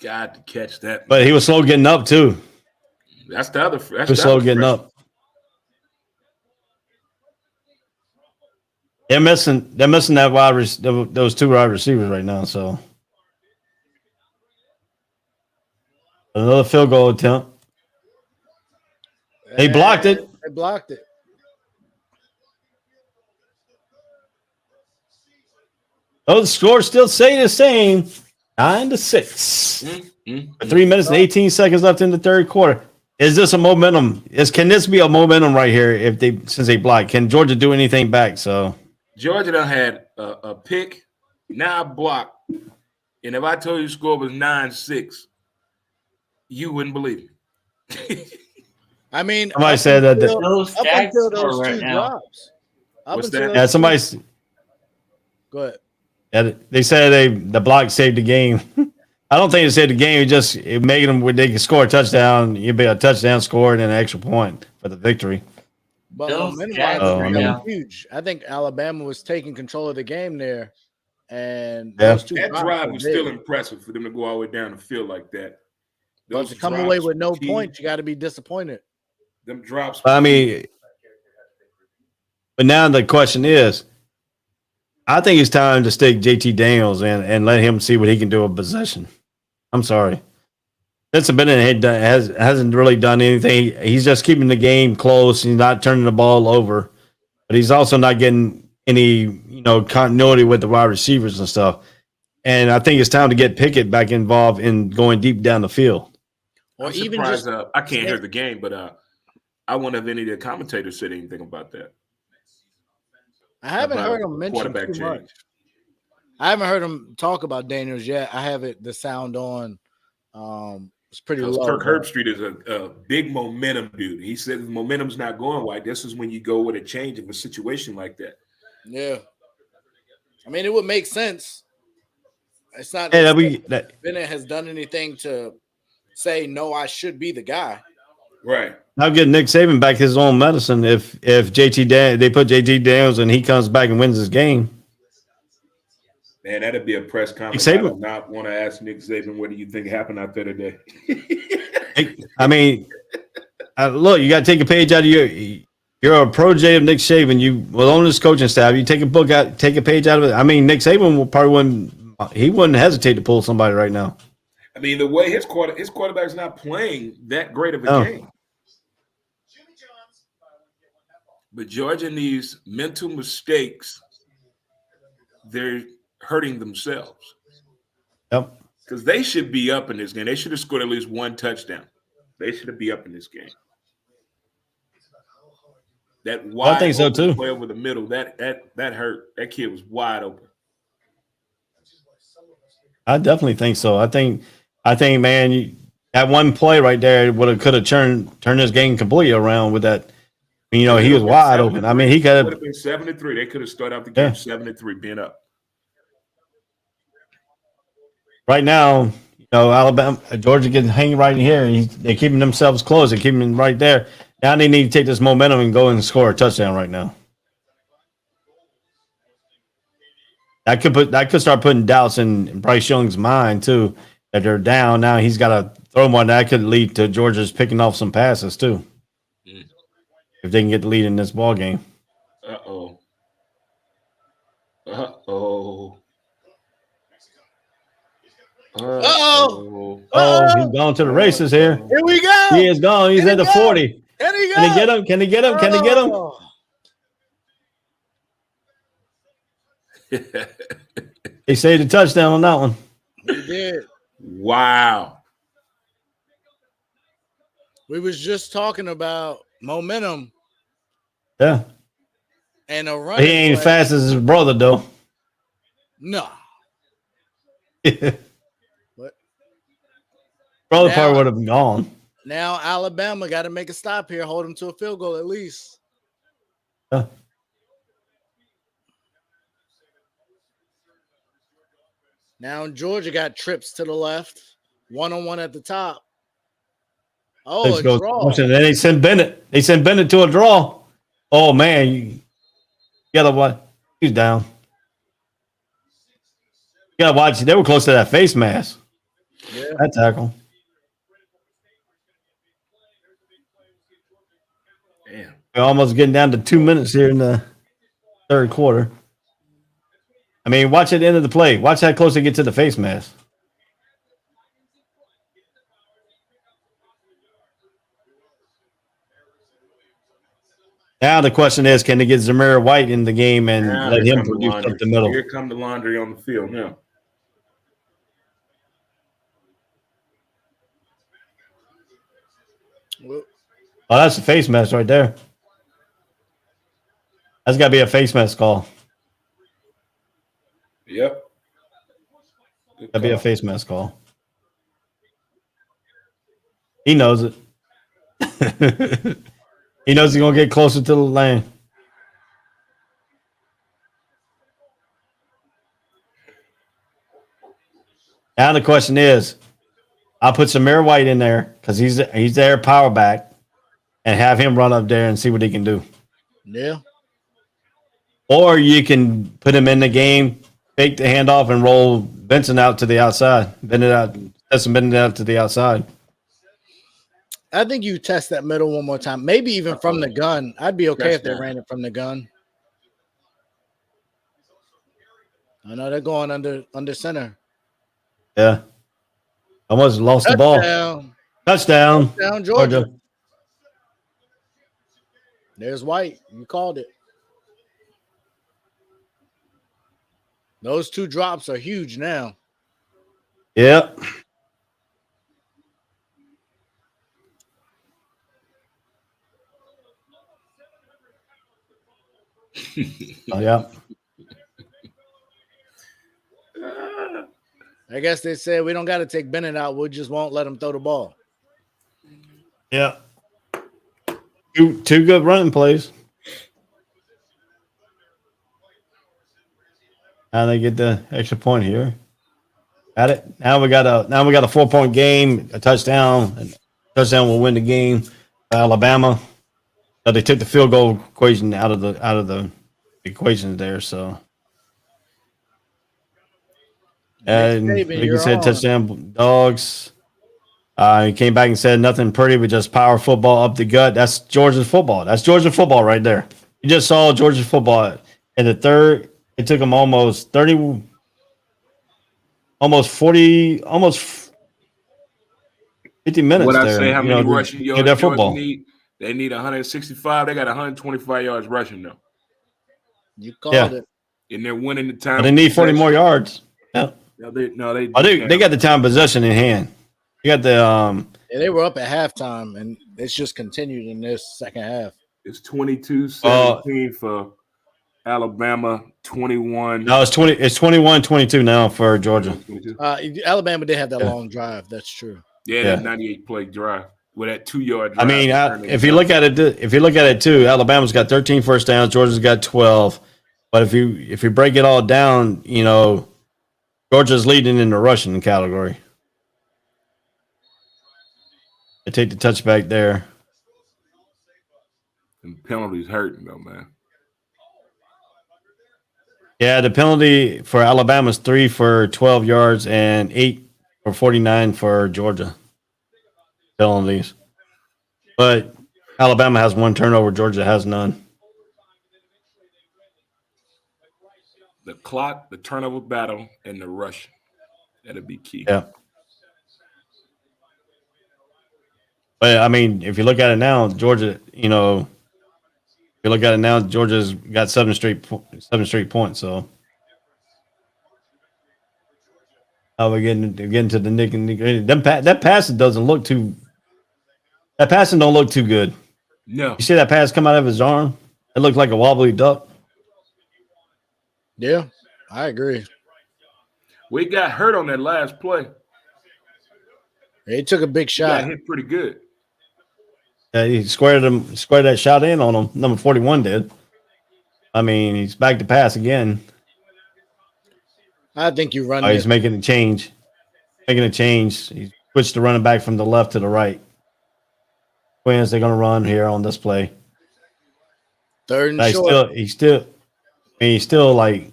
got to catch that,
but he was slow getting up too.
That's the other.
He was slow getting up. They're missing that those 2 wide receivers right now. So another field goal attempt. They blocked it.
They blocked it.
Oh, the score still stay the same, 9-6. With 3 minutes and 18 seconds left in the third quarter. Is this a momentum? Can this be a momentum right here? Since they blocked, can Georgia do anything back? So
Georgia done had a pick, now a block, and if I told you the score was 9-6, you wouldn't believe me.
I mean,
somebody said that
those
those
right
2
now.
drops.
What's that?
Yeah, somebody.
Go ahead.
Yeah, they said the block saved the game. I don't think it saved the game. It made them where they could score a touchdown. You'd be a touchdown score and an extra point for the victory.
But huge. I think Alabama was taking control of the game there, and
that drive was still impressive for them to go all the way down the field like that.
But to come away with no points, you got to be disappointed.
Them drops.
I mean, but now the question is, I think it's time to stick JT Daniels in and let him see what he can do with possession. I'm sorry. Spencer Bennett hasn't really done anything. He's just keeping the game close. He's not turning the ball over, but he's also not getting any continuity with the wide receivers and stuff. And I think it's time to get Pickett back involved in going deep down the field.
Or I'm even surprised, I can't hear the game, but I wonder if any of the commentators said anything about that.
I haven't heard him mention too much. I haven't heard him talk about Daniels yet. I have the sound on. It's pretty low.
Kirk Herbstreit is a big momentum dude. He said if momentum's not going right, this is when you go with a change of a situation like that.
Yeah. I mean, it would make sense. It's not
that
Bennett has done anything to say, no, I should be the guy.
Right.
I'll get Nick Saban back his own medicine if they put JT Daniels and he comes back and wins his game.
Man, that'd be a press conference. I do not want to ask Nick Saban what do you think happened out there today.
I mean, look, you got to take a page out of you're a protege of Nick Saban. You will own this coaching staff. You take a page out of it. I mean, Nick Saban wouldn't hesitate to pull somebody right now.
I mean, the way his quarterback's not playing that great of a game. But Georgia needs mental mistakes. They're hurting themselves.
Yep.
Because they should be up in this game. They should have scored at least one touchdown. They should be up in this game. That wide
I think so too.
Play over the middle, that hurt. That kid was wide open.
I definitely think so. I think, man, that one play right there could have turned this game completely around with that. He was wide open. I mean, he could
have been 7-3. They could have started out the game 7-3, being up.
Right now, Alabama, Georgia getting hanging right in here. They're keeping themselves close. They're keeping them right there. Now they need to take this momentum and go and score a touchdown right now. That could start putting doubts in Bryce Young's mind too, that they're down. Now he's got to throw one. That could lead to Georgia's picking off some passes too. If they can get the lead in this ball game.
Uh-oh. Uh-oh.
Uh-oh.
Oh, he's gone to the races here.
Here we go.
He is gone. He's at the 40.
Can he go?
Can he get him? Can he get him? Can he get him?
Oh.
He saved a touchdown on that one.
He did.
Wow.
We was just talking about momentum
Yeah.
and a run.
He ain't fast as his brother, though.
No.
Brother
Now-
probably would have gone.
Now Alabama got to make a stop here, hold them to a field goal at least.
Yeah.
Now Georgia got trips to the left, 1-on-1 at the top. Oh,
Let's
a
go.
draw.
Then they send Bennett. They send Bennett to a draw. Oh man, you gotta watch. He's down. You gotta watch. They were close to that face mask.
Yeah.
That tackle.
Damn.
We're almost getting down to 2 minutes here in the third quarter. I mean, watch at the end of the play. Watch how close they get to the face mask. Now the question is, can they get Zamir White in the game and
Now
let
here
him
come the
produce
laundry.
up the middle?
Here come the laundry on the field now.
Oh, that's a face mask right there. That's got to be a face mask call.
Yep.
That'd be a face mask call. He knows it. He knows he's gonna get closer to the lane. Now the question is, I'll put Samir White in there because he's their power back, and have him run up there and see what he can do.
Yeah.
Or you can put him in the game, fake the handoff, and roll Benson out to the outside. Bend it out. Test him bend it out to the outside.
I think you test that middle one more time. Maybe even from the gun. I'd be okay if they ran it from the gun. I know they're going under center.
Yeah. Almost lost the ball. Touchdown.
Touchdown, Georgia. There's White. You called it. Those two drops are huge now.
Yep. Oh, yeah.
I guess they said we don't got to take Bennett out. We just won't let him throw the ball.
Yeah. Two good running plays. Now they get the extra point here. Got it. Now we got a 4-point game, a touchdown. A touchdown will win the game. Alabama. So they took the field goal equation out of the equation there. So and like you said, touchdown Dogs. He came back and said nothing pretty, but just power football up the gut. That's Georgia's football. That's Georgia football right there. You just saw Georgia football in the third. It took them almost 30, almost 40, almost 50 minutes.
What I
there,
say, how many
to
rushing
get
yards
their
Georgia
football?
need? They need 165. They got 125 yards rushing though.
You called it.
And they're winning the time.
But they need 40 more yards. Yeah.
They
got the time possession in hand. You got the
Yeah, they were up at halftime, and it's just continued in this second half.
It's 22-17 for Alabama, 21.
No, it's 21-22 now for Georgia.
Alabama did have that long drive. That's true.
Yeah, that 98 play drive with that 2-yard
I
drive.
mean, if you look at it too, Alabama's got 13 first downs, Georgia's got 12. But if you break it all down, Georgia's leading in the rushing category. They take the touchback there.
And penalties hurting though, man.
Yeah, the penalty for Alabama is 3 for 12 yards and 8 for 49 for Georgia. Penalties. But Alabama has 1 turnover, Georgia has none.
The clock, the turnover battle, and the rush. That'll be key.
Yeah. But I mean, if you look at it now, Georgia, if you look at it now, Georgia's got 7 straight points. So how we getting to the nick and that passing doesn't look too. That passing don't look too good.
No.
You see that pass come out of his arm? It looked like a wobbly duck.
Yeah, I agree.
We got hurt on that last play.
He took a big shot.
Got hit pretty good.
Yeah, he squared that shot in on him. Number 41 did. I mean, he's back to pass again.
I think you run.
He's making a change. He switched the running back from the left to the right. Twins, they're going to run here on this play.
Third and short.
He's still like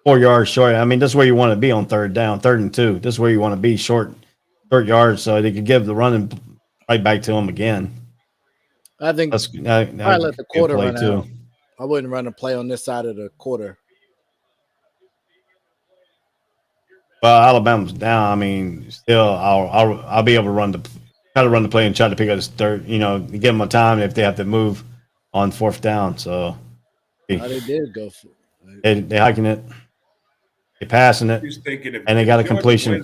4 yards short. I mean, that's where you want to be on third down, 3rd and 2. This is where you want to be, short yards, so they could give the running right back to him again.
I think I let the quarter run out. I wouldn't run a play on this side of the quarter.
Well, Alabama's down. I mean, still, I'll be able to try to run the play and try to pick up his third. Give them a time if they have to move on 4th down. So
they did go for
it. They hiking it. They passing it. And they got a completion.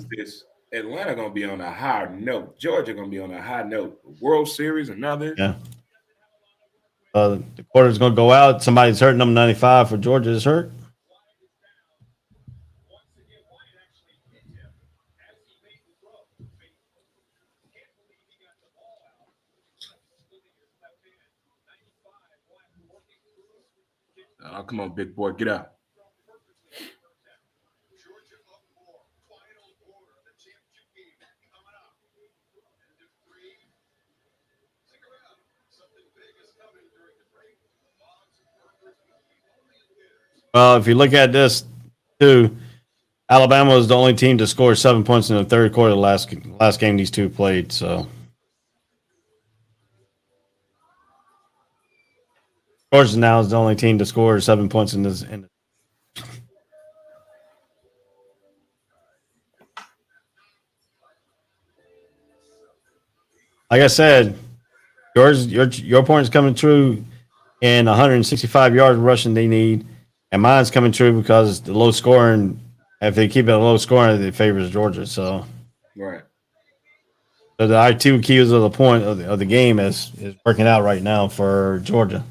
Atlanta gonna be on a high note. Georgia gonna be on a high note. World Series, another.
Yeah. The quarter's gonna go out. Somebody's hurt. Number 95 for Georgia is hurt.
Oh, come on, big boy, get out.
Well, if you look at this too, Alabama was the only team to score 7 points in the third quarter of the last game these two played. So Georgia now is the only team to score 7 points in this. Like I said, your point is coming true in 165 yards rushing they need, and mine's coming true because the low scoring. If they keep it a low scoring, it favors Georgia. So,
right.
So the I2 keys of the point of the game is working out right now for Georgia.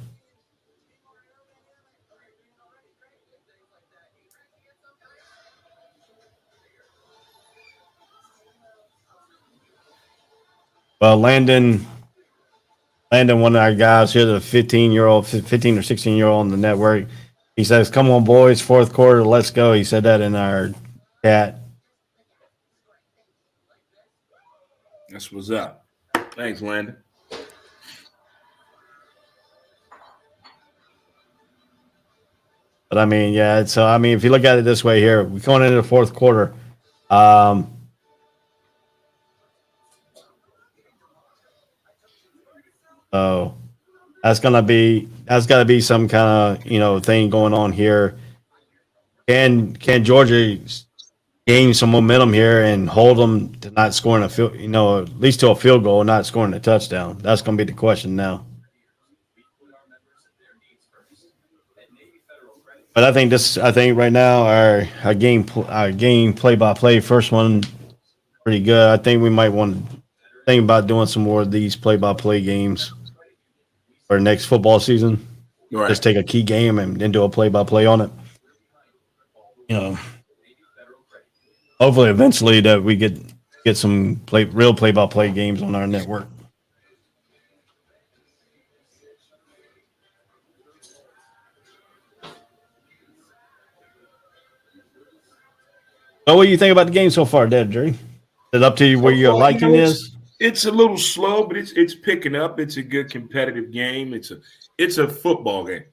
Well, Landon, one of our guys here, the 15 or 16-year-old on the network, he says, "Come on, boys, 4th quarter, let's go." He said that in our chat.
That's what's up. Thanks, Landon.
But I mean, yeah. So I mean, if you look at it this way here, we're going into the 4th quarter. So that's got to be some kind of thing going on here. Can Georgia gain some momentum here and hold them to not scoring at least to a field goal, not scoring a touchdown? That's going to be the question now. But I think right now our game play by play first one pretty good. I think we might want to think about doing some more of these play by play games for next football season.
Right.
Just take a key game and then do a play by play on it. Hopefully eventually that we get some real play by play games on our network. So what do you think about the game so far, Dad, Jerry? Is it up to you where your liking is?
It's a little slow, but it's picking up. It's a good competitive game. It's a football game.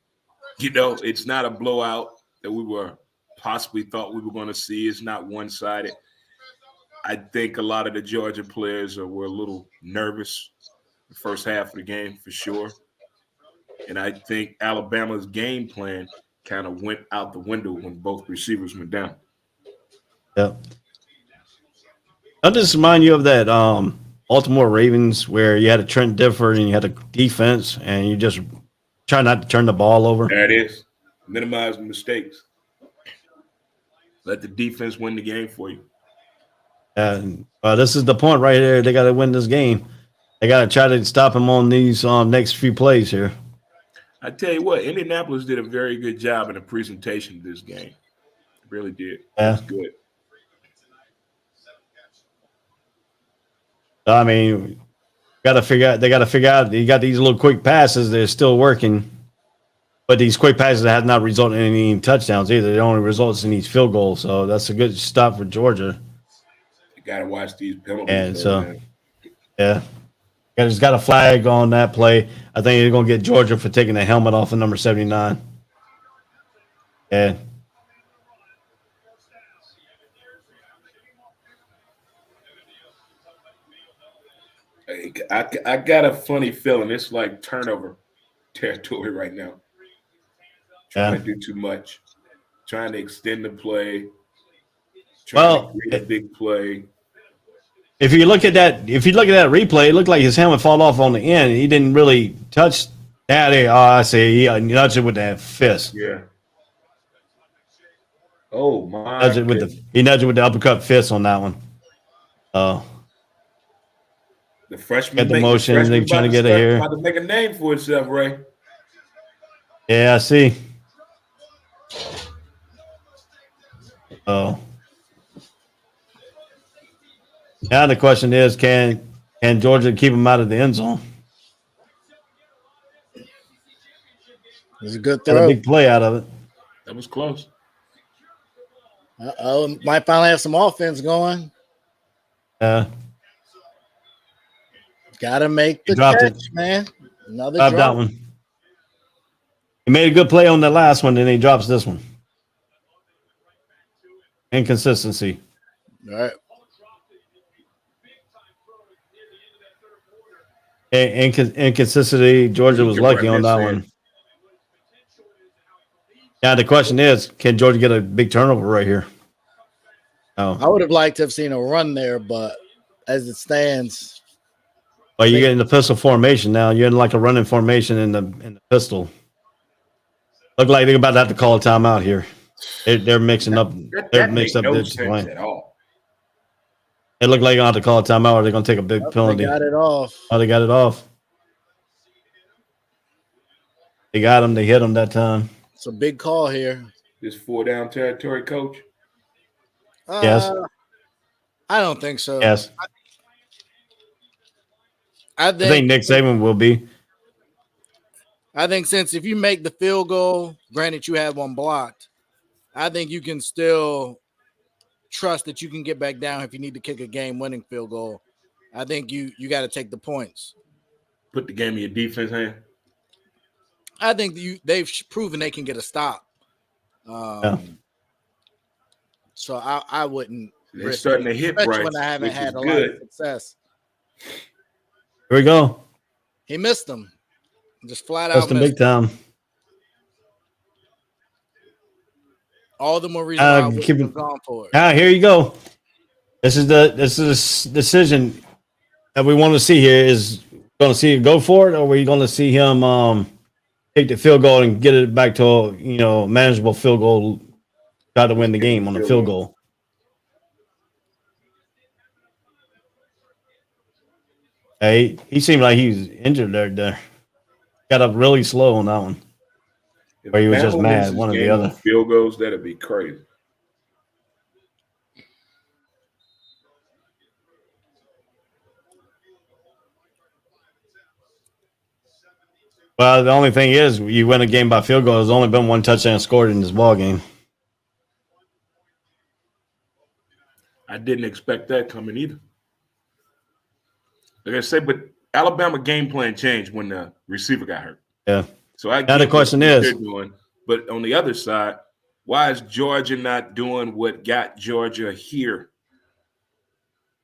It's not a blowout that we were possibly thought we were going to see. It's not one-sided. I think a lot of the Georgia players were a little nervous the first half of the game for sure. And I think Alabama's game plan kind of went out the window when both receivers went down.
Yeah. I'll just remind you of that Baltimore Ravens where you had a Trent Difford and you had a defense and you just try not to turn the ball over.
There it is. Minimize mistakes. Let the defense win the game for you.
And this is the point right here. They got to win this game. They got to try to stop him on these next few plays here.
I tell you what, Indianapolis did a very good job in the presentation of this game. It really did.
Yeah.
It's good.
I mean, they got to figure out you got these little quick passes. They're still working. But these quick passes have not resulted in any touchdowns either. It only results in these field goals. So that's a good stop for Georgia.
You got to watch these penalties.
And so, yeah. There's got a flag on that play. I think they're going to get Georgia for taking the helmet off of number 79. Yeah.
I got a funny feeling. It's like turnover territory right now. Trying to do too much. Trying to extend the play. Trying to create a big play.
If you look at that replay, it looked like his helmet fall off on the end. He didn't really touch that. I see. He nudged it with that fist.
Yeah. Oh my!
He nudged it with the uppercut fist on that one.
The freshman
get the motion. They're trying to get it here.
About to make a name for itself, Ray.
Yeah, I see. Oh. Now the question is, can Georgia keep him out of the end zone?
It was a good throw.
Got a big play out of it.
That was close.
Might finally have some offense going.
Yeah.
Got to make the catch, man. Another drop.
That one. He made a good play on the last one, then he drops this one. Inconsistency.
All right.
Inconsistency. Georgia was lucky on that one. Now the question is, can Georgia get a big turnover right here? Oh,
I would have liked to have seen a run there, but as it stands,
well, you're getting the pistol formation now. You're in like a running formation in the pistol. Look like they're about to have to call a timeout here. They're mixing up. They're mixed up.
No sense at all.
It looked like they're going to have to call a timeout or they're going to take a big penalty.
They got it off.
Oh, they got it off. They got him. They hit him that time.
It's a big call here.
This 4-down territory, coach?
Yes.
I don't think so.
Yes.
I think
Nick Saban will be.
I think since if you make the field goal, granted you have one blocked, I think you can still trust that you can get back down if you need to kick a game-winning field goal. I think you got to take the points.
Put the game in your defense hand.
I think they've proven they can get a stop. So I wouldn't.
They're starting to hit right,
when I haven't had a lot of success.
Here we go.
He missed them. Just flat out
missed them big time.
All the more reason why I wouldn't have gone for it.
Here you go. This is the decision that we want to see here. Is going to see him go for it, or are we going to see him take the field goal and get it back to a manageable field goal, try to win the game on a field goal? Hey, he seemed like he was injured there. Got up really slow on that one.
If
Or he was
Bama
just mad,
wins
one or
this
the
game
other.
on field goals, that'd be crazy.
Well, the only thing is, you win a game by field goal. There's only been one touchdown scored in this ball game.
I didn't expect that coming either. Like I said, but Alabama game plan changed when the receiver got hurt.
Yeah.
So I
Now the
get
question
what
is,
they're doing, but on the other side, why is Georgia not doing what got Georgia here?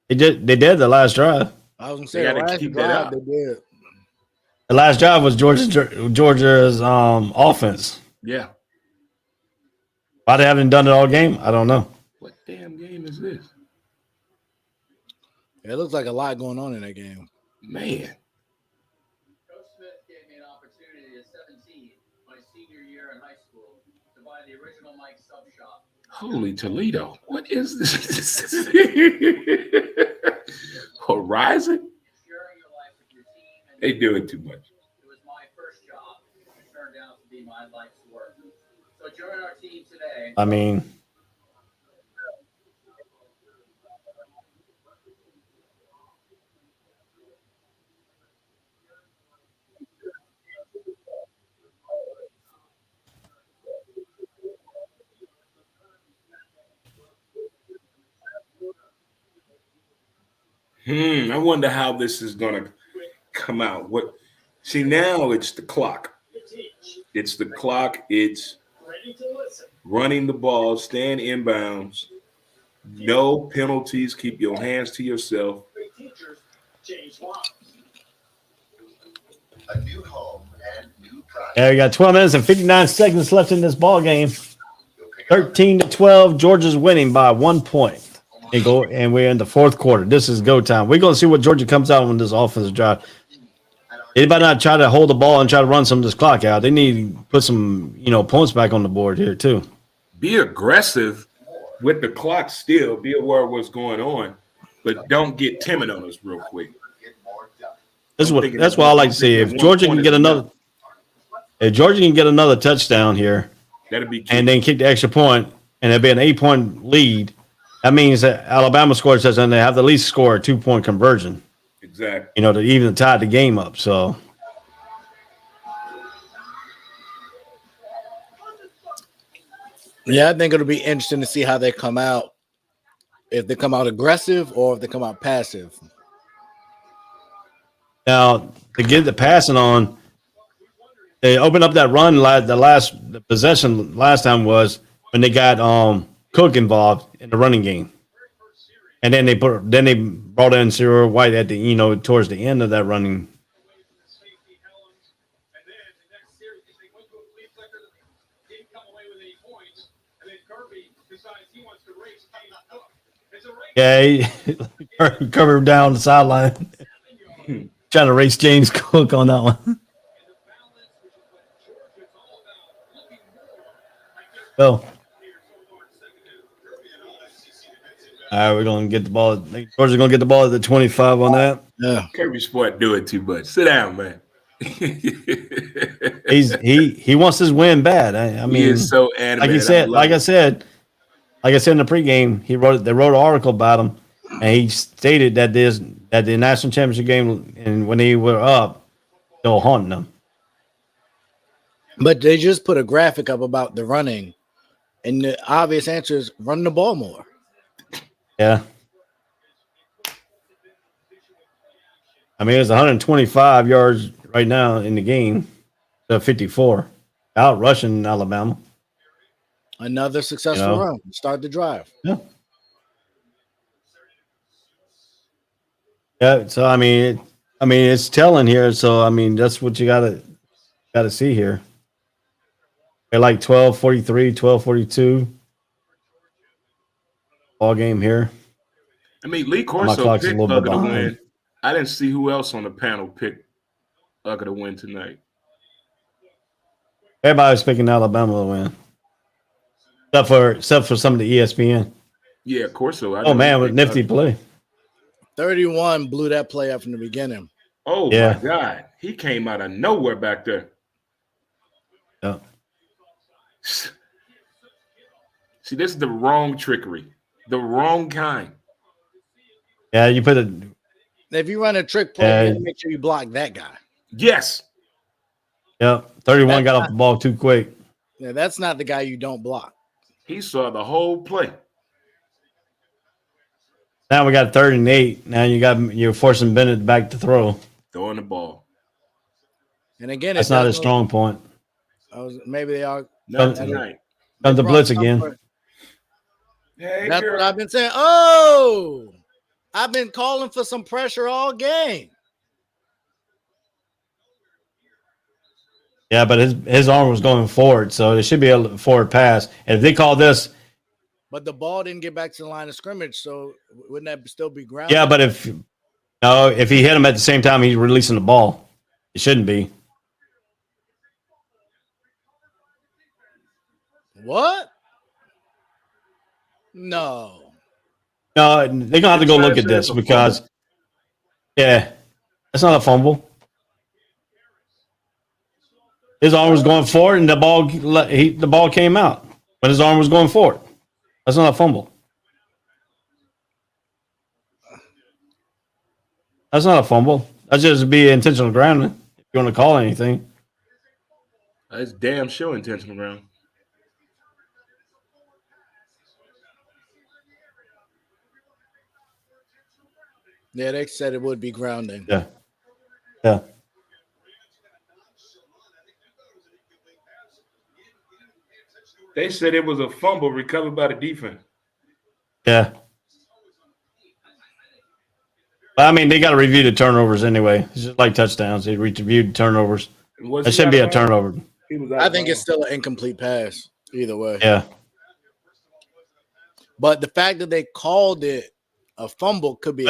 they did the last drive.
I was gonna
They
say the
got to
last
keep that
drive
up.
they did.
The last drive was Georgia's offense.
Yeah.
Why they haven't done it all game, I don't know.
What damn game is this?
It looks like a lot going on in that game.
Man.
Coach Smith gave me an opportunity at 17, my senior year in high school, to buy the original Mike Sub Shop.
Holy Toledo. What is this? Horizon? They doing too much.
It was my first job. It turned out to be my life's work. So join our team today.
I mean,
I wonder how this is gonna come out. What? See, now it's the clock. It's the clock. It's running the ball, staying inbounds, no penalties. Keep your hands to yourself.
A new home and new product.
yeah, we got 12 minutes and 59 seconds left in this ball game. 13-12. Georgia's winning by 1 point. And we're in the fourth quarter. This is go time. We're going to see what Georgia comes out on this offensive drive. Anybody not try to hold the ball and try to run some of this clock out? They need to put some, points back on the board here too.
Be aggressive with the clock still. Be aware of what's going on, but don't get timid on us real quick.
That's what I like to see. If Georgia can get another touchdown here,
that'd be key.
And then kick the extra point, and it'll be an 8-point lead. That means that Alabama scores touchdown, and they have to at least score a 2-point conversion.
Exactly.
To even tie the game up. So,
yeah, I think it'll be interesting to see how they come out. If they come out aggressive or if they come out passive.
now to get the passing on, they opened up that run. The possession last time was when they got Cook involved in the running game. And then they brought in Cyril White at the towards the end of that running. Yeah, he covered down the sideline, trying to race James Cook on that one. So. All right, we're gonna get the ball. Georgia's gonna get the ball at the 25 on that.
Yeah,
Kirby Sport doing too much. Sit down, man.
he wants his win bad. I mean,
he is so animated.
Like I said in the pregame, they wrote an article about him, and he stated that the national championship game and when they were up, they were haunting them.
But they just put a graphic up about the running, and the obvious answer is run the ball more.
Yeah. I mean, it's 125 yards right now in the game to 54. Out rushing Alabama.
Another successful run. Start the drive.
Yeah. Yeah. So I mean, it's telling here. So I mean, that's what you gotta see here. They're like 12:43, 12:42. Ball game here.
I mean, Lee Corso picked Ugga to win. I didn't see who else on the panel picked Ugga to win tonight.
Everybody was picking Alabama to win, except for some of the ESPN.
Yeah, Corso.
Oh man, with nifty play.
31 blew that play up from the beginning.
Oh
yeah.
My God, he came out of nowhere back there.
Yeah.
See, this is the wrong trickery. The wrong kind.
Yeah, you put it.
If you run a trick play, make sure you block that guy.
Yes.
Yeah, 31 got off the ball too quick.
Yeah, that's not the guy you don't block.
He saw the whole play.
Now we got 3rd and 8. Now you're forcing Bennett back to throw.
Throwing the ball.
And again,
That's not a strong point.
Maybe they are.
Not tonight.
Come to blitz again.
Hey,
That's
girl.
what I've been saying. Oh, I've been calling for some pressure all game.
Yeah, but his arm was going forward, so it should be a forward pass. And if they call this,
but the ball didn't get back to the line of scrimmage, so wouldn't that still be grounded?
yeah, but if he hit him at the same time, he's releasing the ball. It shouldn't be.
What? No,
they're gonna have to go look at this because, yeah, that's not a fumble. His arm was going forward, and the ball came out, but his arm was going forward. That's not a fumble. That's not a fumble. That's just be intentional grounding. If you want to call anything,
That's damn sure intentional ground.
yeah, they said it would be grounding.
Yeah.
They said it was a fumble recovered by the defense.
Yeah. But I mean, they got to review the turnovers anyway. It's just like touchdowns. They reviewed turnovers. It shouldn't be a turnover.
I think it's still an incomplete pass either way.
Yeah.
But the fact that they called it a fumble could be.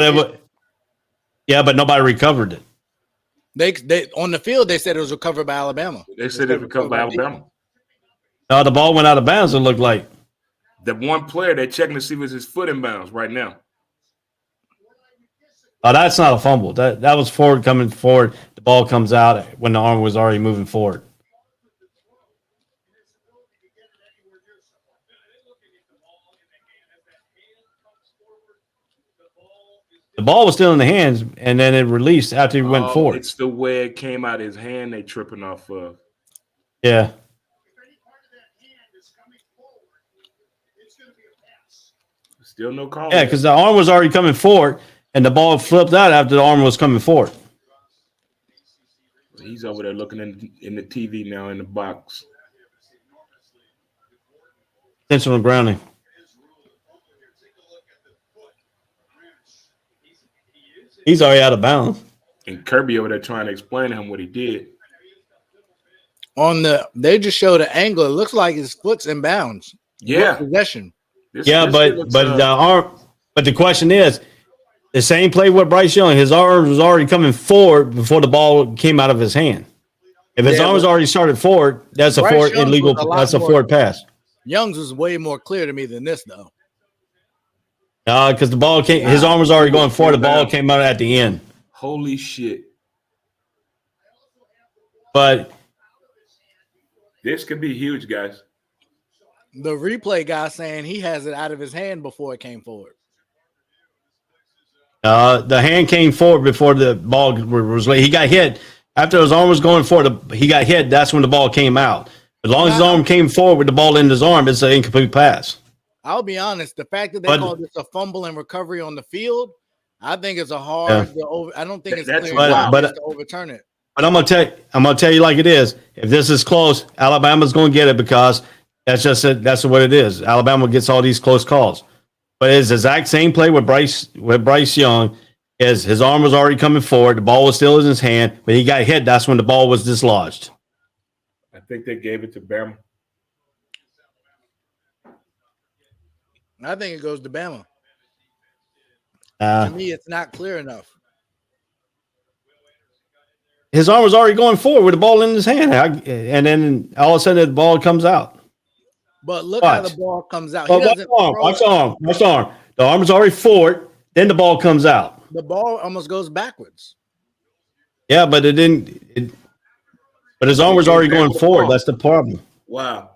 Yeah, but nobody recovered it.
They on the field they said it was recovered by Alabama.
They said it was recovered by Alabama.
No, the ball went out of bounds. It looked like
the one player they're checking to see was his foot in bounds right now.
Oh, that's not a fumble. That was forward coming forward. The ball comes out when the arm was already moving forward. The ball was still in the hands, and then it released after he went forward.
It's the way it came out of his hand they tripping off of.
Yeah.
Still no call.
Yeah, because the arm was already coming forward, and the ball flipped out after the arm was coming forward.
He's over there looking in the TV now in the box.
Intentional grounding. He's already out of bounds.
And Kirby over there trying to explain to him what he did.
They just showed an angle. It looks like his foot's in bounds.
Yeah.
Possession.
But the arm. But the question is, the same play with Bryce Young. His arm was already coming forward before the ball came out of his hand. If his arm was already started forward, that's a forward illegal. That's a forward pass.
Young's was way more clear to me than this, though.
Because the ball came. His arm was already going forward. The ball came out at the end.
Holy shit!
But
this could be huge, guys.
The replay guy saying he has it out of his hand before it came forward.
The hand came forward before the ball was late. He got hit after his arm was going forward. He got hit. That's when the ball came out. As long as his arm came forward with the ball in his arm, it's an incomplete pass.
I'll be honest. The fact that they call this a fumble and recovery on the field, I think it's a hard. I don't think it's clear to overturn it.
But I'm gonna tell you like it is. If this is close, Alabama's gonna get it because that's just it. That's what it is. Alabama gets all these close calls. But it's the exact same play with Bryce Young. Is his arm was already coming forward, the ball was still in his hand, but he got hit. That's when the ball was dislodged.
I think they gave it to Bama.
I think it goes to Bama.
To
me, it's not clear enough.
His arm was already going forward with the ball in his hand, and then all of a sudden the ball comes out.
But look how the ball comes out.
Watch the arm. The arm is already forward, then the ball comes out.
The ball almost goes backwards.
Yeah, but it didn't. But his arm was already going forward. That's the problem.
Wow.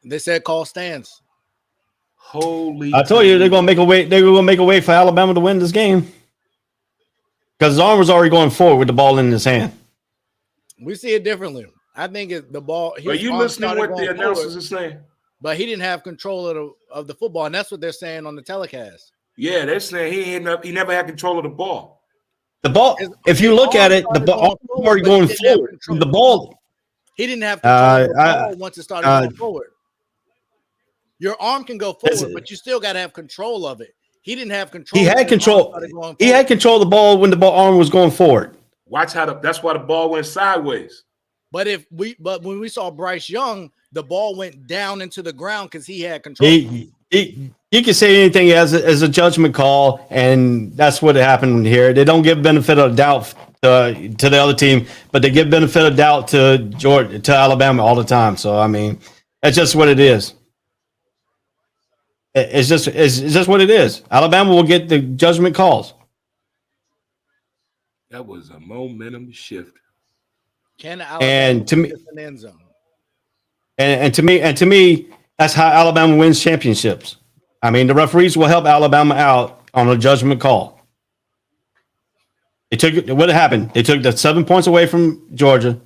They said call stance.
Holy!
I told you they're gonna make a way. They're gonna make a way for Alabama to win this game because his arm was already going forward with the ball in his hand.
We see it differently. I think the ball.
Are you listening to what the announcers are saying?
But he didn't have control of the football, and that's what they're saying on the telecast.
Yeah, they're saying he never had control of the ball.
The ball, if you look at it, the ball already going forward. The ball.
He didn't have control of the ball once it started going forward. Your arm can go forward, but you still got to have control of it. He didn't have control.
He had control. He had control of the ball when the ball arm was going forward.
Watch how that's why the ball went sideways.
But when we saw Bryce Young, the ball went down into the ground because he had control.
You can say anything as a judgment call, and that's what happened here. They don't give benefit of doubt to the other team, but they give benefit of doubt to Alabama all the time. So I mean, that's just what it is. It's just what it is. Alabama will get the judgment calls.
That was a momentum shift.
Can Alabama
to me,
an end zone?
And to me, that's how Alabama wins championships. I mean, the referees will help Alabama out on a judgment call. What happened? They took the 7 points away from Georgia.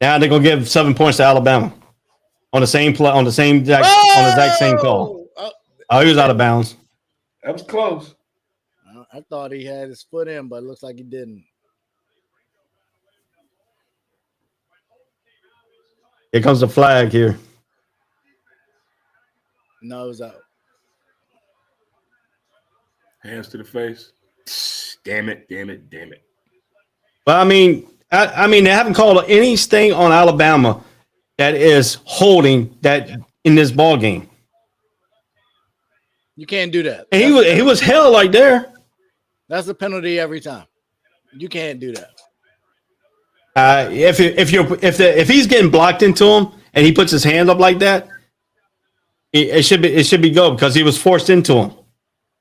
Now they're gonna give 7 points to Alabama on the same play, on the exact same call. Oh, he was out of bounds.
That was close.
I thought he had his foot in, but it looks like he didn't.
Here comes the flag here.
No, it was out.
Hands to the face. Damn it.
But I mean, they haven't called anything on Alabama that is holding that in this ball game.
You can't do that.
And he was held like there.
That's a penalty every time. You can't do that.
If he's getting blocked into him and he puts his hand up like that, it should be go because he was forced into him.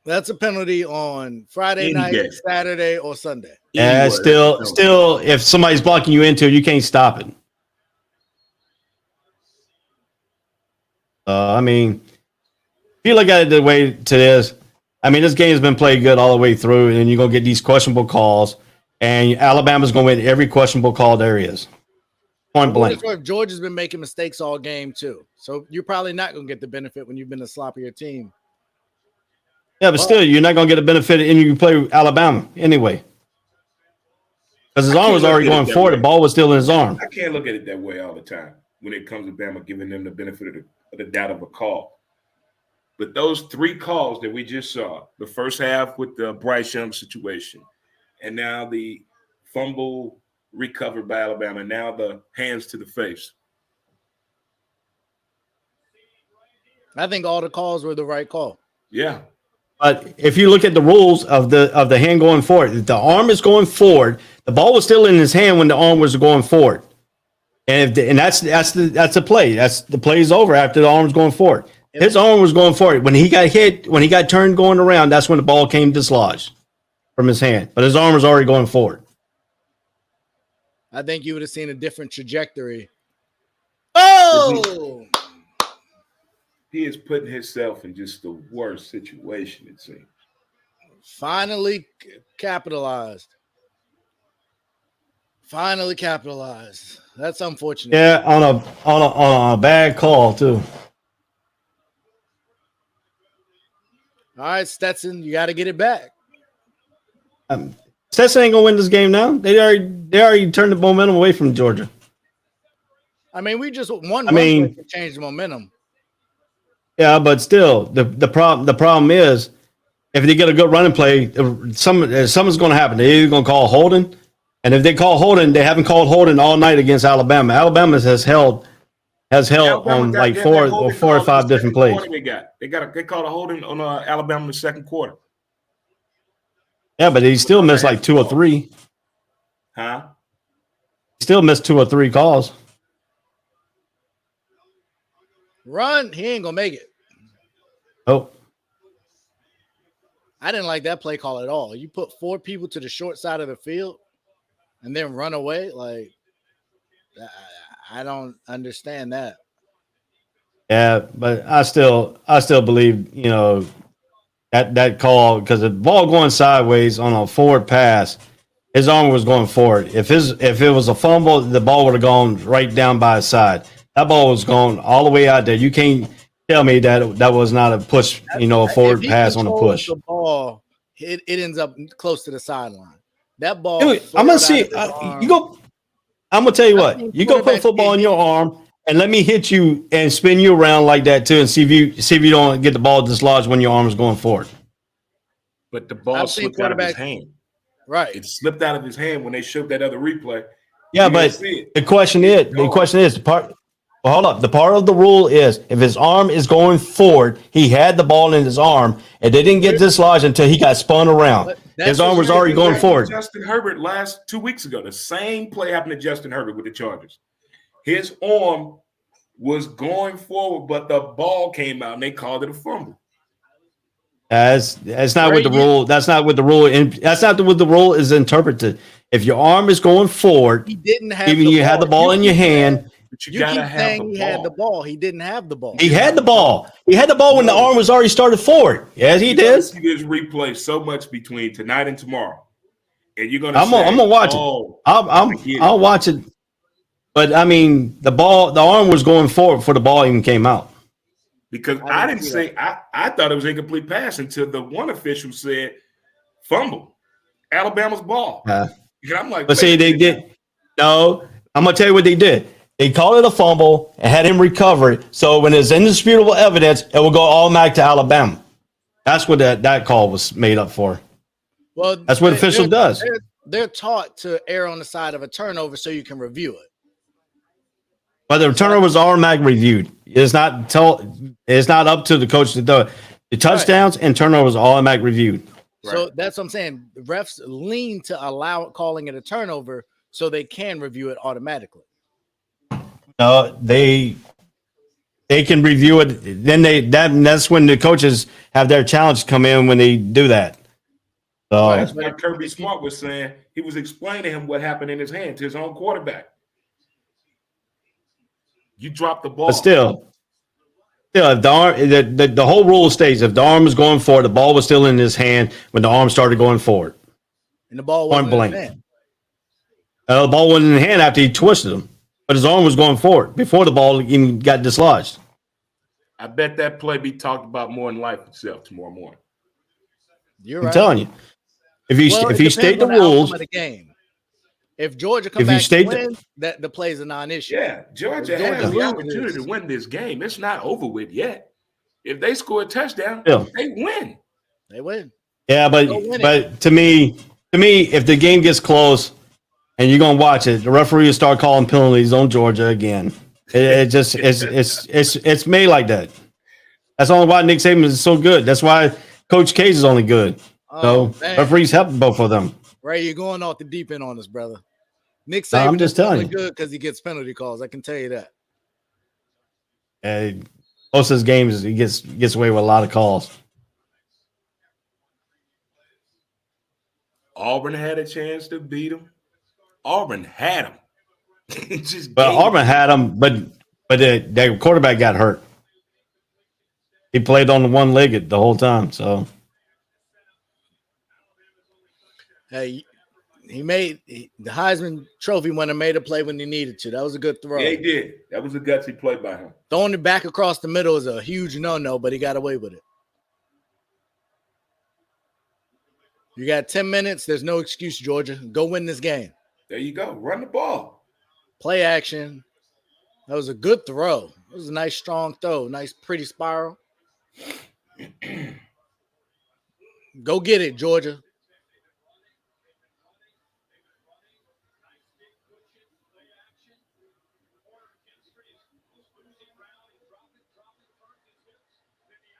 That's a penalty on Friday night, Saturday, or Sunday.
Yeah, still, if somebody's blocking you into it, you can't stop it. I mean, if you look at it the way to this, I mean, this game has been played good all the way through, and you're gonna get these questionable calls, and Alabama's gonna win every questionable call there is. Point blank.
Georgia's been making mistakes all game too, so you're probably not gonna get the benefit when you've been a sloppier team.
Yeah, but still, you're not gonna get a benefit, and you play Alabama anyway. Because his arm was already going forward, the ball was still in his arm.
I can't look at it that way all the time when it comes to Bama giving them the benefit of the doubt of a call. But those 3 calls that we just saw, the first half with the Bryce Young situation, and now the fumble recovered by Alabama, and now the hands to the face.
I think all the calls were the right call.
Yeah.
But if you look at the rules of the hand going forward, the arm is going forward. The ball was still in his hand when the arm was going forward, and that's the play. That's the play is over after the arm's going forward. His arm was going forward when he got hit. When he got turned going around, that's when the ball came dislodged from his hand. But his arm was already going forward.
I think you would have seen a different trajectory. Oh.
He is putting himself in just the worst situation, it seems.
Finally capitalized. That's unfortunate.
Yeah, on a bad call too.
All right, Stetson, you got to get it back.
Stetson ain't gonna win this game now. They already turned the momentum away from Georgia.
I mean, we just one run to change the momentum.
Yeah, but still, the problem is if they get a good running play, something's going to happen. They're either going to call holding, and if they call holding, they haven't called holding all night against Alabama. Alabama has held on like four or five different plays.
They called a holding on Alabama in the second quarter.
Yeah, but he still missed like 2 or 3.
Huh?
He still missed 2 or 3 calls.
Run, he ain't gonna make it.
Oh.
I didn't like that play call at all. You put 4 people to the short side of the field and then run away. Like, I don't understand that.
Yeah, but I still believe, that call, because the ball going sideways on a forward pass, his arm was going forward. If it was a fumble, the ball would have gone right down by his side. That ball was going all the way out there. You can't tell me that was not a push, a forward pass on a push.
The ball, it ends up close to the sideline. That ball.
I'm gonna see. You go. I'm gonna tell you what. You go put football in your arm and let me hit you and spin you around like that too, and see if you don't get the ball dislodged when your arm is going forward.
But the ball slipped out of his hand.
Right.
It slipped out of his hand when they showed that other replay.
Yeah, but the question is, well, hold up. The part of the rule is if his arm is going forward, he had the ball in his arm, and they didn't get dislodged until he got spun around. His arm was already going forward.
Justin Herbert 2 weeks ago, the same play happened to Justin Herbert with the Chargers. His arm was going forward, but the ball came out, and they called it a fumble.
That's not what the rule. That's not what the rule. That's not what the rule is interpreted. If your arm is going forward,
he didn't have.
Even you had the ball in your hand.
But you gotta have the ball.
He had the ball. He didn't have the ball.
He had the ball. He had the ball when the arm was already started forward. Yes, he did.
See this replay so much between tonight and tomorrow, and you're gonna.
I'm gonna watch it. I'll watch it. But I mean, the arm was going forward before the ball even came out.
Because I didn't say I thought it was incomplete pass until the one official said fumble, Alabama's ball. And I'm like,
but see, they did. No, I'm gonna tell you what they did. They called it a fumble and had him recover it. So when there's indisputable evidence, it will go automatic to Alabama. That's what that call was made up for.
Well,
that's what official does.
They're taught to err on the side of a turnover so you can review it.
But the turnover was automatic reviewed. It's not up to the coach to do it. The touchdowns and turnovers are automatic reviewed.
So that's what I'm saying. The refs lean to allow calling it a turnover so they can review it automatically.
No, they can review it. Then that's when the coaches have their challenge come in when they do that. So
that's what Kirby Smart was saying. He was explaining to him what happened in his hand to his own quarterback. You dropped the ball.
But still, if the whole rule states if the arm was going forward, the ball was still in his hand when the arm started going forward.
And the ball wasn't in his hand.
The ball wasn't in his hand after he twisted him. But his arm was going forward before the ball even got dislodged.
I bet that play be talked about more in life itself tomorrow morning.
You're right.
I'm telling you. If you state the rules
of the game. If Georgia comes back to win, that the play is a non-issue.
Yeah, Georgia has the opportunity to win this game. It's not over with yet. If they score a touchdown, they win.
They win.
Yeah, but to me, if the game gets close and you're gonna watch it, the referee will start calling penalties on Georgia again. It's made like that. That's only why Nick Saban is so good. That's why Coach Case is only good. So referees help both of them.
Ray, you're going off the deep end on this, brother. Nick Saban
I'm just telling you,
good because he gets penalty calls. I can tell you that.
Most of his games, he gets away with a lot of calls.
Auburn had a chance to beat him. Auburn had him.
Auburn had him, but their quarterback got hurt. He played on the one-legged the whole time. So,
hey, the Heisman Trophy winner made a play when he needed to. That was a good throw.
Yeah, he did. That was a gutsy play by him.
Throwing it back across the middle is a huge no-no, but he got away with it. You got 10 minutes. There's no excuse, Georgia. Go win this game.
There you go. Run the ball.
Play action. That was a good throw. It was a nice, strong throw. Nice, pretty spiral. Go get it, Georgia.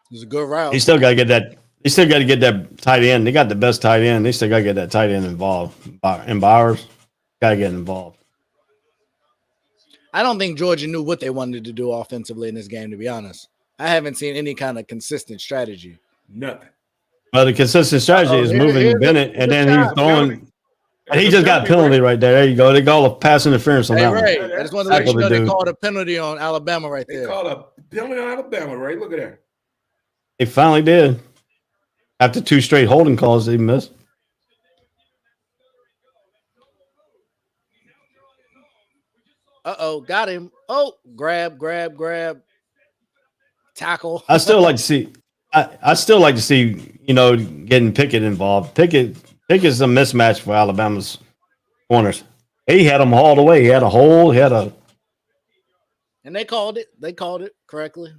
It was a good route.
He still got to get that. They still got to get that tight end. They got the best tight end. They still got to get that tight end involved. And Bowers got to get involved.
I don't think Georgia knew what they wanted to do offensively in this game, to be honest. I haven't seen any kind of consistent strategy.
Nothing.
Well, the consistent strategy is moving Bennett, and then he's throwing. And he just got a penalty right there. There you go. They call a pass interference on that one.
I just wanted to let you know they called a penalty on Alabama right there.
They called a penalty on Alabama, right? Look at that.
They finally did. After 2 straight holding calls, they missed.
Uh-oh, got him. Oh, grab. tackle.
I still like to see. I still like to see, getting Pickett involved. Pickett's a mismatch for Alabama's corners. He had them hauled away. He had a hole. He had a.
And they called it. They called it correctly.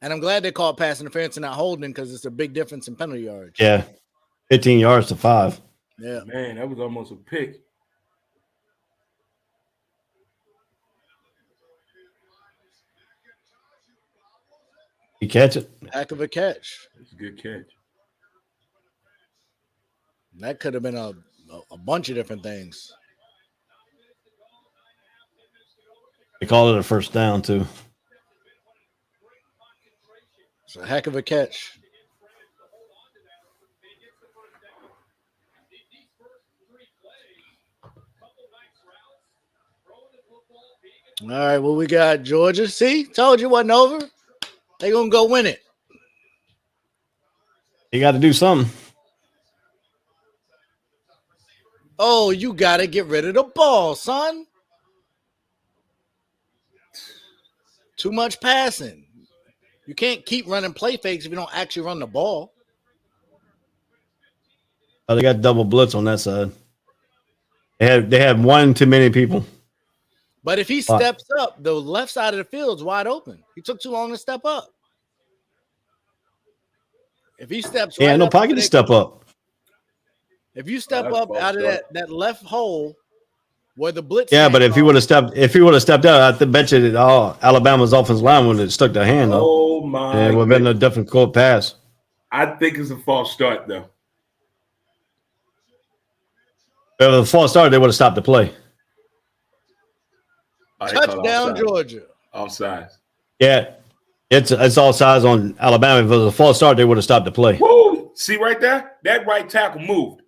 And I'm glad they called pass interference and not holding because it's a big difference in penalty yards.
Yeah, 15 yards to 5.
Yeah,
man, that was almost a pick.
You catch it.
Heck of a catch.
It's a good catch.
That could have been a bunch of different things.
They call it a first down too.
It's a heck of a catch. All right, well, we got Georgia. See, told you it wasn't over. They're going to go win it.
You got to do something.
Oh, you got to get rid of the ball, son. Too much passing. You can't keep running play fakes if you don't actually run the ball.
Oh, they got double blitz on that side. They have one too many people.
But if he steps up, the left side of the field's wide open. He took too long to step up. If he steps
Yeah,
right
no
up,
pocket to step up.
If you step up out of that left hole where the blitz.
Yeah, but if he would have stepped out, I bet you that Alabama's offensive line would have stuck their hand up.
Oh my!
And it would have been a different court pass.
I think it's a false start though.
If it was a false start, they would have stopped the play.
Touchdown, Georgia.
Offside.
Yeah, it's all sides on Alabama. If it was a false start, they would have stopped the play.
Woo! See right there? That right tackle moved.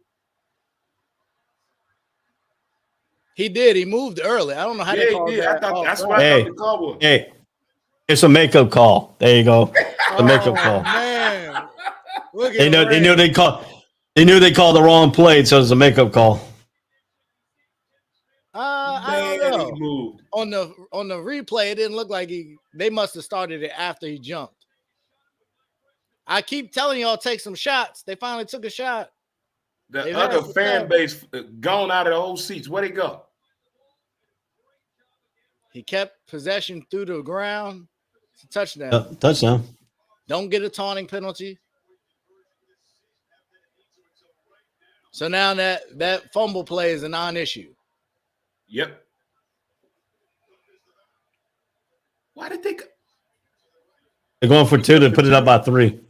He did. He moved early. I don't know how they called that.
That's what I thought the call was.
Hey, it's a makeup call. There you go. A makeup call.
Man,
They knew they called the wrong play, so it's a makeup call.
I don't know. He moved. On the replay, it didn't look like they must have started it after he jumped. I keep telling y'all take some shots. They finally took a shot.
The other fan base gone out of the whole seats. Where'd they go?
He kept possession through the ground. It's a touchdown.
Touchdown.
Don't get a taunting penalty. So now that fumble play is a non-issue.
Yep. Why did they?
They're going for 2 to put it up by 3.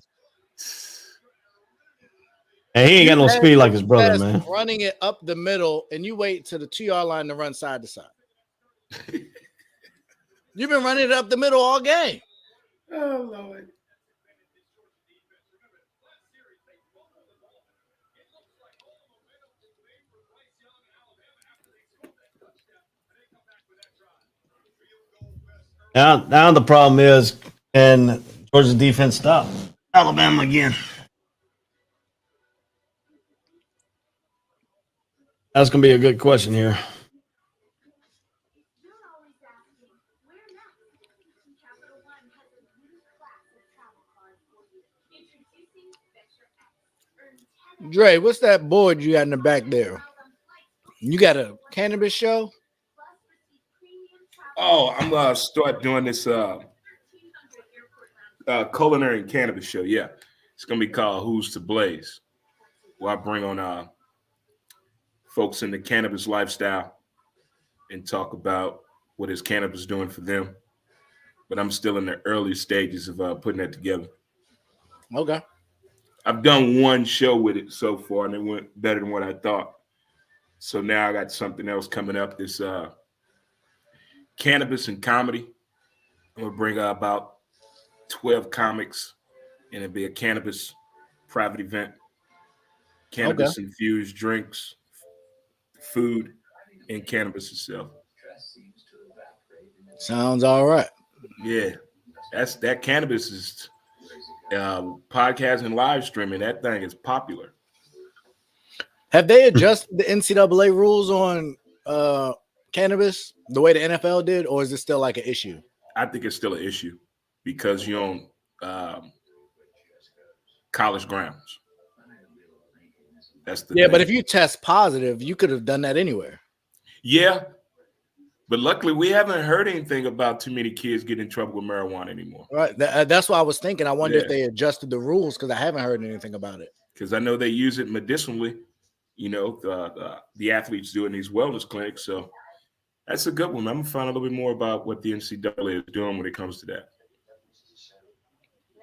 And he ain't got no speed like his brother, man.
Running it up the middle, and you wait to the 2-yard line to run side to side. You've been running it up the middle all game.
Oh, Lord.
Now the problem is, and Georgia's defense stop Alabama again. That's going to be a good question here.
Dre, what's that board you got in the back there? You got a cannabis show?
Oh, I'm gonna start doing this culinary and cannabis show. Yeah, it's gonna be called "Who's to Blaze," where I bring on folks in the cannabis lifestyle and talk about what is cannabis doing for them. But I'm still in the early stages of putting that together.
Okay.
I've done one show with it so far, and it went better than what I thought. So now I got something else coming up. This cannabis and comedy. I'm gonna bring about 12 comics, and it'll be a cannabis private event. Cannabis infused drinks, food, and cannabis itself.
Sounds all right.
Yeah, that cannabis is podcast and live streaming. That thing is popular.
Have they adjusted the NCAA rules on cannabis the way the NFL did, or is it still like an issue?
I think it's still an issue because you're on college grounds. That's the thing.
But if you test positive, you could have done that anywhere.
Yeah, but luckily we haven't heard anything about too many kids getting in trouble with marijuana anymore.
Right. That's what I was thinking. I wonder if they adjusted the rules because I haven't heard anything about it.
Because I know they use it medicinally. The athletes do in these wellness clinics. So that's a good one. I'm gonna find a little bit more about what the NCAA is doing when it comes to that.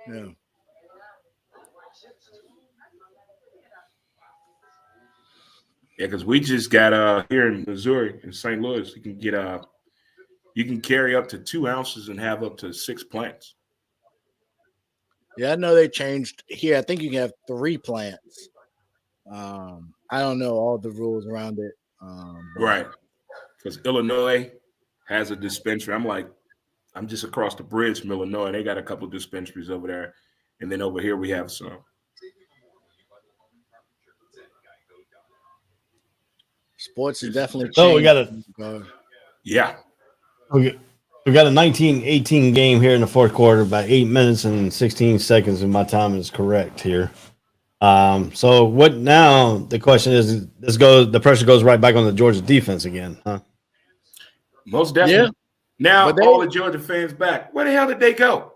Yeah.
Yeah, because we just got here in Missouri, in St. Louis, you can carry up to 2 ounces and have up to 6 plants.
Yeah, I know they changed here. I think you can have 3 plants. I don't know all the rules around it.
Right. Because Illinois has a dispensary. I'm just across the bridge from Illinois. They got a couple of dispensaries over there. And then over here we have some.
Sports is definitely changed.
So we got a 19-18 game here in the fourth quarter, about 8 minutes and 16 seconds, and my time is correct here. So what now? The question is, the pressure goes right back on the Georgia defense again, huh?
Most definitely. Yeah. Now all the Georgia fans back. Where the hell did they go?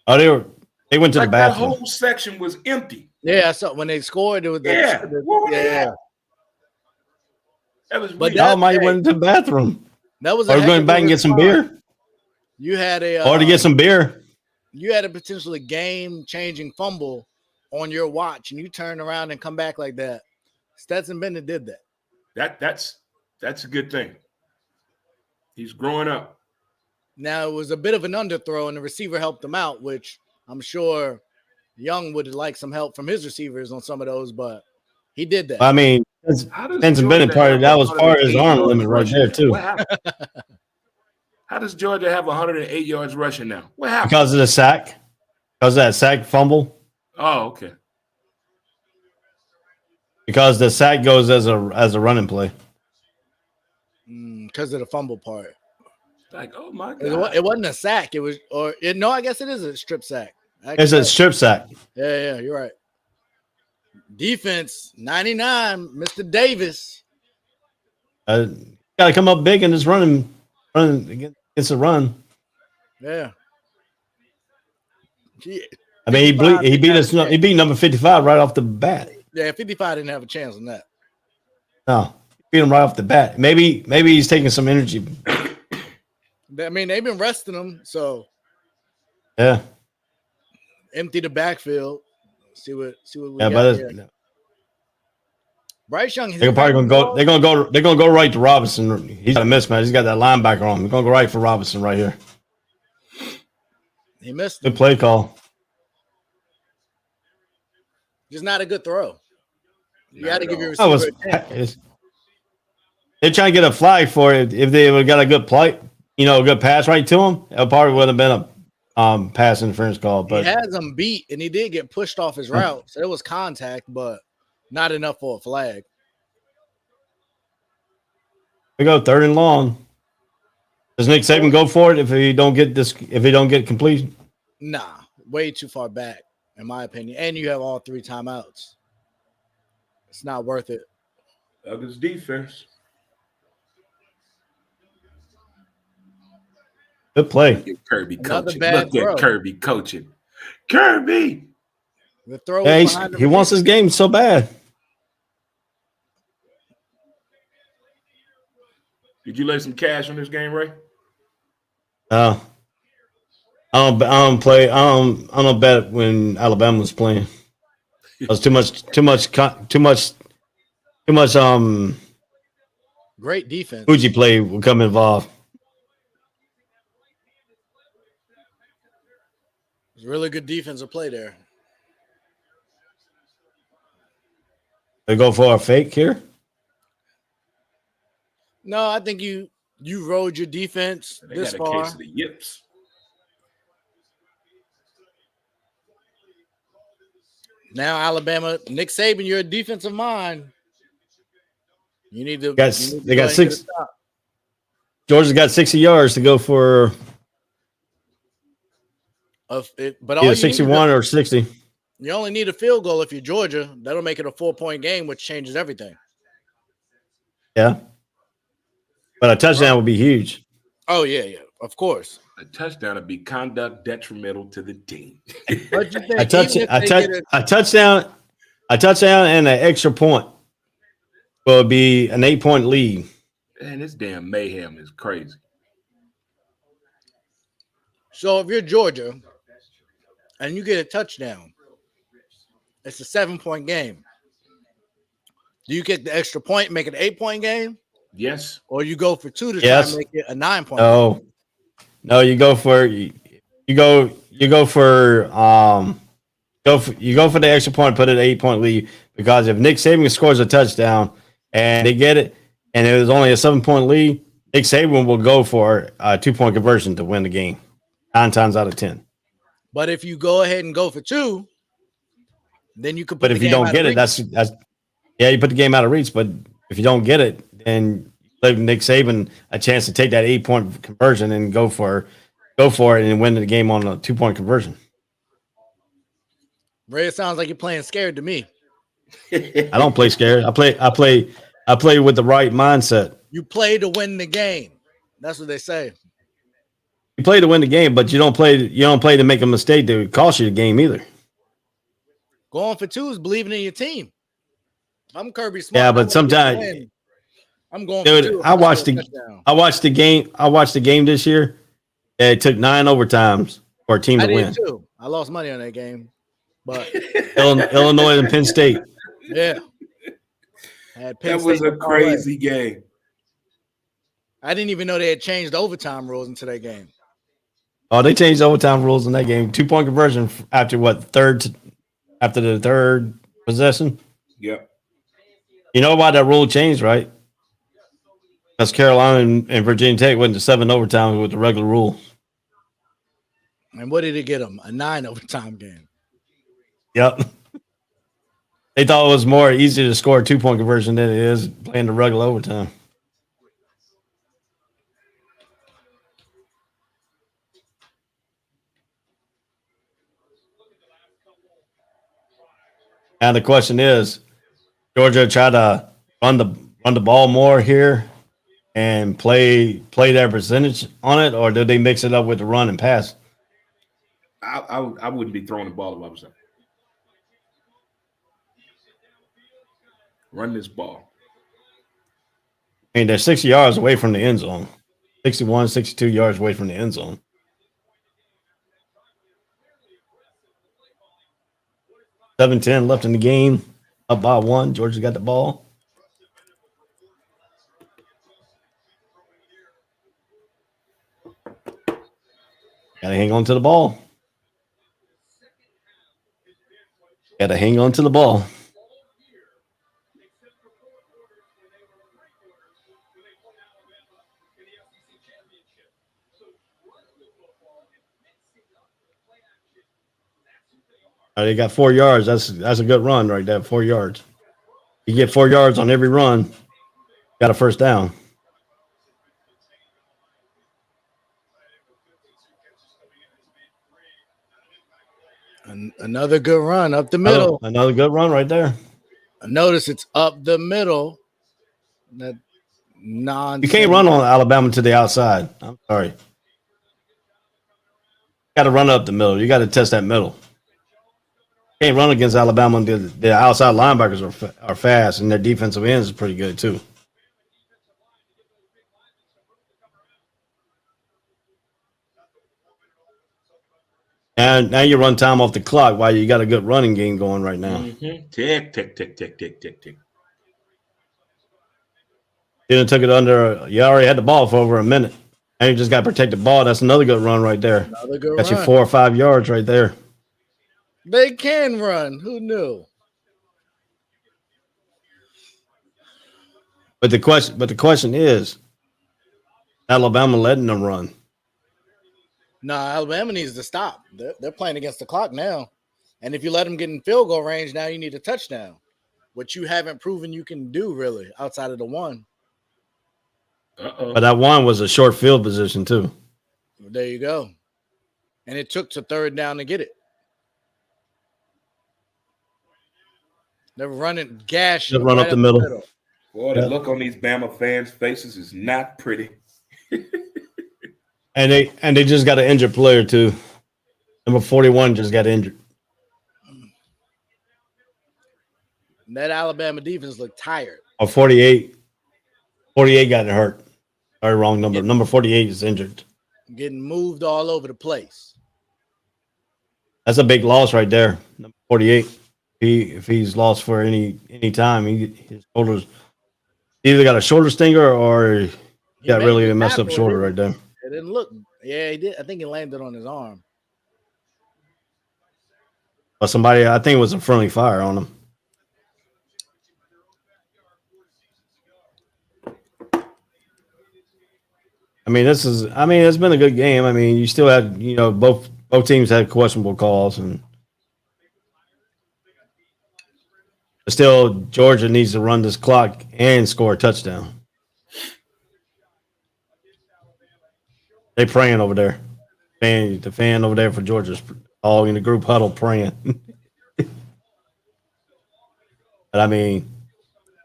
Oh, they went to the bathroom.
That whole section was empty.
Yeah, so when they scored, it was
That was
weird. Y'all might went to the bathroom.
That was
or going back and get some beer.
You had
or to get some beer.
You had a potentially game-changing fumble on your watch, and you turn around and come back like that. Stetson Bennett did that.
That's a good thing. He's growing up.
Now, it was a bit of an underthrow, and the receiver helped him out, which I'm sure Young would like some help from his receivers on some of those, but he did that.
I mean, Stetson Bennett that was part of his arm limit right there, too.
How does Georgia have 108 yards rushing now? What happened?
Because of the sack. Because of that sack fumble.
Oh, okay.
Because the sack goes as a running play.
Because of the fumble part.
Like, oh my God.
It wasn't a sack. It was, I guess it is a strip sack.
It's a strip sack.
Yeah, you're right. Defense, 99, Mr. Davis.
Got to come up big in this running against a run.
Yeah.
I mean, he beat us. He beat number 55 right off the bat.
Yeah, 55 didn't have a chance on that.
No, beat him right off the bat. Maybe he's taking some energy.
I mean, they've been resting him, so
yeah.
Empty the backfield. See what we
got
here. Bryce Young.
They're probably gonna go. They're gonna go right to Robinson. He's got a mismatch. He's got that linebacker on. They're gonna go right for Robinson right here.
He missed.
Good play call.
Just not a good throw. You got to give your receiver a chance.
They're trying to get a flag for it. If they would got a good play, a good pass right to him, it probably would have been a pass interference call. But
he has him beat, and he did get pushed off his route, so it was contact, but not enough for a flag.
We go 3rd and long. Does Nick Saban go for it if he don't get this? If he don't get completion?
Nah, way too far back, in my opinion. And you have all 3 timeouts. It's not worth it.
His defense.
Good play.
Look at Kirby coaching. Look at Kirby coaching. Kirby.
The throw.
Yeah, he wants his game so bad.
Did you lay some cash on this game, Ray?
I don't play. I don't bet when Alabama was playing. It was too much.
Great defense.
Fuji play will come involved.
It's really good defensive play there.
They go for a fake here.
No, I think you rode your defense this far.
Got a case of the yips.
Now Alabama, Nick Saban, you're a defensive mind. You need to.
They got 6. Georgia's got 60 yards to go for
But all
Either
you need is
61 or 60.
you only need a field goal if you're Georgia. That'll make it a 4-point game, which changes everything.
Yeah. But a touchdown would be huge.
Oh, yeah, of course.
A touchdown would be conduct detrimental to the team.
But you
A
think even if they get
touchdown and an extra point will be an 8-point lead.
Man, this damn mayhem is crazy.
So if you're Georgia and you get a touchdown, it's a 7-point game. Do you get the extra point, make it an 8-point game?
Yes.
Or you go for 2 to
Yes.
try and make it a 9-point game?
No, you go for the extra point, put it at 8-point lead, because if Nick Saban scores a touchdown and they get it and it was only a 7-point lead, Nick Saban will go for a 2-point conversion to win the game 9 times out of 10.
But if you go ahead and go for 2, then you could put
But if you don't get it, that's you put the game out of reach. But if you don't get it, then you give Nick Saban a chance to take that 8-point conversion and go for it and win the game on a 2-point conversion.
Ray, it sounds like you're playing scared to me.
I don't play scared. I play with the right mindset.
You play to win the game. That's what they say.
You play to win the game, but you don't play to make a mistake that would cost you the game either.
Going for 2 is believing in your team. I'm Kirby Smart.
Yeah, but sometimes
I'm going
dude,
for 2.
I watched the game this year. It took 9 overtimes for a team to win.
Too. I lost money on that game. But
Illinois and Penn State.
Yeah.
That was a crazy game.
I didn't even know they had changed the overtime rules into that game.
Oh, they changed the overtime rules in that game. 2-point conversion after after the third possession.
Yep.
You know why that rule changed, right? Because Carolina and Virginia Tech went to 7 overtime with the regular rule.
And what did it get them? A 9 overtime game.
Yep. They thought it was more easy to score a 2-point conversion than it is playing the regular overtime. And the question is, Georgia try to run the ball more here and play their percentage on it, or do they mix it up with the run and pass?
I wouldn't be throwing the ball if I was them. Run this ball.
I mean, they're 60 yards away from the end zone. 61, 62 yards away from the end zone. $7-10 left in the game. Up by 1. Georgia got the ball. Gotta hang on to the ball. Gotta hang on to the ball. They got 4 yards. That's a good run right there. 4 yards. You get 4 yards on every run. Got a first down.
Another good run up the middle.
Another good run right there.
Notice it's up the middle. That
You can't run on Alabama to the outside. I'm sorry. Got to run up the middle. You got to test that middle. You can't run against Alabama. The outside linebackers are fast, and their defensive ends is pretty good too. And now you run time off the clock while you got a good running game going right now.
Mm-hmm. Tick, tick, tick, tick, tick, tick, tick.
Then took it under. You already had the ball for over a minute. And you just got to protect the ball. That's another good run right there.
Another good
got
run.
you 4 or 5 yards right there.
They can run. Who knew?
But the question is, Alabama letting them run.
No, Alabama needs to stop. They're playing against the clock now. And if you let them get in field goal range, now you need a touchdown, which you haven't proven you can do really outside of the one.
Uh-oh.
But that one was a short field position too.
There you go. And it took to third down to get it. They're running gash.
Run up the middle.
Boy, the look on these Bama fans' faces is not pretty.
And they just got an injured player too. Number 41 just got injured.
And that Alabama defense looked tired.
Or 48. 48 got hurt. Sorry, wrong number. Number 48 is injured.
Getting moved all over the place.
That's a big loss right there. Number 48. If he's lost for any time, his shoulders either got a shoulder stinger or he got really a messed up shoulder right there.
It didn't look. Yeah, he did. I think he landed on his arm.
But somebody, I think it was a friendly fire on him. I mean, it's been a good game. I mean, you still had, both teams had questionable calls, and but still Georgia needs to run this clock and score a touchdown. They praying over there. The fan over there for Georgia's all in the group huddle praying. But I mean,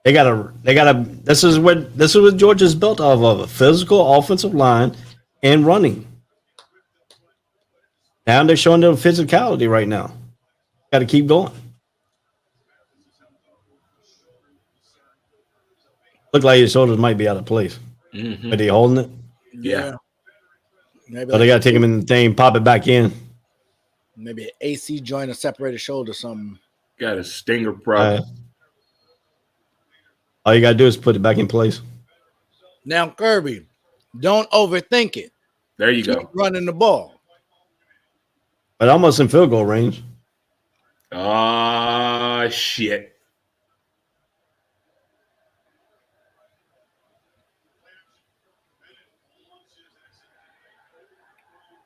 they gotta. This is what Georgia's built off of: a physical offensive line and running. Now they're showing their physicality right now. Got to keep going. Look like his shoulders might be out of place.
Mm-hmm.
Are they holding it?
Yeah.
Maybe
So they got to take him in the thing, pop it back in.
Maybe an AC joint or separated shoulder, something.
Got a stinger problem.
All you got to do is put it back in place.
Now, Kirby, don't overthink it.
There you
Keep
go.
running the ball.
But almost in field goal range.
Ah, shit.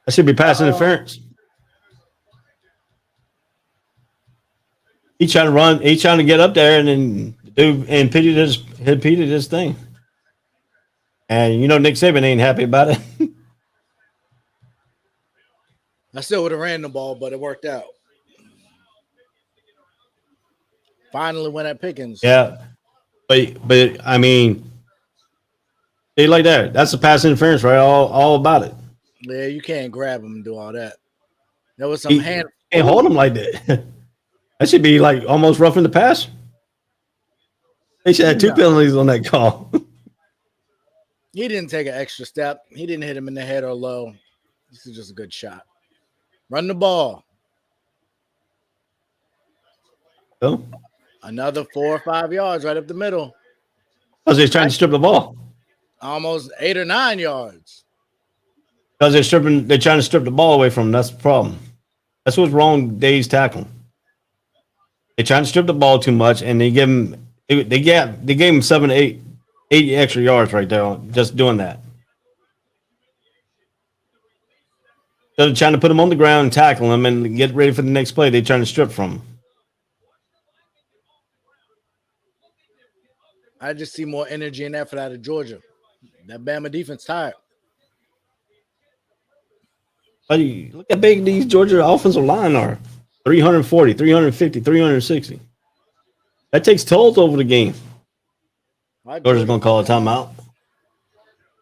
That should be pass interference. He trying to run. He trying to get up there and then impeded his thing. And Nick Saban ain't happy about it.
I still would have ran the ball, but it worked out. Finally went at Pickens.
Yeah, but I mean, they like that. That's a pass interference, right? All about it.
Yeah, you can't grab him and do all that. There was some hand.
Can't hold him like that. That should be like almost roughing the pass. They should have two penalties on that call.
He didn't take an extra step. He didn't hit him in the head or low. This is just a good shot. Run the ball.
So,
another 4 or 5 yards right up the middle.
Because they're trying to strip the ball.
Almost 8 or 9 yards.
Because they're trying to strip the ball away from them. That's the problem. That's what's wrong with Dave's tackling. They're trying to strip the ball too much, and they gave him 7 to 8 extra yards right there just doing that. So they're trying to put him on the ground and tackle him and get ready for the next play. They're trying to strip from him.
I just see more energy and effort out of Georgia. That Bama defense tired.
But look how big these Georgia offensive line are. 340, 350, 360. That takes tolls over the game. Georgia's going to call a timeout.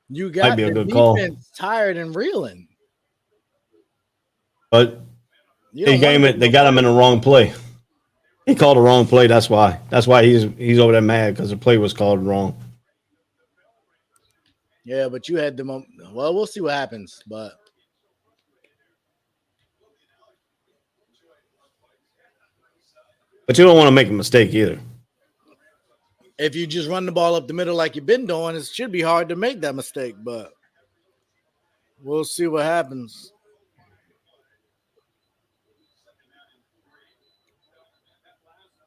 You got
Might be a
the
good call.
defense tired and reeling.
But they got him in the wrong play. He called the wrong play. That's why. That's why he's over there mad because the play was called wrong.
Yeah, but you had them. Well, we'll see what happens. But
you don't want to make a mistake either.
if you just run the ball up the middle like you've been doing, it should be hard to make that mistake. But we'll see what happens.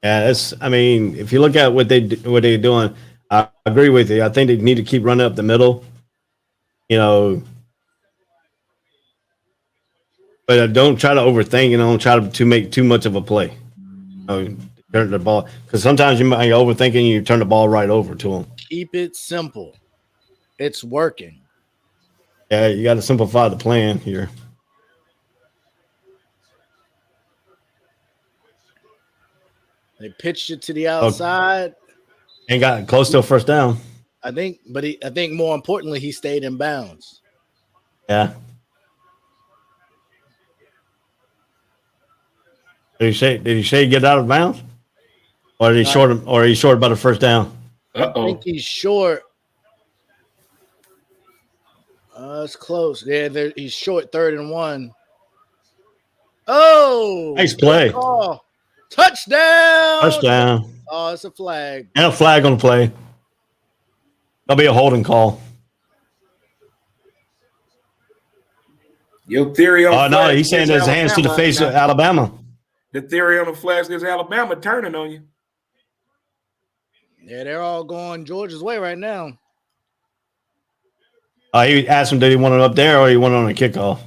Yeah, if you look at what they're doing, I agree with you. I think they need to keep running up the middle. But don't try to overthink and don't try to make too much of a play. Turn the ball because sometimes you might overthink and you turn the ball right over to them.
Keep it simple. It's working.
Yeah, you got to simplify the plan here.
They pitched it to the outside.
And got close to a first down.
I think more importantly, he stayed in bounds.
Yeah. Did he say get out of bounds? Or did he short him, or are you short about a first down?
I think he's short. It's close. Yeah, he's short 3rd and 1. Oh,
nice play.
Call. Touchdown.
Touchdown.
Oh, it's a flag.
And a flag on the play. That'll be a holding call.
Your theory on
no, he's saying there's hands to the face of Alabama.
The theory on the flags is Alabama turning on you.
Yeah, they're all going Georgia's way right now.
He asked him, did he want it up there or he want it on a kickoff?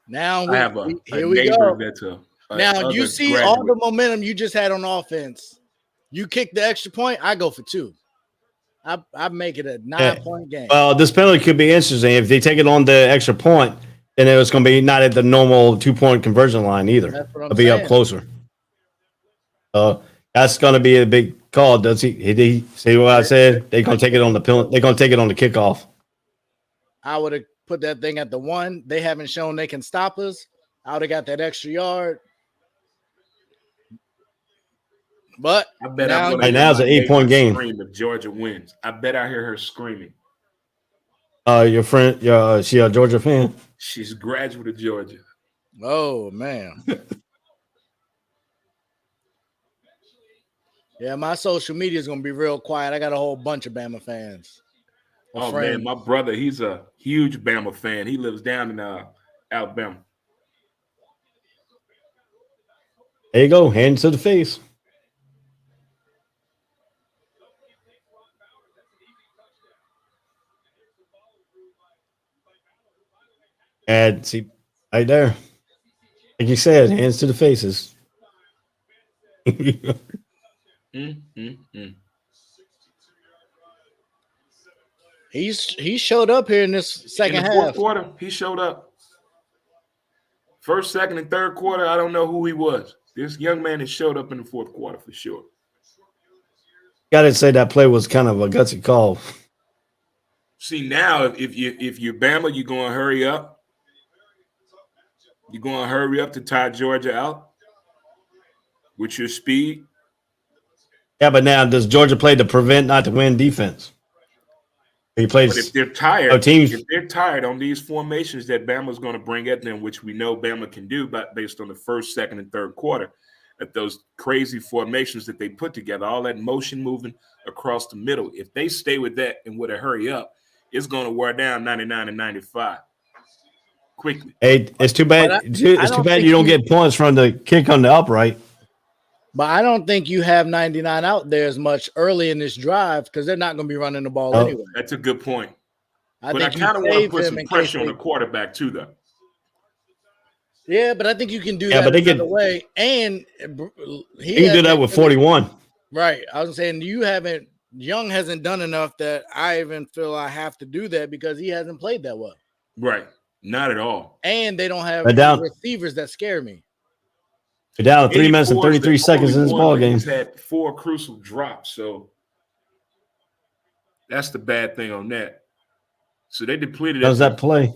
Now
I have a
here we
neighbor
go.
that's
Now you see all the momentum you just had on offense. You kick the extra point, I go for 2. I make it a 9-point game.
Well, this penalty could be interesting. If they take it on the extra point, then it was going to be not at the normal 2-point conversion line either.
That's what I'm
It'll be
saying.
up closer. That's going to be a big call. Does he? Did he see what I said? They're going to take it on the penalty. They're going to take it on the kickoff.
I would have put that thing at the 1. They haven't shown they can stop us. I would have got that extra yard. But
I bet
now,
right
now it's an 8-point game.
Scream if Georgia wins. I bet I hear her screaming.
Your friend, she a Georgia fan?
She's a graduate of Georgia.
Oh man. Yeah, my social media is gonna be real quiet. I got a whole bunch of Bama fans.
Oh man, my brother, he's a huge Bama fan. He lives down in Alabama.
There you go, hands to the face. And see, right there, like you said, hands to the faces.
He showed up here in this second
in the
half.
Fourth quarter, he showed up. First, second, and third quarter, I don't know who he was. This young man has showed up in the fourth quarter for sure.
Got to say that play was kind of a gutsy call.
See, now if you're Bama, you're going to hurry up. You're going to hurry up to tie Georgia out with your speed.
Yeah, but now does Georgia play to prevent, not to win defense? He plays.
But if they're tired,
teams.
If they're tired on these formations that Bama's going to bring at them, which we know Bama can do, but based on the first, second, and third quarter, at those crazy formations that they put together, all that motion moving across the middle, if they stay with that and with a hurry up, it's going to wear down 99 and 95 quickly.
Hey, it's too bad. It's too bad you don't get points from the kick on the upright.
But I don't think you have 99 out there as much early in this drive because they're not going to be running the ball anyway.
That's a good point. But I
think
kind of want to put some pressure on the quarterback too, though.
Yeah, but I think you can do
Yeah,
that
but they
another way. And
he can do that with 41.
Right. I was saying Young hasn't done enough that I even feel I have to do that because he hasn't played that well.
Right. Not at all.
And they don't have receivers that scare me.
You're down 3 minutes and 33 seconds in this ball game.
He's had 4 crucial drops, so that's the bad thing on that. So they depleted.
How's that play?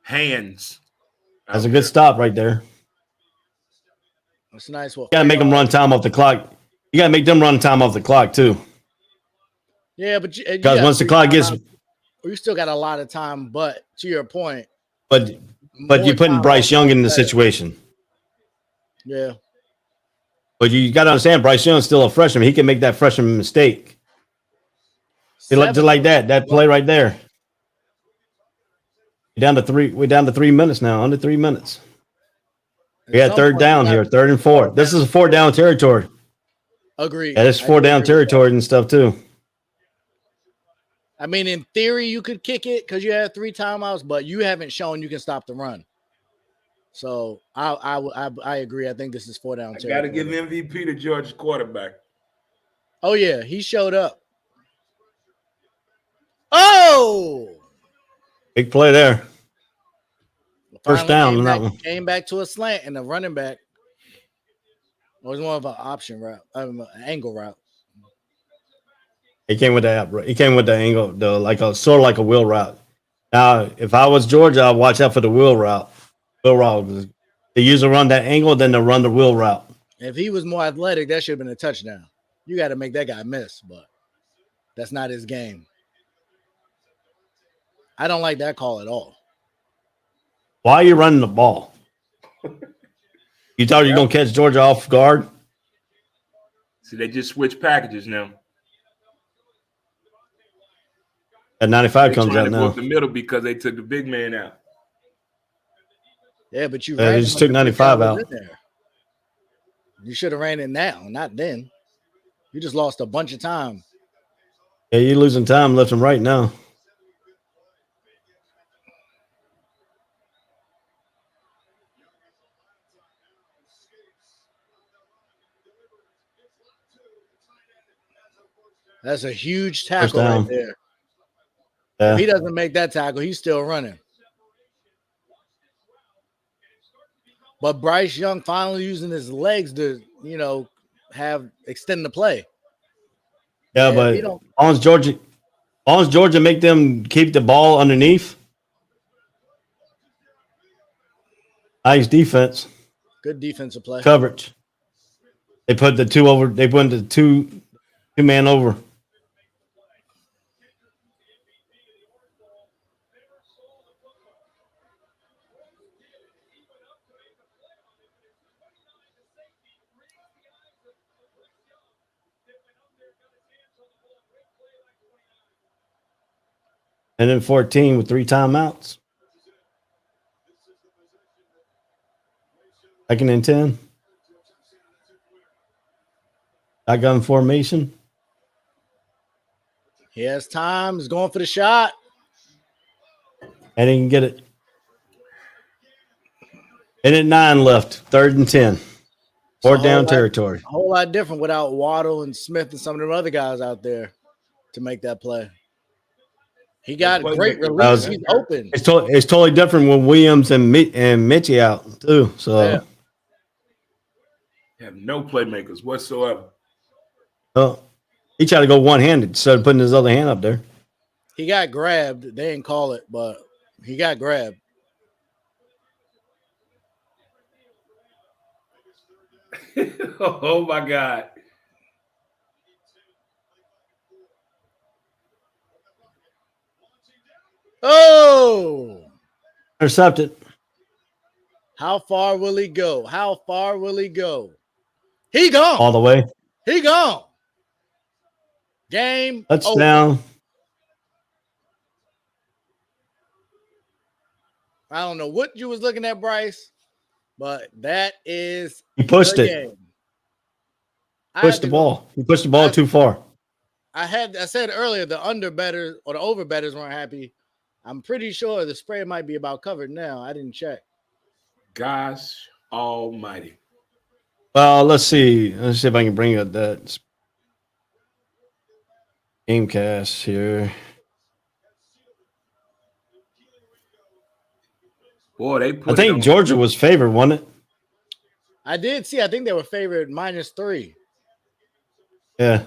Hands.
That's a good stop right there.
That's a nice one.
You got to make them run time off the clock. You got to make them run time off the clock too.
Yeah, but
because once the clock gets,
you still got a lot of time. But to your point,
but you're putting Bryce Young in the situation.
Yeah.
But you got to understand, Bryce Young's still a freshman. He can make that freshman mistake. Just like that play right there. We're down to 3 minutes now, under 3 minutes. We had third down here, 3rd and 4. This is a 4 down territory.
Agreed.
Yeah, it's 4 down territory and stuff too.
I mean, in theory, you could kick it because you have 3 timeouts, but you haven't shown you can stop the run. So I agree. I think this is 4 down territory.
Got to give MVP to Georgia's quarterback.
Oh yeah, he showed up. Oh! Oh,
Big play there. First down
came
on
back,
that one.
came back to a slant and a running back. It was more of an option route, an angle route.
He came with that. He came with the angle, sort of like a wheel route. Now, if I was Georgia, I'd watch out for the wheel route. Wheel route. They usually run that angle, then they run the wheel route.
If he was more athletic, that should have been a touchdown. You got to make that guy miss, but that's not his game. I don't like that call at all.
Why are you running the ball? You thought you were going to catch Georgia off guard?
See, they just switched packages now.
At 95
They
comes
trying
out
to
now.
go up the middle because they took the big man out.
Yeah, but you
They just took 95 out.
You should have ran it now, not then. You just lost a bunch of time.
Yeah, you're losing time left and right now.
That's a huge tackle right there.
Yeah.
If he doesn't make that tackle, he's still running. But Bryce Young finally using his legs to, extend the play.
Yeah, but as long as Georgia make them keep the ball underneath. Nice defense.
Good defensive play.
Coverage. They put the two over. They put the two man over. And then 14 with 3 timeouts. Second and 10. Shotgun formation.
He has time. He's going for the shot.
And he can get it. And at 9 left. 3rd and 10. Fourth down territory.
A whole lot different without Waddle and Smith and some of the other guys out there to make that play. He got great release. He's open.
It's totally different with Williams and Mitchie out too. So
yeah.
Have no playmakers whatsoever.
He tried to go one-handed instead of putting his other hand up there.
He got grabbed. They didn't call it, but he got grabbed.
Oh my God.
Oh!
Intercepted.
How far will he go? How far will he go? He gone.
All the way.
He gone. Game
Touchdown.
over. I don't know what you was looking at, Bryce, but that is
He pushed it.
game.
Pushed the ball. He pushed the ball too far.
I said earlier the under betters or the over betters weren't happy. I'm pretty sure the spread might be about covered now. I didn't check.
Gosh almighty.
Well, let's see. Let's see if I can bring up that Gamecast here.
Boy, they put
I think Georgia was favored, wasn't it?
I did see. I think they were favored -3.
Yeah.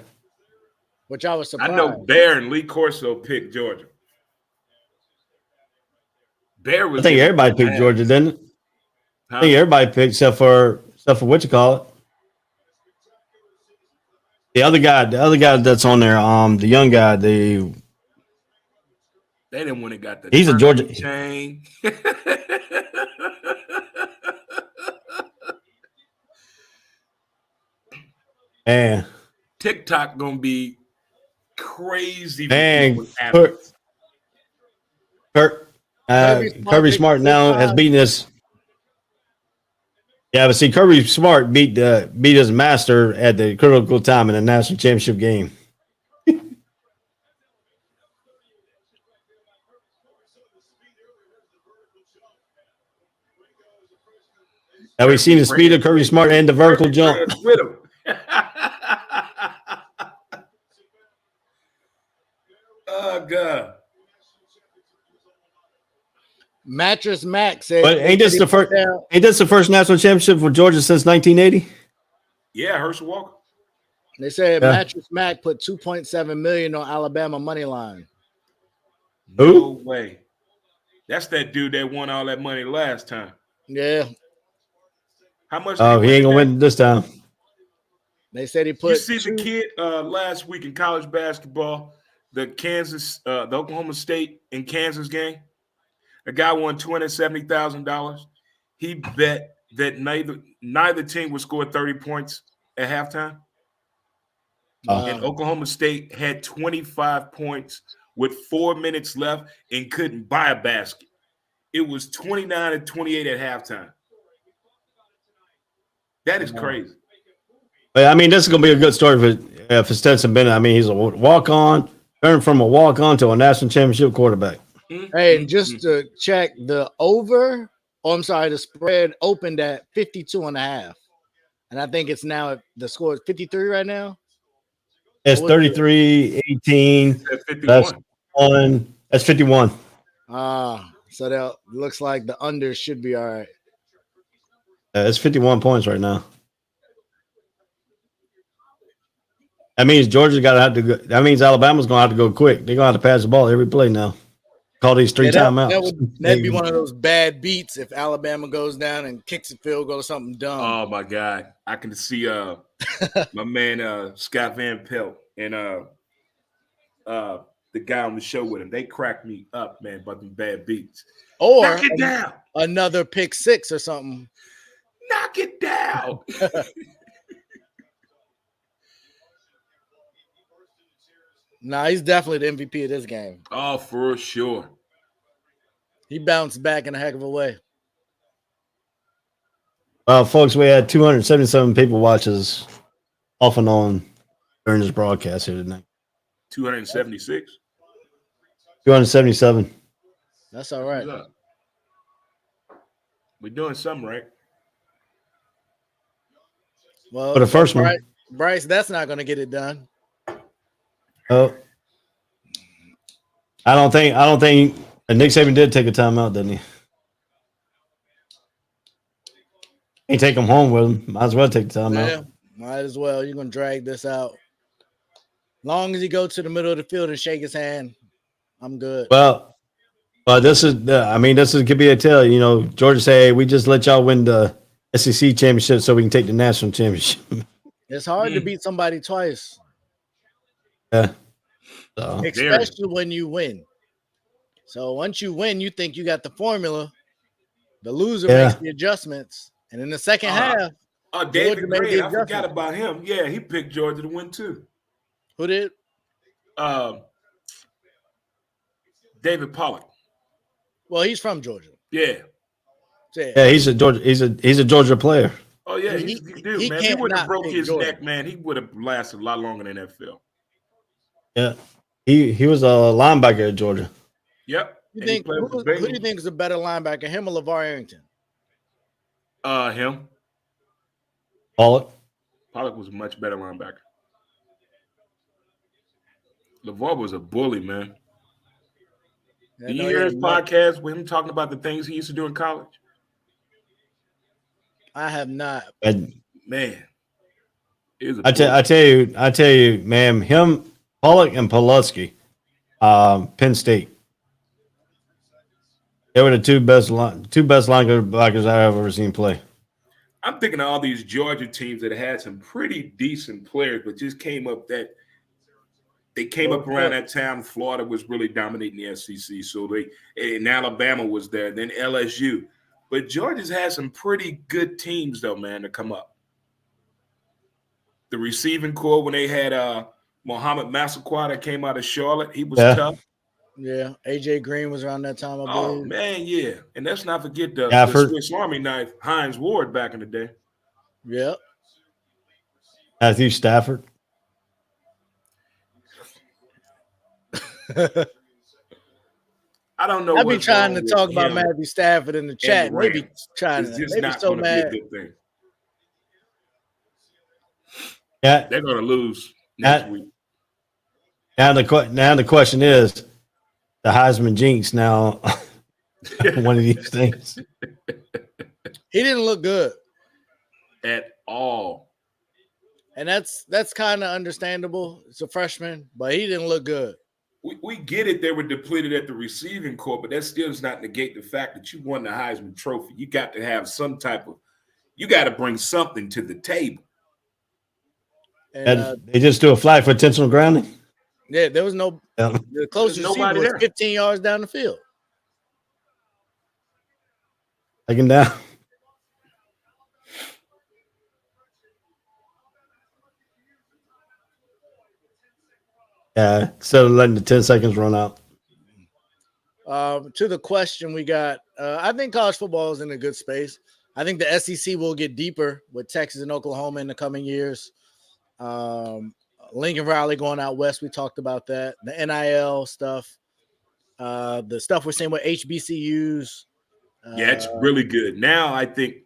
Which I was surprised.
I know Bear and Lee Corso picked Georgia. Bear was.
I think everybody picked Georgia, didn't it?
Huh?
I think everybody picked except for what you call it. The other guy that's on there, the young guy,
they didn't want to got the.
He's a Georgia
chain.
Man.
TikTok gonna be crazy.
Man, Kirby Smart now has beaten us. Yeah, but see, Kirby Smart beat his master at the critical time in the national championship game. Have we seen the speed of Kirby Smart and the vertical jump?
With him. Oh God.
Mattress Mac said.
But ain't this the first? Ain't this the first national championship for Georgia since 1980?
Yeah, Herschel Walker.
They said
Yeah.
Mattress Mac put $2.7 million on Alabama money line.
No
Who?
way. That's that dude that won all that money last time.
Yeah.
How much?
Oh, he ain't gonna win this time.
They said he put.
You see the kid last week in college basketball, the Oklahoma State and Kansas game. A guy won $270,000. He bet that neither team would score 30 points at halftime. And Oklahoma State had 25 points with 4 minutes left and couldn't buy a basket. It was 29-28 at halftime. That is crazy.
But I mean, this is gonna be a good story for Stetson Bennett. I mean, he's a walk-on, turned from a walk-on to a national championship quarterback.
Hey, and just to check the over, the spread opened at 52.5. And I think it's now the score is 53 right now.
It's 33-18. That's 51. That's 51.
So that looks like the under should be all right.
It's 51 points right now. That means Georgia's got to have to go. That means Alabama's going to have to go quick. They're going to have to pass the ball every play now. Call these three timeouts.
That'd be one of those bad beats if Alabama goes down and kicks a field goal or something dumb.
Oh my God. I can see my man Scott Van Pelt and the guy on the show with him. They crack me up, man, about them bad beats.
Or
knock it down.
Another pick six or something.
Knock it down.
Nah, he's definitely the MVP of this game.
Oh, for sure.
He bounced back in a heck of a way.
Well, folks, we had 277 people watch us off and on during this broadcast here tonight.
276.
277.
That's all right.
We're doing something right.
Well,
for the first one,
Bryce, that's not going to get it done.
Oh, I don't think Nick Saban did take a timeout, didn't he? He take him home with him. Might as well take the timeout.
Yeah, might as well. You're going to drag this out. Long as he go to the middle of the field and shake his hand, I'm good.
Well, this could be a tell. You know, Georgia say, hey, we just let y'all win the SEC championship so we can take the national championship.
It's hard to beat somebody twice.
Yeah.
Especially when you win. So once you win, you think you got the formula. The loser makes the adjustments. And in the second half,
David Gray, I forgot about him. Yeah, he picked Georgia to win too.
Who did?
David Pollock.
Well, he's from Georgia.
Yeah.
Yeah, he's a Georgia player.
Oh yeah, he's a good dude, man. If he wouldn't have broke his neck, man, he would have lasted a lot longer in that field.
Yeah, he was a linebacker at Georgia.
Yep.
Who do you think is a better linebacker, him or LeVar Arrington?
Him.
Pollock
was a much better linebacker. LeVar was a bully, man. Did you hear his podcast with him talking about the things he used to do in college?
I have not.
Man,
I tell you, man, him, Pollock and Pulaski, Penn State. They were the two best linebackers I've ever seen play.
I'm thinking of all these Georgia teams that had some pretty decent players, but just came up around that time. Florida was really dominating the SEC, and Alabama was there, then LSU. But Georgia's had some pretty good teams, though, man, to come up. The receiving core, when they had Mohamed Massaquoi that came out of Charlotte, he was tough.
Yeah, AJ Green was around that time, I believe.
Oh, man, yeah. And let's not forget the Swiss Army knife, Hines Ward, back in the day.
Yep.
Matthew Stafford.
I don't know.
I've been trying to talk about Matthew Stafford in the chat. Maybe trying to. Maybe so mad.
Be a good thing.
Yeah,
they're going to lose next week.
Now the question is the Heisman jinx. Now one of these things.
He didn't look good
at all.
And that's kind of understandable. It's a freshman, but he didn't look good.
We get it. They were depleted at the receiving corps, but that still does not negate the fact that you won the Heisman Trophy. You got to have some type of – you got to bring something to the table.
And they just do a flag for intentional grounding?
Yeah, there was no – the closest receiver was 15 yards down the field.
Taken down. Yeah, instead of letting the 10 seconds run out.
To the question we got, I think college football is in a good space. I think the SEC will get deeper with Texas and Oklahoma in the coming years. Lincoln Riley going out west, we talked about that. The NIL stuff, the stuff we're seeing with HBCUs.
Yeah, it's really good. Now I think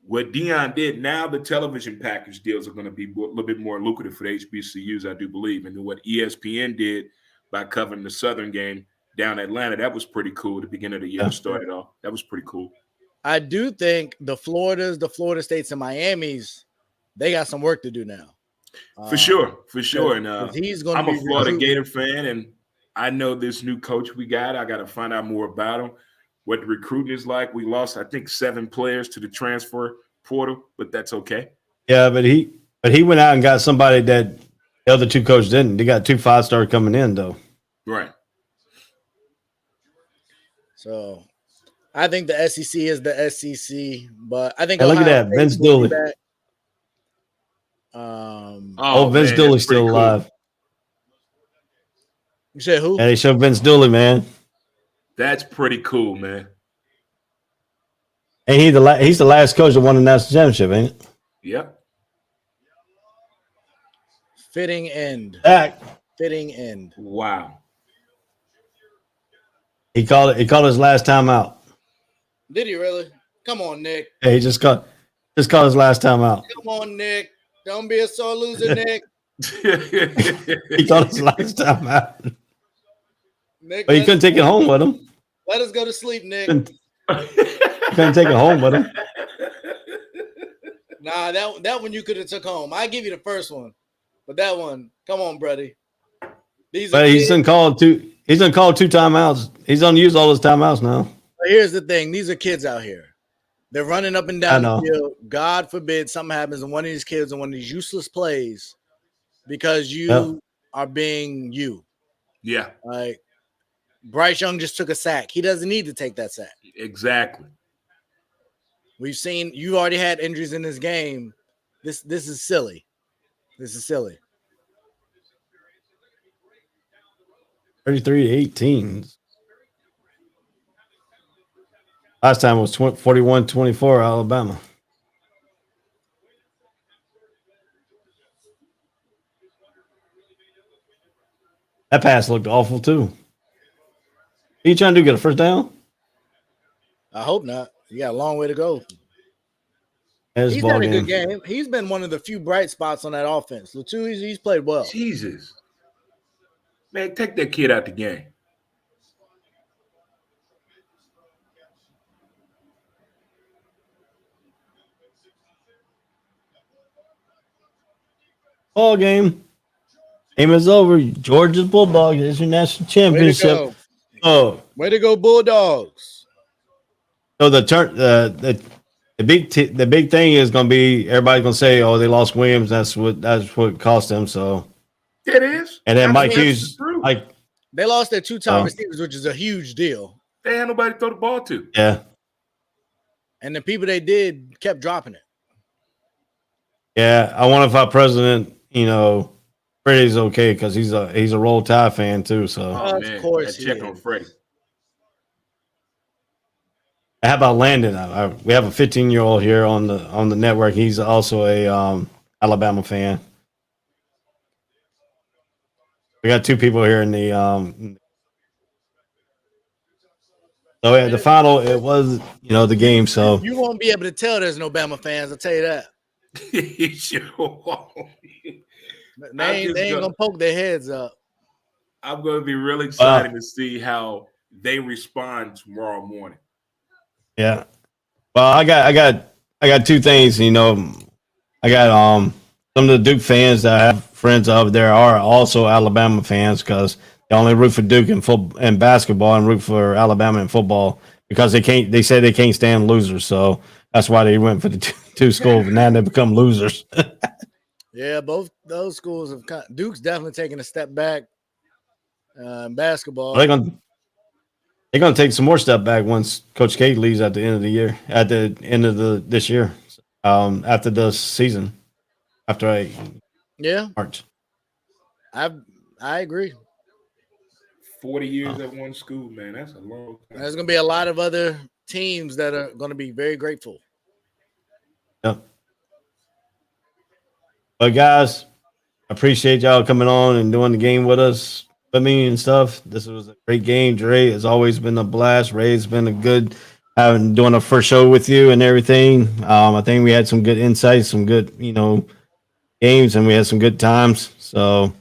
what Deion did, now the television package deals are going to be a little bit more lucrative for the HBCUs, I do believe. And then what ESPN did by covering the Southern game down in Atlanta, that was pretty cool. The beginning of the year started off. That was pretty cool.
I do think the Floridas, the Florida States, and Miamis, they got some work to do now.
For sure. And I'm a Florida Gator fan, and I know this new coach we got. I got to find out more about him, what the recruiting is like. We lost, I think, 7 players to the transfer portal, but that's okay.
Yeah, but he went out and got somebody that the other 2 coaches didn't. They got 2 5-star coming in, though.
Right.
So
I think the SEC is the SEC, but I think
look at that, Vince Dooley. Vince Dooley's still alive.
You said who?
Yeah, they showed Vince Dooley, man.
That's pretty cool, man.
And he's the last coach that won the national championship, ain't it?
Yep.
Fitting end. Fitting end.
Wow.
He called his last time out.
Did he really? Come on, Nick.
Yeah, he just called his last time out.
Come on, Nick. Don't be a sore loser, Nick.
He called his last time out.
Nick,
But he couldn't take it home with him.
Let us go to sleep, Nick.
Couldn't take it home with him.
Nah, that one you could have took home. I give you the first one, but that one, come on, buddy.
He's done called 2 timeouts. He's done used all his timeouts now.
But here's the thing: these are kids out here. They're running up and down the field. God forbid something happens to one of these kids in one of these useless plays because you are being you.
Yeah.
Like Bryce Young just took a sack. He doesn't need to take that sack.
Exactly.
We've seen you already had injuries in this game. This is silly. This is silly.
33-18. Last time it was 41-24 Alabama. That pass looked awful too. What are you trying to do? Get a first down?
I hope not. You got a long way to go.
He's
had a good game. He's been one of the few bright spots on that offense. Latu, he's played well.
Jesus. Man, take that kid out the game.
Ball game. Game is over. Georgia's Bulldogs is your national championship.
Way to go, Bulldogs.
So the big thing is going to be everybody's going to say, "Oh, they lost Williams. That's what cost them." So
it is.
And then Mike Hughes,
they lost their 2 top receivers, which is a huge deal.
They had nobody to throw the ball to.
Yeah.
And the people they did kept dropping it.
Yeah, I wonder if our president, Freddie's okay because he's a Roll Tide fan too. So
of course,
check on Freddie.
How about Landon? We have a 15-year-old here on the network. He's also a Alabama fan. We got 2 people here in the So at the final, it was the game. So
you won't be able to tell there's no Bama fans. I'll tell you that. They ain't gonna poke their heads up.
I'm gonna be really excited to see how they respond tomorrow morning.
Yeah. Well, I got two things. You know, I got some of the Duke fans that I have friends of there are also Alabama fans because they only root for Duke in basketball and root for Alabama in football because they say they can't stand losers. So that's why they went for the two schools. And now they become losers.
Yeah, both those schools have Duke's definitely taken a step back in basketball.
They're gonna take some more step back once Coach K leaves at the end of the year. At the end of this year, after the season, after March.
I agree.
40 years at one school, man. That's a long time.
There's going to be a lot of other teams that are going to be very grateful.
Yep. But guys, I appreciate y'all coming on and doing the game with us, with me and stuff. This was a great game. Dre has always been a blast. Ray's been a good doing a first show with you and everything. I think we had some good insights, some good, games, and we had some good times. So,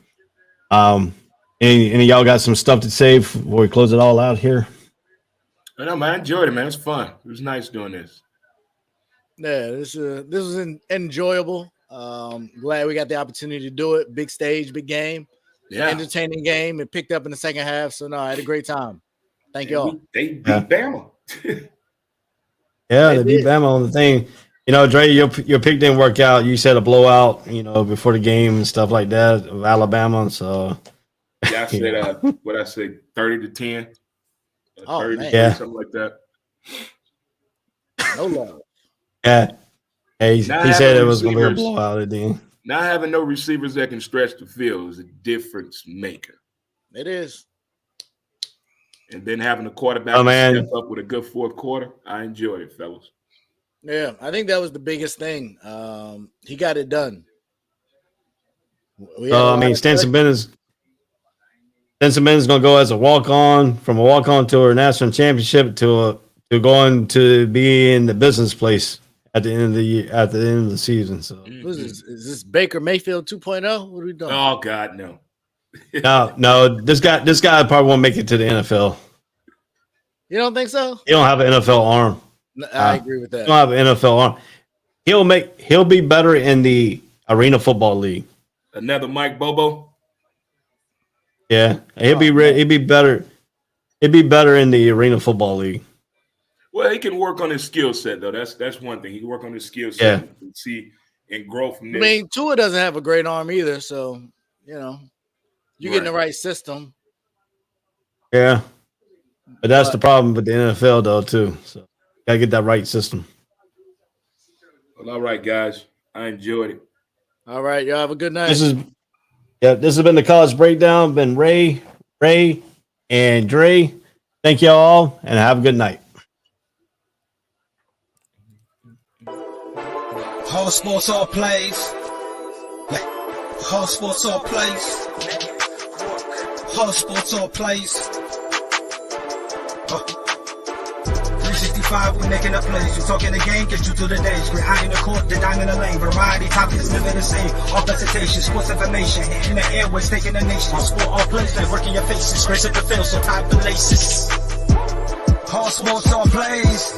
any of y'all got some stuff to say before we close it all out here?
I know, man. I enjoyed it, man. It's fun. It was nice doing this.
Yeah, this was enjoyable. Glad we got the opportunity to do it. Big stage, big game.
Yeah.
Entertaining game. It picked up in the second half. So, no, I had a great time. Thank y'all.
They beat Bama.
Yeah, they beat Bama on the thing. Dre, your pick didn't work out. You said a blowout, before the game and stuff like that of Alabama. So,
yeah, I said, what I say, 30-10.
30-10,
something like that.
No love.
Yeah. He said it was going to be a blowout at the end.
Not having no receivers that can stretch the field is a difference maker.
It is.
And then having a quarterback step up with a good fourth quarter, I enjoyed it, fellas.
Yeah, I think that was the biggest thing. He got it done.
Stenson Bennett's going to go as a walk-on, from a walk-on to a national championship to going to be in the business place at the end of the season. So,
is this Baker Mayfield 2.0? What are we doing?
Oh God, no.
no. This guy probably won't make it to the NFL.
You don't think so?
He don't have an NFL arm.
I agree with that.
He don't have an NFL arm. He'll be better in the Arena Football League.
Another Mike Bobo.
Yeah, he'd be better. He'd be better in the Arena Football League.
Well, he can work on his skill set, though. That's one thing. He can work on his skill set and see and grow from there.
I mean, Tua doesn't have a great arm either, so you get in the right system.
Yeah, but that's the problem with the NFL, though, too. So gotta get that right system.
Well, all right, guys. I enjoyed it.
All right, y'all have a good night.
This has been the College Breakdown. Been Ray, and Dre. Thank you all, and have a good night.
Whole sports all plays. Whole sports all plays. Whole sports all plays. 365, we making up plays. You talking the game, get you to the days. We're high in the court, the dime in the lane. Variety, topics, never the same. All presentation, sports information. Hitting the airways, taking the nation. Sport all plays, like working your faces. Grace at the field, so tie the laces. Whole sports all plays.